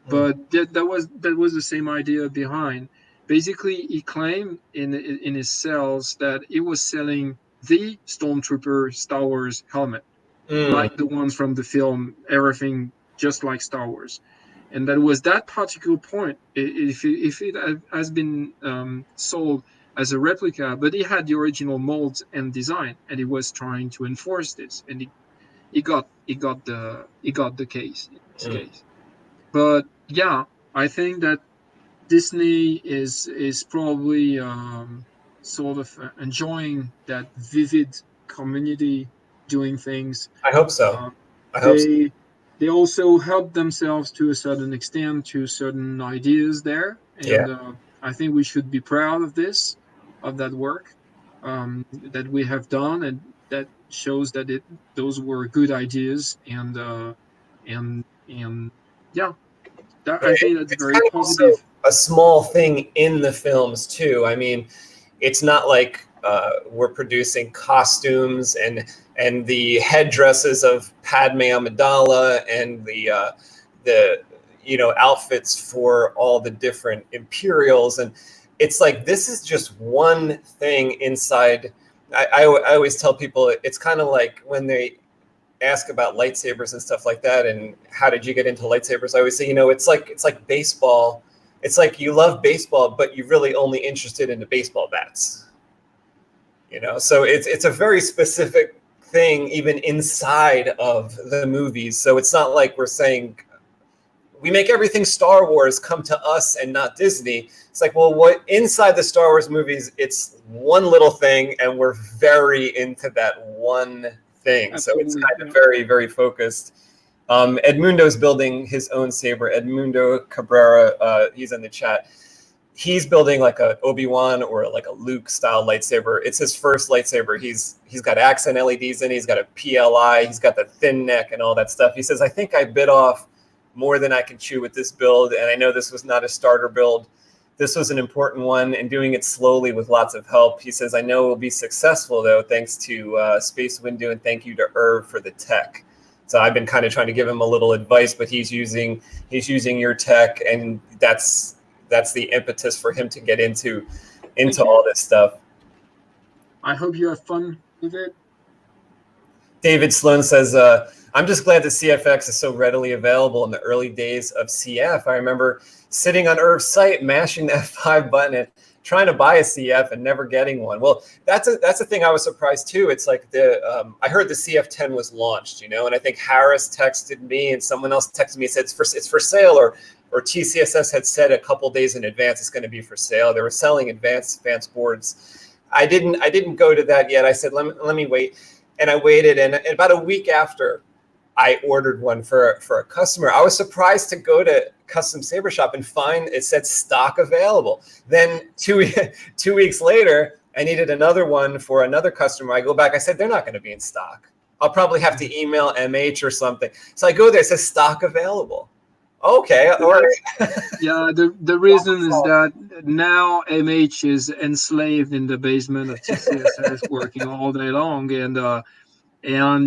Mm. but that was the same idea behind. Basically, he claimed in his sales that he was selling the Stormtrooper Star Wars helmet, Mm. like the ones from the film, everything just like Star Wars. And that was that particular point. If it has been sold as a replica, but he had the original molds and design, and he was trying to enforce this, and he got the case in this Mm. case. But yeah, I think that Disney is probably sort of enjoying that vivid community doing things. I hope so. Uh, I hope so. they also help themselves to a certain extent to certain ideas there, Yeah. and I think we should be proud of that work that we have done, and that shows that those were good ideas, and yeah, I think that's It's very kind of also positive. a small thing in the films too. I mean, it's not like we're producing costumes and the headdresses of Padme Amidala and the outfits for all the different Imperials, and it's like this is just one thing inside. I always tell people it's kind of like when they ask about lightsabers and stuff like that and how did you get into lightsabers, I always say, it's like baseball. It's like you love baseball, but you're really only interested in the baseball bats. So it's a very specific thing even inside of the movies. So it's not like we're saying we make everything Star Wars come to us and not Disney. It's like, well, what inside the Star Wars movies, it's one little thing and we're very into that one thing. Absolutely, so it's kind of very, very focused. Edmundo's building his own saber. Edmundo Cabrera, he's in the chat. He's building like a Obi-Wan or like a Luke style lightsaber. It's his first lightsaber. He's got accent LEDs in it. He's got a PLI. He's got the thin neck and all that stuff. He says, I think I bit off more than I can chew with this build. And I know this was not a starter build. This was an important one, and doing it slowly with lots of help. He says, I know it will be successful, though, thanks to SpaceWIndu, and thank you to Irv for the tech. So I've been kind of trying to give him a little advice, but he's using your tech, and that's the impetus for him to get into all this stuff. I hope you have fun with it. David Sloan says, I'm just glad the CFX is so readily available in the early days of CF. I remember sitting on Irv's site, mashing that 5 button and trying to buy a CF and never getting one. Well, that's a thing I was surprised too. It's like I heard the CF10 was launched, and I think Harris texted me and someone else texted me and said it's for sale, or TCSS had said a couple days in advance it's going to be for sale. They were selling advanced boards. I didn't go to that yet. I said let me wait, and I waited, and about a week after I ordered one for a customer. I was surprised to go to Custom Saber Shop and find it said stock available. Then 2 weeks later, I needed another one for another customer. I go back. I said, they're not going to be in stock. I'll probably have to email MH or something. So I go there. It says stock available. Okay, all right. Yeah, the reason is that now MH is enslaved in the basement of TCSS working all day long, and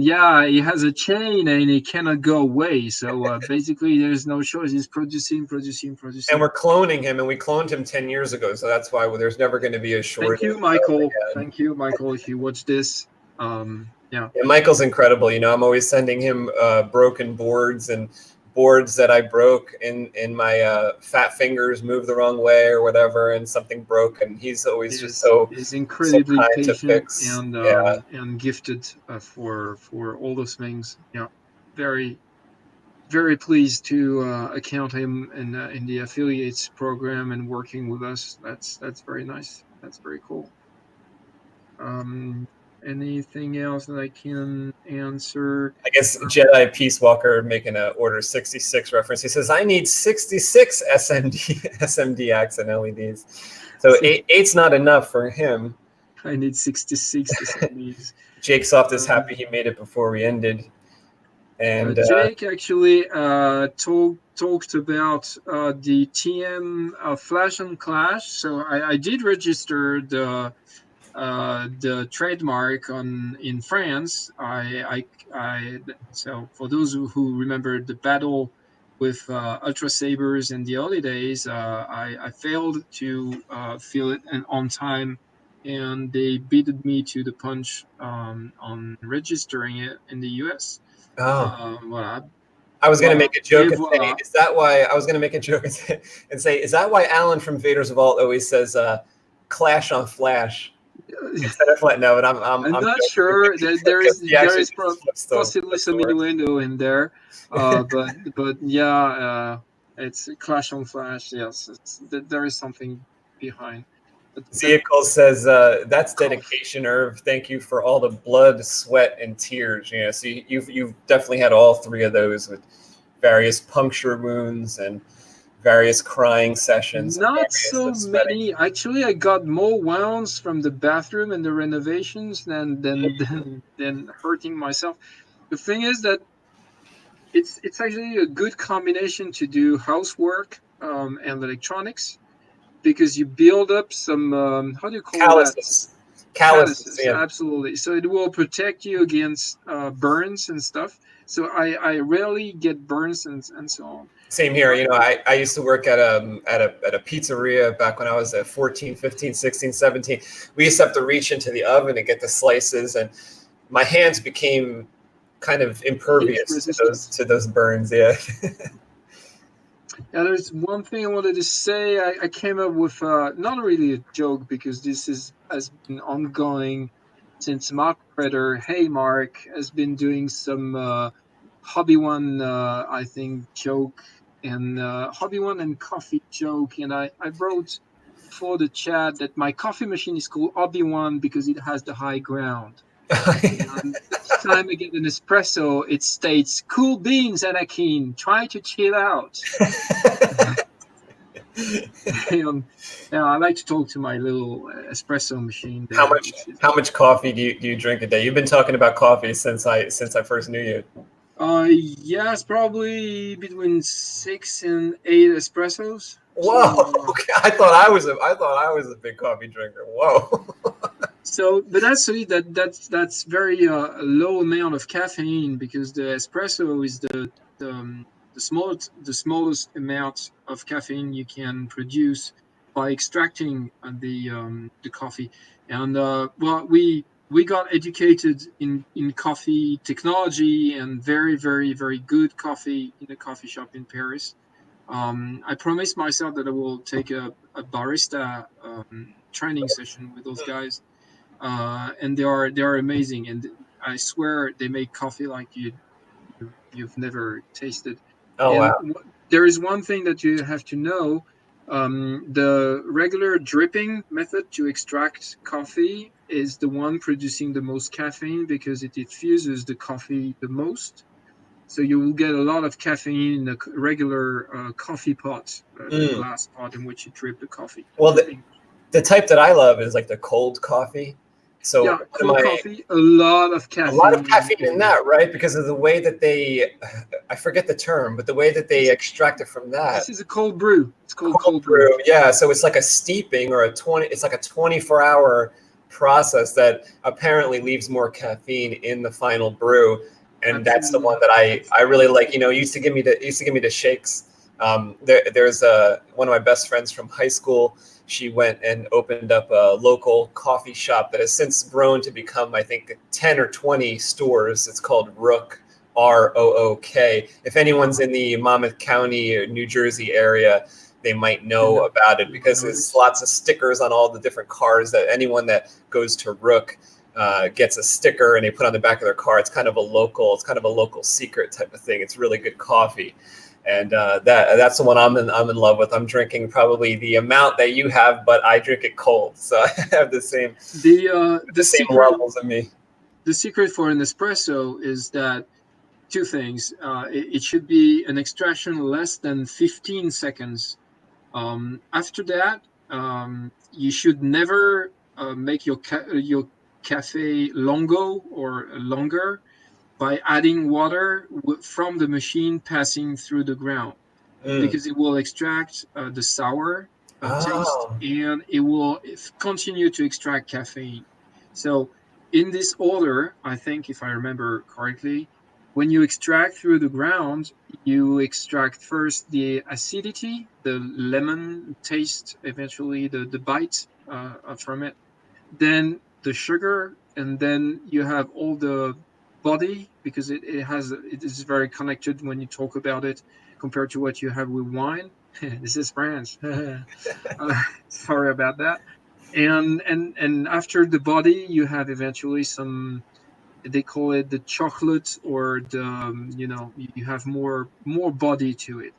yeah, he has a chain and he cannot go away. So basically, there's no choice. He's producing. And we're cloning him, and we cloned him 10 years ago, so that's why there's never going to be a shortage. Thank you, Michael. Thank you, Michael. If you watch this, yeah. Michael's incredible. You know, I'm always sending him broken boards and boards that I broke in my fat fingers moved the wrong way or whatever, and something broke, and he's always he's incredibly so kind patient to fix. and gifted for all those things. Yeah, very very pleased to account him in the affiliates program and working with us. That's very nice. That's very cool. Anything else that I can answer? I guess Jedi Peace Walker making an order 66 reference. He says, I need 66 SMD accent LEDs. So 8's not enough for him. I need 66 SMDs. Jake Soft is happy he made it before we ended. And Jake actually talked about the TM Flash and Clash. So I did register the trademark in France. So for those who remember the battle with Ultra Sabers in the early days, I failed to fill it on time, and they beated me to the punch on registering it in the US. Well, I was going to make a joke and say, is that why I was going to make a joke and say, is that why Alan from Vader's Vault always says Clash on Flash? Instead of no, but I'm not sure. There is possibly some innuendo in there, but yeah, it's Clash on Flash. Yes, there is something behind. Vehicle says that's dedication, Irv. Thank you for all the blood, sweat, and tears. You know, so you've definitely had all three of those with various puncture wounds and various crying sessions. Not so many. Actually, I got more wounds from the bathroom and the renovations than hurting myself. The thing is that it's actually a good combination to do housework and electronics, because you build up some how do you call calluses. Calluses, yeah. Absolutely. So it will protect you against burns and stuff. So I rarely get burns and so on. Same here. You know, I used to work at a pizzeria back when I was at 14, 15, 16, 17. We used to have to reach into the oven and get the slices, and my hands became kind of impervious to those burns. Yeah. Yeah, there's one thing I wanted to say. I came up with not really a joke, because this has been ongoing since Mark Predator. Hey, Mark has been doing some Hobby One, I think, joke, and Hobby One and coffee joke. And I wrote for the chat that my coffee machine is called Hobby One because it has the high ground. And each time I get an espresso, it states, "Cool beans, Anakin. Try to chill out." Now I like to talk to my little espresso machine. There, how much coffee do you drink a day? You've been talking about coffee since I first knew you. Yes, probably between 6 and 8 espressos. Whoa! So, okay. I thought I was a big coffee drinker. Whoa. So, but actually, that's very low amount of caffeine, because the espresso is the smallest amount of caffeine you can produce by extracting the coffee. And well, we got educated in coffee technology and very, very, very good coffee in a coffee shop in Paris. I promised myself that I will take a barista training session with those guys. And they are amazing, and I swear they make coffee like you've never tasted. Oh, and wow! There is one thing that you have to know: the regular dripping method to extract coffee is the one producing the most caffeine, because it diffuses the coffee the most. So you will get a lot of caffeine in a regular coffee pot, the glass pot in which you drip the coffee. Well, the type that I love is like the cold coffee. So Yeah, cold coffee, a lot of a lot of caffeine. caffeine in that, right? Because of the way that they, I forget the term, but the way that they extract it from that. This is a cold brew. It's called cold brew. Yeah, so it's like a steeping or it's like a 24-hour process that apparently leaves more caffeine in the final brew. And that's the one that I really like. You know, used to give me the shakes. There's one of my best friends from high school. She went and opened up a local coffee shop that has since grown to become, I think, 10 or 20 stores. It's called Rook, ROOK. If anyone's in the Monmouth County or New Jersey area, they might know about it because there's lots of stickers on all the different cars that anyone that goes to Rook gets a sticker and they put on the back of their car. It's kind of a local secret type of thing. It's really good coffee. And that's the one I'm in love with. I'm drinking probably the amount that you have, but I drink it cold, so I have the same same levels of me. The secret for an espresso is that two things. It should be an extraction less than 15 seconds. After that, you should never make your cafe longo or longer by adding water from the machine passing through the ground, because it will extract the sour taste, and it will continue to extract caffeine. So in this order, I think, if I remember correctly, when you extract through the ground, you extract first the acidity, the lemon taste, eventually the bite from it, then the sugar, and then you have all the body, because it is very connected when you talk about it compared to what you have with wine. This is France. Sorry about that. And after the body, you have eventually some, they call it the chocolate, or the you have more body to it.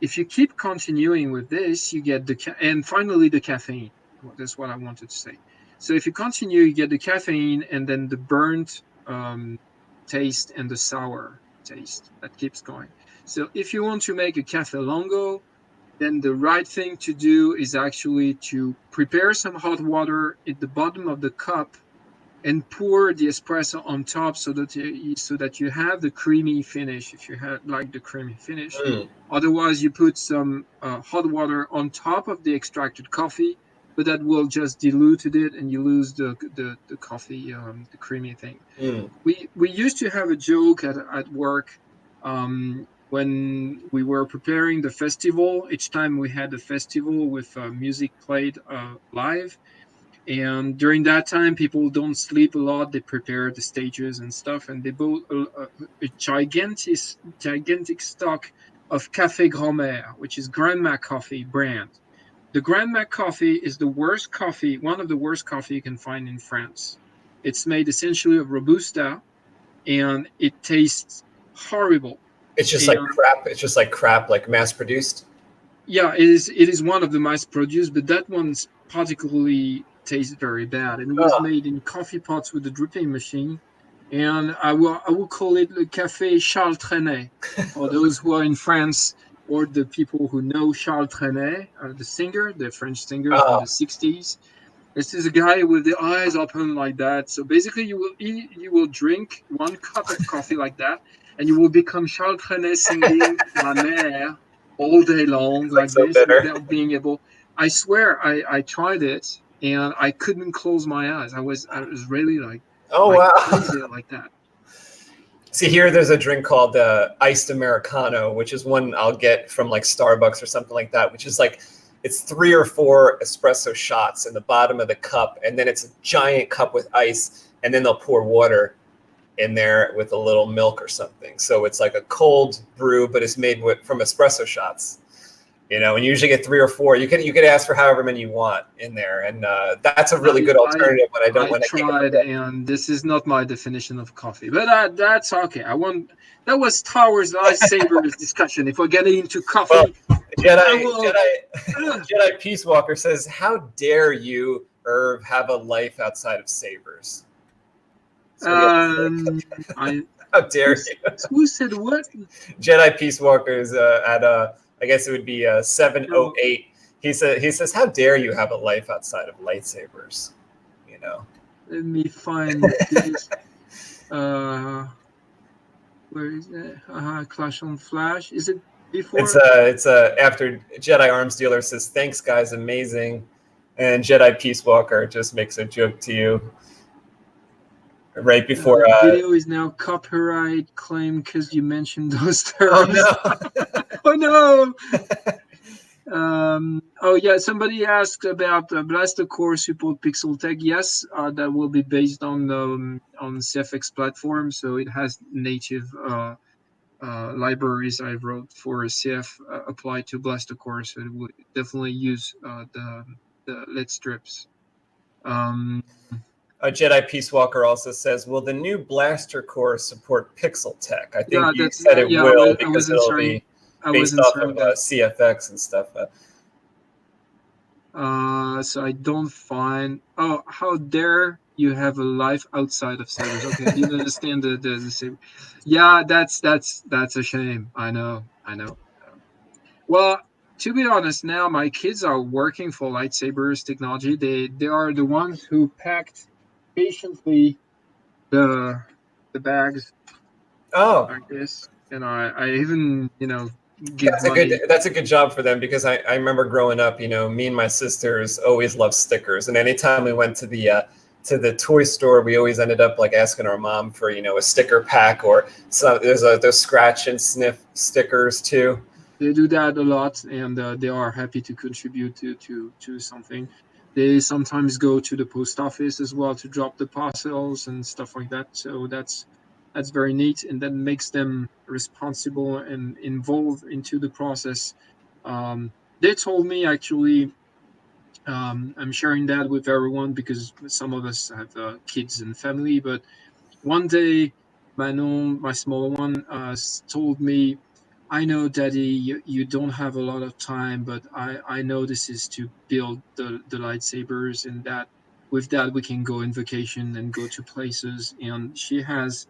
If you keep continuing with this, you get and finally the caffeine. That's what I wanted to say. So if you continue, you get the caffeine, and then the burnt taste and the sour taste that keeps going. So if you want to make a cafe longo, then the right thing to do is actually to prepare some hot water at the bottom of the cup and pour the espresso on top, so that you have the creamy finish, if you like the creamy finish. Otherwise, you put some hot water on top of the extracted coffee, but that will just dilute it, and you lose the coffee, the creamy thing. We used to have a joke at work when we were preparing the festival. Each time we had a festival with music played live, and during that time, people don't sleep a lot. They prepare the stages and stuff, and they bought a gigantic stock of Café Grand-Mère, which is Grandma coffee brand. The Grandma coffee is the worst coffee, one of the worst coffee you can find in France. It's made essentially of Robusta, and it tastes horrible. It's just like crap. It's just like crap, like mass produced. Yeah, it is one of the mass produced, but that one's particularly tastes very bad, and it was made in coffee pots with a dripping machine. And I will call it Le Café Charles Trenet, for those who are in France, or the people who know Charles Trenet, the singer, the French singer from the 60s. This is a guy with the eyes open like that. So basically, you will drink one cup of coffee like that, and you will become Charles Trenet singing La Mer all day long, like so this, bitter. without being able. I swear, I tried it, and I couldn't close my eyes. I was really like, crazy like that. See, here there's a drink called iced Americano, which is one I'll get from like Starbucks or something like that, which is like, it's 3 or 4 espresso shots in the bottom of the cup, and then it's a giant cup with ice, and then they'll pour water in there with a little milk or something. So it's like a cold brew, but it's made from espresso shots. And you usually get 3 or 4. You could ask for however many you want in there, and that's a really good alternative. When I tried, and this is not my definition of coffee, but that's okay. That was Star Wars lightsabers discussion. If we're getting into coffee, Jedi Peace Walker says, "How dare you, Irv, have a life outside of sabers?" How dare you? Who said what? Jedi Peace Walker is I guess it would be 708. He says, "How dare you have a life outside of lightsabers?" Let me find this. Where is it? Clash on Flash. Is it before? It's after Jedi Arms Dealer says, "Thanks, guys, amazing," and Jedi Peace Walker just makes a joke to you right before. The video is now copyright claim because you mentioned those terms. Oh no! Oh no! Oh yeah, somebody asked about Blaster Core support Pixel Tech. Yes, that will be based on CFX platform, so it has native libraries I wrote for CF applied to Blaster Core, so it would definitely use the LED strips. Jedi Peace Walker also says, "Will the new Blaster Core support Pixel Tech?" I think Yeah, you that's said it yeah. will I because was it'll answering. be I was based off answering of that. CFX and stuff. So I don't find. Oh, how dare you have a life outside of Sabers? Okay, I didn't understand the Saber. Yeah, that's a shame. I know. Well, to be honest, now my kids are working for lightsabers technology. They are the ones who packed patiently the bags Oh, like this, and I even give money. that's a good job for them because I remember growing up, me and my sisters always loved stickers, and anytime we went to the toy store, we always ended up like asking our mom for a sticker pack or some. There's scratch and sniff stickers too. They do that a lot, and they are happy to contribute to something. They sometimes go to the post office as well to drop the parcels and stuff like that. So that's very neat, and that makes them responsible and involved into the process. They told me actually. I'm sharing that with everyone because some of us have kids and family. But one day, Manon, my smaller one, told me, I know, Daddy, you don't have a lot of time, but I know this is to build the lightsabers, and that with that we can go on vacation and go to places. And she has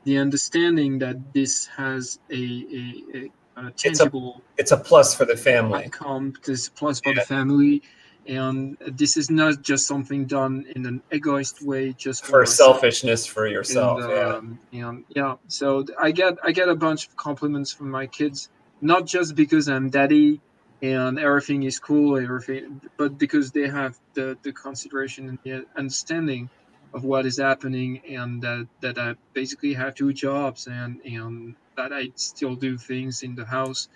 the understanding that this has a It's a tangible it's a plus for the family. outcome, this plus for the Yeah, family. And this is not just something done in an egoist way, just for for ourselves. selfishness for yourself. Yeah. And yeah, so I get a bunch of compliments from my kids, not just because I'm daddy and everything is cool, everything, but because they have the consideration and the understanding of what is happening, and that I basically have two jobs, and that I still do things in the house.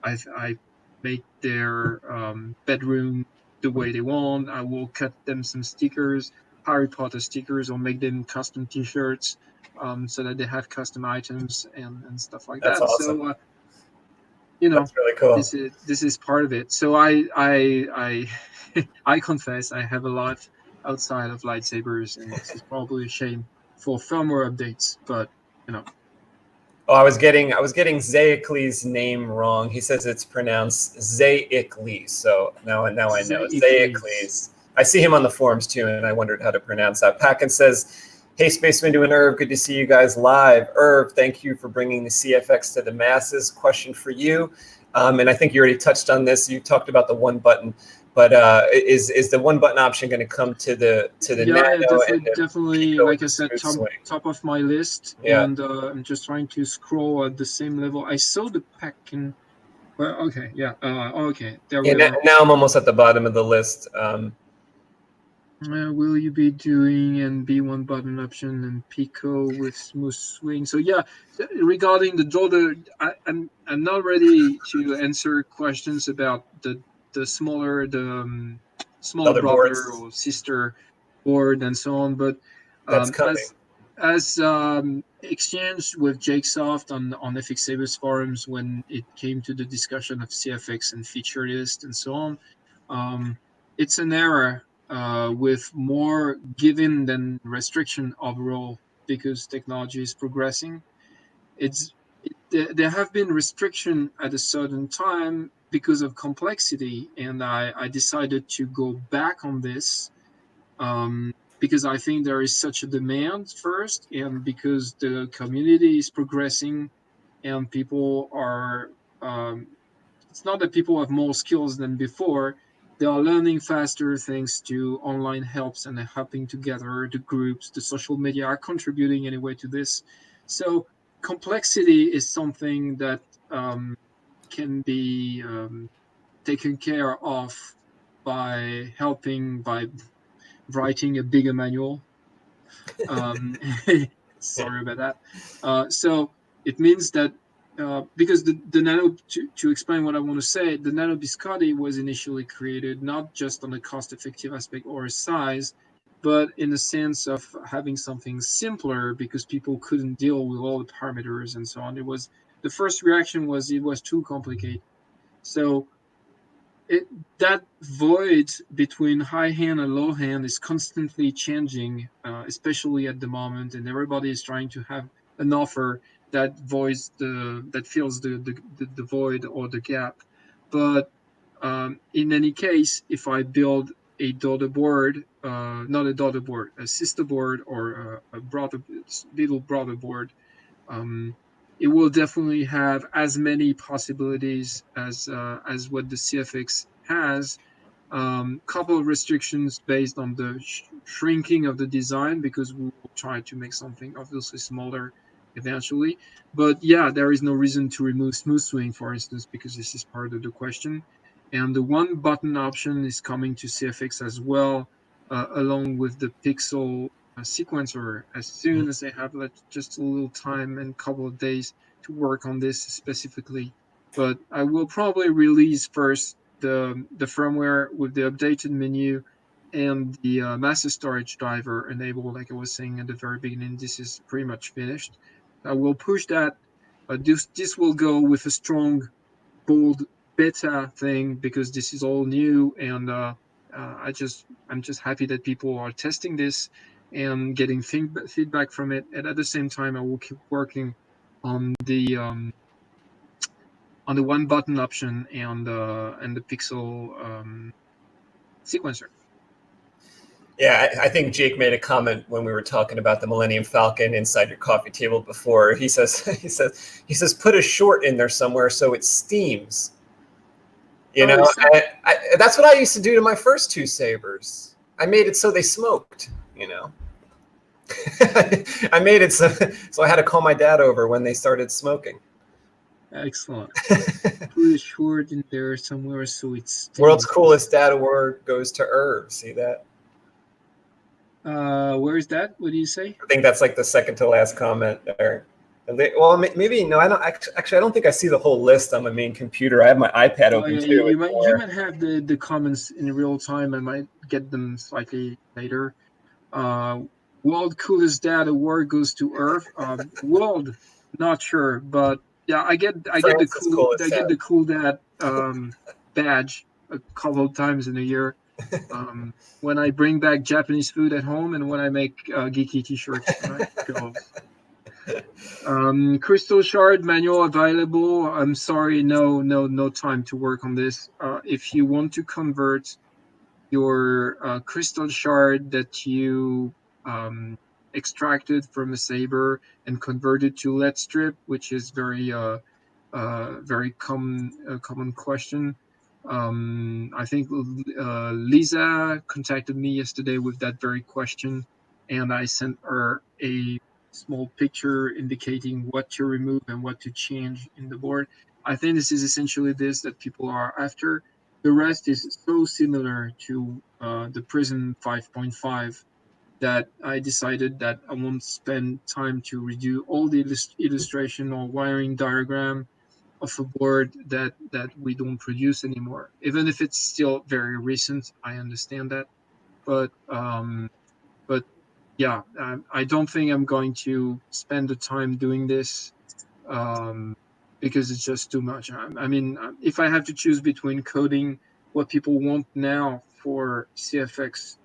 I make their bedroom the way they want. I will cut them some stickers, Harry Potter stickers, or make them custom T-shirts, so that they have custom items and stuff like That's that. awesome. So That's really cool. this is part of it. So I I confess I have a lot outside of lightsabers, and this is probably a shame for firmware updates, but you know. Oh, I was getting Zaicles' name wrong. He says it's pronounced Zaicles. So now I know Zaicles. Zaicles. I see him on the forums too, and I wondered how to pronounce that. Packin says, "Hey, SpaceWIndu and Irv, good to see you guys live. Irv, thank you for bringing the CFX to the masses. Question for you, and I think you already touched on this. You talked about the one button, but is the one button option going to come to the Yeah, Nano and the definitely. Pico with Like I the said, smooth swing? top of my list, Yeah. and I'm just trying to scroll at the same level. I saw the pack in. Well, okay, yeah. Okay, there Yeah, we are. now I'm almost at the bottom of the list. Will you be doing and B1 button option and Pico with smooth swing? So yeah, regarding the daughter, I'm not ready to answer questions about the smaller Other brother boards, or sister board and so on. But that's um, coming. as as exchanged with Jake Soft on FX-Sabers forums when it came to the discussion of CFX and feature list and so on, it's an era with more given than restriction overall because technology is progressing. There have been restriction at a certain time because of complexity, and I decided to go back on this because I think there is such a demand first, and because the community is progressing and people are. It's not that people have more skills than before, They are learning faster thanks to online helps and helping together. The groups, the social media are contributing anyway to this. So complexity is something that can be taken care of by writing a bigger manual. Um, sorry about that. So it means that because the nano, to explain what I want to say, the nano biscotti was initially created not just on a cost-effective aspect or a size, but in the sense of having something simpler because people couldn't deal with all the parameters and so on. It was the first reaction was it was too complicated. So it, that void between high hand and low hand is constantly changing, especially at the moment, and everybody is trying to have an offer that voids that fills the void or the gap. But in any case, if I build a daughter board, not a daughter board, a sister board or a brother, little brother board, um, it will definitely have as many possibilities as what the CFX has. Couple of restrictions based on the shrinking of the design because we will try to make something obviously smaller eventually. But yeah, there is no reason to remove smooth swing, for instance, because this is part of the question. And the one button option is coming to CFX as well, along with the Pixel sequencer as soon as they have like just a little time and couple of days to work on this specifically. But I will probably release first the firmware with the updated menu and the master storage driver enabled. Like I was saying at the very beginning, this is pretty much finished. I will push that. This will go with a strong, bold beta thing because this is all new, and I'm just happy that people are testing this and getting feedback from it. And at the same time, I will keep working on the one button option and the pixel sequencer. Yeah, I think Jake made a comment when we were talking about the Millennium Falcon inside your coffee table before. He says, put a short in there somewhere so it steams. You know, that's what I used to do to my first two sabers. I made it so they smoked. You know, I made it so I had to call my dad over when they started smoking. Excellent. Put a short in there somewhere so it's World's coolest dad award goes to Irv. See that? Where is that? What do you say? I think that's like the second to last comment there. Well, maybe no. I don't actually. I don't think I see the whole list on my main computer. I have my iPad open too. You might have the comments in real time. I might get them slightly later. World coolest dad award goes to Irv. World, not sure, but yeah, I get the cool dad badge a couple of times in a year. When I bring back Japanese food at home and when I make geeky t-shirts. Crystal shard manual available. I'm sorry, no time to work on this. If you want to convert your crystal shard that you extracted from a saber and converted to lead strip, which is very common question. I think Lisa contacted me yesterday with that very question, and I sent her a small picture indicating what to remove and what to change in the board. I think this is essentially this that people are after. The rest is so similar to the Prism 5.5 that I decided that I won't spend time to redo all the illustration or wiring diagram of a board that we don't produce anymore. Even if it's still very recent, I understand that, but yeah, I don't think I'm going to spend the time doing this because it's just too much. I mean, if I have to choose between coding what people want now for CFX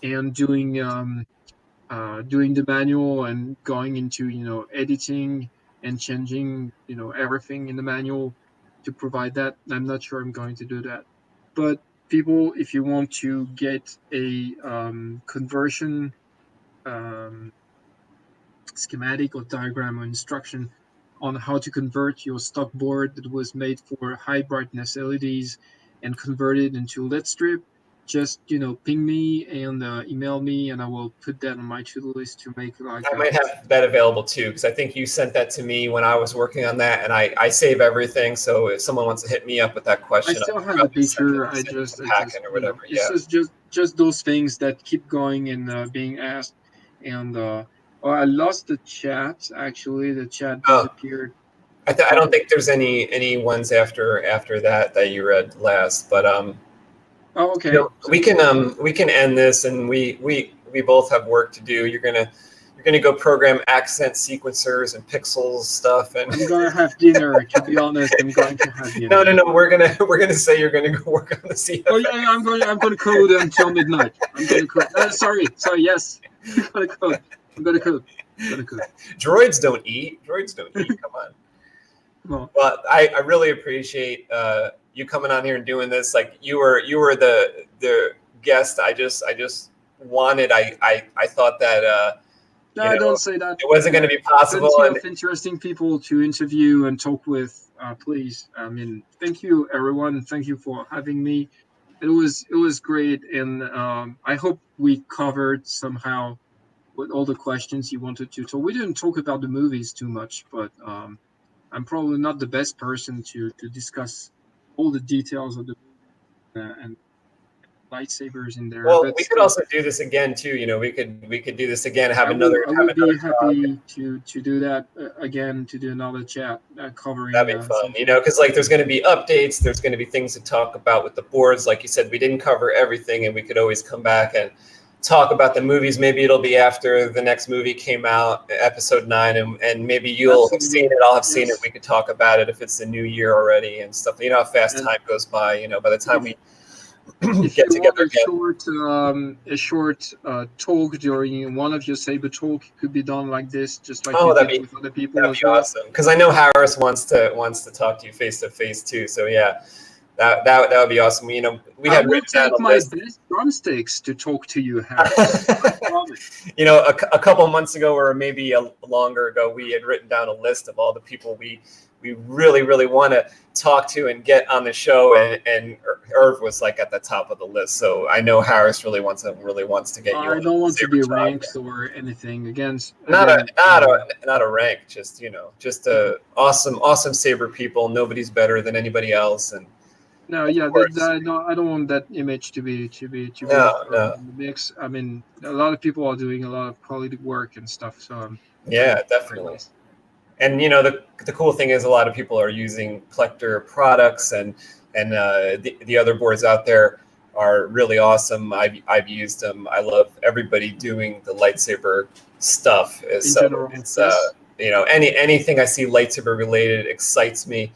and doing the manual and going into editing and changing everything in the manual to provide that, I'm not sure I'm going to do that. But people, if you want to get a conversion schematic or diagram or instruction on how to convert your stock board that was made for high brightness LEDs and convert it into lit strip, just ping me and email me, and I will put that on my to-do list to make like. I might have that available too, because I think you sent that to me when I was working on that, and I save everything. So if someone wants to hit me up with that question, I still have the picture. I just or whatever. it's just those things that keep going and being asked. And I lost the chat. Actually, the chat disappeared. I don't think there's any ones after that you read last, but Oh, okay. We can end this, and we both have work to do. You're gonna go program accent sequencers and pixels stuff, and I'm gonna have dinner. To be honest, I'm going to have dinner. No. We're gonna say you're gonna go work on the CFX. Oh yeah, I'm gonna code until midnight. I'm gonna code. Sorry. Yes. I'm gonna code. Droids don't eat. Come on. Well, I really appreciate you coming on here and doing this. Like you were the guest. I just wanted. I thought that. No, don't say that. It wasn't going to be possible. Plenty of interesting people to interview and talk with. Please, I mean, thank you, everyone. Thank you for having me. It was great, and I hope we covered somehow with all the questions you wanted to. So we didn't talk about the movies too much, but I'm probably not the best person to discuss all the details of the movie and lightsabers in there. Well, we could also do this again too. We could do this again. I would be happy to do that again, to do another chat covering. That'd be fun, because like there's going to be updates. There's going to be things to talk about with the boards. Like you said, we didn't cover everything, and we could always come back and talk about the movies. Maybe it'll be after the next movie came out, episode 9, and maybe you'll have seen it. I'll have seen it. We could talk about it if it's the new year already and stuff. You know how fast time goes by. By the time we get together again. A short talk during one of your saber talk could be done like this, just like with other people. That'd be awesome. Because I know Harris wants to talk to you face to face too. So yeah. That would be awesome. We had written down a list. Best drumsticks to talk to you, Harris. I promise. A couple months ago, or maybe longer ago, we had written down a list of all the people we really, really want to talk to and get on the show, and Irv was like at the top of the list. So I know Harris really wants to get you. I don't want to be ranked or anything against. Not a rank, just a awesome saber people. Nobody's better than anybody else, and. No, yeah, I don't want that image to be in the mix. I mean, a lot of people are doing a lot of quality work and stuff. So yeah, definitely. And the cool thing is a lot of people are using Plecter products, and the other boards out there are really awesome. I've used them. I love everybody doing the lightsaber stuff. Anything I see lightsaber related excites me.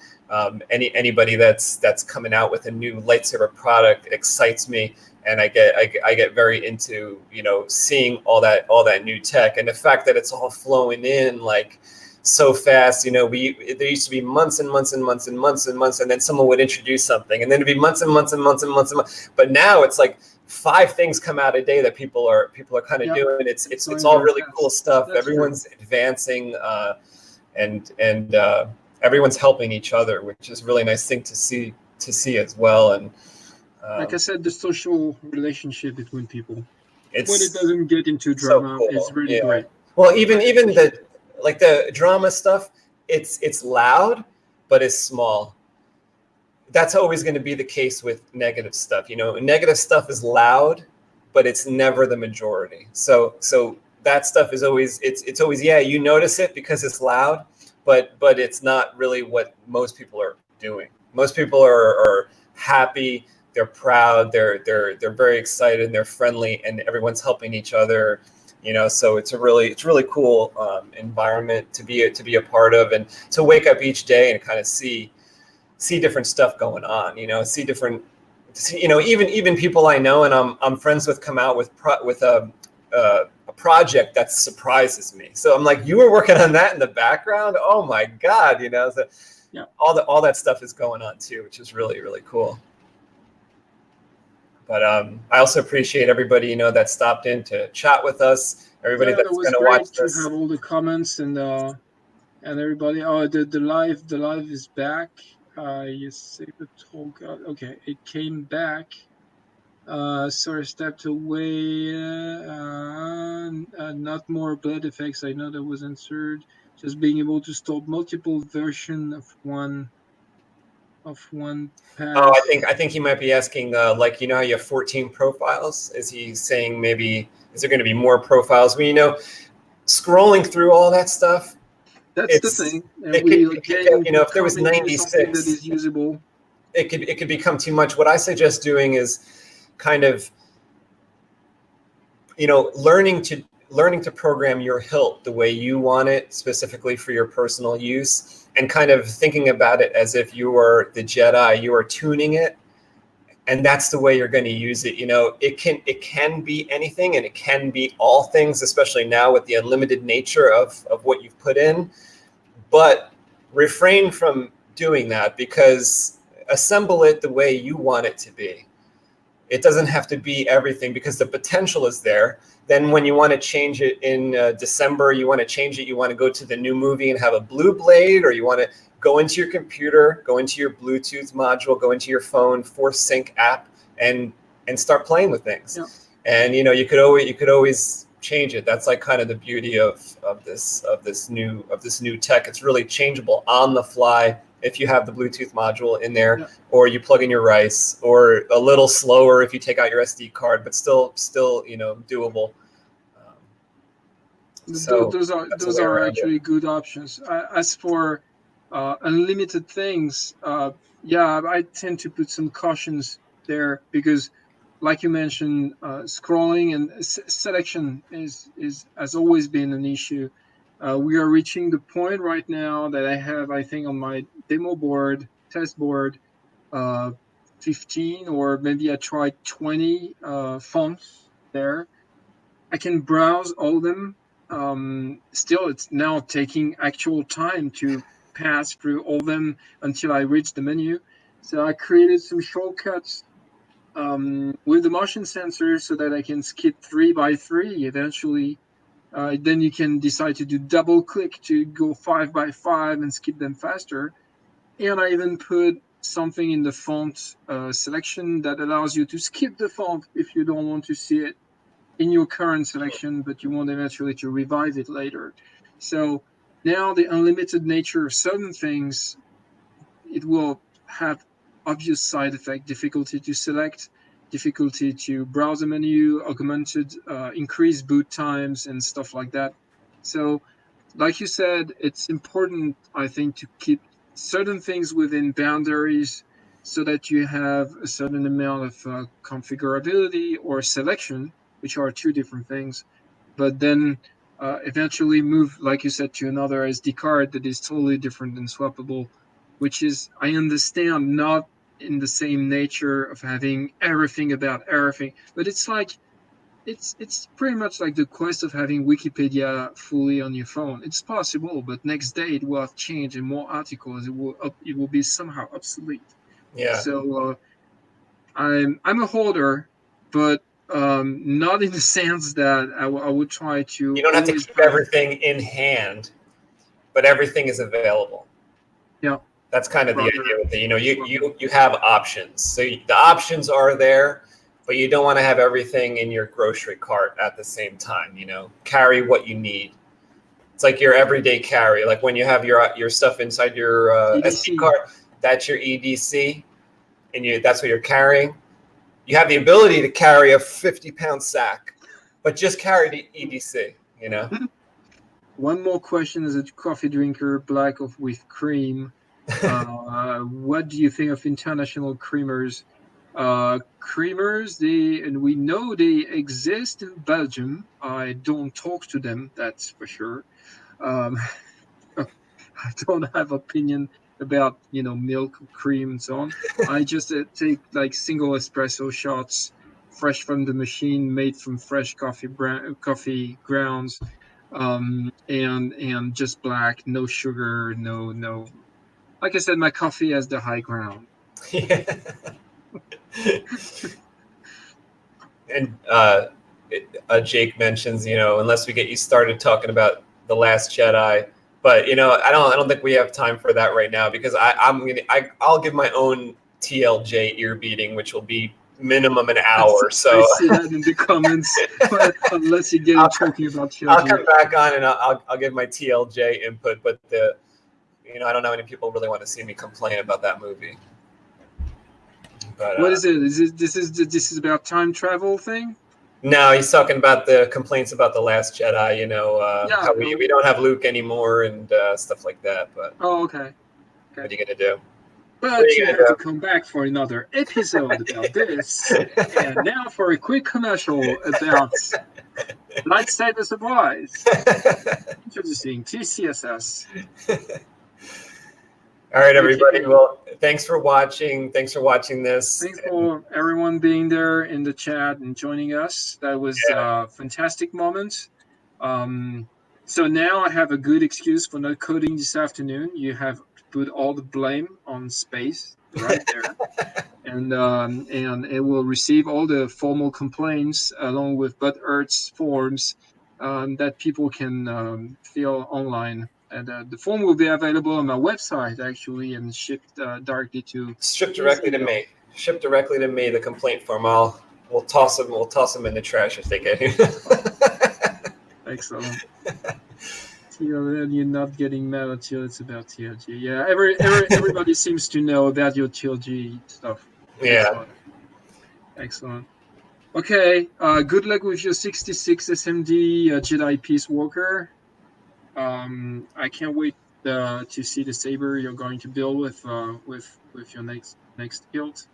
Anybody that's coming out with a new lightsaber product excites me, and I get very into seeing all that new tech, and the fact that it's all flowing in like so fast. There used to be months and months and months and months and months, and then someone would introduce something, and then it'd be months and months and months and months and months. But now it's like 5 things come out a day that people are kind of doing. It's all really cool stuff. Everyone's advancing, and everyone's helping each other, which is a really nice thing to see as well. And like I said, the social relationship between people, when it doesn't get into drama, so cool. It's really great. Well, even the drama stuff, it's loud, but it's small. That's always going to be the case with negative stuff. Negative stuff is loud, but it's never the majority. So that stuff is always it's always you notice it because it's loud. But it's not really what most people are doing. Most people are happy, they're proud, they're very excited, and they're friendly, and everyone's helping each other. So it's really cool environment to be a part of, and to wake up each day and kind of see different stuff going on. See different, even people I know and I'm friends with come out with a project that surprises me. So I'm like, you were working on that in the background? Oh my God, so all that stuff is going on too, which is really, really cool. But I also appreciate everybody, that stopped in to chat with us. Everybody that's going to watch this. To have all the comments and everybody. Oh, the live is back. You saved the talk. Okay, it came back. So I stepped away. Not more blood effects. I know that was answered. Just being able to store multiple version of one Oh, pass. I think he might be asking, like, you know how you have 14 profiles? Is he saying maybe, is there going to be more profiles? Well, you know, scrolling through all that stuff, That's the thing, and it could get, you know, if there was come into something that 96, is usable. it could become too much. What I suggest doing is kind of, you know, learning to program your hilt the way you want it, specifically for your personal use, and kind of thinking about it as if you were the Jedi, you are tuning it, and that's the way you're going to use it. You know, it can be anything, and it can be all things, especially now with the unlimited nature of what you've put in. But refrain from doing that, because assemble it the way you want it to be. It doesn't have to be everything, because the potential is there. Then when you want to change it in December, you want to change it, you want to go to the new movie and have a blue blade, or you want to go into your computer, go into your Bluetooth module, go into your phone, Force Sync app, and start playing with things. Yeah. And you know, you could always change it. That's like kind of the beauty of this new tech. It's really changeable on the fly. If you have the Bluetooth module in there, Yeah. or you plug in your rice, or a little slower if you take out your SD card, but still, you know, doable. So Those are actually good options. As for unlimited things, yeah, I tend to put some cautions there, because, like you mentioned, scrolling and selection has always been an issue. We are reaching the point right now that I have, I think, on my demo board, test board, uh, 15, or maybe I tried 20 fonts there. I can browse all of them. Still, it's now taking actual time to pass through all of them until I reach the menu. So I created some shortcuts with the motion sensor so that I can skip 3 by 3 eventually. Then you can decide to do double click to go 5 by 5 and skip them faster. And I even put something in the font selection that allows you to skip the font if you don't want to see it in your current selection, but you want eventually to revise it later. So now the unlimited nature of certain things, it will have obvious side effect: difficulty to select, difficulty to browse a menu, augmented, increased boot times, and stuff like that. So, like you said, it's important, I think, to keep certain things within boundaries so that you have a certain amount of configurability or selection, which are two different things. But then eventually move, like you said, to another SD card that is totally different and swappable, which is, I understand, not in the same nature of having everything about everything, but it's like, it's pretty much like the quest of having Wikipedia fully on your phone. It's possible, but next day it will have changed and more articles. It will be somehow obsolete. yeah. So I'm a hoarder, but not in the sense that I would try to You don't have to always keep have. everything in hand, but everything is available. Yeah. That's kind of the Rather, idea with it. You know, you have options. So the options are there, but you don't want to have everything in your grocery cart at the same time. You know, carry what you need. It's like your everyday carry. Like when you have your stuff inside your SD EDC. card, that's your EDC, and that's what you're carrying. You have the ability to carry a 50-pound sack, but just carry the EDC. You know. One more question: as a coffee drinker, black of with cream, what do you think of international creamers? Creamers, and we know they exist in Belgium. I don't talk to them, that's for sure. Um, I don't have opinion about, milk, cream, and so on. I just take like single espresso shots, fresh from the machine, made from fresh coffee grounds, and just black, no sugar, no. Like I said, my coffee has the high ground. Yeah. And Jake mentions, you know, unless we get you started talking about The Last Jedi, But I don't think we have time for that right now, because I'll give my own TLJ ear beating, which will be minimum an hour. So I see that in the comments, unless you get talking about TLJ. I'll come back on and I'll give my TLJ input, but I don't know how many people really want to see me complain about that movie. But what is it? This is about time travel thing? No, he's talking about the complaints about The Last Jedi, how we don't have Luke anymore and stuff like that. But okay. What are you going to do? But you have to come back for another episode about this. And now for a quick commercial about lightsaber supplies. Introducing TCSS. All right, everybody. Well, thanks for watching. Thanks for watching this. Thanks for everyone being there in the chat and joining us. That was a fantastic moment. So now I have a good excuse for not coding this afternoon. You have put all the blame on Space right there. And it will receive all the formal complaints along with Butthurt's forms that people can fill online. And the form will be available on my website, actually, and shipped directly to. Shipped directly to me. Shipped directly to me. The complaint form. We'll toss them. We'll toss them in the trash if they get here. Excellent. You're not getting mad until it's about TLG. Yeah, everybody seems to know about your TLG stuff. Yeah. Excellent. Okay. Good luck with your 66 SMD Jedi Peace Walker. I can't wait to see the saber you're going to build with your next build.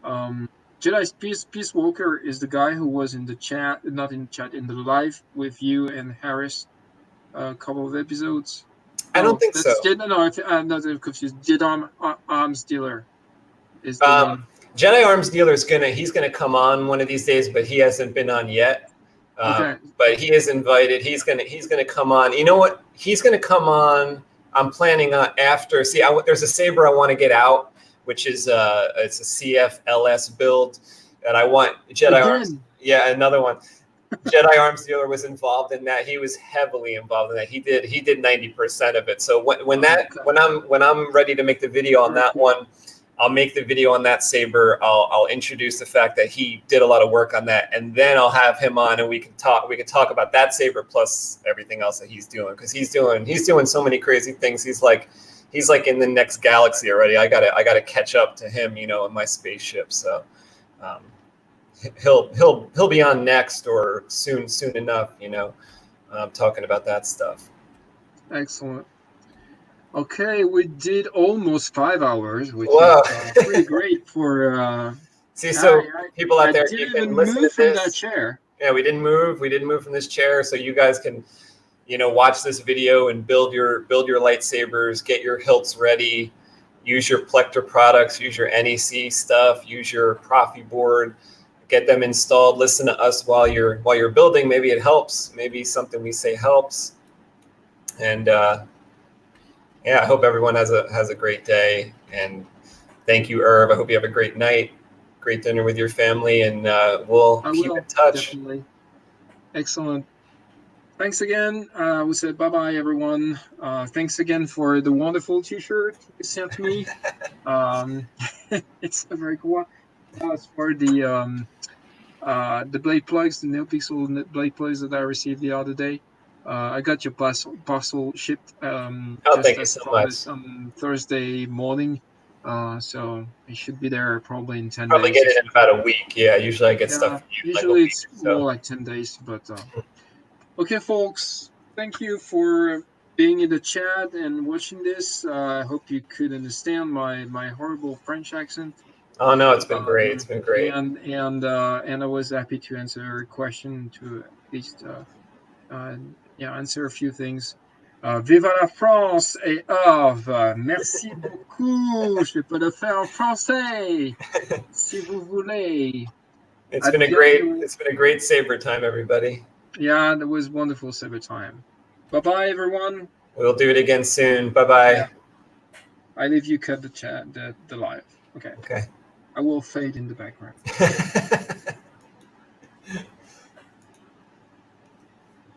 Jedi Peace Walker is the guy who was in the chat, not in the chat, in the live with you and Harris a couple of episodes. I don't think so. I'm not confused. Jedi Arms Dealer is Jedi Arms Dealer he's gonna come on one of these days, but he hasn't been on yet. Okay. But he is invited. He's gonna come on. You know what? He's gonna come on. I'm planning on after. See, there's a saber I want to get out, which is it's a CFLS build that I want. Jedi Arms. Yeah, another one. Jedi Arms Dealer was involved in that. He was heavily involved in that. He did 90% of it. So when I'm ready to make the video on that one, I'll make the video on that saber. I'll introduce the fact that he did a lot of work on that, and then I'll have him on, and we can talk about that saber plus everything else that he's doing, because he's doing so many crazy things. He's like in the next galaxy already. I gotta catch up to him, in my spaceship. So he'll be on next or soon enough, talking about that stuff. Excellent. Okay, we did almost 5 hours, which is pretty great for. People out there, you can listen to this. From that chair. Yeah, we didn't move. We didn't move from this chair, so you guys can, watch this video and build your lightsabers, get your hilts ready, use your Plector products, use your NEC stuff, use your Profi board, get them installed. Listen to us while you're building. Maybe it helps. Maybe something we say helps. And I hope everyone has a great day. And thank you, Irv. I hope you have a great night, great dinner with your family, and we'll keep in touch. Definitely. Excellent. Thanks again. We said bye-bye, everyone. Thanks again for the wonderful T-shirt you sent me. It's a very cool one. It's for the blade plugs, the Neopixel blade plugs that I received the other day. I got your parcel shipped. Thank you so much. On Thursday morning. So it should be there probably in 10 Probably days. get it in about a week. Yeah, usually I get stuff. Usually it's more like 10 days, but okay, folks. Thank you for being in the chat and watching this. I hope you could understand my horrible French accent. Oh no, it's been great. It's been great. And I was happy to answer a question, to at least answer a few things. Viva la France et Irv. Merci beaucoup. Je peux le faire en français, si vous voulez. It's been a great saber time, everybody. Yeah, that was wonderful saber time. Bye-bye, everyone. We'll do it again soon. Bye-bye. Yeah. I leave you cut the live. Okay. I will fade in the background.